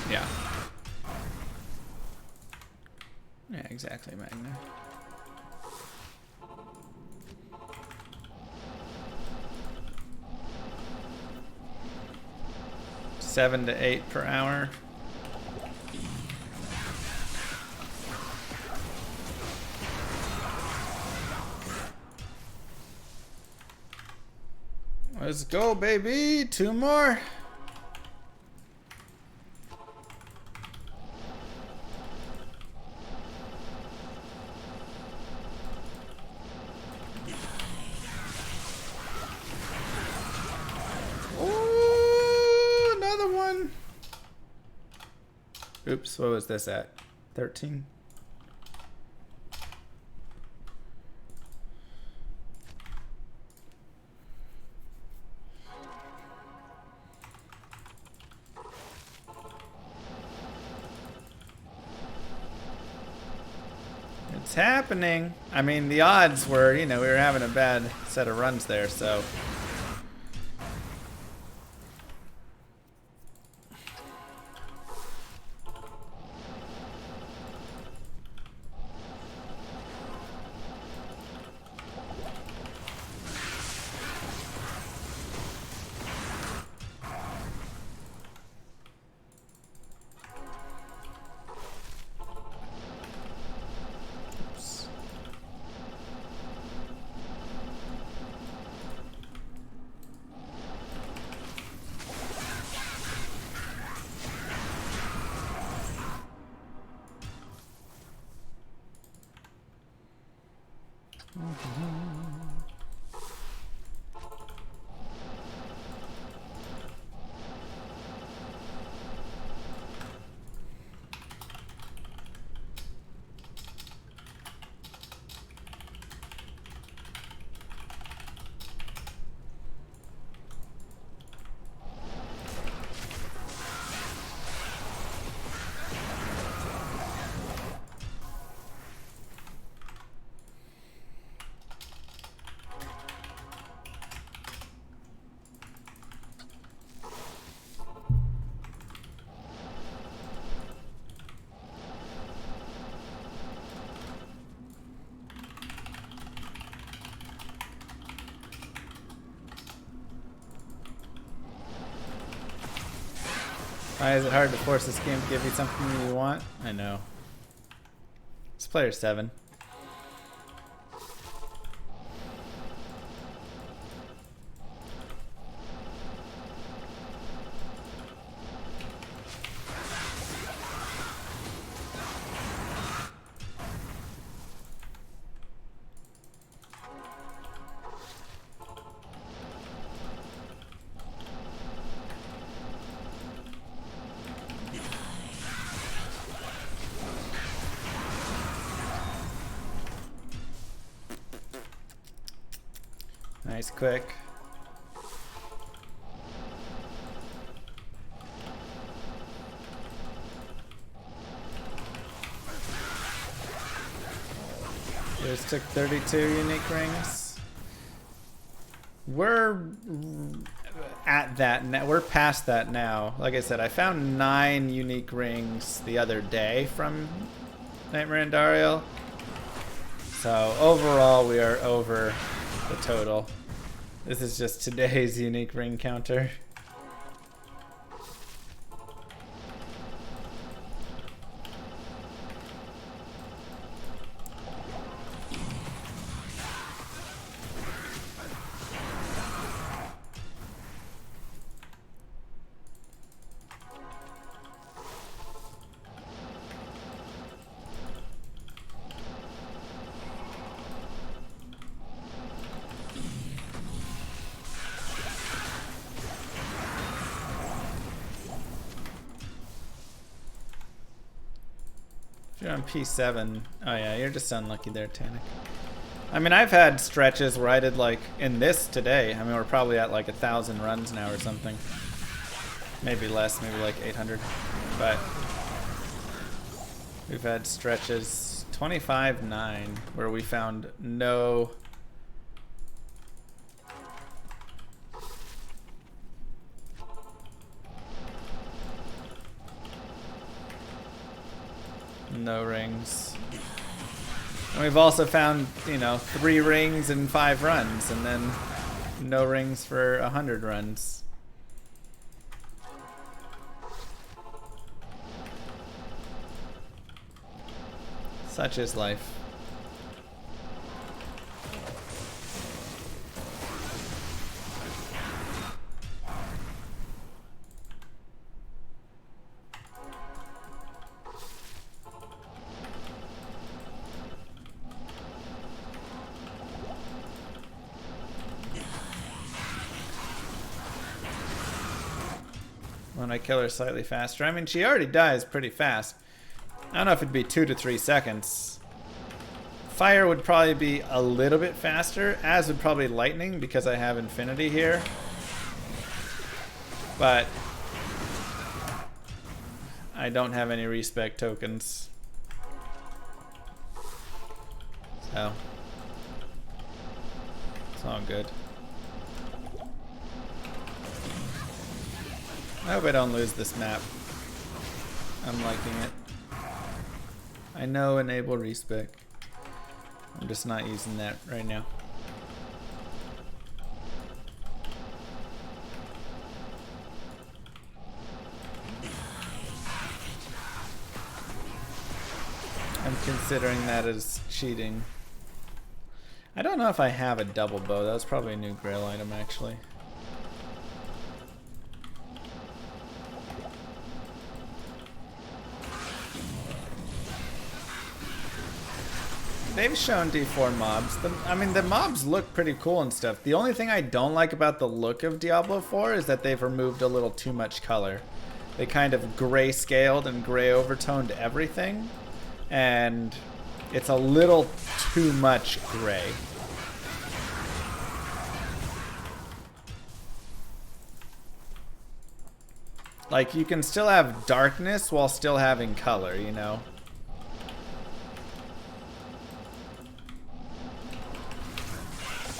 Speaker 1: Yeah. Yeah, exactly, Magna. $7 to $8 per hour. Let's go, baby. 2 more. Ooh, another one. Oops, what was this at? 13? It's happening. I mean, the odds were, you know, we were having a bad set of runs there, so. Why is it hard to force this game to give you something you want? I know. It's player 7. Nice quick. Just took 32 unique rings. We're at that now. We're past that now. Like I said, I found 9 unique rings the other day from Nightmare and Dario. So overall, we are over the total. This is just today's unique ring counter. You're on P7. Oh yeah, you're just unlucky there, Tanic. I mean, I've had stretches where I did like in this today. I mean, we're probably at like 1,000 runs now or something. Maybe less, maybe like 800. But We've had stretches 25-9 where we found no rings. And we've also found, you know, 3 rings in 5 runs, and then no rings for 100 runs. Such is life. When I kill her slightly faster. I mean, she already dies pretty fast. I don't know if it'd be 2 to 3 seconds. Fire would probably be a little bit faster, as would probably lightning because I have infinity here. But I don't have any respec tokens. So it's all good. I hope I don't lose this map. I'm liking it. I know enable respec. I'm just not using that right now. I'm considering that as cheating. I don't know if I have a double bow. That was probably a new grail item actually. They've shown D4 mobs. I mean, the mobs look pretty cool and stuff. The only thing I don't like about the look of Diablo 4 is that they've removed a little too much color. They kind of gray-scaled and gray overtoned everything, and it's a little too much gray. Like, you can still have darkness while still having color, you know?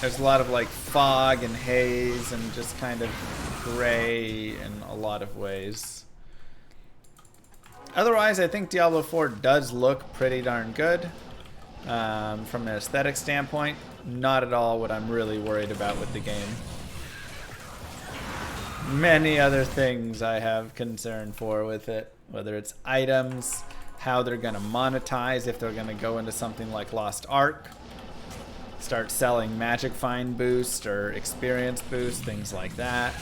Speaker 1: There's a lot of like fog and haze and just kind of gray in a lot of ways. Otherwise, I think Diablo 4 does look pretty darn good from an aesthetic standpoint. Not at all what I'm really worried about with the game. Many other things I have concern for with it, whether it's items, how they're going to monetize, if they're going to go into something like Lost Ark. Start selling magic find boost or experience boost, things like that.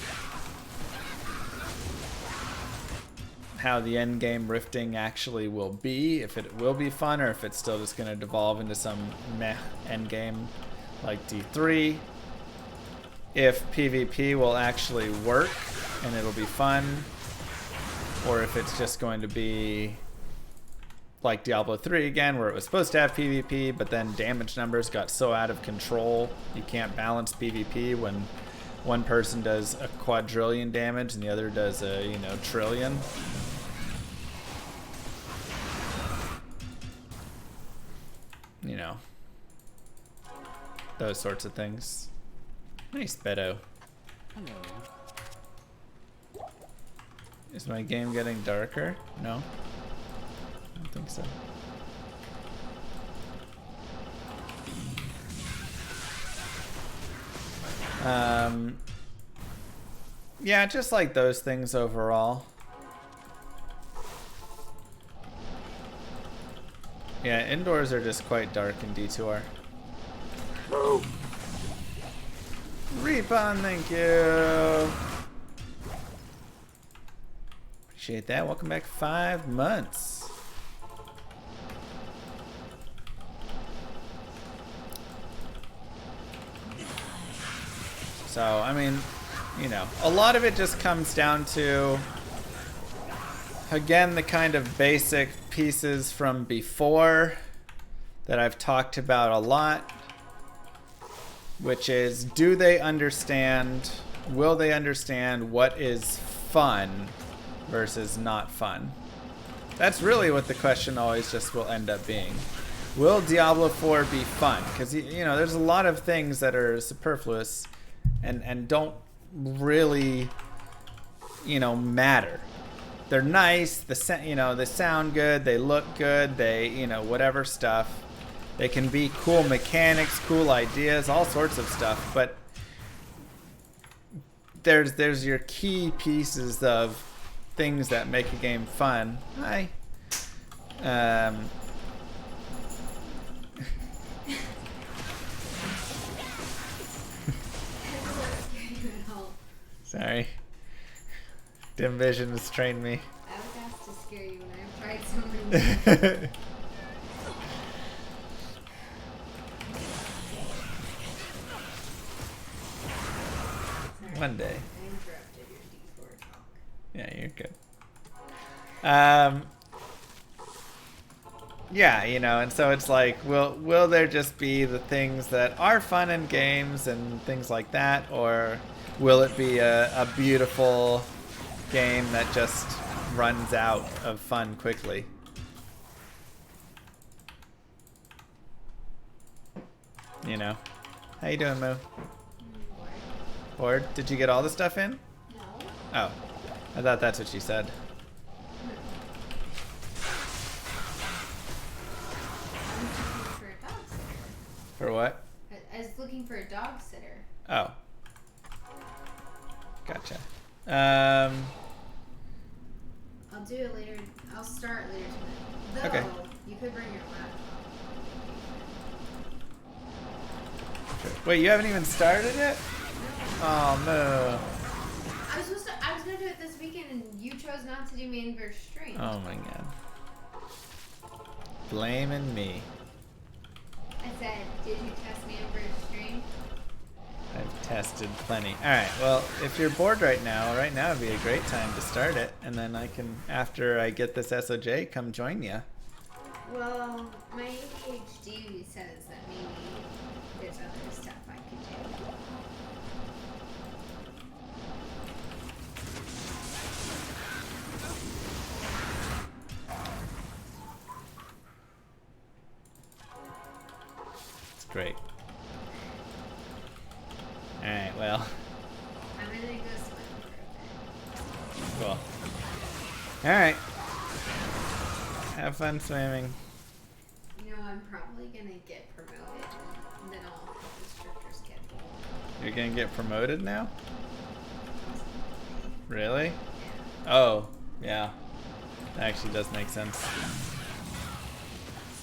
Speaker 1: How the end game rifting actually will be, if it will be fun or if it's still just going to devolve into some meh end game like D3. If PvP will actually work and it'll be fun, or if it's just going to be like Diablo 3 again, where it was supposed to have PvP, but then damage numbers got so out of control, you can't balance PvP when one person does a quadrillion damage and the other does a, you know, trillion. You know, those sorts of things. Nice, Beto. Hello. Is my game getting darker? No? I don't think so. Yeah, just like those things overall. Yeah, indoors are just quite dark in D2R. Oh. Reapon, thank you. Appreciate that. Welcome back 5 months. So, I mean, you know, a lot of it just comes down to, again, the kind of basic pieces from before that I've talked about a lot, which is, do they understand, will they understand what is fun versus not fun? That's really what the question always just will end up being. Will Diablo 4 be fun? Because, you know, there's a lot of things that are superfluous and don't really, you know, matter. They're nice, they sound good, they look good, they, you know, whatever stuff. They can be cool mechanics, cool ideas, all sorts of stuff, but there's your key pieces of things that make a game fun. Hi. Sorry. Dim Vision has trained me.
Speaker 6: I was asked to scare you and I've tried so many.
Speaker 1: One day.
Speaker 6: I interrupted your D4 talk.
Speaker 1: Yeah, you're good. Yeah, you know, and so it's like, will there just be the things that are fun in games and things like that, or will it be a beautiful game that just runs out of fun quickly? You know? How you doing, Moo? Bored? Did you get all the stuff in?
Speaker 6: No.
Speaker 1: Oh. I thought that's what you said.
Speaker 6: For a dog sitter.
Speaker 1: For what?
Speaker 6: I was looking for a dog sitter.
Speaker 1: Oh. Gotcha.
Speaker 6: I'll do it later. I'll start later tonight. Though,
Speaker 1: Okay.
Speaker 6: you could bring your laptop.
Speaker 1: Wait, you haven't even started it? Oh, no.
Speaker 6: I was gonna do it this weekend and you chose not to do my inverse stream.
Speaker 1: Oh, my God. Blaming me.
Speaker 6: I said, did you test me inverse stream?
Speaker 1: I've tested plenty. Alright, well, if you're bored right now would be a great time to start it. And then I can, after I get this SOJ, come join you.
Speaker 6: Well, my ADHD says that maybe there's other stuff I could do.
Speaker 1: It's great. Alright, well.
Speaker 6: I'm gonna go swim for a bit.
Speaker 1: Cool. Alright. Have fun swimming.
Speaker 6: You know, I'm probably gonna get promoted and then I'll have a stricter schedule.
Speaker 1: You're gonna get promoted now? Really? Oh, yeah. That actually does make sense.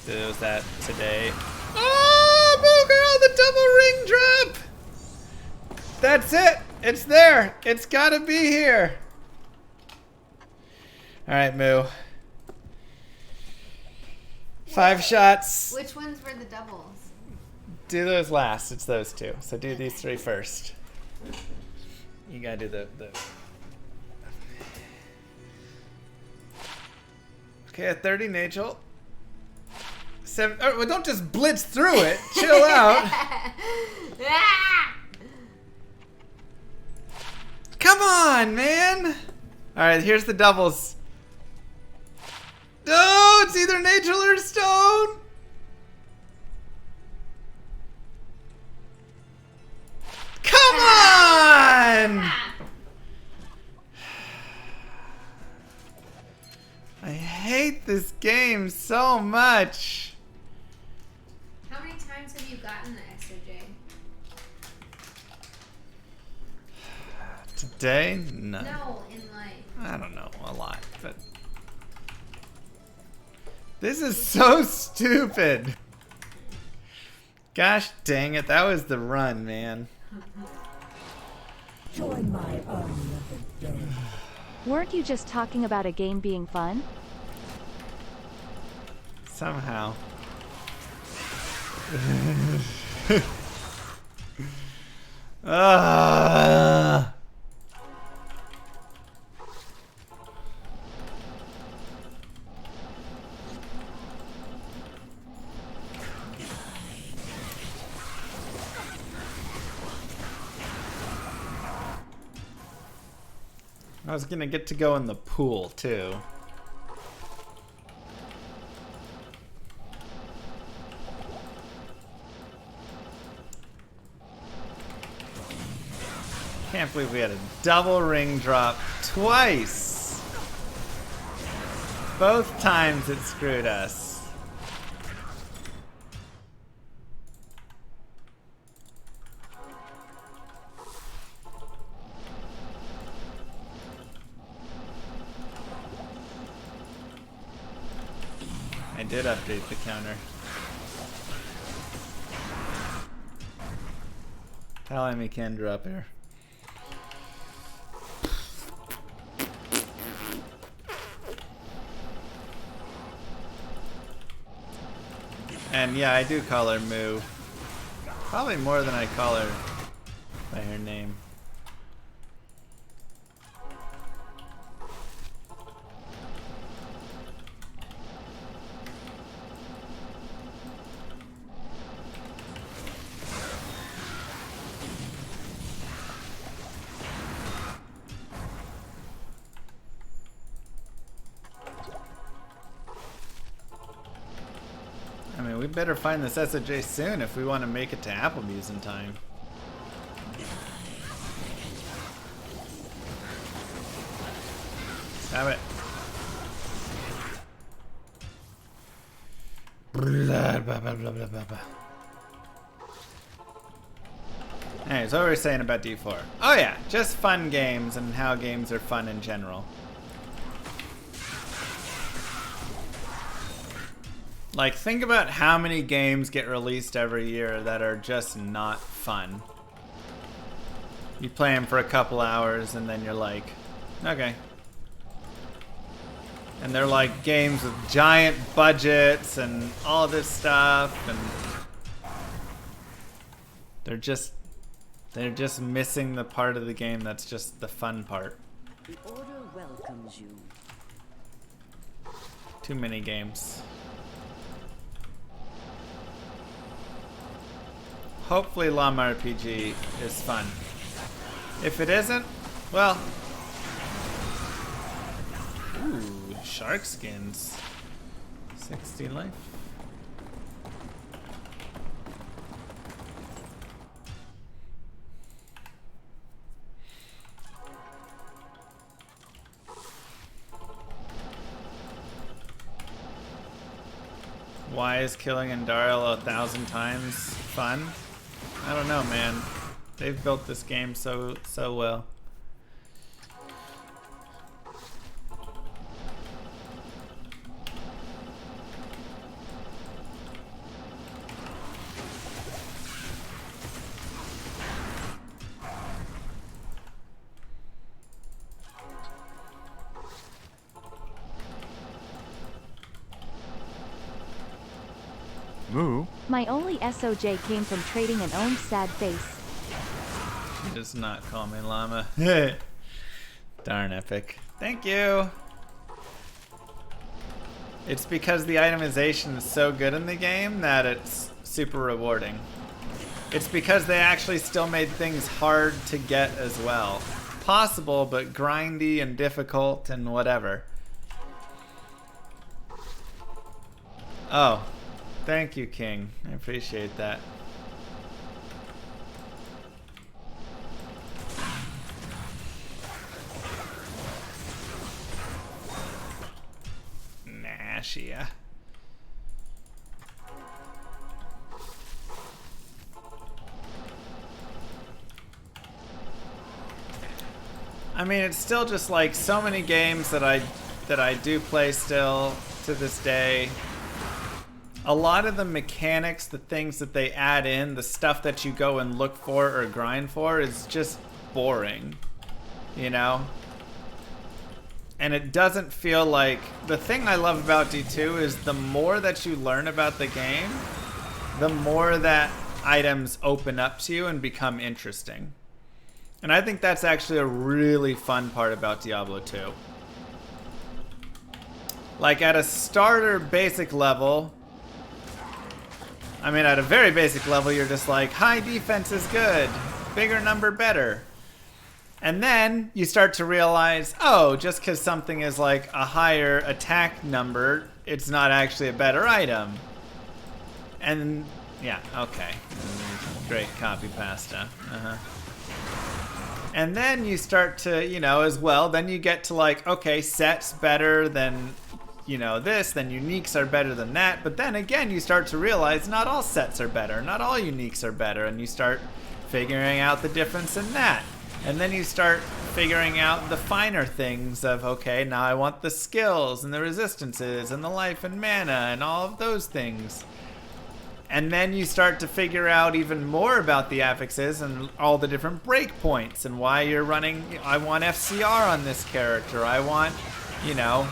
Speaker 1: It was that today. Oh, Boo Girl, the double ring drop! That's it! It's there! It's gotta be here! Alright, Moo. 5 shots.
Speaker 6: Which ones were the doubles?
Speaker 1: Do those last. It's those two. So do these 3 first. You gotta do the... Okay, at 30, Nagel. 7... Oh, well, don't just blitz through it. Chill out. Come on, man. Alright, here's the doubles. No, it's either Nagel or Stone. Come on! I hate this game so much.
Speaker 6: How many times have you gotten the SOJ?
Speaker 1: Today? None.
Speaker 6: No, in life.
Speaker 1: I don't know, a lot, but... This is so stupid. Gosh dang it, that was the run, man.
Speaker 2: Join my army of the dead.
Speaker 4: Weren't you just talking about a game being fun?
Speaker 1: Somehow. I was gonna get to go in the pool too. can't believe we had a double ring drop twice. Both times it screwed us. I did update the counter. Telling me can drop here. And yeah, I do call her Moo. Probably more than I call her by her name. I mean, we better find this SOJ soon if we want to make it to Applebee's in time. Have it. Blah, blah, blah, blah, blah, blah. Anyways, what were we saying about D4? Oh yeah, just fun games and how games are fun in general. Like, think about how many games get released every year that are just not fun. You play them for a couple hours and then you're like, okay. And they're like games with giant budgets and all this stuff, and they're just missing the part of the game that's just the fun part.
Speaker 2: The order welcomes you.
Speaker 1: Too many games. Hopefully Llama RPG is fun. If it isn't, well... Ooh, shark skins. 60 life. Why is killing Andariel 1,000 times fun? I don't know, man. They've built this game so well.
Speaker 3: Moo?
Speaker 4: My only SOJ came from trading an owned sad face.
Speaker 1: He does not call me llama. Darn epic. Thank you. It's because the itemization is so good in the game that it's super rewarding. It's because they actually still made things hard to get as well. Possible, but grindy and difficult and whatever. Oh. Thank you, King. I appreciate that. Nashia. I mean, it's still just like so many games that I do play still to this day. A lot of the mechanics, the things that they add in, the stuff that you go and look for or grind for is just boring, you know? And it doesn't feel like... The thing I love about D2 is the more that you learn about the game, the more that items open up to you and become interesting. And I think that's actually a really fun part about Diablo 2. Like at a starter basic level... I mean, at a very basic level, you're just like, high defense is good, bigger number better. And then you start to realize, oh, just because something is like a higher attack number, it's not actually a better item. And, yeah, okay. Great copy pasta. And then you start to, you know, as well, then you get to like, okay, set's better than, you know, this, then uniques are better than that. But then again, you start to realize not all sets are better, not all uniques are better, and you start figuring out the difference in that. And then you start figuring out the finer things of, okay, now I want the skills and the resistances and the life and mana and all of those things. And then you start to figure out even more about the affixes and all the different breakpoints and why you're running. I want FCR on this character. I want, you know,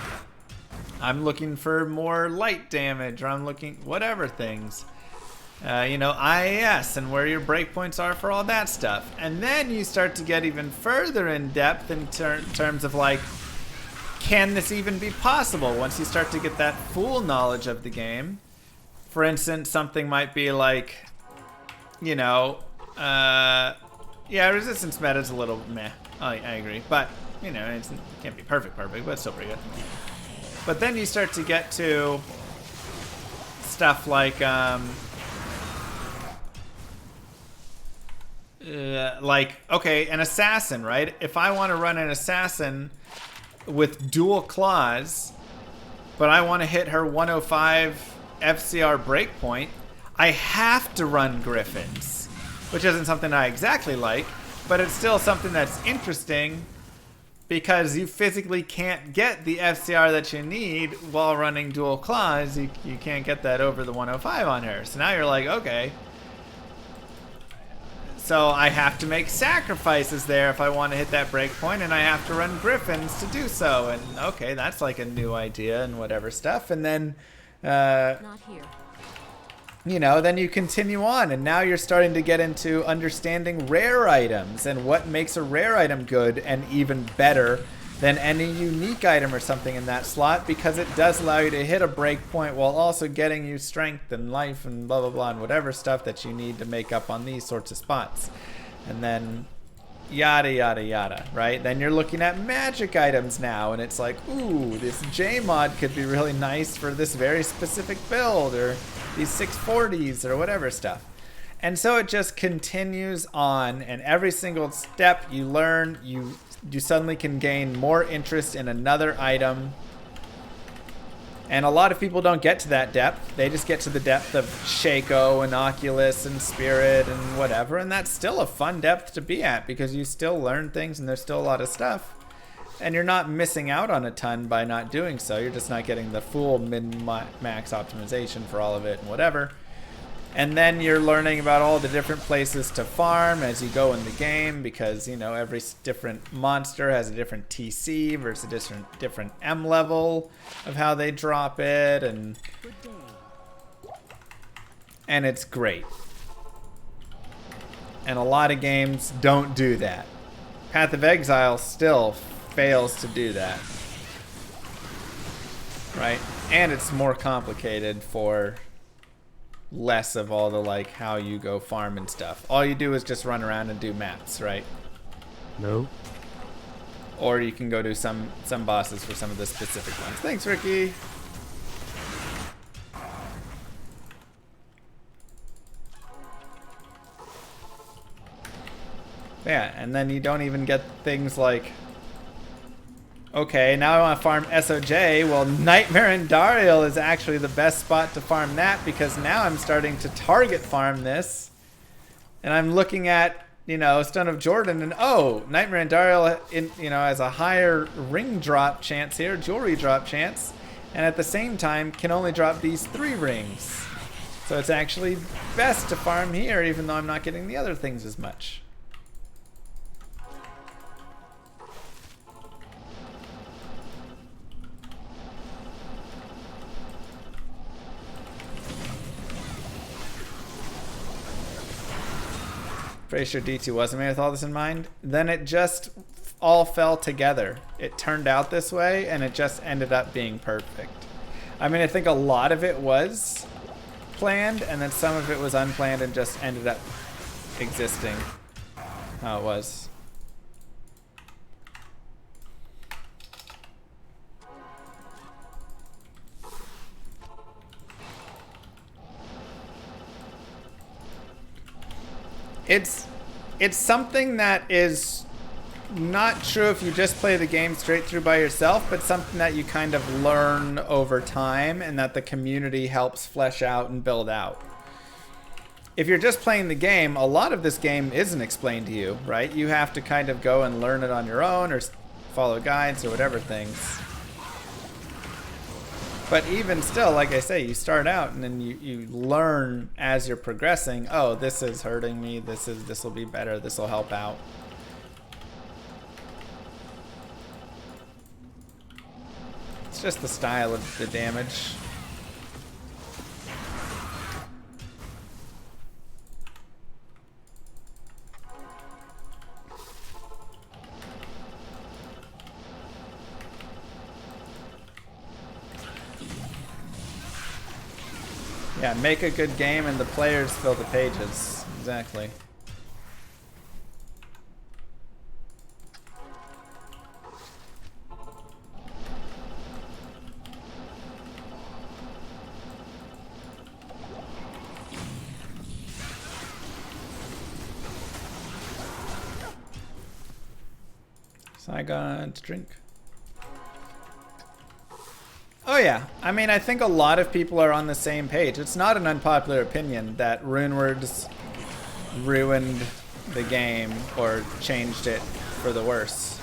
Speaker 1: I'm looking for more light damage, or I'm looking whatever things. You know, IAS and where your breakpoints are for all that stuff. And then you start to get even further in depth in terms of like, can this even be possible once you start to get that full knowledge of the game? For instance, something might be like, you know, yeah, resistance meta is a little meh. I agree. But, you know, it can't be perfect, but it's still pretty good. But then you start to get to stuff like okay, an assassin, right? If I want to run an assassin with dual claws, but I want to hit her 105 FCR breakpoint, I have to run Griffins, which isn't something I exactly like, but it's still something that's interesting because you physically can't get the FCR that you need while running dual claws. You can't get that over the 105 on her. So now you're like, okay, so I have to make sacrifices there if I want to hit that breakpoint, and I have to run Griffins to do so. And okay, that's like a new idea and whatever stuff. And then,
Speaker 9: Not here.
Speaker 1: you know, then you continue on, and now you're starting to get into understanding rare items and what makes a rare item good and even better than any unique item or something in that slot, because it does allow you to hit a breakpoint while also getting you strength and life and blah blah blah and whatever stuff that you need to make up on these sorts of spots. And then yada yada yada, right? Then you're looking at magic items now, and it's like, ooh, this J mod could be really nice for this very specific build, or these 640s or whatever stuff. And so it just continues on, and every single step you learn, you suddenly can gain more interest in another item. And a lot of people don't get to that depth. They just get to the depth of Shaco and Oculus and Spirit and whatever, and that's still a fun depth to be at because you still learn things and there's still a lot of stuff. And you're not missing out on a ton by not doing so. You're just not getting the full min-max optimization for all of it and whatever. And then you're learning about all the different places to farm as you go in the game, because, you know, every different monster has a different TC versus a different M level of how they drop it, and it's great. And a lot of games don't do that. Path of Exile still fails to do that. Right? And it's more complicated for less of all the like how you go farm and stuff. All you do is just run around and do maps, right?
Speaker 3: No.
Speaker 1: Or you can go do some bosses for some of the specific ones. Thanks, Ricky. Yeah, and then you don't even get things like, okay, now I want to farm SOJ. Well, Nightmare and Dariel is actually the best spot to farm that, because now I'm starting to target farm this. And I'm looking at, you know, Stone of Jordan, and oh, Nightmare and Dariel, you know, has a higher ring drop chance here, jewelry drop chance, and at the same time can only drop these 3 rings. So it's actually best to farm here, even though I'm not getting the other things as much. Pretty sure D2 wasn't made with all this in mind. Then it just all fell together. It turned out this way, and it just ended up being perfect. I mean, I think a lot of it was planned, and then some of it was unplanned and just ended up existing how it was. It's something that is not true if you just play the game straight through by yourself, but something that you kind of learn over time and that the community helps flesh out and build out. If you're just playing the game, a lot of this game isn't explained to you, right? You have to kind of go and learn it on your own or follow guides or whatever things. But even still, like I say, you start out and then you learn as you're progressing, oh, this is hurting me, this will be better, this will help out. It's just the style of the damage. Yeah, make a good game and the players fill the pages. Exactly. Saigon to drink. Oh yeah, I mean, I think a lot of people are on the same page. It's not an unpopular opinion that Runewords ruined the game or changed it for the worse.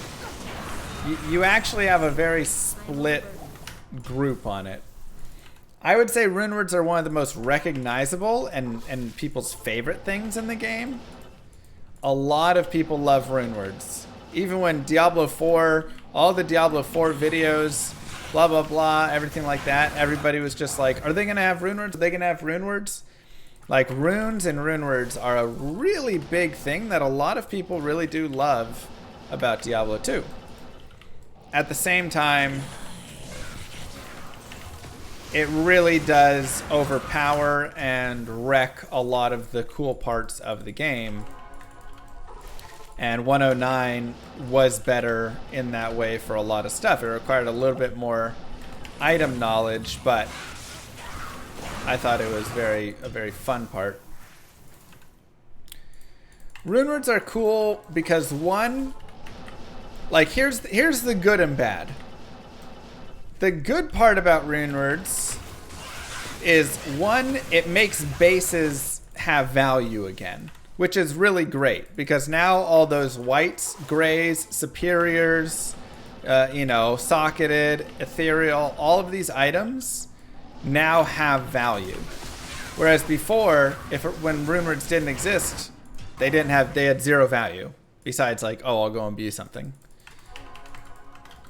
Speaker 1: You actually have a very split group on it. I would say Runewords are one of the most recognizable and people's favorite things in the game. A lot of people love Runewords. Even when Diablo 4, all the Diablo 4 videos, blah, blah, blah, everything like that, everybody was just like, are they going to have Runewords? Are they going to have Runewords? Like, runes and Runewords are a really big thing that a lot of people really do love about Diablo 2. At the same time, it really does overpower and wreck a lot of the cool parts of the game. And 109 was better in that way for a lot of stuff. It required a little bit more item knowledge, but I thought it was a very fun part. Runewords are cool because one, like here's the good and bad. The good part about Runewords is one, it makes bases have value again, which is really great because now all those whites, grays, superiors, socketed, ethereal, all of these items now have value. Whereas before, when Runewords didn't exist, they had zero value. Besides like, oh, I'll go and view something.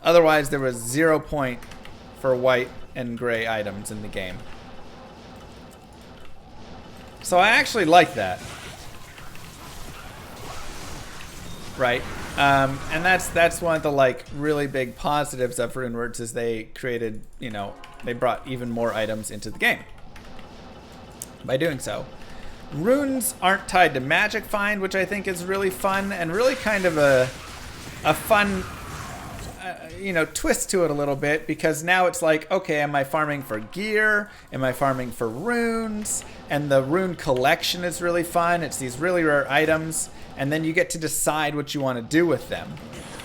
Speaker 1: Otherwise, there was 0 point for white and gray items in the game. So I actually like that. Right, and that's one of the like really big positives of Runewords is they created, they brought even more items into the game by doing so. Runes aren't tied to Magic Find, which I think is really fun and really kind of a fun twist to it a little bit, because now it's like, okay, am I farming for gear? Am I farming for runes? And the rune collection is really fun. It's these really rare items, and then you get to decide what you want to do with them.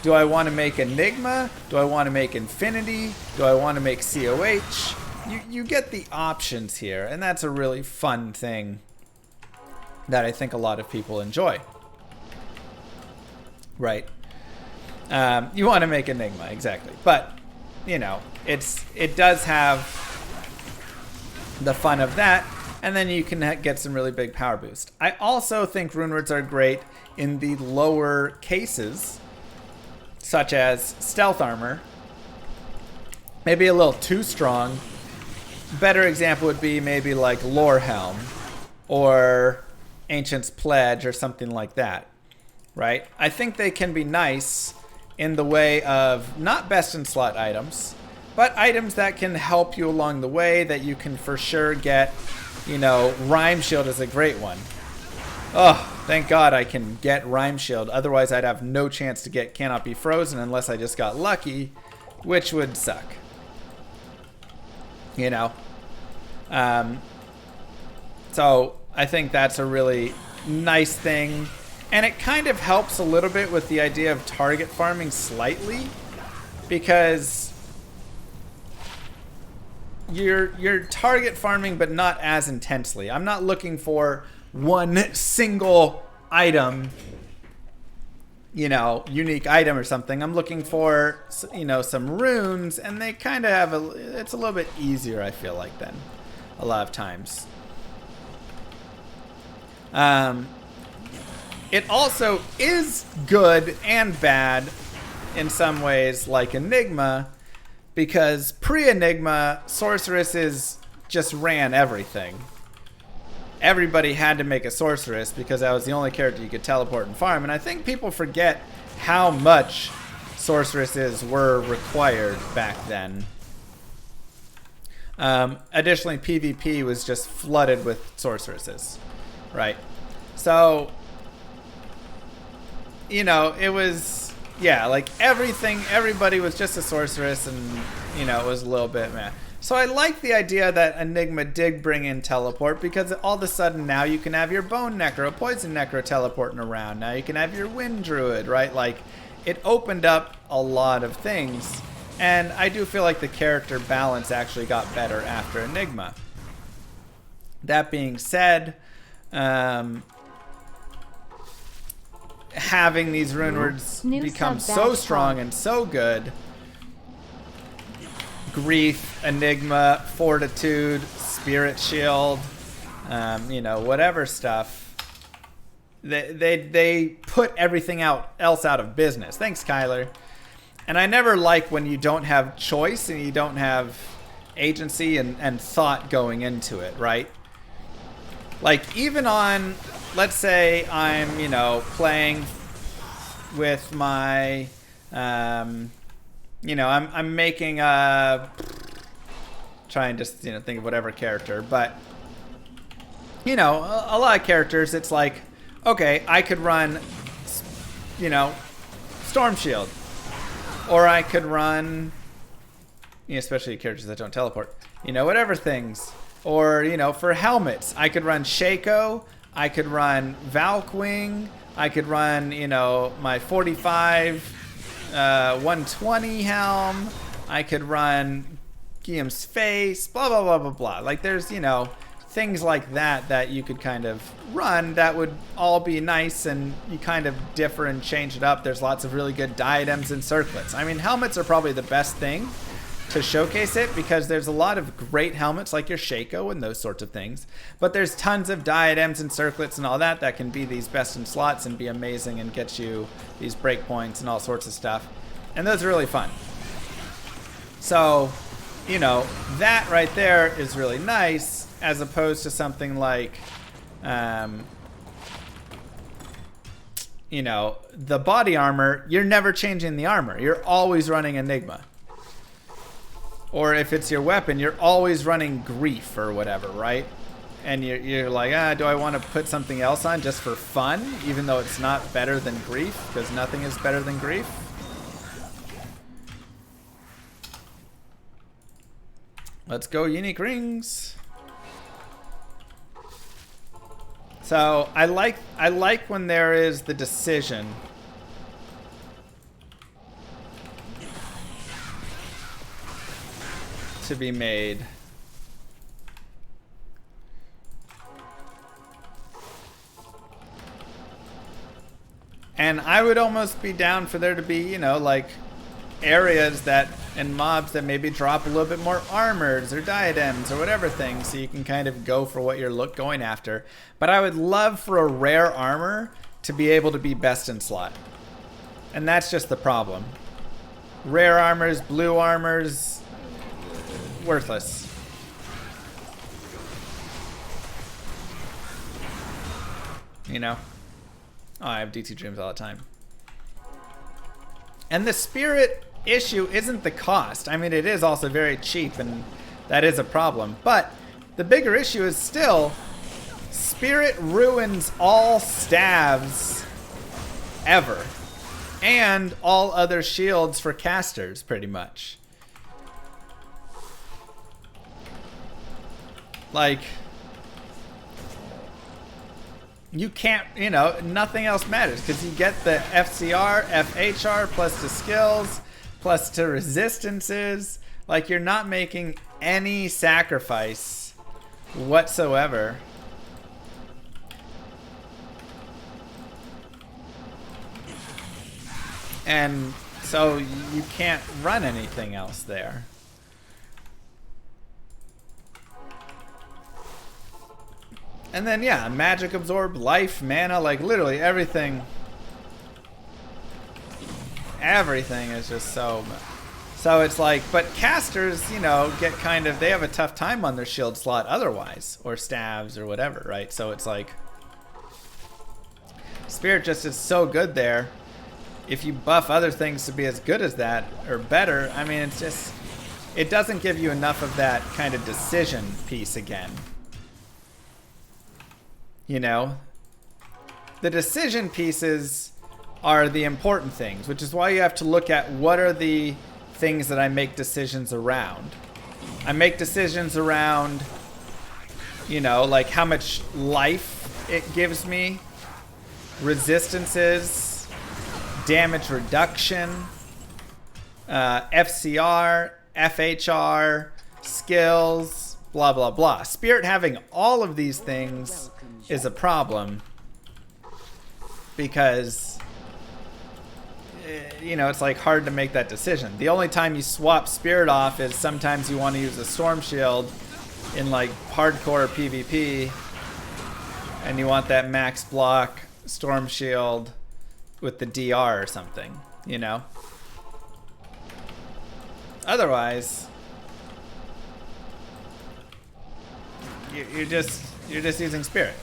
Speaker 1: Do I want to make Enigma? Do I want to make Infinity? Do I want to make COH? You get the options here, and that's a really fun thing that I think a lot of people enjoy. Right. You want to make Enigma, exactly. But, it does have the fun of that, and then you can get some really big power boost. I also think Runewords are great in the lower cases, such as stealth armor. Maybe a little too strong. Better example would be maybe like Lore Helm or Ancient's Pledge or something like that, right? I think they can be nice in the way of not best in slot items, but items that can help you along the way that you can for sure get. Rhyme Shield is a great one. Oh, thank God I can get Rhyme Shield. Otherwise, I'd have no chance to get Cannot Be Frozen unless I just got lucky, which would suck. So I think that's a really nice thing. And it kind of helps a little bit with the idea of target farming slightly, because you're target farming but not as intensely. I'm not looking for one single item, you know, unique item or something. I'm looking for, you know, some runes, and they kind of have it's a little bit easier, I feel like, then a lot of times. It also is good and bad in some ways, like Enigma, because pre-Enigma, sorceresses just ran everything. Everybody had to make a sorceress because that was the only character you could teleport and farm. And I think people forget how much sorceresses were required back then. Additionally, PvP was just flooded with sorceresses, right? So, you know, it was, yeah, like everybody was just a sorceress, and, you know, it was a little bit meh. So I like the idea that Enigma did bring in teleport, because all of a sudden now you can have your Bone Necro, Poison Necro teleporting around. Now you can have your Wind Druid, right? Like, it opened up a lot of things. And I do feel like the character balance actually got better after Enigma. That being said, having these rune words become so strong and so good, Grief, Enigma, Fortitude, Spirit Shield, you know, whatever stuff, they put everything else out of business. Thanks, Kyler. And I never like when you don't have choice and you don't have agency and thought going into it, right? Like, even on, let's say I'm, you know, playing with my, you know, I'm making a, try and just, you know, think of whatever character, but, you know, a lot of characters, it's like, okay, I could run, you know, Storm Shield, or I could run, you know, especially characters that don't teleport, you know, whatever things, or, you know, for helmets, I could run Shaco, I could run Valkwing, I could run, you know, my 45, 120 helm, I could run Guillaume's face, blah, blah, blah, blah, blah. Like, there's, you know, things like that you could kind of run that would all be nice, and you kind of differ and change it up. There's lots of really good diadems and circlets. I mean, helmets are probably the best thing to showcase it, because there's a lot of great helmets like your Shaco and those sorts of things, but there's tons of diadems and circlets and all that can be these best in slots and be amazing and get you these breakpoints and all sorts of stuff, and those are really fun. So, you know, that right there is really nice, as opposed to something like, you know, the body armor. You're never changing the armor. You're always running Enigma. Or if it's your weapon, you're always running Grief or whatever, right? And you're like, do I want to put something else on just for fun, even though it's not better than Grief, because nothing is better than Grief? Let's go unique rings. So I like when there is the decision to be made. And I would almost be down for there to be, you know, like areas that and mobs that maybe drop a little bit more armors or diadems or whatever things, so you can kind of go for what you're going after. But I would love for a rare armor to be able to be best in slot. And that's just the problem. Rare armors, blue armors, worthless. You know? Oh, I have DT dreams all the time. And the spirit issue isn't the cost. I mean, it is also very cheap, and that is a problem. But the bigger issue is still, spirit ruins all staves ever, and all other shields for casters, pretty much. Like, you can't, you know, nothing else matters because you get the FCR, FHR plus to skills, plus to resistances. Like, you're not making any sacrifice whatsoever. And so you can't run anything else there. And then, yeah, magic absorb, life, mana, like literally everything. Everything is just so it's like, but casters, you know, get kind of, they have a tough time on their shield slot otherwise, or staves or whatever, right? So it's like, Spirit just is so good there. If you buff other things to be as good as that or better, I mean, it's just, it doesn't give you enough of that kind of decision piece again. You know, the decision pieces are the important things, which is why you have to look at what are the things that I make decisions around. I make decisions around, you know, like how much life it gives me, resistances, damage reduction, FCR, FHR, skills, blah, blah, blah. Spirit having all of these things is a problem because, you know, it's like hard to make that decision. The only time you swap Spirit off is sometimes you want to use a Storm Shield in like hardcore PvP and you want that max block Storm Shield with the DR or something, you know? Otherwise, you're just using Spirit.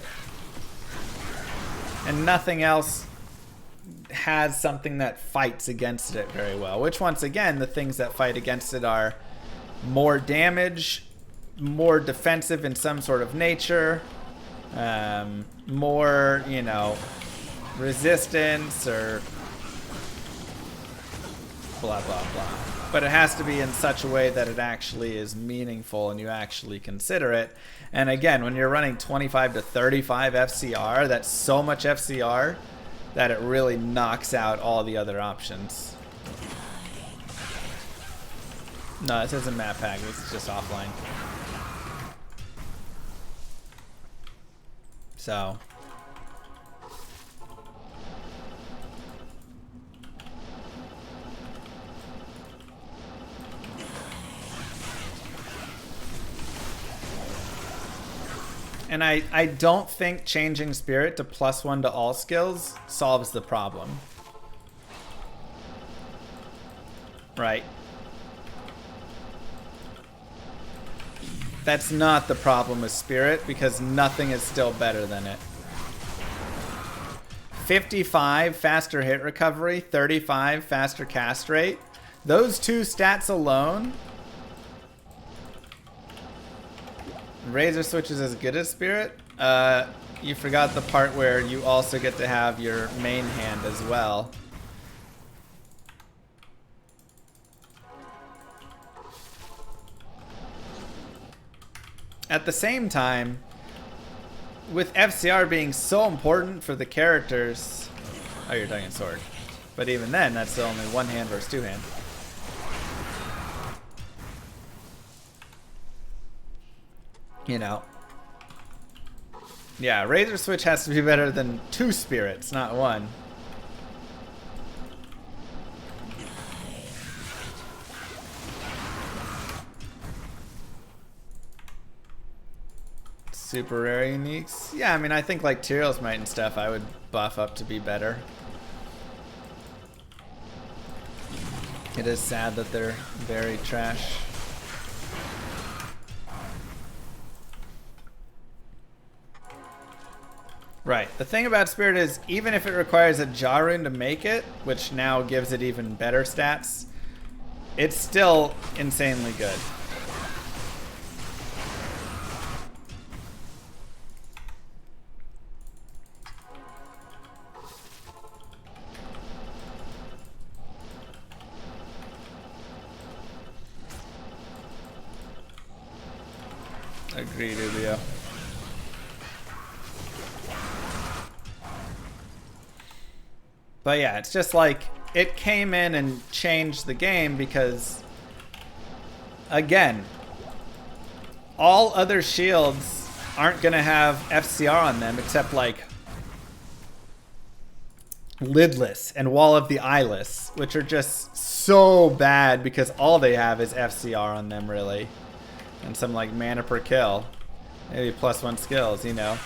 Speaker 1: And nothing else has something that fights against it very well. Which, once again, the things that fight against it are more damage, more defensive in some sort of nature, more, you know, resistance or blah, blah, blah. But it has to be in such a way that it actually is meaningful and you actually consider it. And again, when you're running 25 to 35 FCR, that's so much FCR that it really knocks out all the other options. No, this isn't map pack, this is just offline. So. And I don't think changing Spirit to +1 to all skills solves the problem. Right? That's not the problem with Spirit because nothing is still better than it. 55 faster hit recovery, 35 faster cast rate. Those two stats alone. Razor Switch is as good as Spirit. You forgot the part where you also get to have your main hand as well. At the same time, with FCR being so important for the characters... Oh, you're talking sword. But even then, that's still only one hand versus two hand. You know. Yeah, Razor Switch has to be better than 2 spirits, not 1. Super rare uniques? Yeah, I mean, I think like Tyrell's Might and stuff I would buff up to be better. It is sad that they're very trash. Right. The thing about Spirit is, even if it requires a Jaw Rune to make it, which now gives it even better stats, it's still insanely good. Agreed, Ubio. But yeah, it's just like it came in and changed the game because, again, all other shields aren't going to have FCR on them except like Lidless and Wall of the Eyeless, which are just so bad because all they have is FCR on them, really. And some like mana per kill. Maybe +1 skills, you know.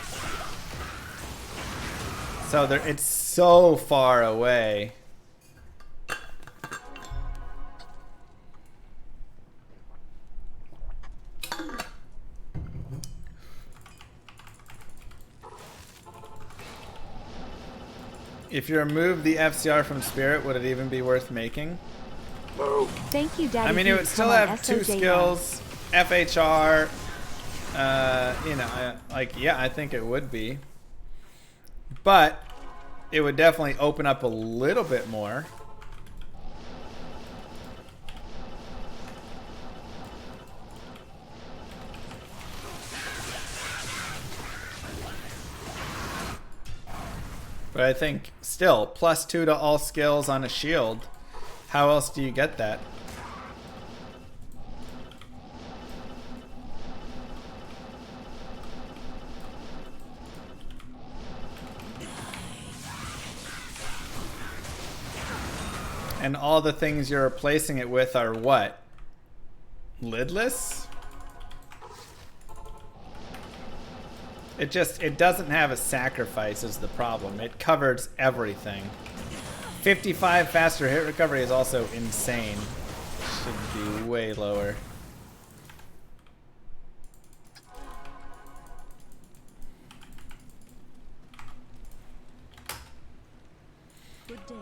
Speaker 1: So it's so far away. If you remove the FCR from Spirit, would it even be worth making?
Speaker 4: Thank you, Daddy.
Speaker 1: I mean, it would still have 2 skills, FHR. You know, yeah, I think it would be. But it would definitely open up a little bit more. But I think still, +2 to all skills on a shield. How else do you get that? And all the things you're replacing it with are what? Lidless? It doesn't have a sacrifice is the problem. It covers everything. 55 faster hit recovery is also insane. Should be way lower.
Speaker 9: Good day.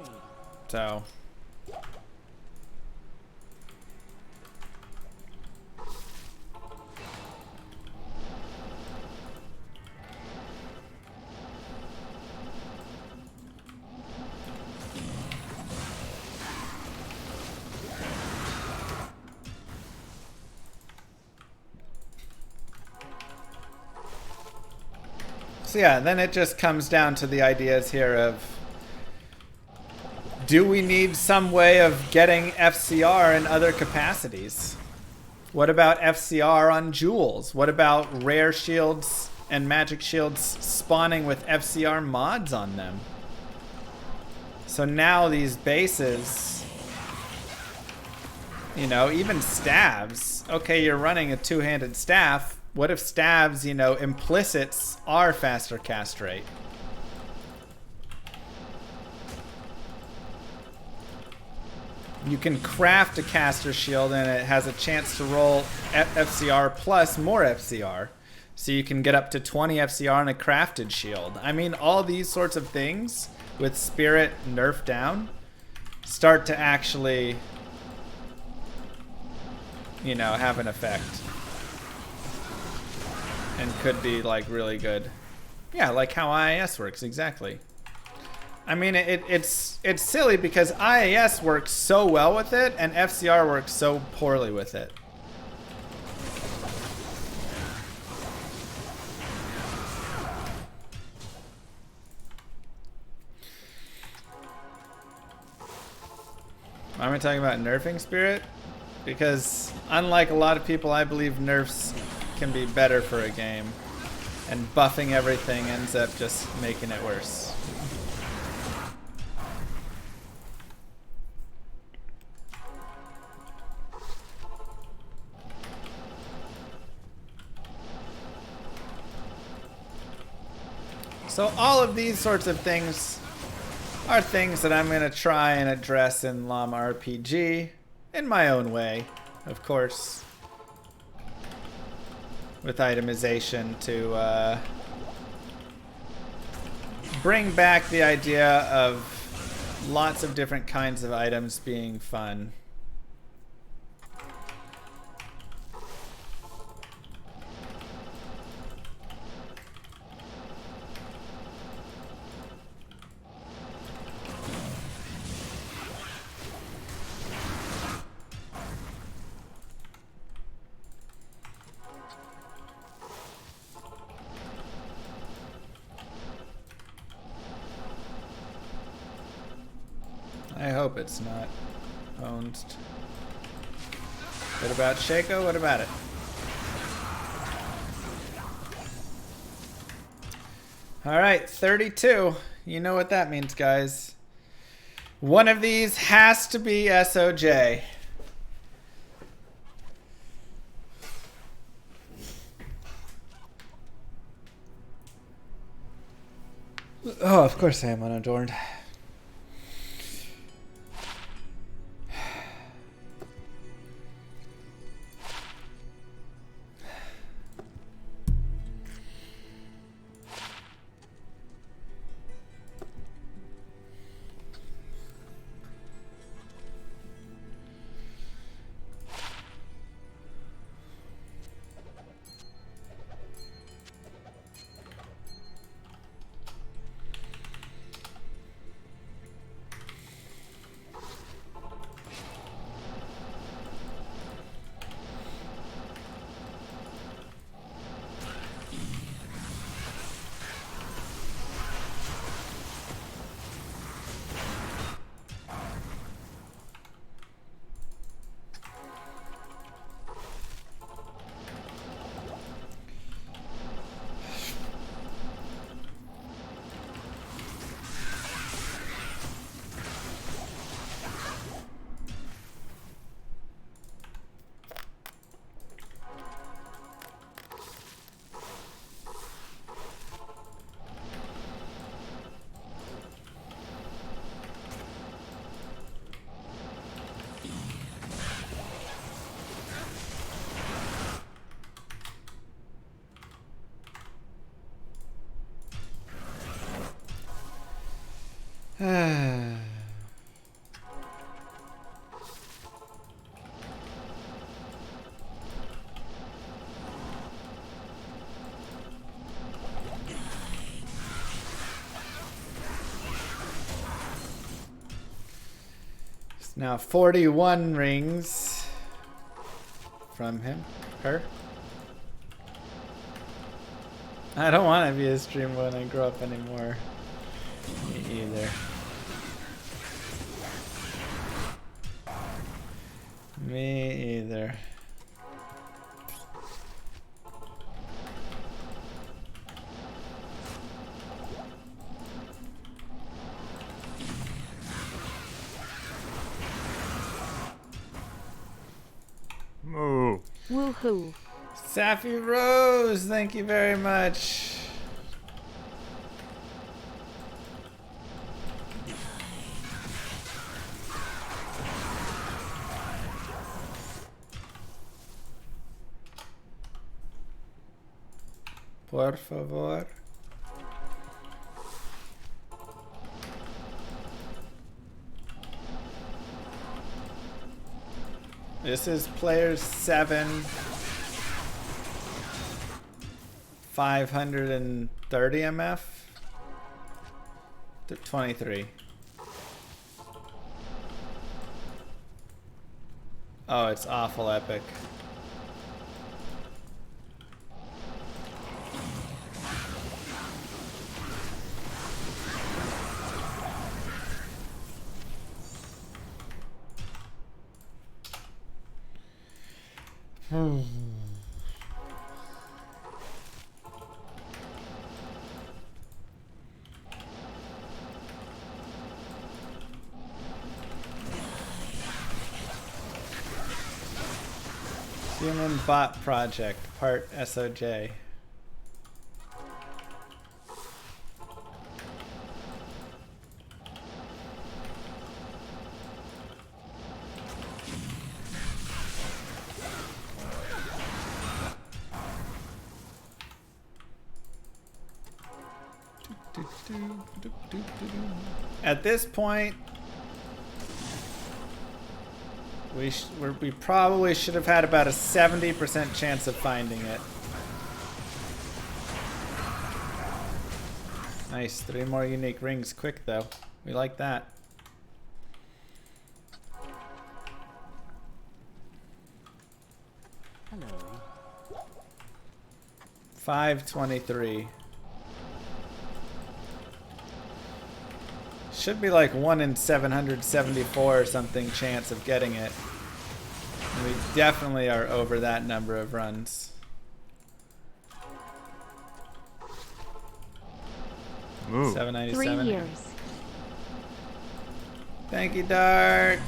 Speaker 1: So yeah, then it just comes down to the ideas here of, do we need some way of getting FCR in other capacities? What about FCR on jewels? What about rare shields and magic shields spawning with FCR mods on them? So now these bases, you know, even stabs. Okay, you're running a 2-handed staff. What if stabs, you know, implicits are faster cast rate? You can craft a caster shield and it has a chance to roll FCR plus more FCR. So you can get up to 20 FCR on a crafted shield. I mean, all these sorts of things with Spirit nerfed down start to actually, you know, have an effect. And could be like really good. Yeah, like how IIS works, exactly. I mean, it's silly because IIS works so well with it and FCR works so poorly with it. Why am I talking about nerfing Spirit? Because unlike a lot of people, I believe nerfs can be better for a game, and buffing everything ends up just making it worse. So all of these sorts of things are things that I'm going to try and address in Llama RPG in my own way, of course. With itemization to bring back the idea of lots of different kinds of items being fun. hope it's not owned. What about Shaco? What about it? All right, 32. You know what that means, guys. One of these has to be SOJ. Oh, of course I am unadorned. Now 41 rings from him, her. I don't want to be a streamer when I grow up anymore. Me either. Me either.
Speaker 3: Moo.
Speaker 4: Woohoo.
Speaker 1: Safi Rose, thank you very much. Por favor. This is player 7. 530 MF. 23. Oh, it's awful epic. Human Bot Project, part SOJ. At this point, we probably should have had about a 70% chance of finding it. Nice, 3 more unique rings quick though. We like that.
Speaker 9: Hello.
Speaker 1: 523. should be like 1 in 774 or something chance of getting it. And we definitely are over that number of runs.
Speaker 3: Ooh.
Speaker 1: 797.
Speaker 4: 3 years.
Speaker 1: Thank you, Dark.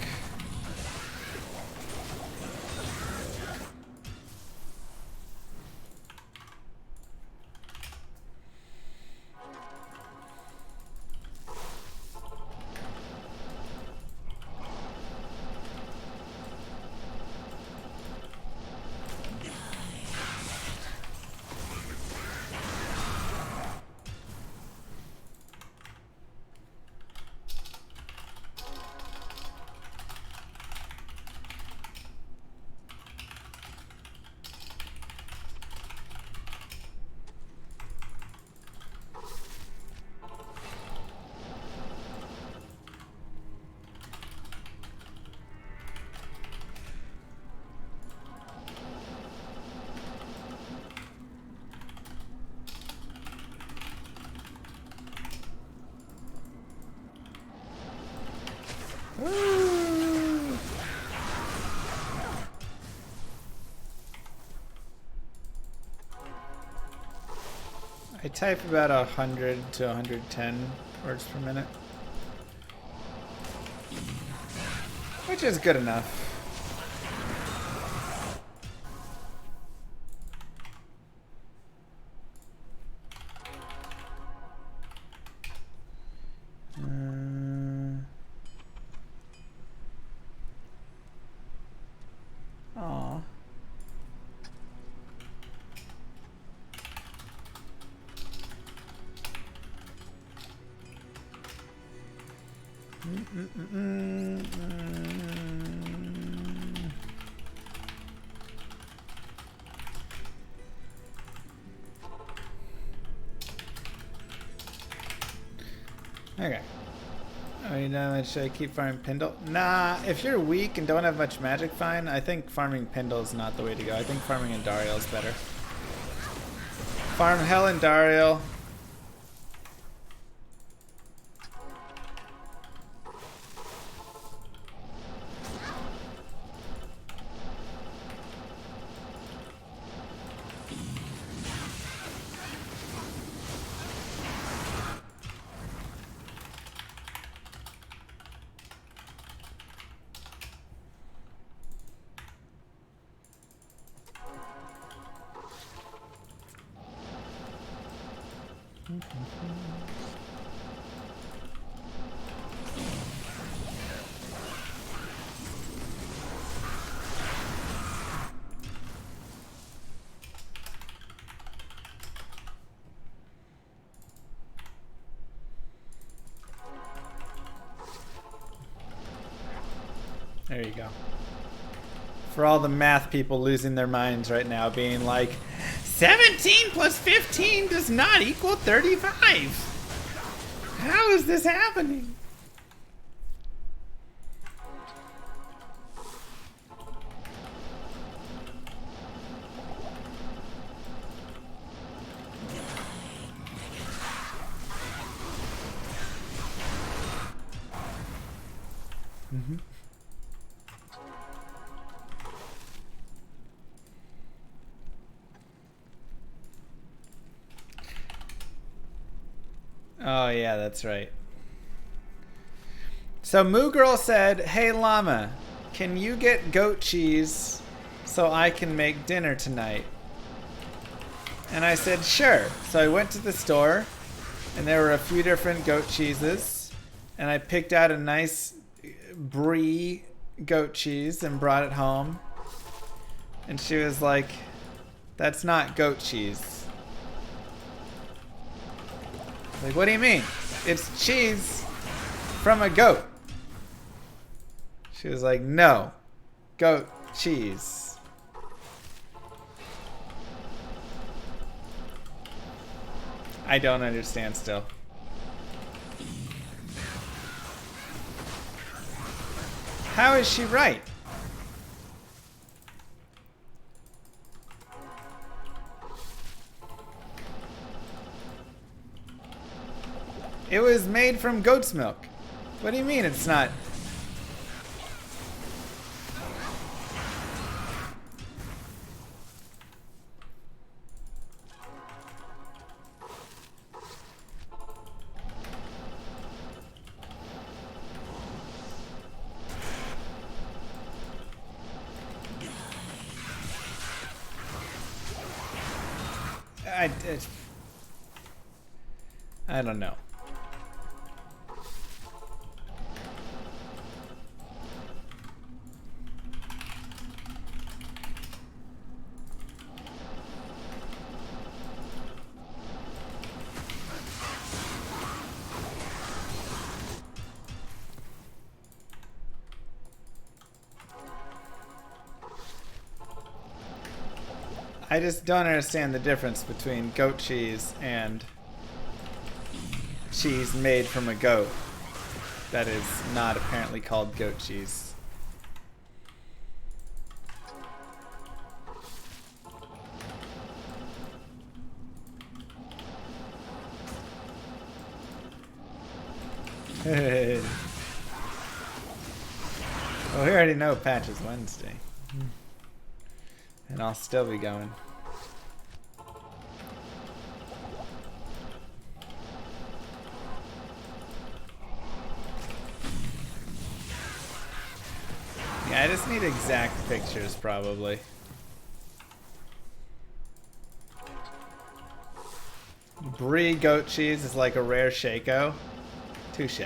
Speaker 1: I type about 100 to 110 words per minute, which is good enough. Aw. Okay. Oh, you know, should I keep farming Pindle? Nah, if you're weak and don't have much magic, fine. I think farming Pindle is not the way to go. I think farming Andariel is better. Farm Hell Andariel. There you go. For all the math people losing their minds right now, being like, 17 plus 15 does not equal 35. How is this happening? Oh yeah, that's right. So Moo Girl said, "Hey Llama, can you get goat cheese so I can make dinner tonight?" And I said, "Sure." So I went to the store and there were a few different goat cheeses and I picked out a nice brie goat cheese and brought it home. And she was like, "That's not goat cheese." Like, what do you mean? It's cheese from a goat. She was like, no, goat cheese. I don't understand still. How is she right? It was made from goat's milk. What do you mean it's not? I don't know. I just don't understand the difference between goat cheese and cheese made from a goat that is not apparently called goat cheese. Well, we already know Patch is Wednesday. And I'll still be going. Yeah, I just need exact pictures, probably. Brie goat cheese is like a rare Shaco. Touche.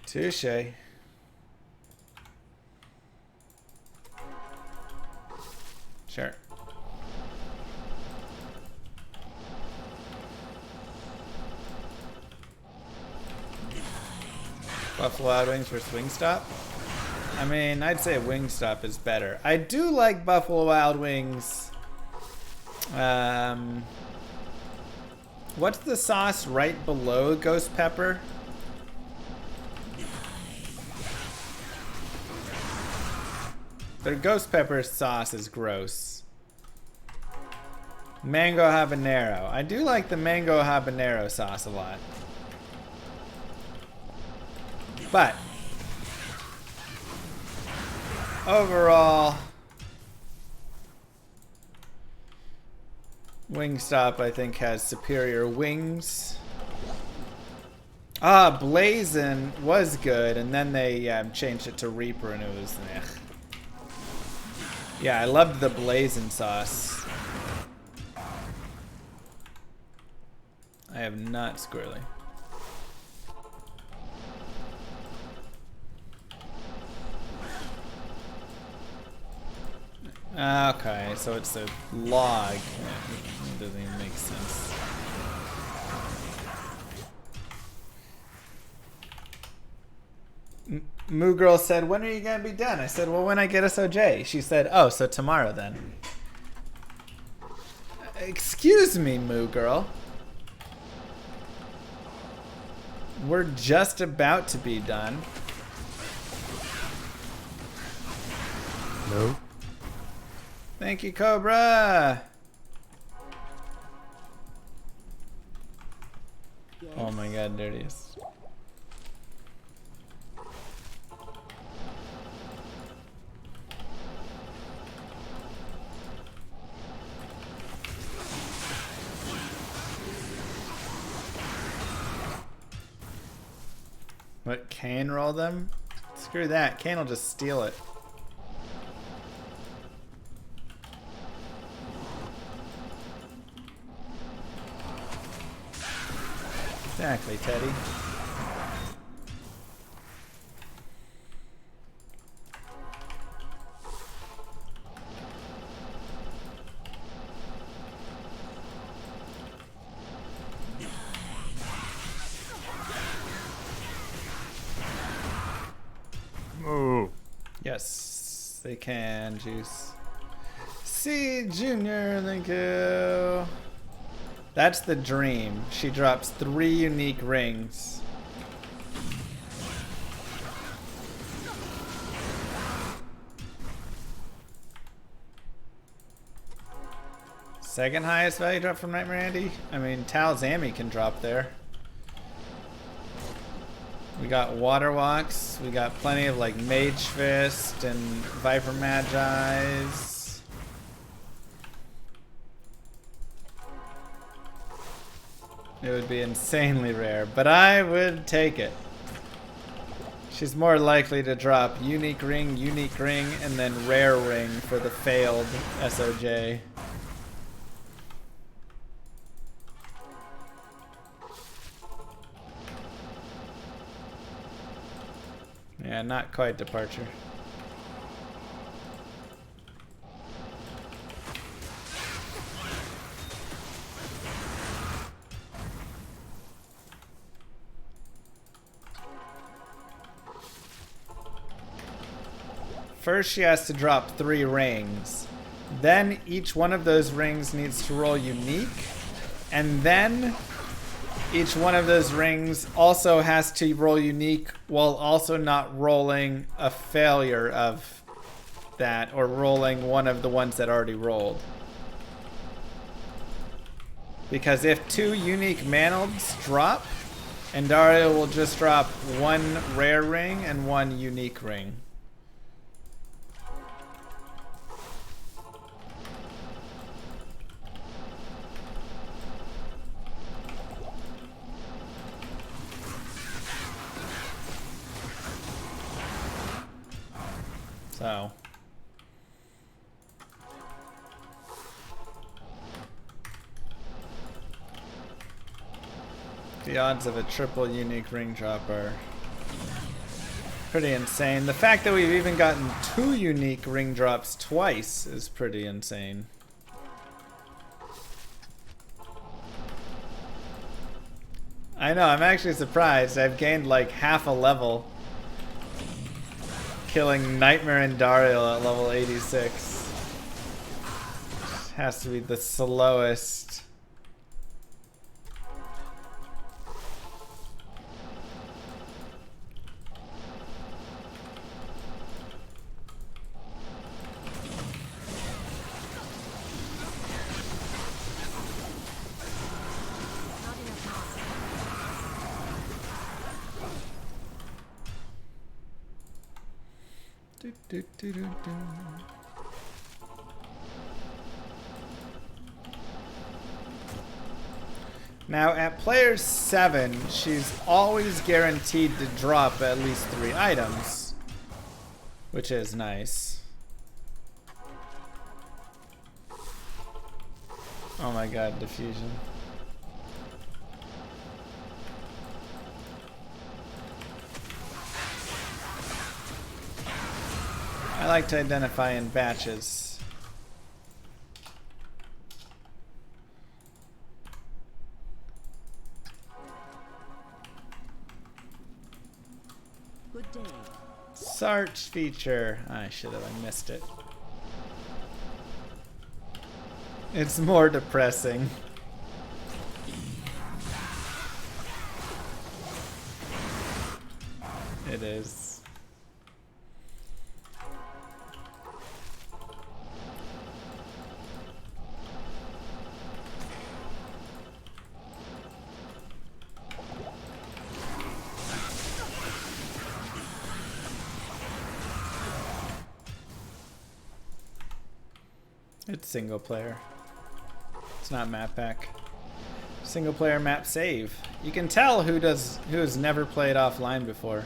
Speaker 1: Touche. Sure. Buffalo Wild Wings versus Wingstop? I mean, I'd say Wingstop is better. I do like Buffalo Wild Wings. What's the sauce right below Ghost Pepper? Their Ghost Pepper sauce is gross. Mango habanero. I do like the mango habanero sauce a lot. But overall, Wingstop I think has superior wings. Blazin' was good, and then they changed it to Reaper, and it was eh. Yeah, I loved the Blazin' sauce. I have not squirrely. Okay, so it's a log. It doesn't even make sense. Moo Girl said, when are you gonna be done? I said, well, when I get SOJ. She said, oh, so tomorrow then. Excuse me, Moo Girl. We're just about to be done.
Speaker 3: No.
Speaker 1: Thank you, Cobra.
Speaker 9: Yes.
Speaker 1: Oh my god, dirtiest. What, Kane roll them? Screw that, Kane will just steal it. Exactly, Teddy.
Speaker 3: Move.
Speaker 1: Yes, they can, Juice. C Junior, thank you. That's the dream. She drops 3 unique rings. Second highest value drop from Nightmare Andy? I mean, Tal Zami can drop there. We got Water Walks. We got plenty of like Mage Fist and Viper Magi's. It would be insanely rare, but I would take it. She's more likely to drop unique ring, and then rare ring for the failed SOJ. Yeah, not quite departure. First, she has to drop 3 rings. Then each one of those rings needs to roll unique. And then each one of those rings also has to roll unique while also not rolling a failure of that or rolling one of the ones that already rolled. Because if 2 unique Manalds drop, Andario will just drop 1 rare ring and 1 unique ring. So the odds of a triple unique ring drop are pretty insane. The fact that we've even gotten 2 unique ring drops twice is pretty insane. I know, I'm actually surprised. I've gained like half a level killing Nightmare Andariel at level 86. Has to be the slowest. Now at player 7, she's always guaranteed to drop at least 3 items, which is nice. Oh my god, diffusion. I like to identify in batches.
Speaker 9: Good day.
Speaker 1: Search feature. I should have. I missed it. It's more depressing. It is. It's single player. It's not map pack. Single player map save. You can tell who has never played offline before.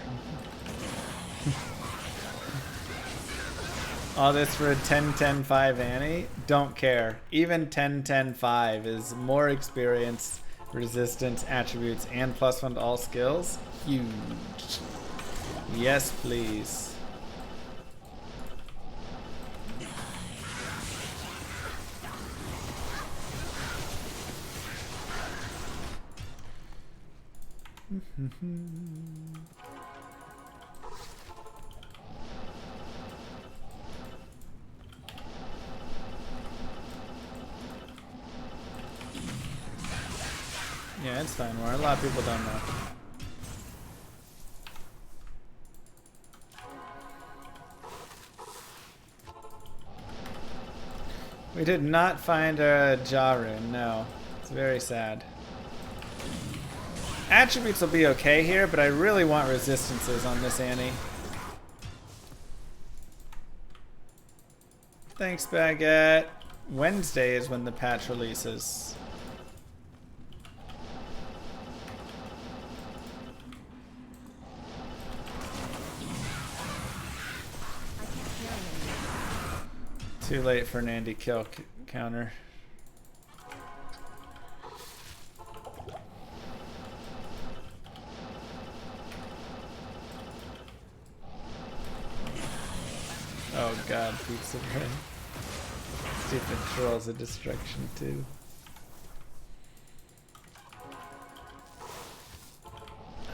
Speaker 1: All this for a 10-10-5 Annie? Don't care. Even 10-10-5 is more experience, resistance, attributes, and +1 to all skills. Huge. Yes, please. Yeah, it's Stein War. A lot of people don't know. We did not find a jaw rune, no. It's very sad. Attributes will be okay here, but I really want resistances on this Annie. Thanks, Baguette. Wednesday is when the patch releases. Too late for an Andy kill counter. Oh god, pizza bread. Stupid trolls of destruction too.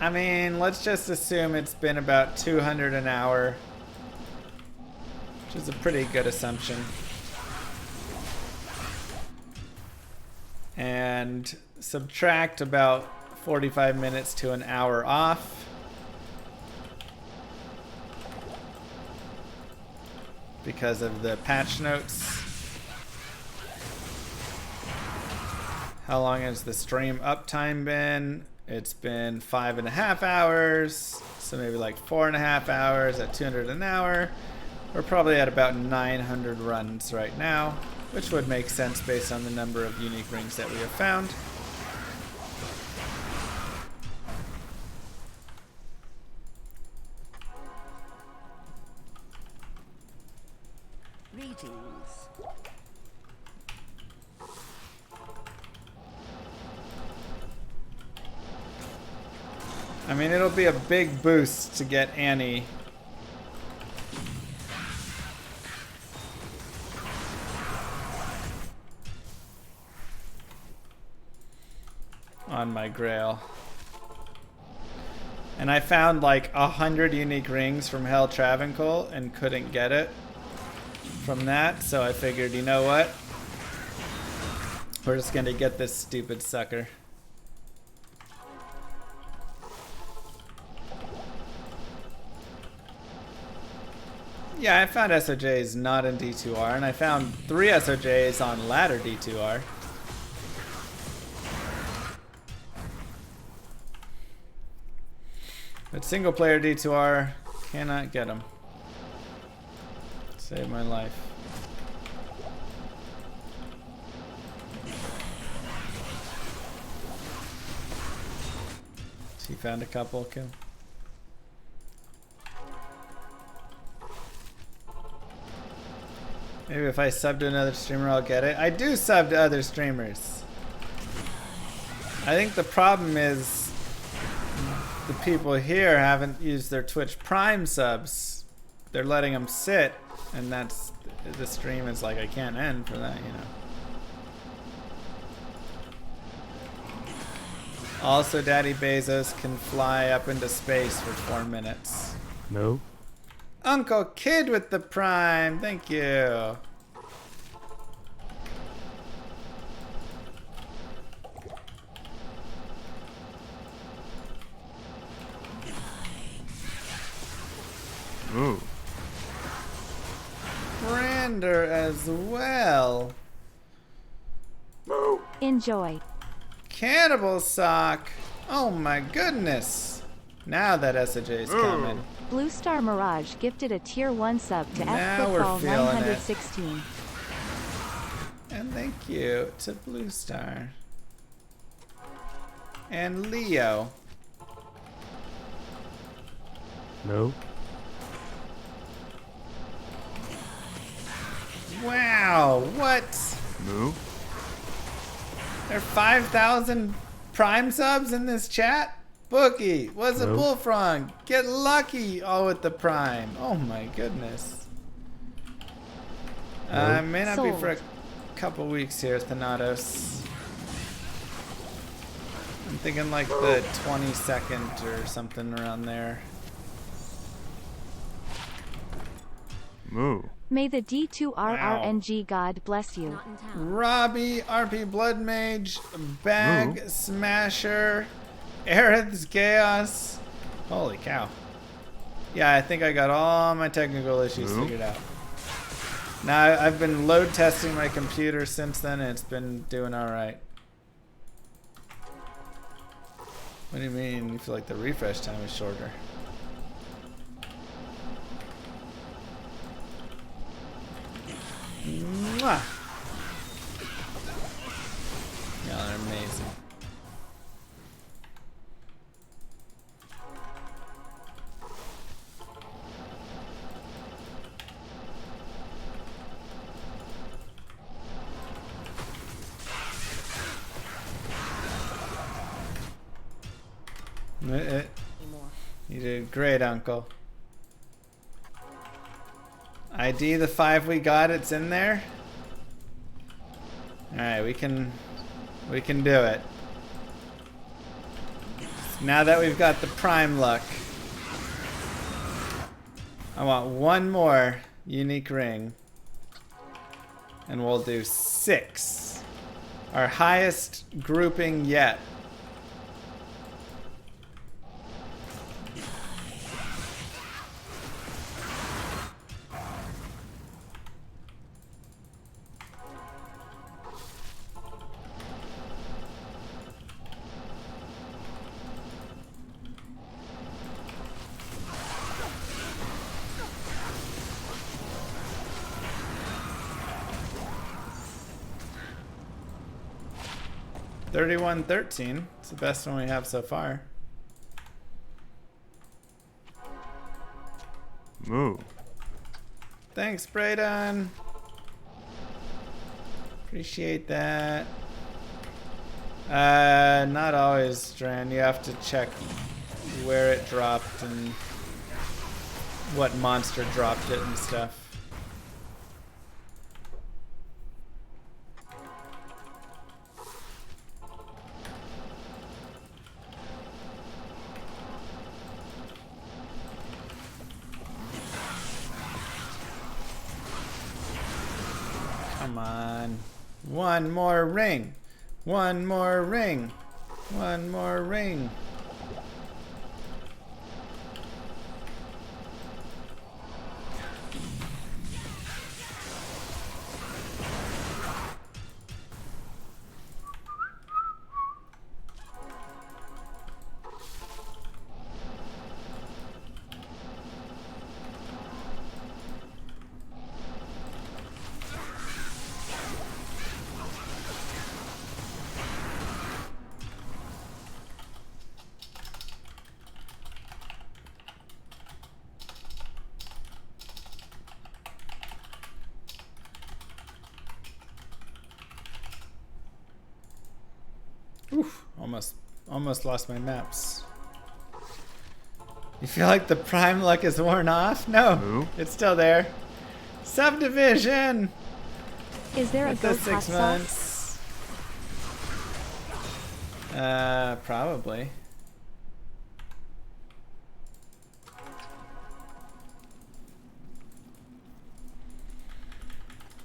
Speaker 1: I mean, let's just assume it's been about 200 an hour, which is a pretty good assumption. And subtract about 45 minutes to an hour off. Because of the patch notes. How long has the stream uptime been? It's been 5.5 hours. So maybe like 4.5 hours at 200 an hour. We're probably at about 900 runs right now, which would make sense based on the number of unique rings that we have found.
Speaker 9: Greetings.
Speaker 1: I mean, it'll be a big boost to get Annie. On my Grail. And I found like 100 unique rings from Hell Travancore and couldn't get it from that, so I figured, you know what? We're just gonna get this stupid sucker. Yeah, I found SOJs not in D2R, and I found 3 SOJs on ladder D2R. But single player D2R, cannot get them. Saved my life. She found a couple, kill. Maybe if I sub to another streamer, I'll get it. I do sub to other streamers. I think the problem is the people here haven't used their Twitch Prime subs. They're letting them sit, and that's the stream is like, I can't end for that, you know. Also, Daddy Bezos can fly up into space for 4 minutes.
Speaker 3: No.
Speaker 1: Uncle Kid with the Prime, thank you.
Speaker 3: Ooh.
Speaker 1: Brander as well.
Speaker 4: Enjoy.
Speaker 1: Cannibal Sock. Oh my goodness. Now that SOJ's coming.
Speaker 4: Blue Star Mirage gifted a tier 1 sub to
Speaker 1: Now
Speaker 4: F
Speaker 1: we're
Speaker 4: Football
Speaker 1: feeling it.
Speaker 4: 916.
Speaker 1: And thank you to Blue Star. And Leo.
Speaker 3: No.
Speaker 1: Wow, what?
Speaker 3: No.
Speaker 1: There are 5,000 Prime subs in this chat? Bookie, was a
Speaker 3: No.
Speaker 1: Bullfrog. Get lucky all with the Prime. Oh my goodness. May not be
Speaker 4: Sold.
Speaker 1: for a couple weeks here, Thanatos. I'm thinking like the 22nd or something around there.
Speaker 3: Moo.
Speaker 4: May the D2RRNG God bless you.
Speaker 1: Robbie, RP Blood Mage, Bag Smasher, Aerith's Chaos. Holy cow. Yeah, I think I got all my technical issues figured out. Now I've been load testing my computer since then, and it's been doing all right. What do you mean? You feel like the refresh time is shorter? Mwah! Yeah, they're amazing. You did great, Uncle. ID the 5 we got, it's in there. Alright, we can do it. Now that we've got the prime luck, I want one more unique ring. And we'll do 6. Our highest grouping yet. $31.13. It's the best one we have so far.
Speaker 3: Move.
Speaker 1: Thanks, Braydon. Appreciate that. Not always, Strand. You have to check where it dropped and what monster dropped it and stuff. Come on. One more ring. One more ring. One more ring. Oof, almost lost my maps. You feel like the prime luck is worn off? No,
Speaker 3: Move.
Speaker 1: it's still there. Subdivision!
Speaker 4: Is there a
Speaker 1: With the
Speaker 4: goat hot
Speaker 1: 6
Speaker 4: sauce?
Speaker 1: months. Probably.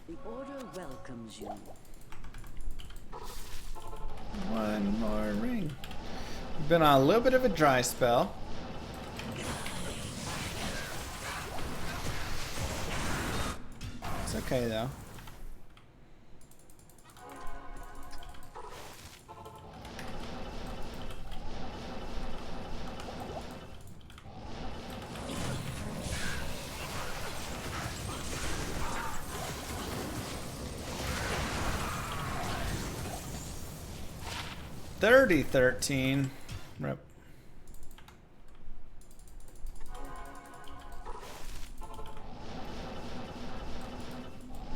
Speaker 9: The order welcomes you.
Speaker 1: One more ring. We've been on a little bit of a dry spell. It's okay though. $30.13. Rip.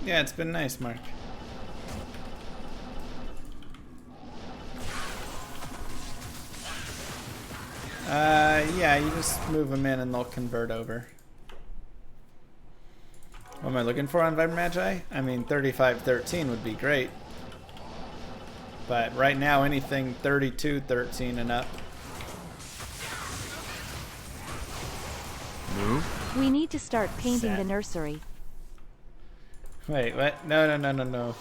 Speaker 1: Yeah, it's been nice, Mark. Yeah, you just move them in and they'll convert over. What am I looking for on Viper Magi? I mean, 35.13 would be great. But right now, anything 32.13 and up.
Speaker 3: Move.
Speaker 4: We need to start painting
Speaker 1: Sad.
Speaker 4: the nursery.
Speaker 1: Wait, what? No.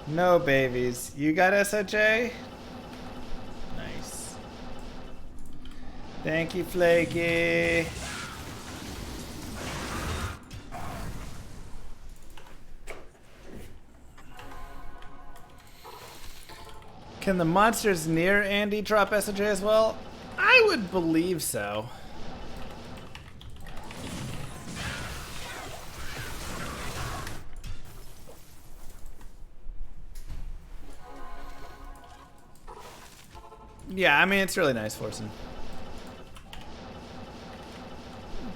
Speaker 1: No babies. You got SOJ? Nice. Thank you, Flaky. Can the monsters near Andy drop SOJ as well? I would believe so. Yeah, I mean, it's really nice forcing.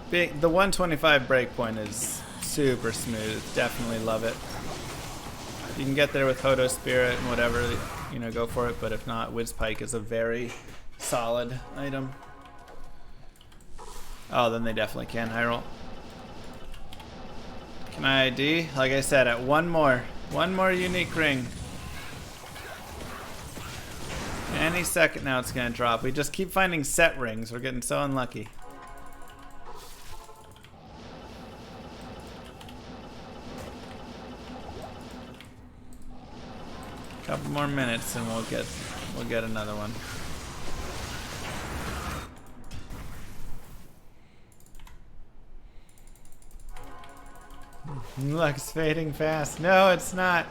Speaker 1: The 125 breakpoint is super smooth. Definitely love it. You can get there with Hodo Spirit and whatever, you know, go for it. But if not, Wiz Pike is a very solid item. Oh, then they definitely can high roll. Can I ID? Like I said, at one more unique ring. Any second now it's gonna drop. We just keep finding set rings. We're getting so unlucky. Couple more minutes and we'll get another one. Luck's fading fast. No, it's not.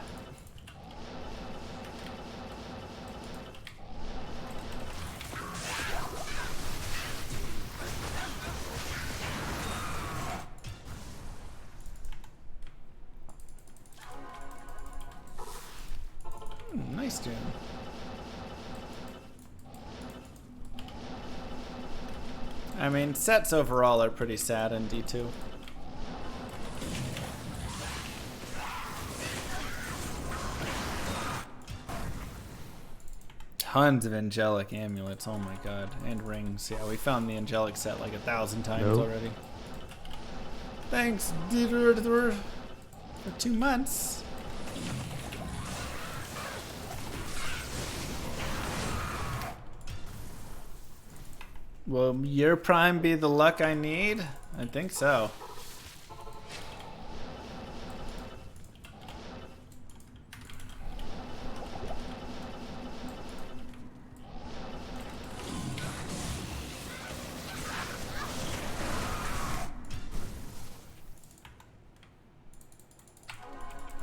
Speaker 1: Nice tune. I mean, sets overall are pretty sad in D2. Tons of angelic amulets, oh my god, and rings. Yeah, we found the angelic set like 1,000 times already. Thanks, Dieter, for 2 months. Will your prime be the luck I need? I think so.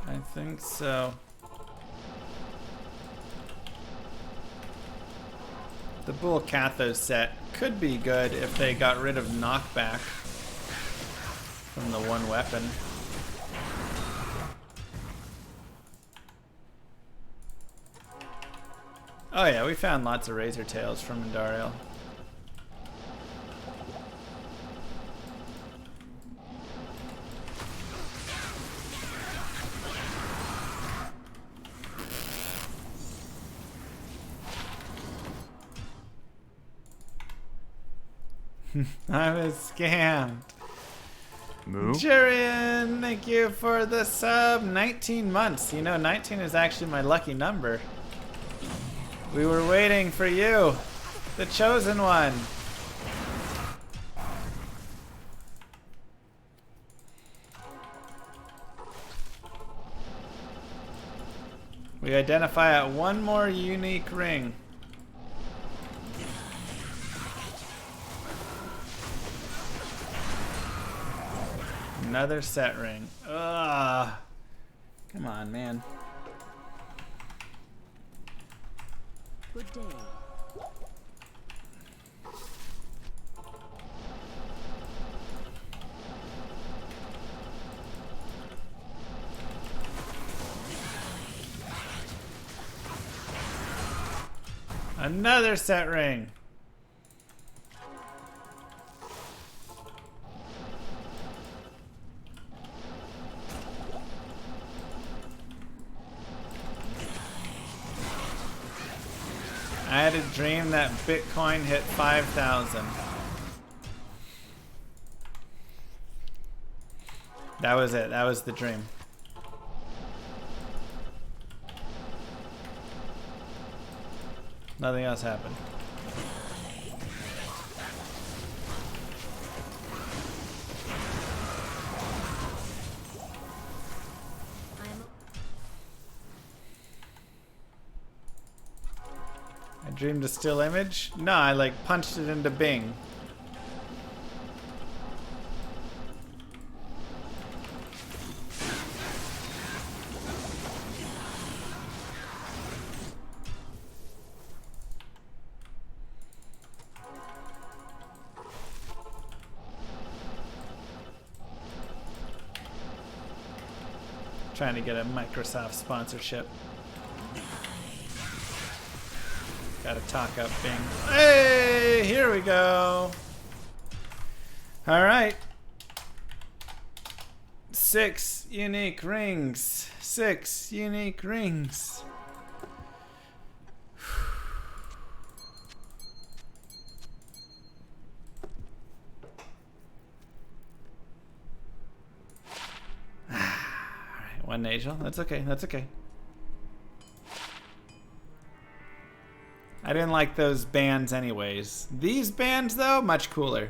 Speaker 1: I think so. The Bull Cathos set could be good if they got rid of knockback from the one weapon. Oh yeah, we found lots of Razor Tails from Andariel. I was scammed.
Speaker 3: Move.
Speaker 1: Jurian, thank you for the sub. 19 months. You know, 19 is actually my lucky number. We were waiting for you, the chosen one. We identify at one more unique ring. Another set ring. Ugh. Come on, man.
Speaker 9: Good day.
Speaker 1: Another set ring. I had a dream that Bitcoin hit 5,000. That was it. That was the dream. Nothing else happened. I dreamed a still image? No, I like punched it into Bing.
Speaker 11: Trying to get a Microsoft sponsorship. Gotta talk up Bing. Hey, here we go. All right. 6 unique rings. 6 unique rings. All right, 1 Nagel. That's okay. That's okay. I didn't like those bands anyways. These bands, though, much cooler.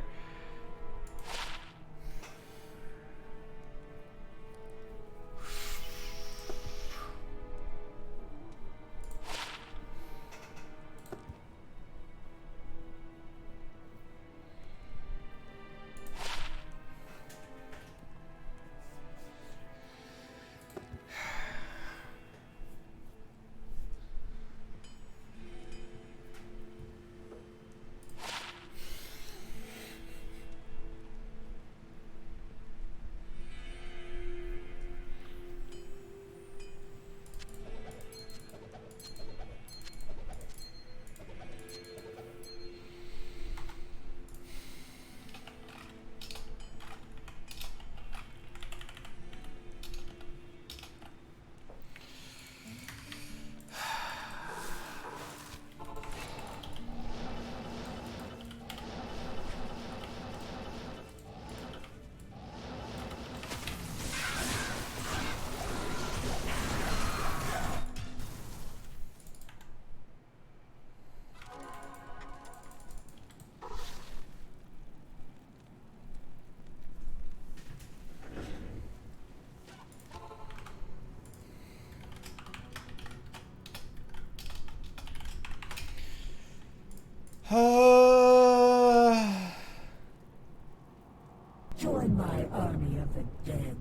Speaker 2: Join my army of the dead.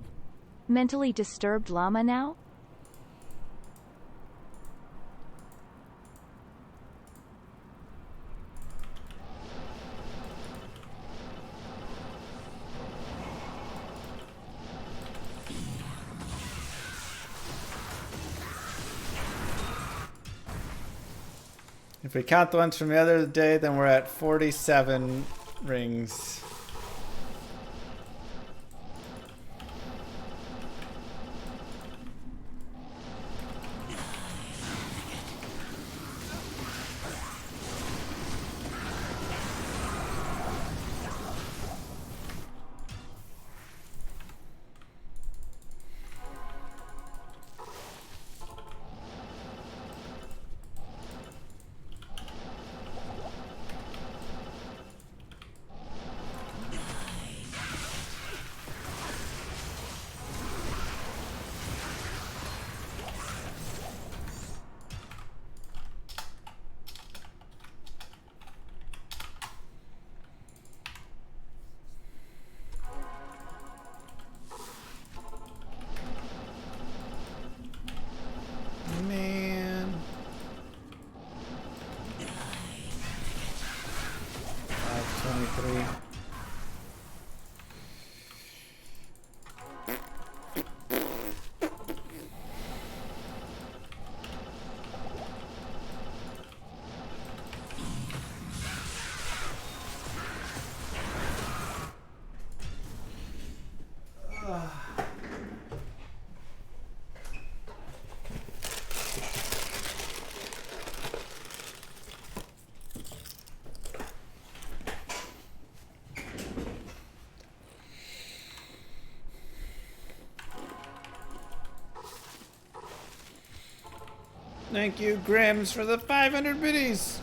Speaker 4: Mentally disturbed llama now?
Speaker 11: If we count the ones from the other day, then we're at 47 rings. Man. 523. Thank you, Grims, for the 500 biddies.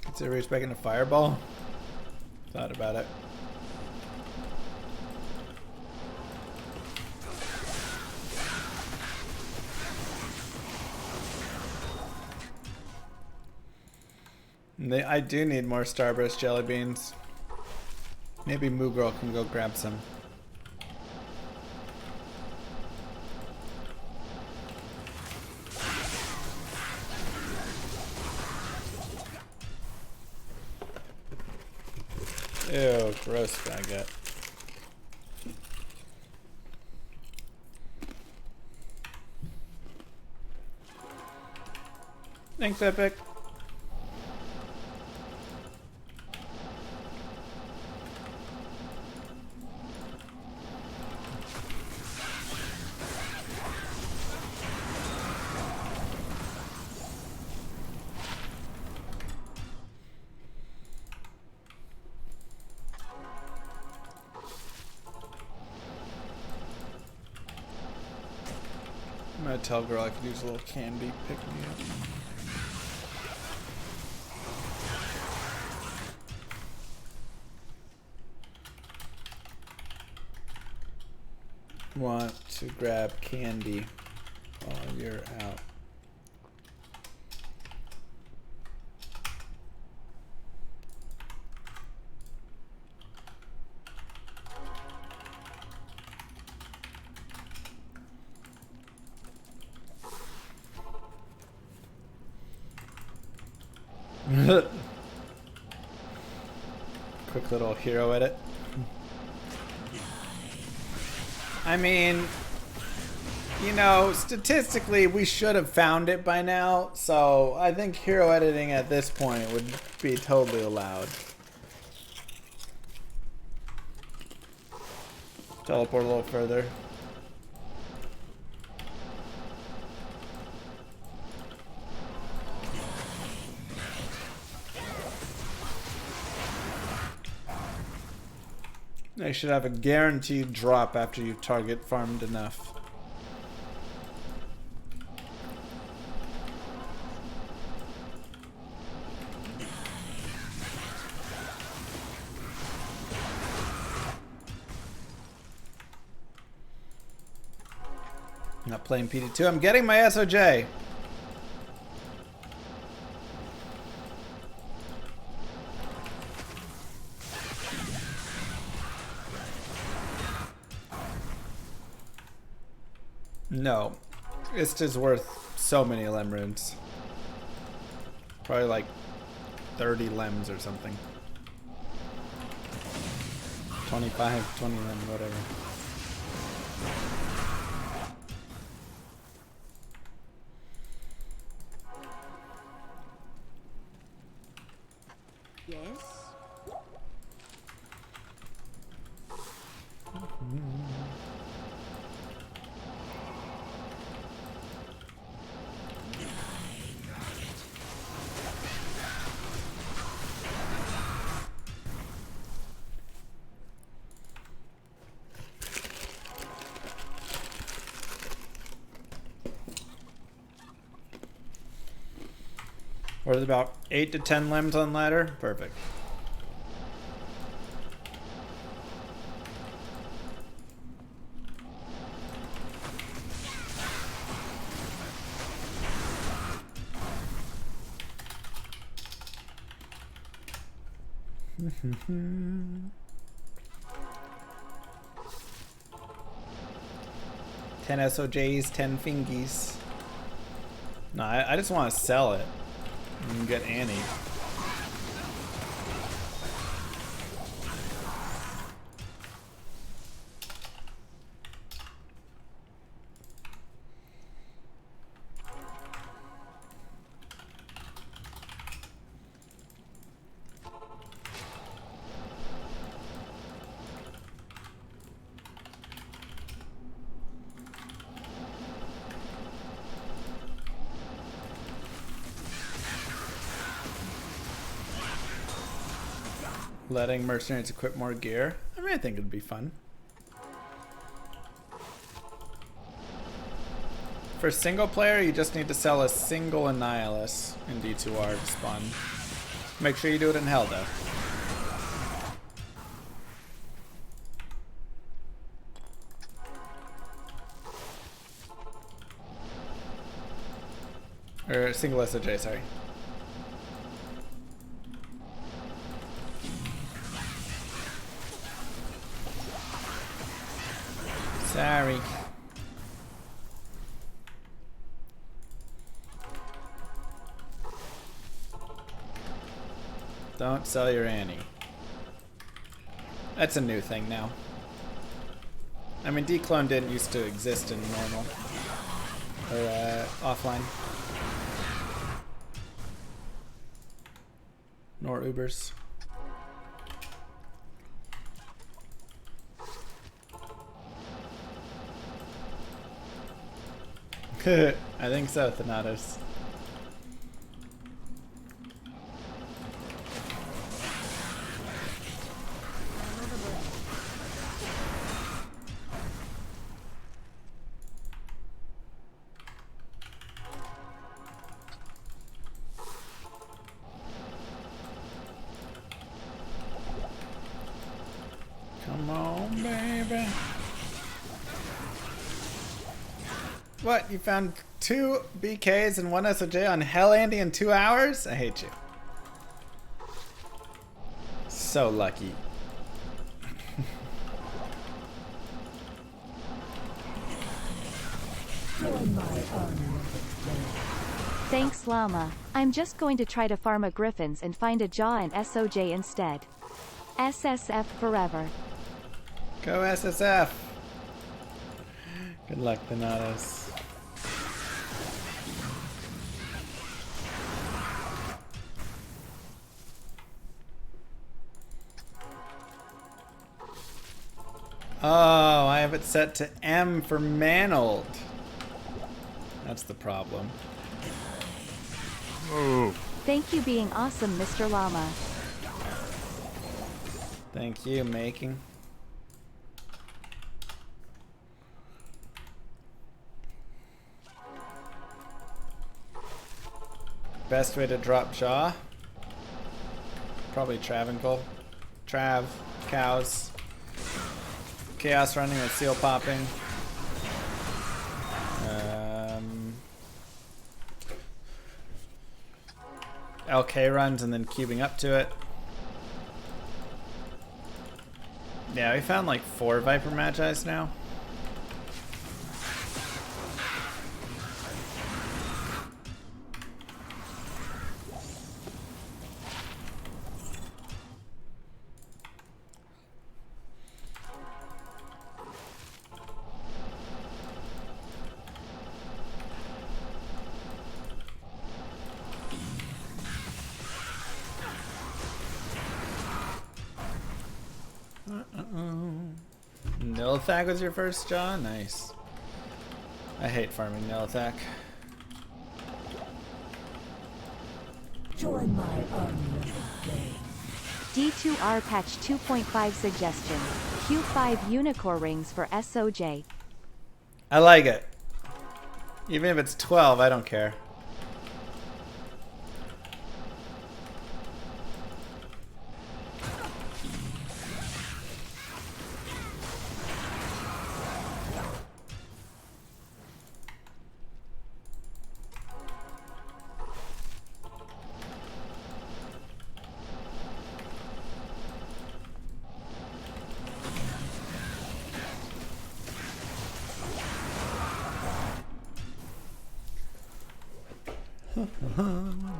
Speaker 11: Consider expecting a fireball? Thought about it. I do need more Starburst jelly beans. Maybe Moo Girl can go grab some. Ew, gross faggot. Thanks, Epic. I'm gonna tell girl I could use a little candy pick me up. Want to grab candy while you're out. Quick little hero edit. I mean, you know, statistically we should have found it by now, so I think hero editing at this point would be totally allowed. Teleport a little further. They should have a guaranteed drop after you target farmed enough. Not playing PD2. I'm getting my SOJ. No, it's just worth so many lem runes. Probably like 30 lems or something. 25, 20 lem, whatever.
Speaker 9: Yes.
Speaker 11: Worth about 8 to 10 lems on ladder. Perfect. Ten SOJs, 10 fingies. No, I just want to sell it. And get Annie. Letting mercenaries equip more gear. I mean, I think it'd be fun. For single player, you just need to sell a single Annihilus in D2R to spawn. Make sure you do it in Hell, though. Or single SOJ, sorry. Sorry. Don't sell your Annie. That's a new thing now. I mean, declone didn't used to exist in normal or offline. Nor Ubers. I think so, Thanatos. Come on, baby. What? You found 2 BKs and 1 SOJ on Hell Andy in 2 hours? I hate you. So lucky.
Speaker 4: Thanks, Llama. I'm just going to try to farm a Griffins and find a Jaw and SOJ instead. SSF forever.
Speaker 11: Go SSF. Good luck, Thanatos. Oh, I have it set to M for Manold. That's the problem.
Speaker 3: Ooh.
Speaker 4: Thank you being awesome, Mr. Llama.
Speaker 11: Thank you, making. Best way to drop Jaw? Probably Travancore. Trav, cows. Chaos running with seal popping. LK runs and then cubing up to it. Yeah, we found like 4 Viper Magis now. Nilithak was your first Jaw? Nice. I hate farming Nilithak.
Speaker 2: Join my army.
Speaker 4: D2R patch 2.5 suggestion. Q5 unicorn rings for SOJ.
Speaker 11: I like it. Even if it's 12, I don't care.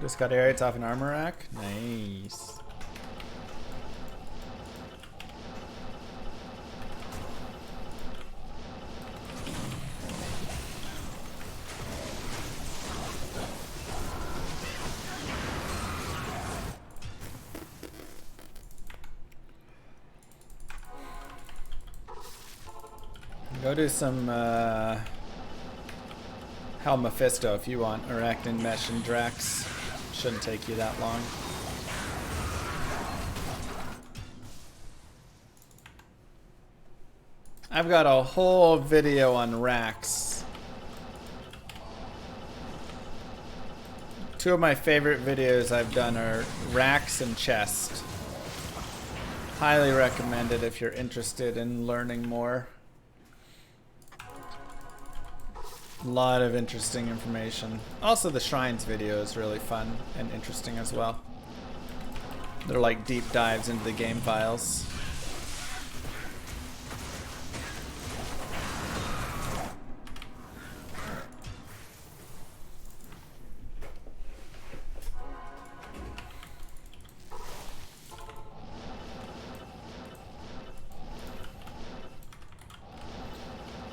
Speaker 11: Just got air off an armor rack. Nice. Go do some Hell Mephisto if you want, or Arachnid Mesh and Drax. Shouldn't take you that long. I've got a whole video on racks. 2 of my favorite videos I've done are racks and chest. Highly recommended if you're interested in learning more. A lot of interesting information. Also, the Shrines video is really fun and interesting as well. They're like deep dives into the game files.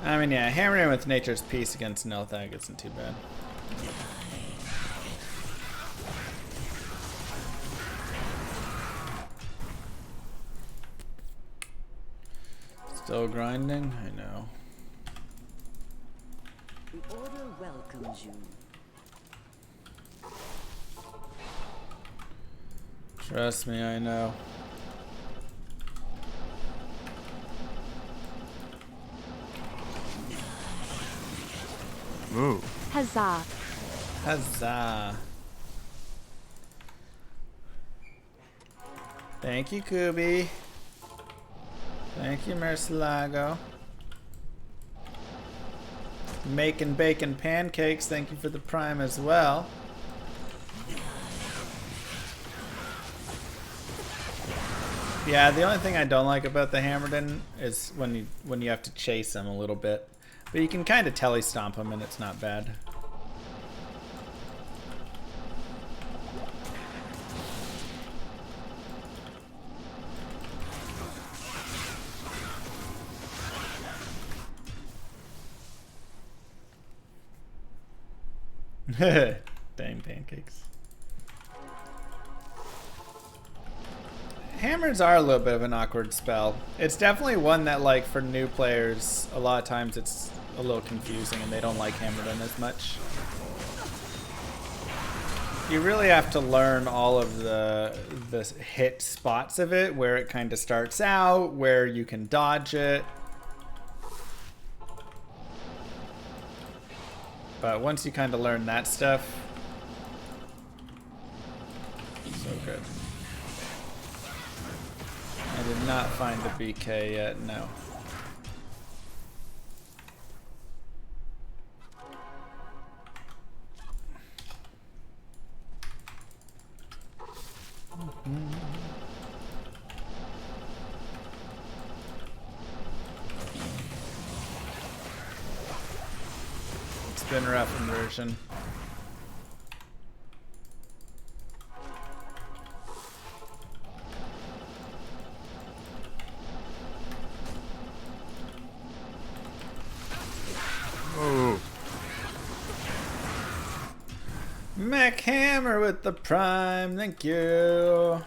Speaker 11: I mean, yeah, hammering with Nature's Peace against Nilthag isn't too bad. Still grinding? I know.
Speaker 9: The order welcomes you.
Speaker 11: Trust me, I know.
Speaker 3: Ooh.
Speaker 4: Huzzah.
Speaker 11: Huzzah. Thank you, Kubi. Thank you, Mercelago. Making bacon pancakes, thank you for the prime as well. Yeah, the only thing I don't like about the Hammerden is when you have to chase him a little bit. But you can kind of telestomp him and it's not bad. Dang pancakes. Hammers are a little bit of an awkward spell. It's definitely one that, like, for new players, a lot of times it's a little confusing and they don't like Hammerden as much. You really have to learn all of the hit spots of it, where it kind of starts out, where you can dodge it. But once you kind of learn that stuff, so good. I did not find the BK yet, no. It's been rough inversion.
Speaker 3: Oh.
Speaker 11: Mech Hammer with the prime, thank you.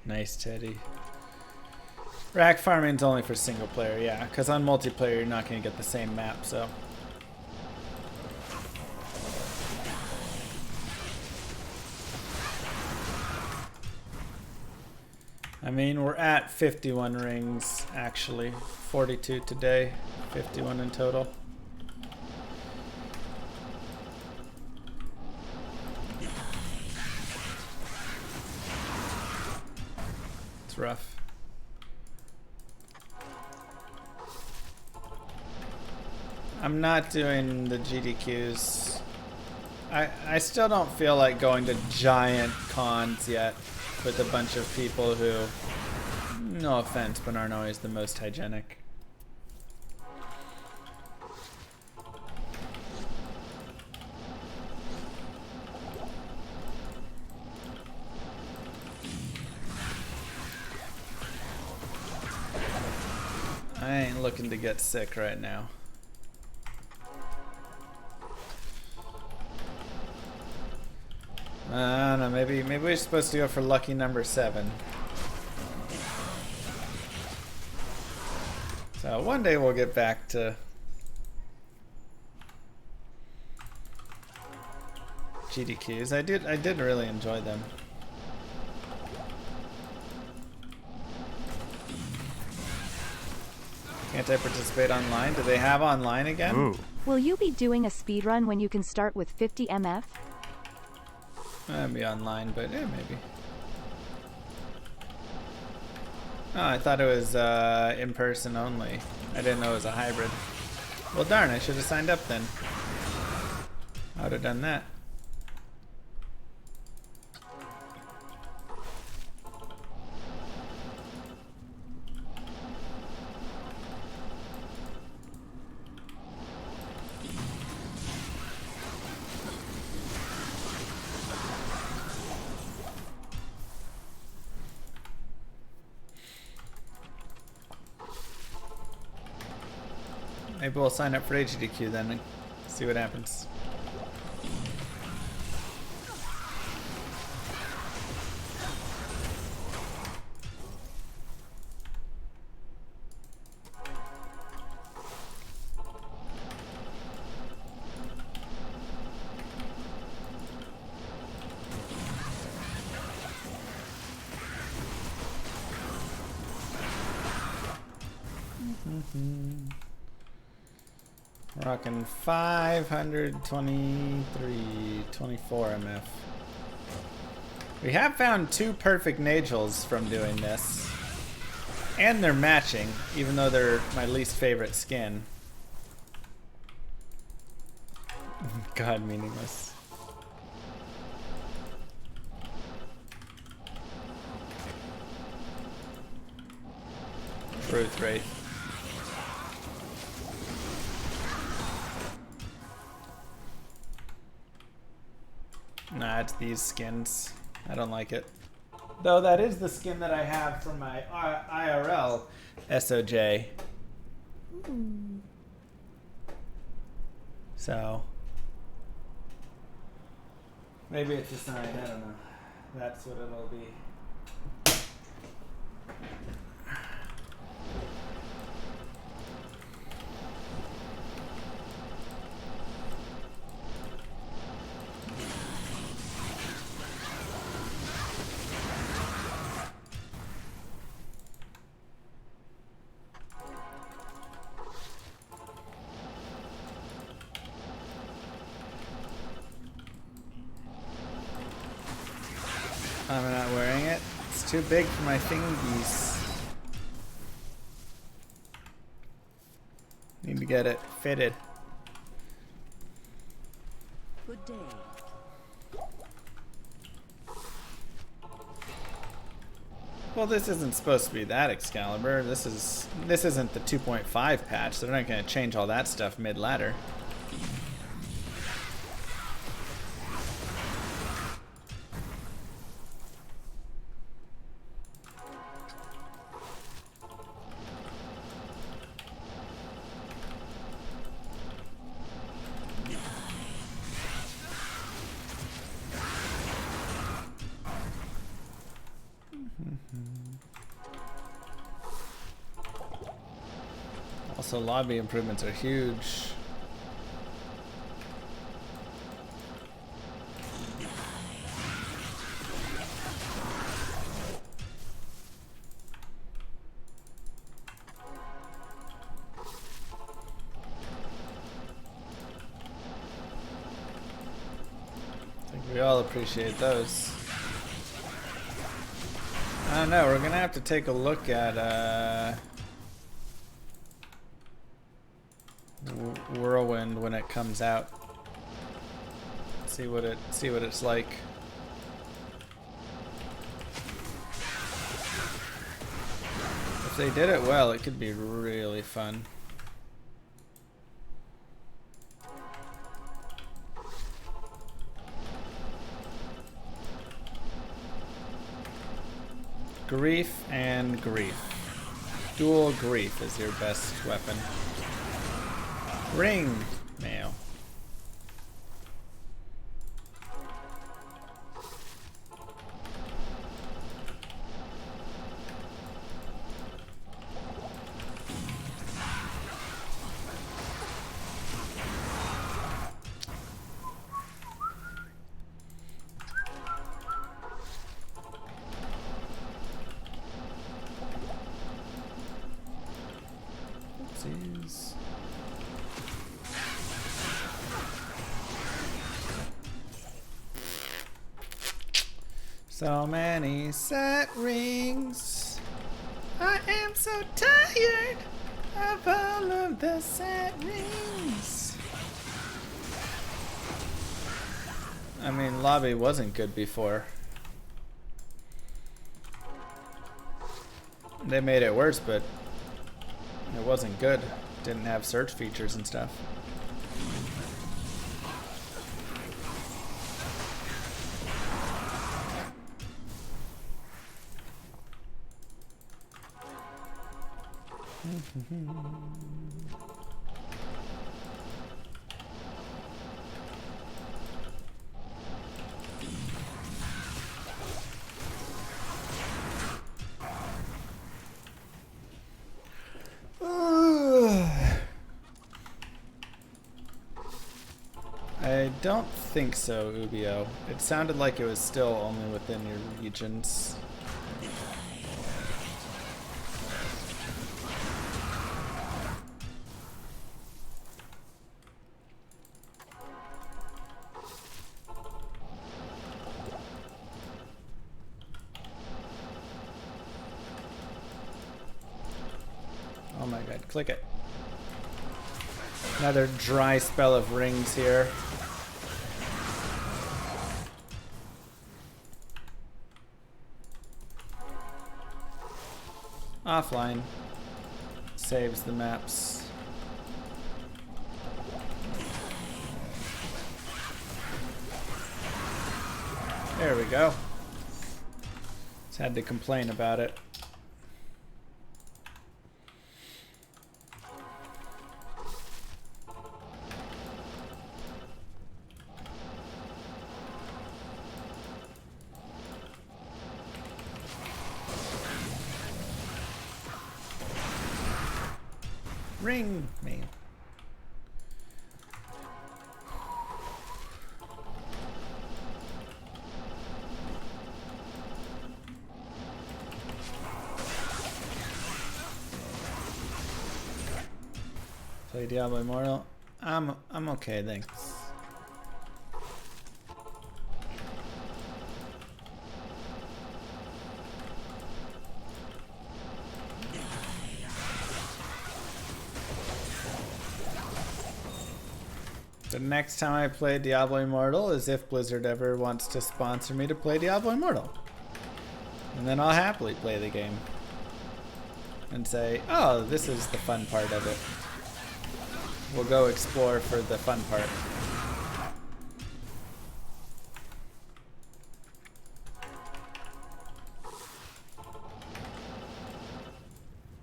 Speaker 11: Nice, Teddy. Rack farming's only for single player, yeah, because on multiplayer you're not going to get the same map, so. I mean, we're at 51 rings, actually. 42 today, 51 in total. Rough. I'm not doing the GDQs. I still don't feel like going to giant cons yet with a bunch of people who, no offense, but aren't always the most hygienic. I ain't looking to get sick right now. I don't know, maybe we're supposed to go for lucky number 7. So one day we'll get back to GDQs. I did really enjoy them. Can't I participate online? Do they have online again?
Speaker 3: Ooh.
Speaker 4: Will you be doing a speedrun when you can start with 50 MF?
Speaker 11: I'd be online, but yeah, maybe. Oh, I thought it was in person only. I didn't know it was a hybrid. Well, darn, I should have signed up then. I would have done that. Maybe we'll sign up for HDQ then and see what happens. Rocking 524 MF. We have found 2 perfect Nagels from doing this. And they're matching, even though they're my least favorite skin. God, meaningless. Truth rate. Nah, it's these skins. I don't like it. Though that is the skin that I have for my IRL SOJ. So maybe it's a sign, I don't know. That's what it'll be. I'm not wearing it. It's too big for my fingies. Need to get it fitted.
Speaker 9: Good day.
Speaker 11: Well, this isn't supposed to be that Excalibur. This isn't the 2.5 patch, so they're not going to change all that stuff mid-ladder. Also, lobby improvements are huge. I think we all appreciate those. I don't know, we're gonna have to take a look at Whirlwind when it comes out. See what it's like. If they did it well, it could be really fun. Grief and grief. Dual grief is your best weapon. Ring mail. Oopsies. So many set rings. I am so tired of all of the sad rings. I mean, lobby wasn't good before. They made it worse, but it wasn't good. Didn't have search features and stuff. I don't think so, Ubio. It sounded like it was still only within your regions. Oh my god, click it. Another dry spell of rings here. Offline saves the maps. There we go. Just had to complain about it. Ring me. Play Diablo Immortal. I'm okay, thanks. The next time I play Diablo Immortal is if Blizzard ever wants to sponsor me to play Diablo Immortal. And then I'll happily play the game. And say, oh, this is the fun part of it. We'll go explore for the fun part.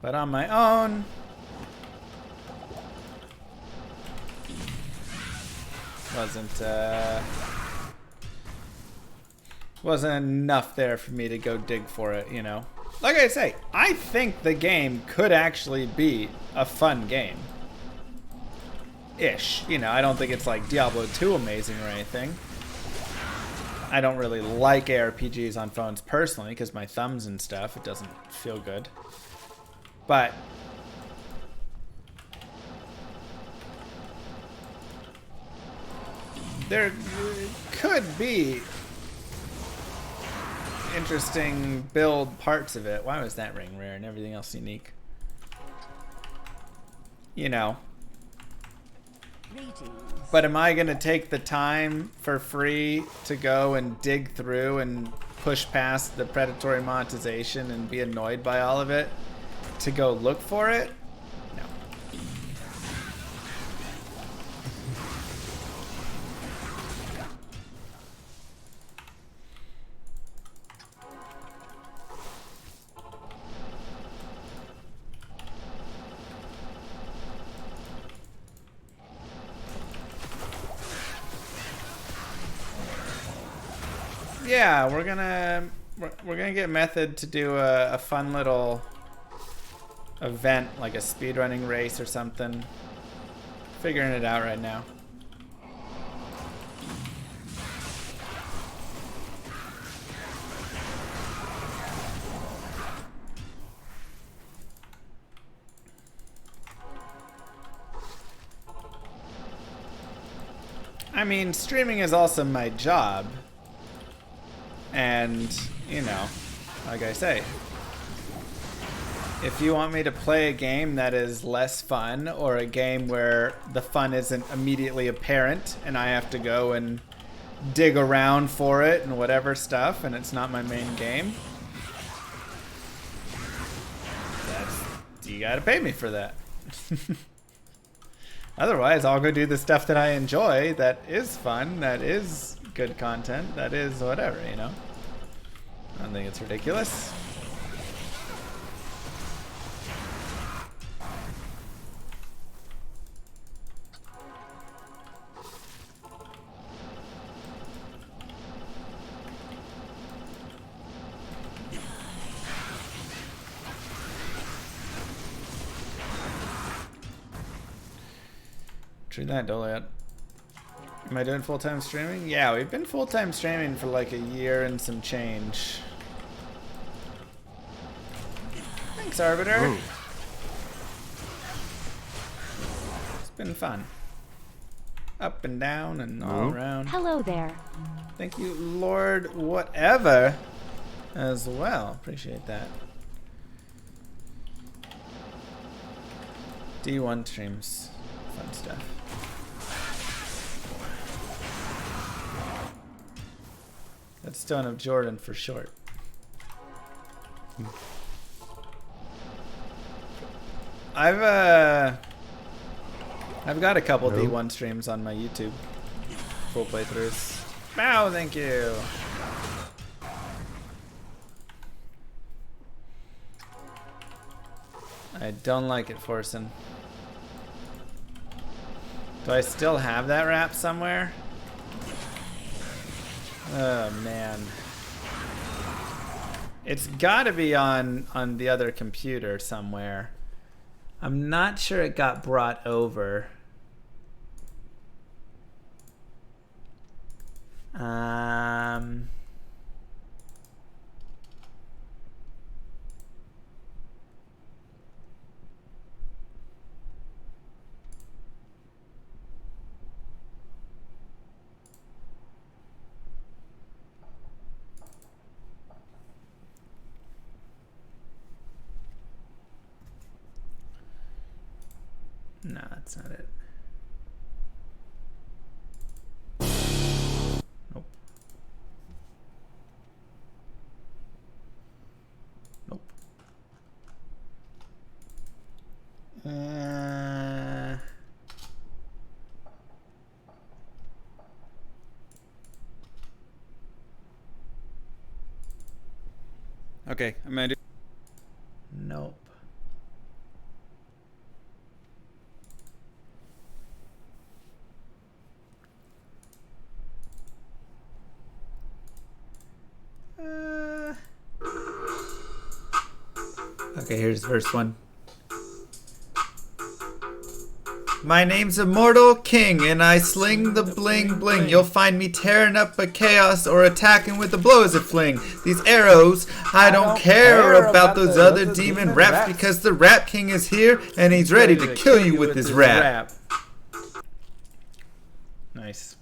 Speaker 11: But on my own, wasn't enough there for me to go dig for it, you know. Like I say, I think the game could actually be a fun game. Ish. You know, I don't think it's like Diablo 2 amazing or anything. I don't really like ARPGs on phones personally because my thumbs and stuff, it doesn't feel good. But there could be interesting build parts of it. Why was that ring rare and everything else unique? You know. But am I going to take the time for free to go and dig through and push past the predatory monetization and be annoyed by all of it to go look for it? No. Yeah, we're gonna get Method to do a fun little event, like a speedrunning race or something. Figuring it out right now. I mean, streaming is also my job. And, you know, like I say, If you want me to play a game that is less fun, or a game where the fun isn't immediately apparent and I have to go and dig around for it and whatever stuff, and it's not my main game, you gotta pay me for that. Otherwise, I'll go do the stuff that I enjoy, that is fun, that is good content, that is whatever, you know? I don't think it's ridiculous. True that, Doliet. Am I doing full-time streaming? Yeah, we've been full-time streaming for like a year and some change. Thanks, Arbiter.
Speaker 3: Ooh.
Speaker 11: It's been fun. Up and down and all around.
Speaker 4: Hello there.
Speaker 11: Thank you, Lord Whatever, as well. Appreciate that. D1 streams. Fun stuff. That's Stone of Jordan for short. I've got a couple D1 streams on my YouTube. Full playthroughs. Wow, thank you. I don't like it, Forsen. Do I still have that wrap somewhere? Oh man. It's gotta be on the other computer somewhere. I'm not sure it got brought over. No, that's not it. Nope. Nope. Okay, I'm gonna do. Nope. Okay, here's verse 1. My name's Immortal King, and I sling the bling bling. You'll find me tearing up a chaos or attacking with the blows I fling. These arrows, I don't care about those other demon raps, because the Rap King is here, and he's ready to kill you with his rap. Nice.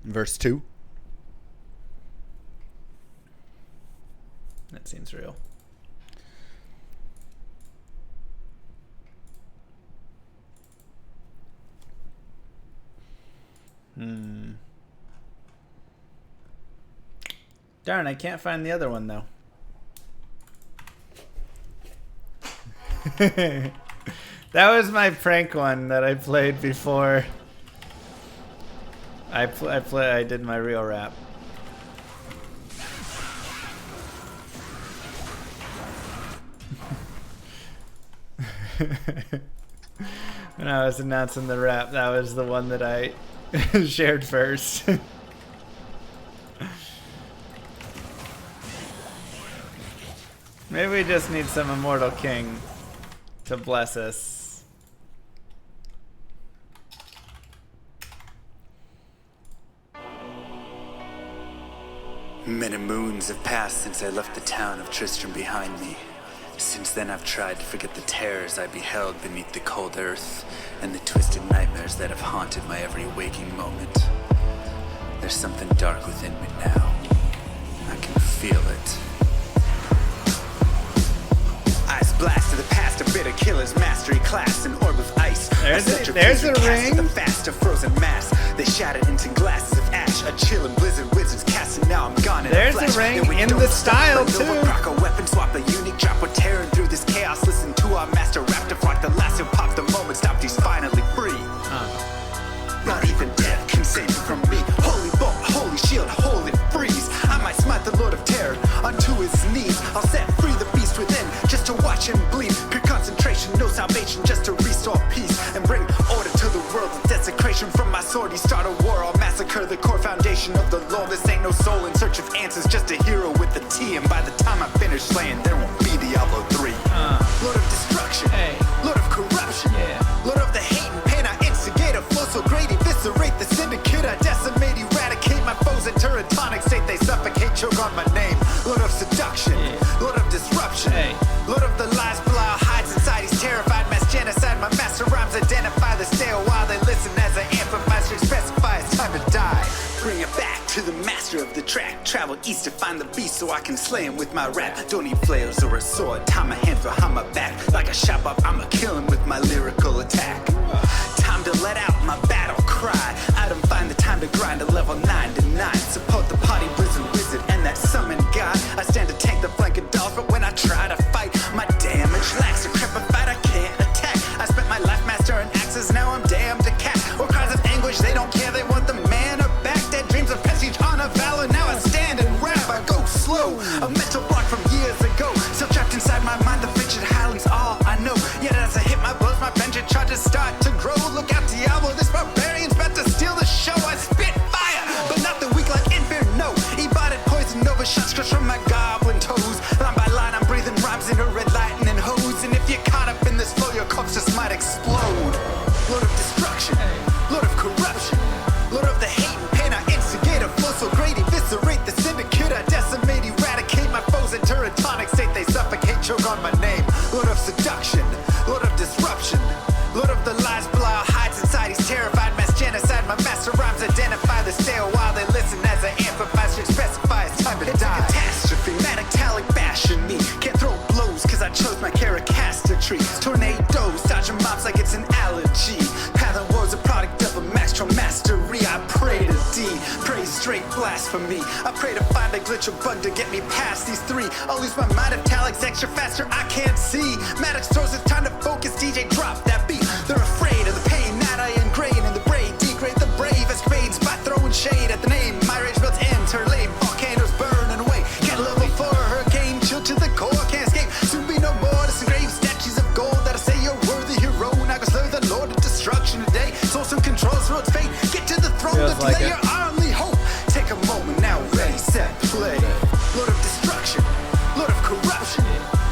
Speaker 1: Verse 2.
Speaker 11: That seems real. Darn, I can't find the other one though. That was my prank one that I played before I did my real rap. When I was announcing the rap, that was the one that I shared first. Maybe we just need some Immortal King to bless us.
Speaker 7: Many moons have passed since I left the town of Tristram behind me. Since then I've tried to forget the terrors I beheld beneath the cold earth and the twisted nightmares that have haunted my every waking moment. There's something dark within me now. I can feel it. Ice blast to the past, a bitter killer's mastery class, an orb of ice.
Speaker 11: There's a ring.
Speaker 7: The faster frozen mass. They shattered into glasses of ash. A chill and blizzard wizards casting. Now I'm gone in
Speaker 11: There's
Speaker 7: a flash.
Speaker 11: a ring
Speaker 7: And we
Speaker 11: in
Speaker 7: don't
Speaker 11: the
Speaker 7: stop.
Speaker 11: style,
Speaker 7: Like Nova
Speaker 11: too.
Speaker 7: Rock, a weapon swap, a unique drop. We're tearing through this chaos. Listen to our master rap to flock the last who pops the moment. Stopped, he's finally free. Not even death can save you from me. Holy bolt, holy shield, holy freeze. I might smite the Lord of Terror unto his knees. I'll set free the beast within just to watch him bleed. Pure concentration, no salvation, just to restore peace and bring order to the world. The desecration from my sword, he start a war. I'll massacre the core foundation of the law. This ain't no soul in search of answers, just a hero with a T. And by the time I finish slaying, there won't be Diablo 3. Lord of destruction,
Speaker 11: Hey.
Speaker 7: Lord of corruption,
Speaker 11: Yeah.
Speaker 7: Lord of the hate and pain. I instigate a flow so great, eviscerate the syndicate. I decimate, eradicate my foes in turretonic state. They suffocate, choke on my name. Lord of seduction, Lord of disruption,
Speaker 11: Hey.
Speaker 7: Lord of the lies, Belial hides inside. He's terrified, mass genocide. My master rhymes identify the stale while they listen as I amplify. Should specify it's time to die. Bring it back to the master of the track. Travel east to find the beast so I can slay him with my rap. Don't need flails or a sword. Tie my hands behind my back. Like a shop up, I'ma kill him with my lyrical attack. Time to let out my battle cry. I don't find the time to grind a level 9 to 9. Support the party blizzard wizard and that summon god. I stand to tank the flank of dolls, but when I try to fight, my damage lacks. A crepified, I can't attack. I spent my life mastering axes, now I'm damned to cat. Or cries of anguish, they don't care, they want the mana back. Dead dreams of prestige, honor, valor, now I stand and rap. I go slow, a mental block from years ago. Still trapped inside my mind, the frigid Highlands, all I know. Yet as I hit my blows, my vengeance charges start to grow. Look out, Diablo, this barbarian's about to steal the show. I spit fire, but not the weak like Inferno. Ebotted poison over shots crushed from my goblin toes. Line by line, I'm breathing rhymes into red lightning hose. And if you're caught up in this flow, your corpse just might explode. Lord of destruction, Lord of corruption, Lord of the hate and pain. I instigate a flow so great, eviscerate the syndicate. I decimate, eradicate my foes in turretonic state. They suffocate, choke on my name. Lord of seduction, Lord of disruption, Lord of the lies, Belial hides inside. He's terrified, mass genocide. My master rhymes identify the stale while they listen as I amplify. Should specify it's time to die. It's a catastrophe, metallic bashing me. Can't throw blows cause I chose my characteristry. Tornadoes, dodging mobs like it's an allergy. Path and war's a product of a master mastery. I pray to D, pray straight blasphemy. I pray to find a glitch or bug to get me past these three. I'll lose my mind if Talik's extra faster, I can't see. Maddox throws it's time to focus, DJ drop that beat. They're afraid of the pain that I ingrain in the brain. Degrade the brave escapades by throwing shade at the name. My rage built into her lane, volcanoes burning away. Get level 4, hurricane, chill to the core, can't escape. Soon be no more disengrave statues of gold that'll say you're worthy hero. Now go slay the Lord of destruction today. Source and control through its fate. Get to the throne,
Speaker 11: Feels
Speaker 7: the
Speaker 11: like
Speaker 7: delay
Speaker 11: it.
Speaker 7: your only hope. Take a moment now, ready, set, play. Lord of destruction, Lord of corruption,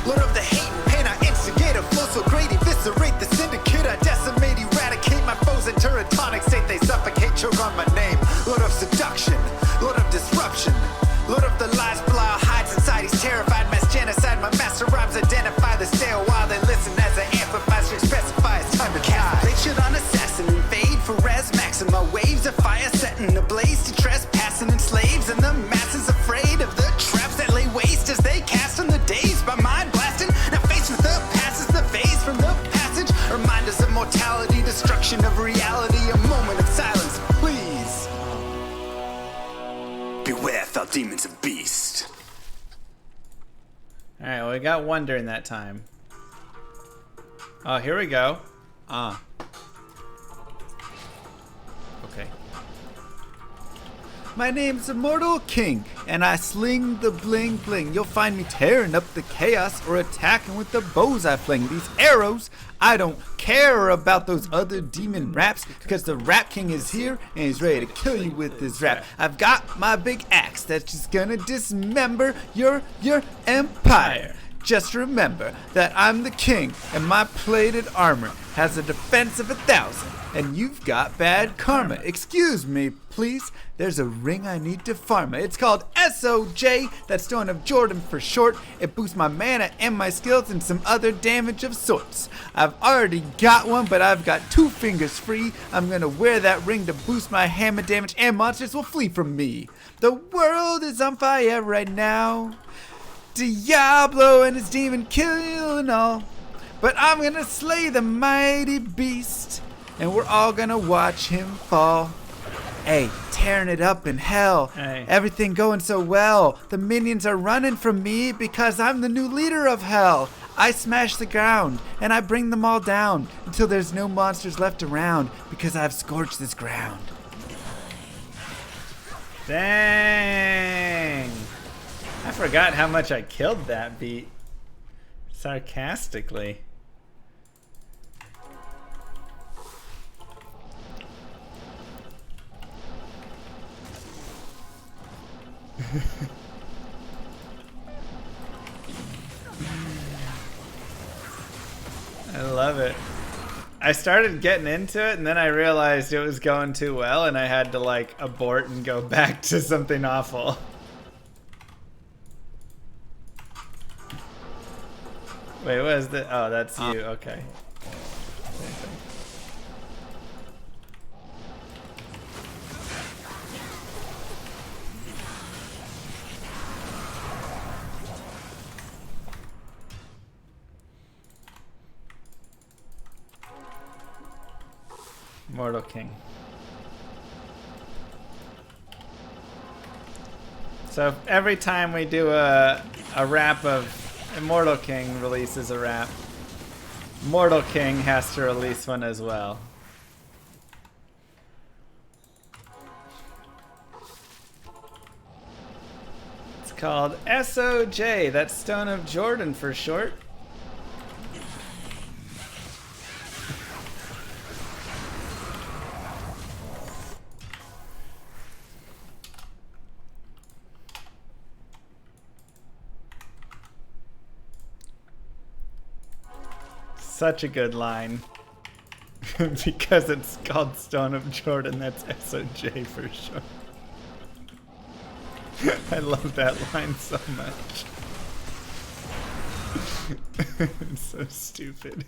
Speaker 7: Lord of the hate and pain. I instigate a flow so great, eviscerate the syndicate. I decimate, eradicate my foes in turretonic state. They suffocate, choke on my name. Lord of seduction, Lord of disruption, Lord of the lies, Belial hides inside. He's terrified, mass genocide. My master rhymes identify the stale while they listen as I amplify. Should specify it's time to die. They should on assassin invade for res maxima. Waves of fire setting ablaze to trespassing and slaves. And the masses afraid of the traps that lay waste as they cast on the days by mind blasting. Now faced with the past is the phase from the passage. Reminders of mortality, destruction of reality. A moment of silence, please. Beware, foul demons and beast.
Speaker 11: Alright, well, we got one during that time. Oh, here we go. Okay. My name's Immortal King, and I sling the bling bling. You'll find me tearing up the chaos or attacking with the bows I fling. These arrows, I don't care about those other demon raps, because the Rap King is here and he's ready to kill you with his rap. I've got my big axe that's just gonna dismember your empire.
Speaker 12: Just remember that I'm the king, and my plated armor has a defense of 1,000, and you've got bad karma. Excuse me, please. There's a ring I need to farm. It's called SOJ, that's Stone of Jordan for short. It boosts my mana and my skills and some other damage of sorts. I've already got one, but I've got 2 fingers free. I'm gonna wear that ring to boost my hammer damage, and monsters will flee from me. The world is on fire right now. Diablo and his demon killing all. But I'm gonna slay the mighty beast, and we're all gonna watch him fall. Hey, tearing it up in hell.
Speaker 11: Hey.
Speaker 12: Everything going so well. The minions are running from me because I'm the new leader of hell. I smash the ground, and I bring them all down until there's no monsters left around because I've scorched this ground.
Speaker 11: Dang. I forgot how much I killed that beat. Sarcastically. I love it. I started getting into it and then I realized it was going too well and I had to like abort and go back to something awful. Wait, what is that? Oh, that's you. Okay. Mortal King. So every time we do a wrap of Immortal King releases a wrap, Mortal King has to release one as well. It's called SOJ, that's Stone of Jordan for short. Such a good line. Because it's called Stone of Jordan, that's SOJ for sure. I love that line so much. It's so stupid.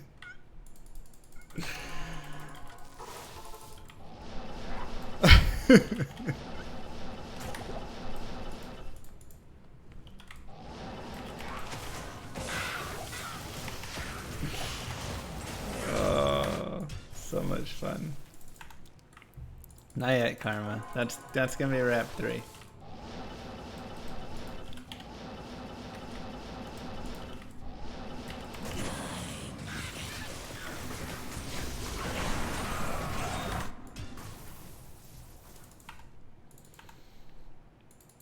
Speaker 11: So much fun. Not yet, Karma. That's gonna be wrap 3.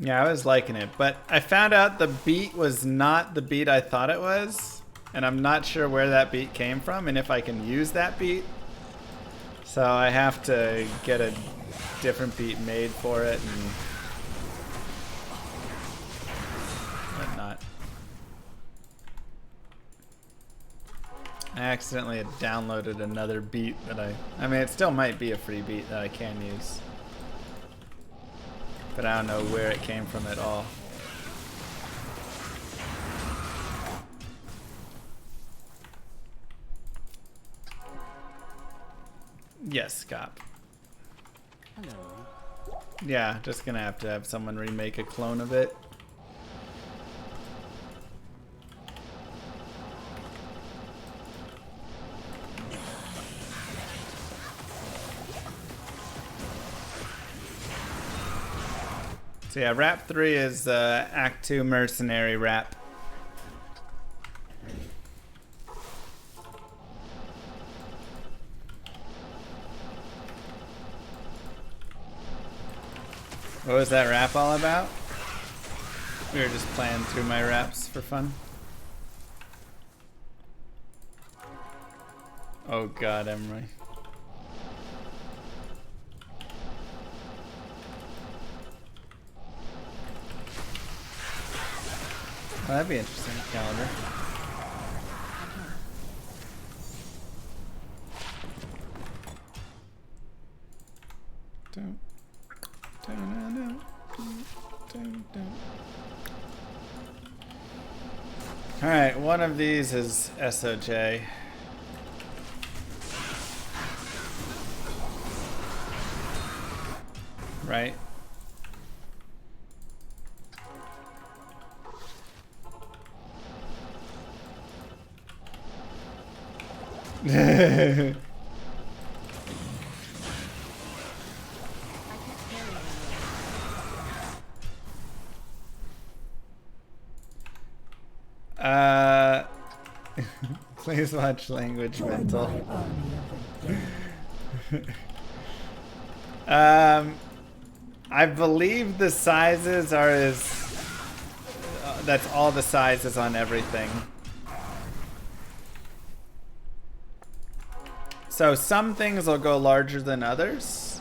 Speaker 11: Yeah, I was liking it, but I found out the beat was not the beat I thought it was, and I'm not sure where that beat came from and if I can use that beat. So I have to get a different beat made for it and whatnot. I accidentally had downloaded another beat that I mean, it still might be a free beat that I can use. But I don't know where it came from at all. Yes, Scott.
Speaker 9: Hello.
Speaker 11: Yeah, just gonna have to have someone remake a clone of it. So yeah, Wrap 3 is Act 2 Mercenary Wrap. What was that rap all about? We were just playing through my raps for fun. Oh god, Emery. Oh, that'd be interesting, calendar. dun, dun, dun, dun. All right, one of these is SOJ. Right? Please watch Language Mental. I believe the sizes are that's all the sizes on everything. So some things will go larger than others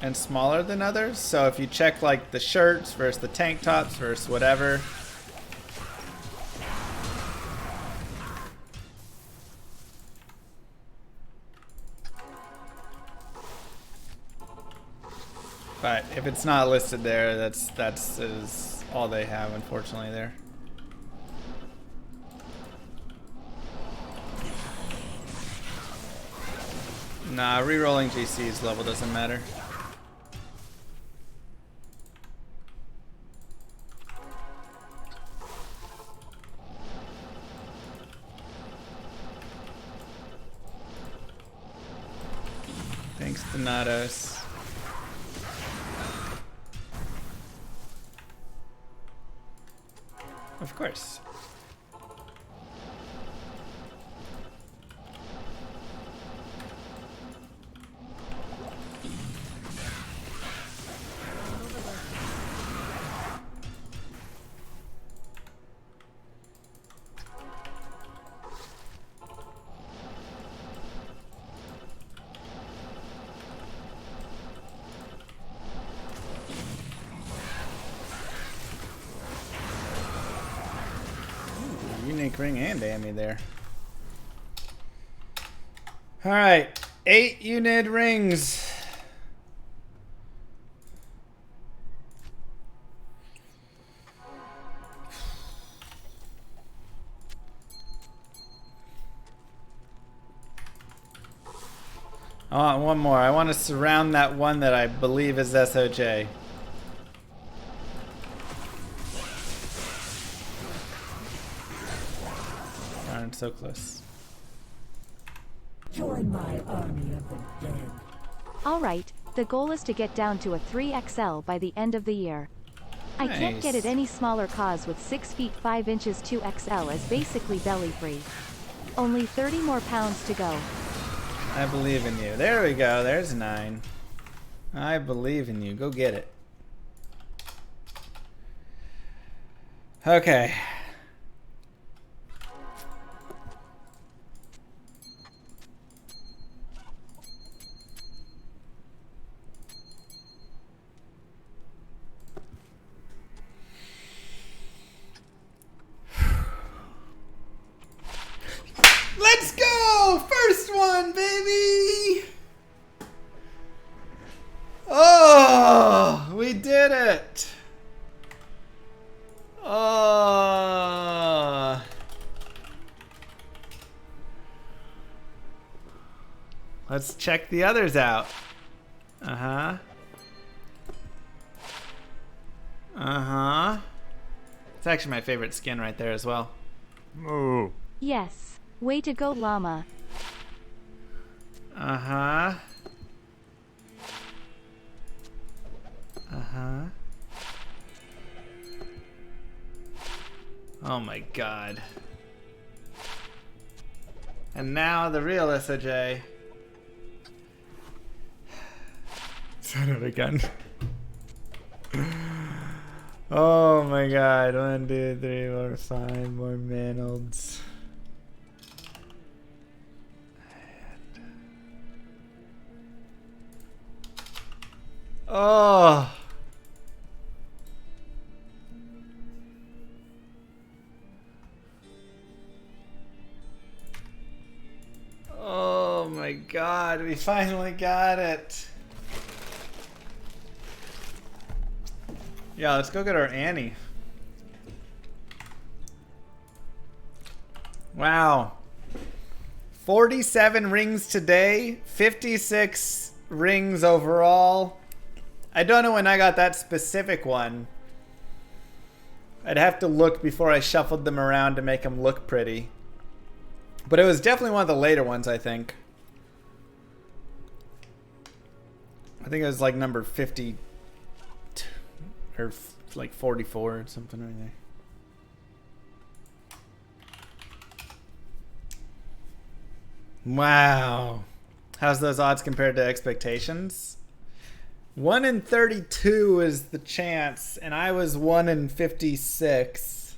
Speaker 11: and smaller than others. So if you check like the shirts versus the tank tops versus whatever. But if it's not listed there, that's is all they have, unfortunately, there. Nah, rerolling GC's level doesn't matter. Thanks, Donatos. Of course. Unique ring and Amy there. Alright, 8 unit rings. I want one more. I want to surround that one that I believe is SOJ. Darn, so close.
Speaker 2: Join my army of the dead.
Speaker 4: Alright, the goal is to get down to a 3XL by the end of the year. I can't get it any smaller cause with 6 feet 5 inches 2XL is basically belly free. Only 30 more pounds to go.
Speaker 11: I believe in you. There we go. There's 9. I believe in you. Go get it. Okay. Let's go! First one, baby! Oh, we did it! Oh. Let's check the others out. Uh-huh. Uh-huh. It's actually my favorite skin right there as well.
Speaker 3: Oh.
Speaker 4: Yes. Way to go, llama.
Speaker 11: Uh-huh. Uh-huh. Oh my god. And now the real SOJ. Son of a gun. Oh my god. 1, 2, 3, 4, 5 more Manolds. Oh. Oh my god, we finally got it. Yeah, let's go get our Annie. Wow. 47 rings today, 56 rings overall. I don't know when I got that specific one. I'd have to look before I shuffled them around to make them look pretty. But it was definitely one of the later ones, I think. I think it was like number 50 or like 44 or something right there. Wow. How's those odds compared to expectations? 1 in 32 is the chance, and I was 1 in 56.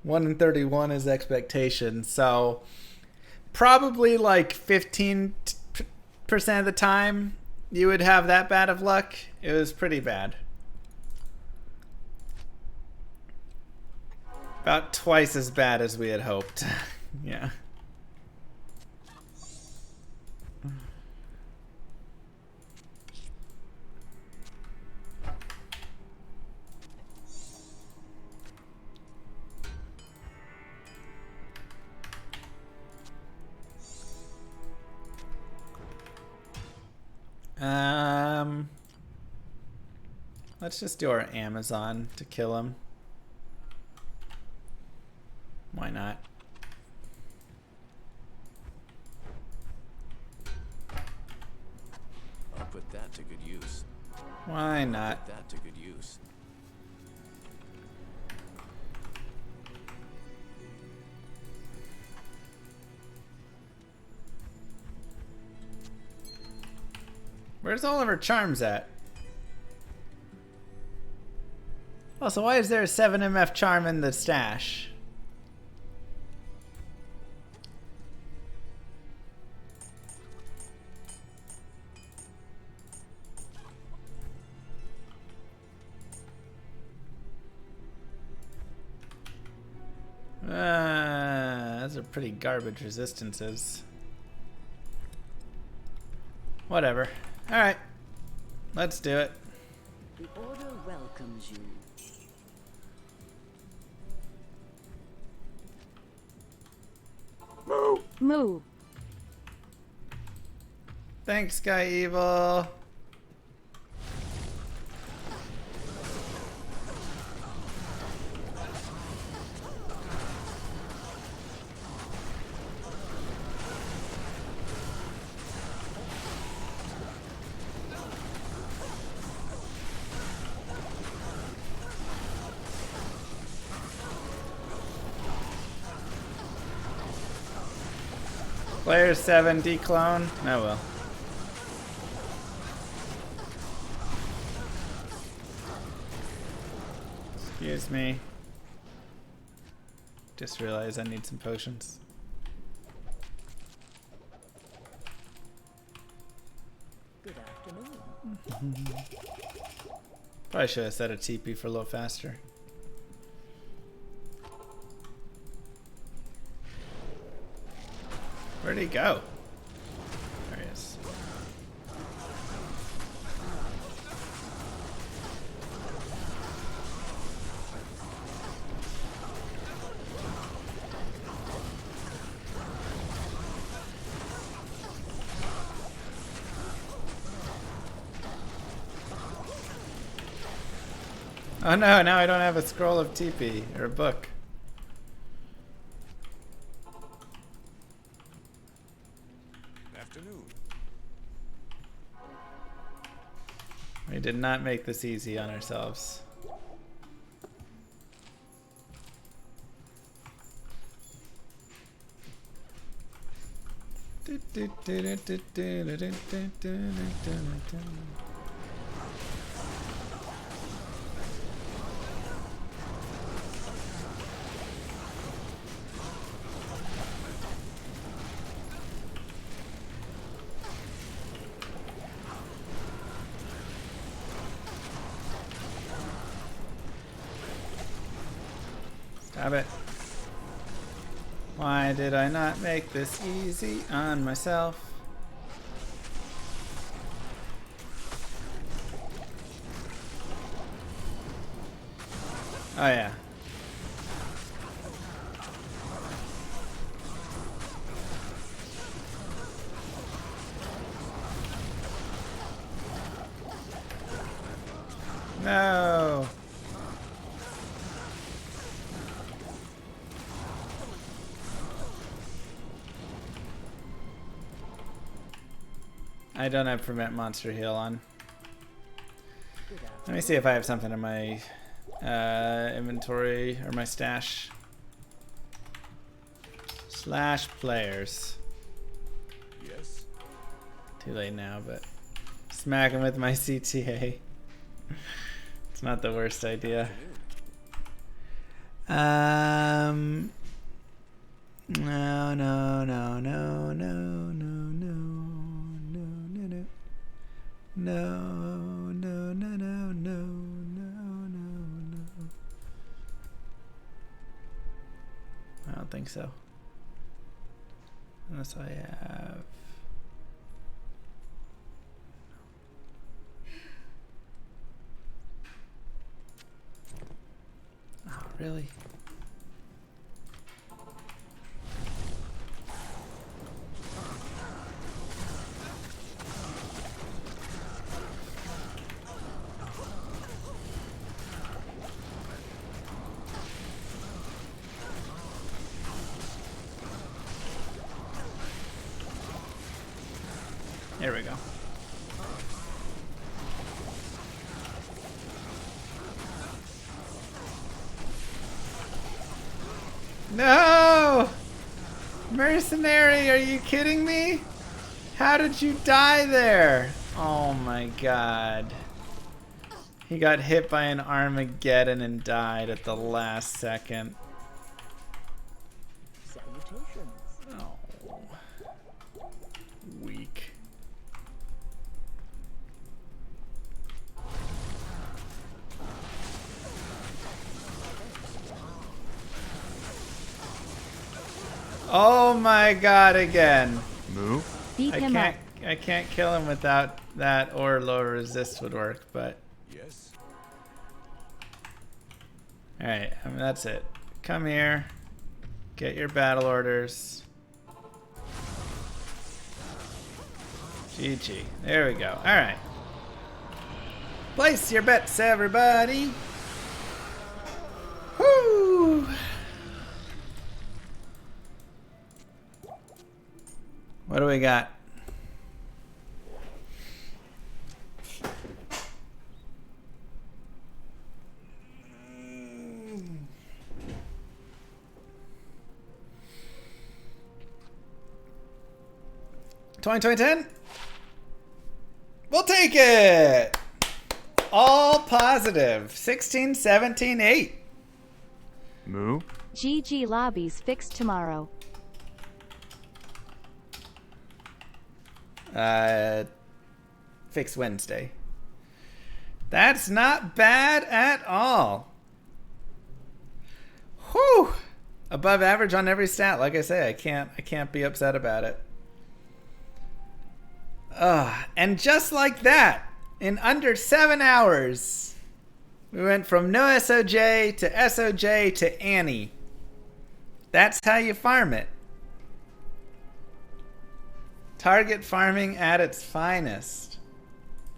Speaker 11: 1 in 31 is expectation. So probably like 15% of the time you would have that bad of luck. It was pretty bad. About twice as bad as we had hoped. Yeah. Let's just do our Amazon to kill him. Why not?
Speaker 9: I'll put that to good use.
Speaker 11: Why not?
Speaker 9: Put that to good use.
Speaker 11: Where's all of our charms at? Also, why is there a 7MF charm in the stash? Those are pretty garbage resistances. Whatever. Alright. Let's do it.
Speaker 2: The Order welcomes you.
Speaker 11: Moo!
Speaker 4: Moo.
Speaker 11: Thanks, Guy Evil. Player 7 declone? Oh well. Excuse me. Just realized I need some potions.
Speaker 2: Good afternoon.
Speaker 11: Probably should have set a TP for a little faster. Where'd he go? There he is. Oh no, now I don't have a scroll of TP or a book. We did not make this easy on ourselves. Stop it. Why did I not make this easy on myself? Oh yeah. No. I don't have prevent monster heal on. Let me see if I have something in my inventory or my stash. Slash players.
Speaker 9: Yes.
Speaker 11: Too late now, but smack him with my CTA. It's not the worst idea. No, no, no, no, no, no, no, no, no, no, no, no, no, no, no, no. I don't think so. Unless I have. Oh, really? There we go. No! Mercenary, are you kidding me? How did you die there? Oh my god. He got hit by an Armageddon and died at the last second. Oh. Weak. Oh my god, again.
Speaker 3: Move.
Speaker 4: Beat him up.
Speaker 11: I can't kill him without that, or lower resist would work, but
Speaker 9: Yes.
Speaker 11: alright, I mean that's it. Come here. Get your battle orders. GG. There we go. Alright. Place your bets, everybody. Woo! What do we got? $20, we'll take it. All positive. 16, 17, 8.
Speaker 3: Move.
Speaker 4: GG lobbies fixed tomorrow.
Speaker 11: Fix Wednesday. That's not bad at all. Whew. Above average on every stat. Like I say, I can't be upset about it. And just like that, in under 7 hours, we went from no SOJ to SOJ to Annie. That's how you farm it. Target farming at its finest.